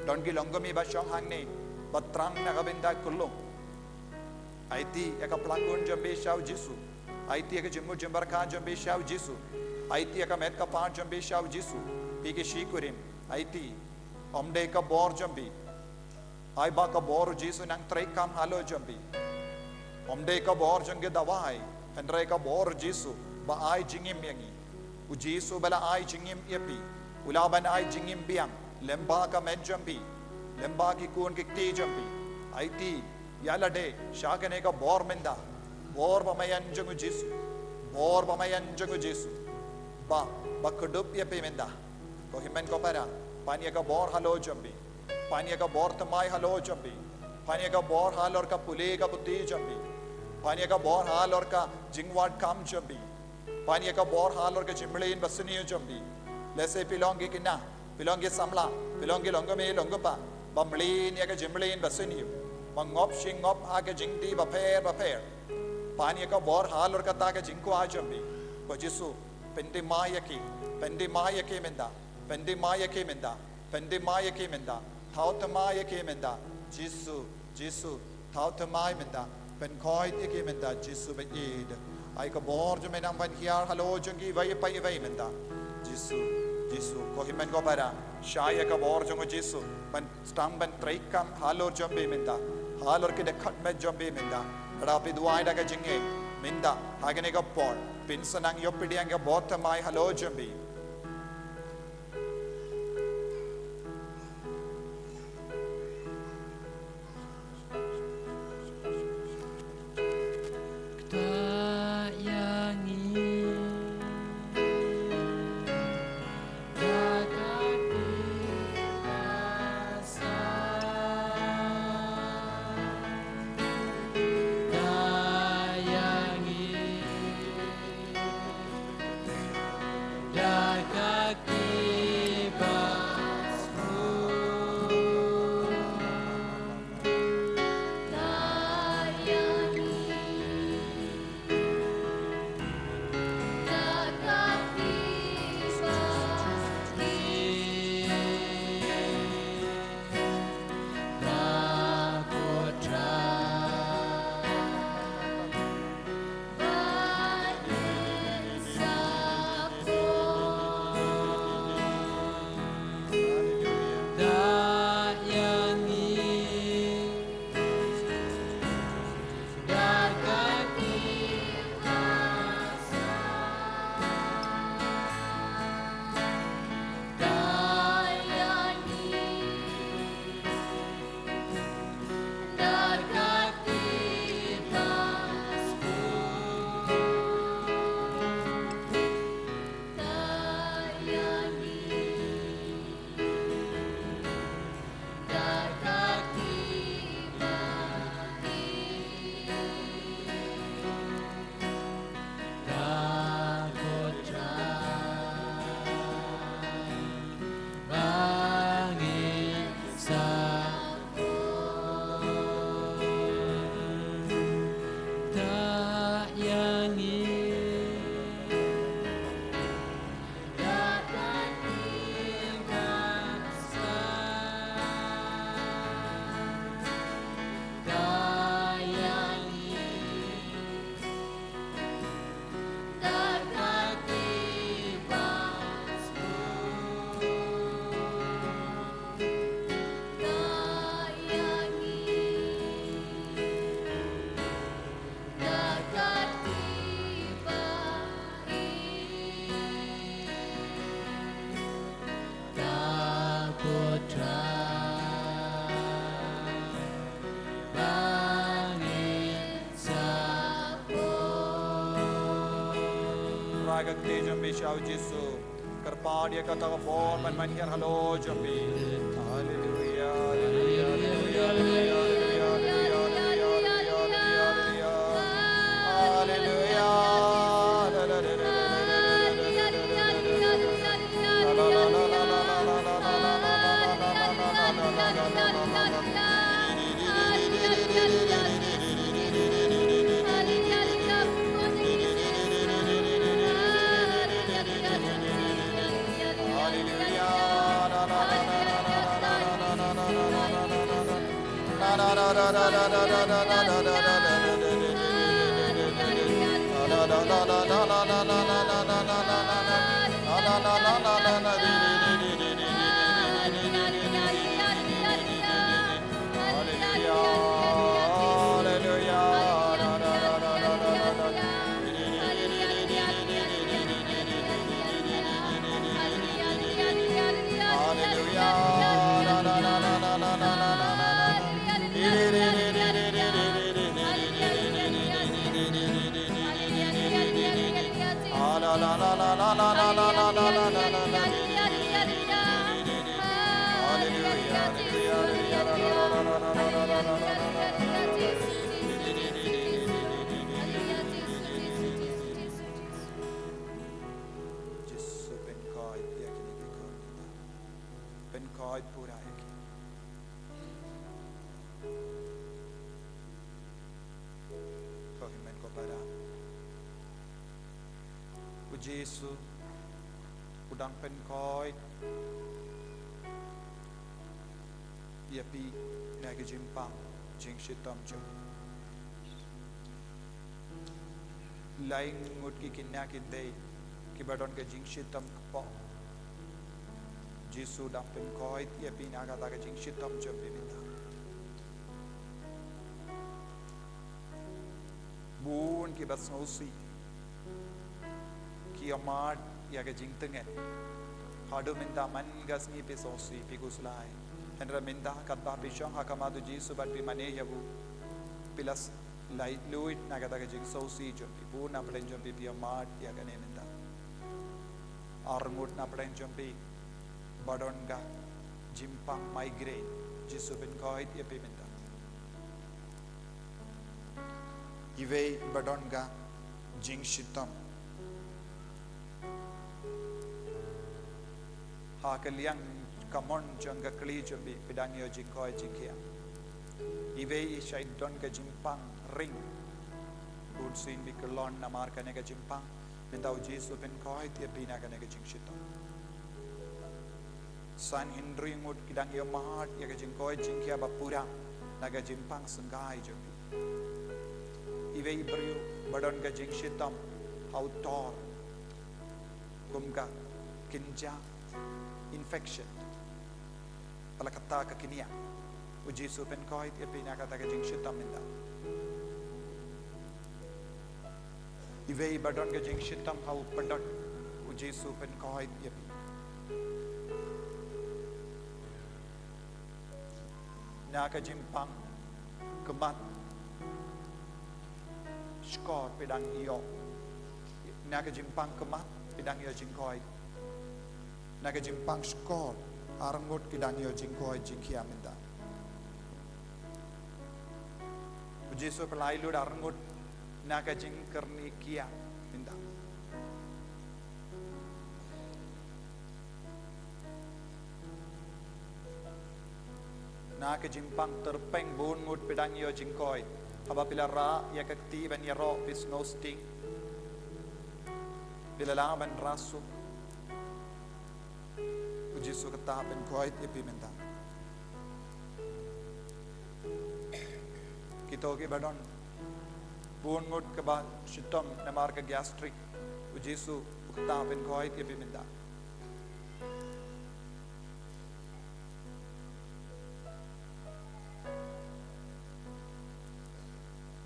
Don ki longomi ba shong hang ne. Batrang na ka binda kelong. IT ya ka plakon jambe shau Jesu. IT ya ka jimur jimbar ka jambe shau Jesu. IT ya ka met ka pa jambe shau Jesu. Pi ke shikurim. IT omde ka bor jambi ai ba ka bor Jesu nang trei kam halo jambi omde ka bor jange dawai andre ka bor Jesu ba ai jingim yangi u Jesu bala ai jingim epi ulaban ai jingim biang lemba ka med jambi lemba ki kun ki ti jambi IT yala de shakane ka bor menda bor ba mayan jangu Jesu bor ba mayan jangu Jesu ba kudup epi menda ko himen ko para pania ka bor halo jambi pania ka bor tamai halo jambi pania ka bor halor ka pule ka puti jambi pania ka bor halor ka jingwat kam jambi pania ka bor halor ka jimlein basni jambi lese pilongi kinna pilongi samla pilongi longame longopa bamlein ya ka jimlein basni mangop shingop aga jingdi ba pair pania ka bor halor ka ta ka jingko a jambi ko Jesu pendi maya ki menda Pendi maya ke menda, tauta maya ke menda, Jesu, tauta maya menda, pen koi ke menda, Jesu be id. Ai ka bor jo menang ban hiar halo jongi vai menda, Jesu, ko himen ko para, shaya ka bor jongo Jesu, ban stang ban treikam halo jombe menda, halor ke dekat med jombe menda, rapi duai da ka jinge menda, hagane ka por, pinsanang yopidiang ka bota mai halo jombe. Da naga te jambi shau Jesu kerpadia kata bon man manjar halo jambi haleluya haleluya haleluya haleluya Jesu udang penkoi ia pi naga jimpang jing shitam jo laing ngut ki kinna ki dei ki badon ke jing shitam po Jesu udang penkoi ia pi naga ta ke jing shitam jo bimita bun ki basnosi Kiamat ya ke jing tengen hadu minta man gasni pe sosi pe guslai enra minta katta pe shong hakamadu Jesu bat pe mane yabu pilas light luit nagata ke jing sosi jompi bu na pren jompi kiamat ya ke ne minta armut na pren jompi badon ga jimpang migraine Jesu ben koit ya pe minta ive badon ga jing shitam Hakaliang kamon jangga kli jombi bidang yo jingkoi jingkia. Ive isai don ke jimpang ring. Bun sin bi kelon namar kane ke jimpang. Mendau Jesu ben koi tia bina kane ke jingshito. San Henry ngut kidang yo mahat ya ke jingkoi jingkia bapura naga jimpang Sngi jombi. Ive ibriu badon ke jingshitam hautor. Kumka kinja infection pala kata kakinia uji supen koi dia pina kata ke jing shitam minda ive badon ke jing shitam hau padot uji supen koi dia na ka jimpang kemat skor pedang iyo na ka jimpang kemat pedang iyo jingkoi naga jimpang skor arangut kidang yo jingkoi jingkia minda Jesu pelai lud arangut naga jingkerni kia minda naga jimpang terpeng bun ngut pedang yo jingkoi haba pilara ya kakti ban yaro bis no sting bilala ban rasu Jesu kata ben koit epi minta kita ke badon bun ngut ke ba shitam namar ke gastric Jesu kata ben koit epi minta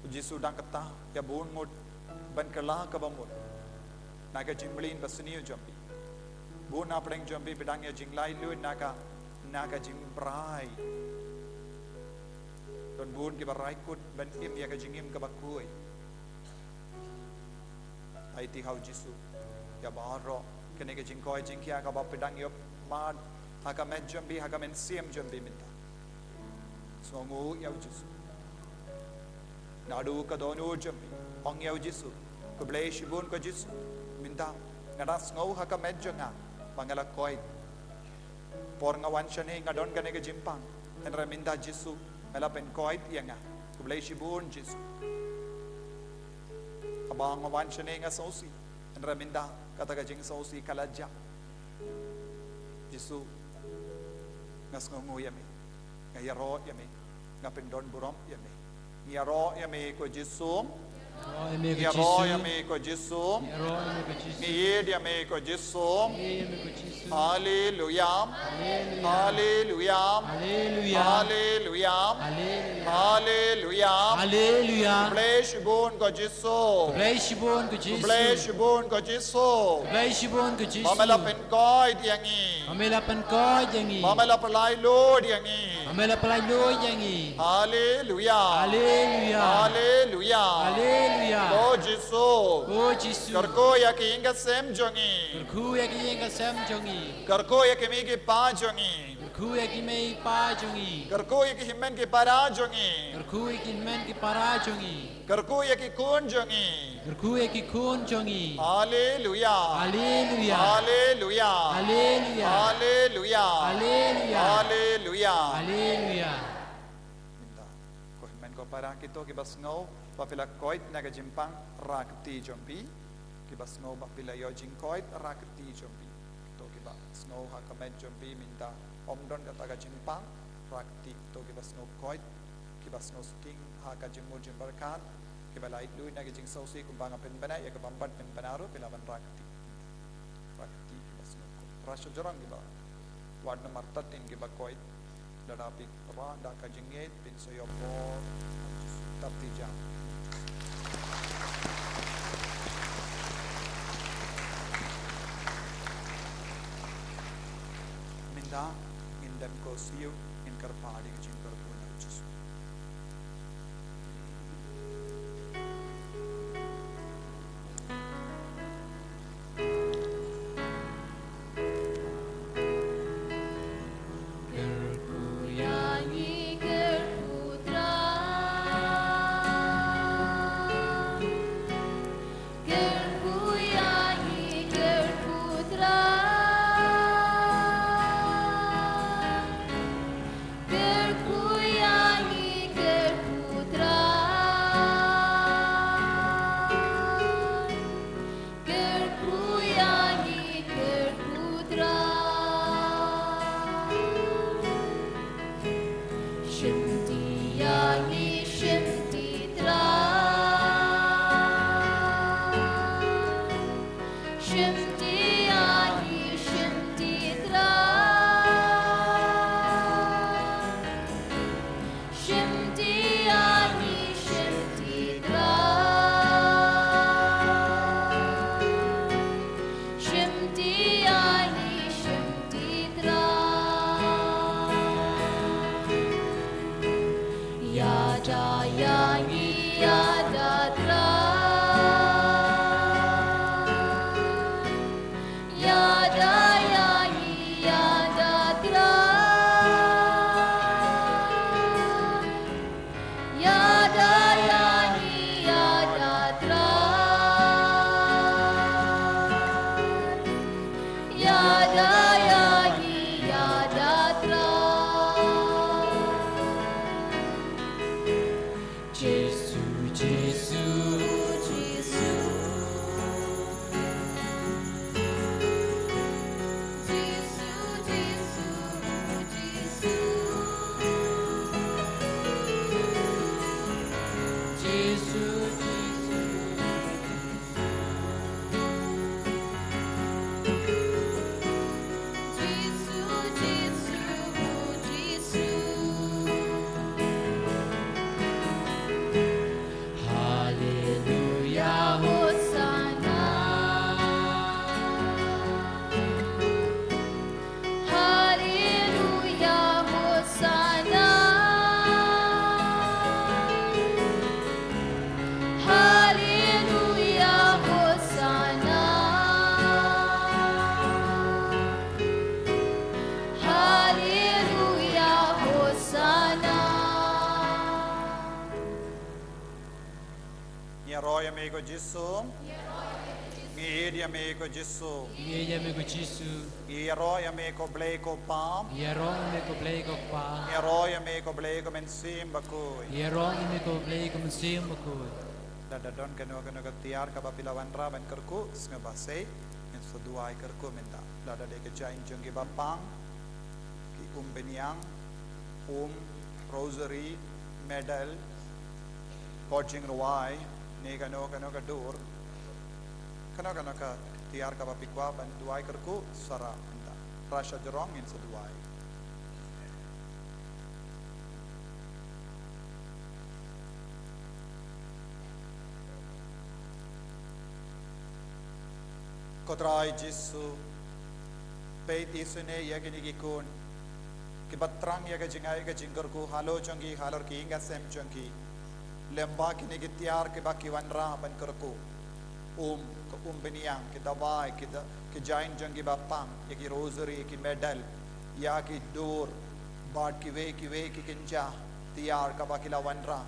Jesu dang kata ya bun ngut ban kala ke bamut naga jimblin basni jambi Bun apreng jombi bidang ya jinglai luit naga jimbrai don bun ki barai kut ban im ya ka jingim ka bakui ai ti hau Jesu ya baro kene ke jingkoi jingkia ka ba pedang yop mad haka men jombi haka men siem jombi minta songu ya jisu nadu ka donu jombi ong ya jisu ko blei shibun ko jisu minta ngadas ngau haka men jonga mangala koi por ngawan shane ngadon kene ke jimpang enra minta jisu mela pen koi tianga ko blei shibun jisu abang ngawan shane nga sosi enra minta kata ka jing sosi kalaja jisu ngas ngongu yame ngayaro yame ngapendon burom yame ngayaro yame ko jisu ngayaro yame ko jisu ngiyed yame ko jisu hallelujah hallelujah hallelujah hallelujah Hallelujah. bless bon ko jisu Bless you, bon, good Jesus. bless bon ko jisu Bless you, bon, good Jesus. mamela pen koi diangi Amela pankoi jangi. mamela pelai lo diangi Amela palai lo jangi. hallelujah Hallelujah. hallelujah Hallelujah. oh jisu Oh Jesus. karko ya ki inga sem jongi Kerku ya ki yang kasam jangi. karko ya ki mi ki pa jongi Kerku ya ki mei pa jangi. karko ya ki himmen ki para jongi Kerku ya ki men ki para jangi. karko ya ki kun jongi Kerku ya ki kun jangi. hallelujah Hallelujah. hallelujah Hallelujah. hallelujah Hallelujah. hallelujah Hallelujah. minta ko himmen ko para kito ki bas ngau papila koit naga jimpang rakti jompi ki bas ngau papila yo jingkoit rakti jompi to ki bas ngau ha kamet jompi minta omdon kata jimpang rakti to ki bas ngau koit ki bas ngau sting ha ka jimu jimbarkan ki balai lui naga jing sausi kumbang pen bana ya ka bambat pen banaru pilaban rakti rakti ki bas ngau rasyo jorang ki ba wad nomor 13 ki ba koit dadapi randa ka jinget pin soyopo tapi jam minda indam ko siu in karpadi ke jing karpu na jisu Ngiaroy amigo Jesu. Ngiedi amigo Jesu. Ngiedi amigo Jesu. Ngiaroy amigo bleko pam. Ngiaroy amigo bleko pam. Ngiaroy amigo bleko mensim bakuy. Ngiaroy amigo bleko mensim bakuy. Dadadon kanu katiar kabapilawan raban kerku ngabasay en seduai kerku minta. Lada de kejain jenggi bapang ki beniang rosary medal coaching ruai ne kanu kadur kanu ka tiar kabapikwa ban duai kerku sara minta. Rasha jorong in seduai. Kodrai Jesu peit isune yagini gikun kibatrang yaga jingai ga jinggerku halo jongi halor ki inga sem jongi lemba kini gitiar ke baki wanra ban kerku beniang ki dawai ki jain jongi bapang yagi rosary ki medal ya ki dur bad ki ve ki kinja tiar ka baki la wanra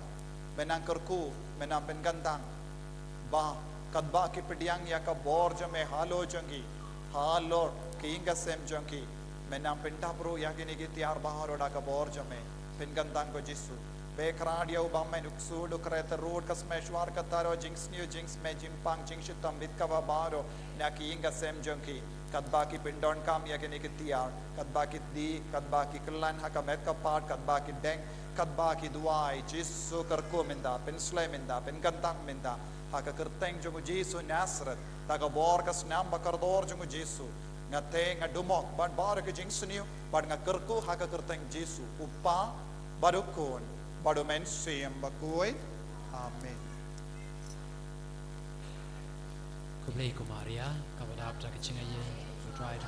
menang kerku menang pengantang ba kadba ki pediang ya ka borjo me halo jongi halor ki inga sem jongi menam pinta pro ya ki nigi tiar baharo da ka borjo me pengantang ko Jesu be kradia u bamme nuksu du kreta road kas meshwar ka taro jinx me jimpang jingshitam bit ka baro na ki inga sem jongi kadba ki pindon kam ya ki nigi tiar kadba ki di kadba ki klan ha ka met ka part kadba ki deng kadba ki duai Jesu kerko minda pensle minda pengantang minda haka kerteng jungu Jesu Nazareth daga bor kas nam bakardor jungu Jesu ngate ngadumok ban bar ke jingsniu ban ngakerku haka kerteng Jesu upa badukun badu mensiam bakui amen. Kublai Kumaria kabadap ta kechingaye try to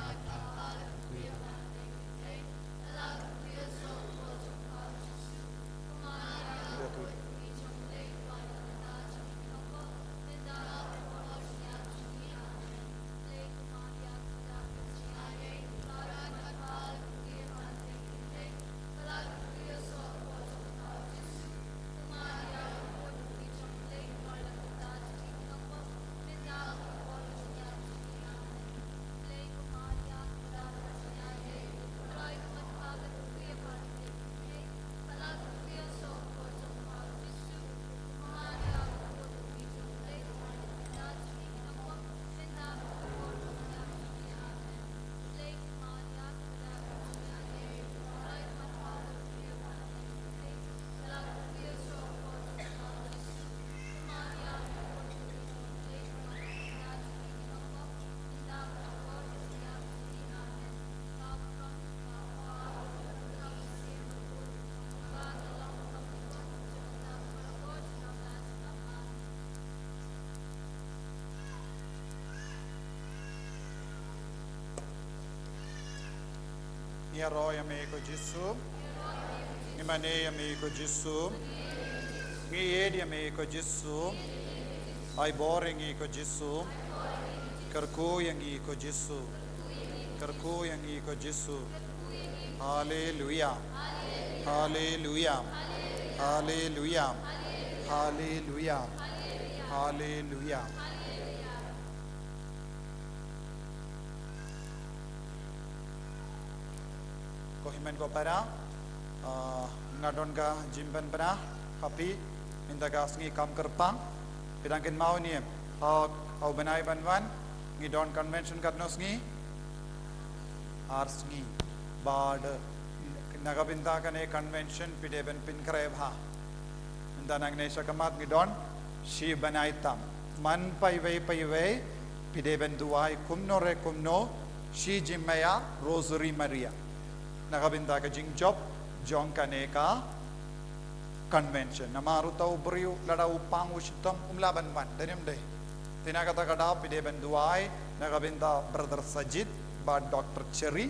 Ngiaroy amigo Jesu ngimane amigo Jesu ngiedi amigo Jesu ai boring iko Jesu kerku yang iko Jesu kerku yang iko Jesu haleluya haleluya haleluya haleluya haleluya. Kohimen ko para ngadon ka jimban para happy minta ka sngi kam kerpang pidangkin mau ni au benai banwan ngidon convention katno sngi ar sngi bad nagabinta kane convention pideben pin krebha minta nangne shakamat ngidon shi benai tam man pai wei pideben duai kumno shi jimmaya rosary maria nakabinda ka jing job jong kaneka convention namaru tau beriu lada upang usitam umlaban ban danim deh tina kata kada pide benduai nakabinda brother Sajid ba Dr. Cherry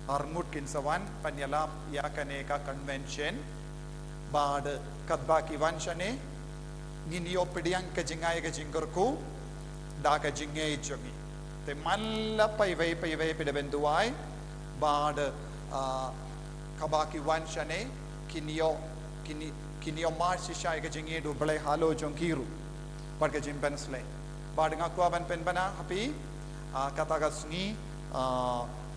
armut kinsawan panyalam ya kaneka convention ba kadba ki wanshane nginio pidiang ka jingai ka jinggerku da ka jingai jongi te malla pai wei pide benduai ba kabaki wanshane kinio marsi shai ka jingi do blai halo jongkiru Bar ke jimpen slay. Bar dengan aku aban pen bana happy kata ka Sngi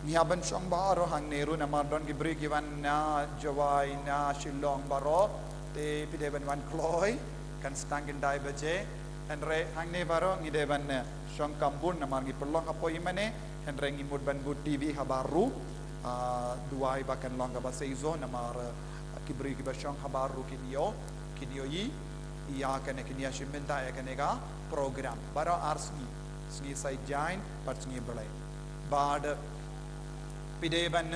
ngiaban syong baro hang neru na mardon gibri givan na Jawai na Shillong baro te pideban wan kloy kan stangin dai baje Henry hang ne baro ngideban syong kambun na margi pelong apo imane Henry ngimud ban bud TV habaru duai bakan long ka baseizo na mar kibri gibasyong habaru kinyo yi iya kene kinya shiminta ya kene ka program baro Sngi Saitjaiñ pat Sngi belai bad pideban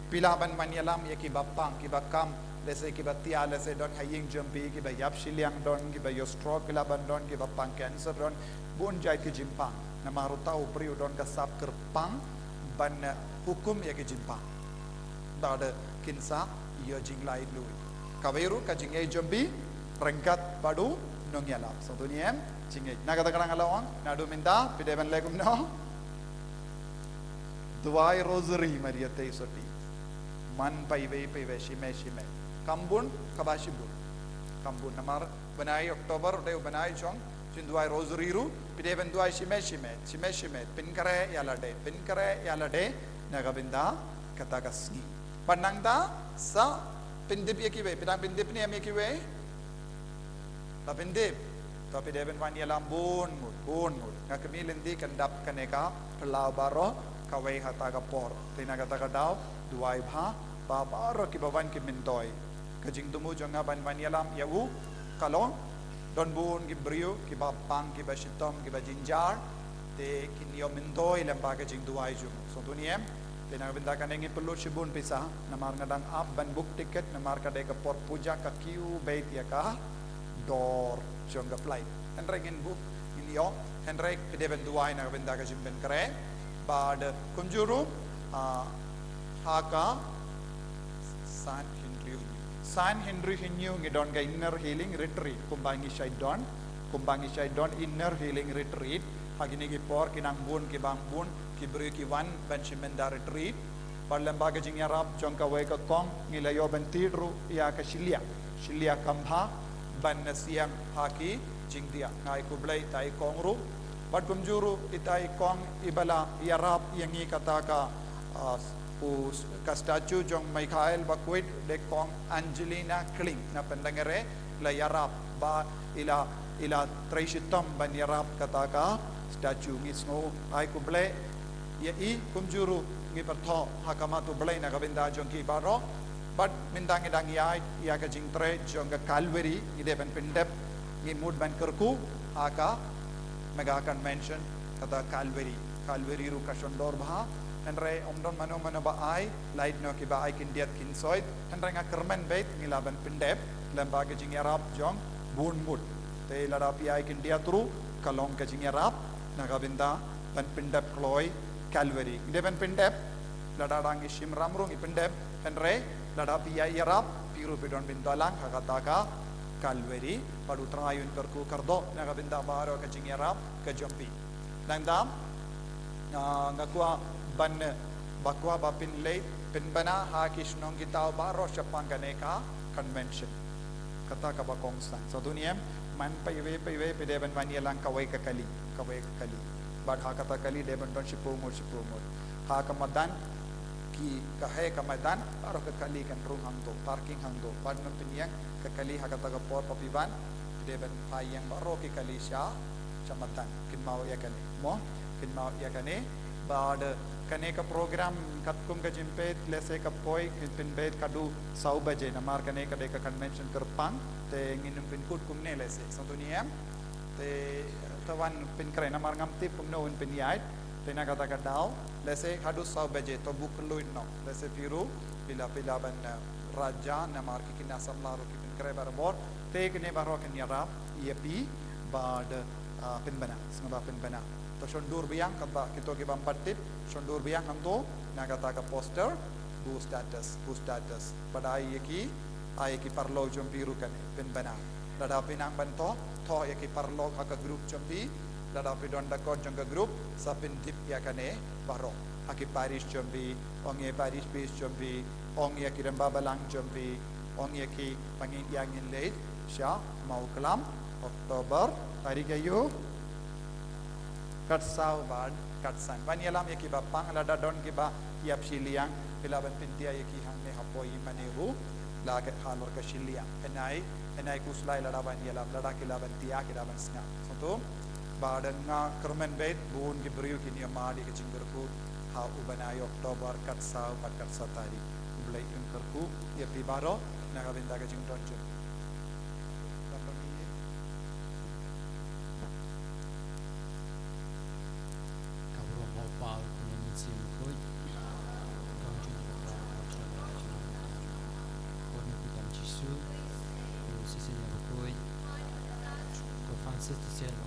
pilaban manyalam ya ki bapang ki bakam lese ki batia lese don haying jumpi ki ba yap shiliang don ki ba yo stroke pilaban don ki bapang cancer don bun jai ki jimpang na maru tau priu don ka sap kerpang ban hukum ya ki jimpang bad kinsa yo jinglai lui kaweru ka jingai jumpi rengkat padu nongyalam so dunia jingai na kata kadang alawang nadu minta pideban legum no Duai rosary Maria Teisoti man paive shime kambun kabashibun kambun namar bnai Oktober de bnai chong chin duai rosary ru pideven duai shime pinkare yalade nagabinda kata ka Sngi panangda sa pindip yakiwe pidang pindip ni amikiwe ta pindip ta pideven wan yalam bun ngakemilin di kandap kaneka pelau baro kawai hata ka por tina kata ka daw duai bha ba baro ki bawan ki mintoy kajing tumu jonga ban yalam yau kalong don bun ki brio ki ba pang ki ba shitom ki ba jinjar te kinyo mintoy lemba kajing duai jum so tuniem tina binda kanengi perlu shibun pisa namar ngadang up ban book ticket namar ka de ka por puja ka kiu bait ya ka dor jonga flight henrek in book inyo henrek pideven duai na binda ka jimben kare bad kunjuru haka San Henry Hinyu ngidon ga inner healing retreat kumbangi shaidon inner healing retreat hagini gi por kinang bun ki bang bun ki bri ki wan ban shimenda retreat parlemba ga jing yarab jongka we ka kong ngilayo ban tidru ya ka shilia kambha ban siang haki jingdia ngai kublai tai kongru Bad kumjuru itai kong ibala yarap yangi kataka ka statue jong Michael bakwit de kong Angelina Kling na pendangere la yarap ba ila treshitam ban yarap kataka statue ngisngo ai kuble ya i kumjuru ngi pertho hakama tu blai na kabinda jong ki baro bad mindang idang ya ka jing tre jong ka Calvary ide ban pendep ngi mud ban kerku aka mega convention kata Calvary ru kashondor bha henre omdon mano ba ai light no ki ba ai kin diat kin soit henre nga kermen bait ngilaban pendep lamba ke jing yarap jong bun mud te lada pi ai kin diat ru kalong ke jing yarap naga binda ban pendep kloy Calvary ide ban pendep lada dang ishim ramrung i pendep henre lada pi ai yarap piru bidon bindalang kata ka Calvary padu trayun kerku kardo naga binda baro ka jingyarap ka jompi nangdam ngakwa ban bakwa bapin late pinbana ha kishnong gitaw baro syapang kaneka convention kata ka bakong san so duniem man paiwe pideban vanyalang kawai kakali bad ha kata kali deban don shipumur ha kamadan ki kahe kamadan baro kakali kan rung hangdo parking hangdo bad non pinyang kakali hakata ka por papiban pideban payang baro ki kali sya chamatan kinmao yakane bad kane ka program katkum ka jimpet lese ka poi pinbet kadu sau baje namar kane ka de ka convention kerpang te nginum pin kut kumne lese santuniam te tawan pin kare namar ngamti pumno un pin yait te na kata ka dau lese kadu sau baje to bukluin no lese piru pila ban raja namar ki kina samlaru ki pin kare barbor te kene baro kan yarap iepi bad pinbana snaba pinbana to shondur biang kata kito ki bampatip shondur biang anto nagata ka poster bu status pada ayeki parlo jombiru kan pinbana lada pinang banto to yeki parlo ka group jombi lada pidonda ko jonga group sapin dip yakane baro aki parish jombi onge parish base jombi ong yaki ramba balang jombi ong yaki pangin yangin late sya Mawkhlam Oktober tarik ayu kat sau bad kat san ban yalam yaki ba pang lada don ki ba yap siliang pilaban pintia yaki hang ne hapoi manehu la ke halor ka siliang enai kuslai lada ban yalam lada kilaban tia kilaban sna soto badan nga kermen bait bun ki briu ki niamadi ke cinggerku ha ubanai Oktober kat sau kat sa tarik ulai ingkerku ya pibaro na ka binda ke cington jun Francis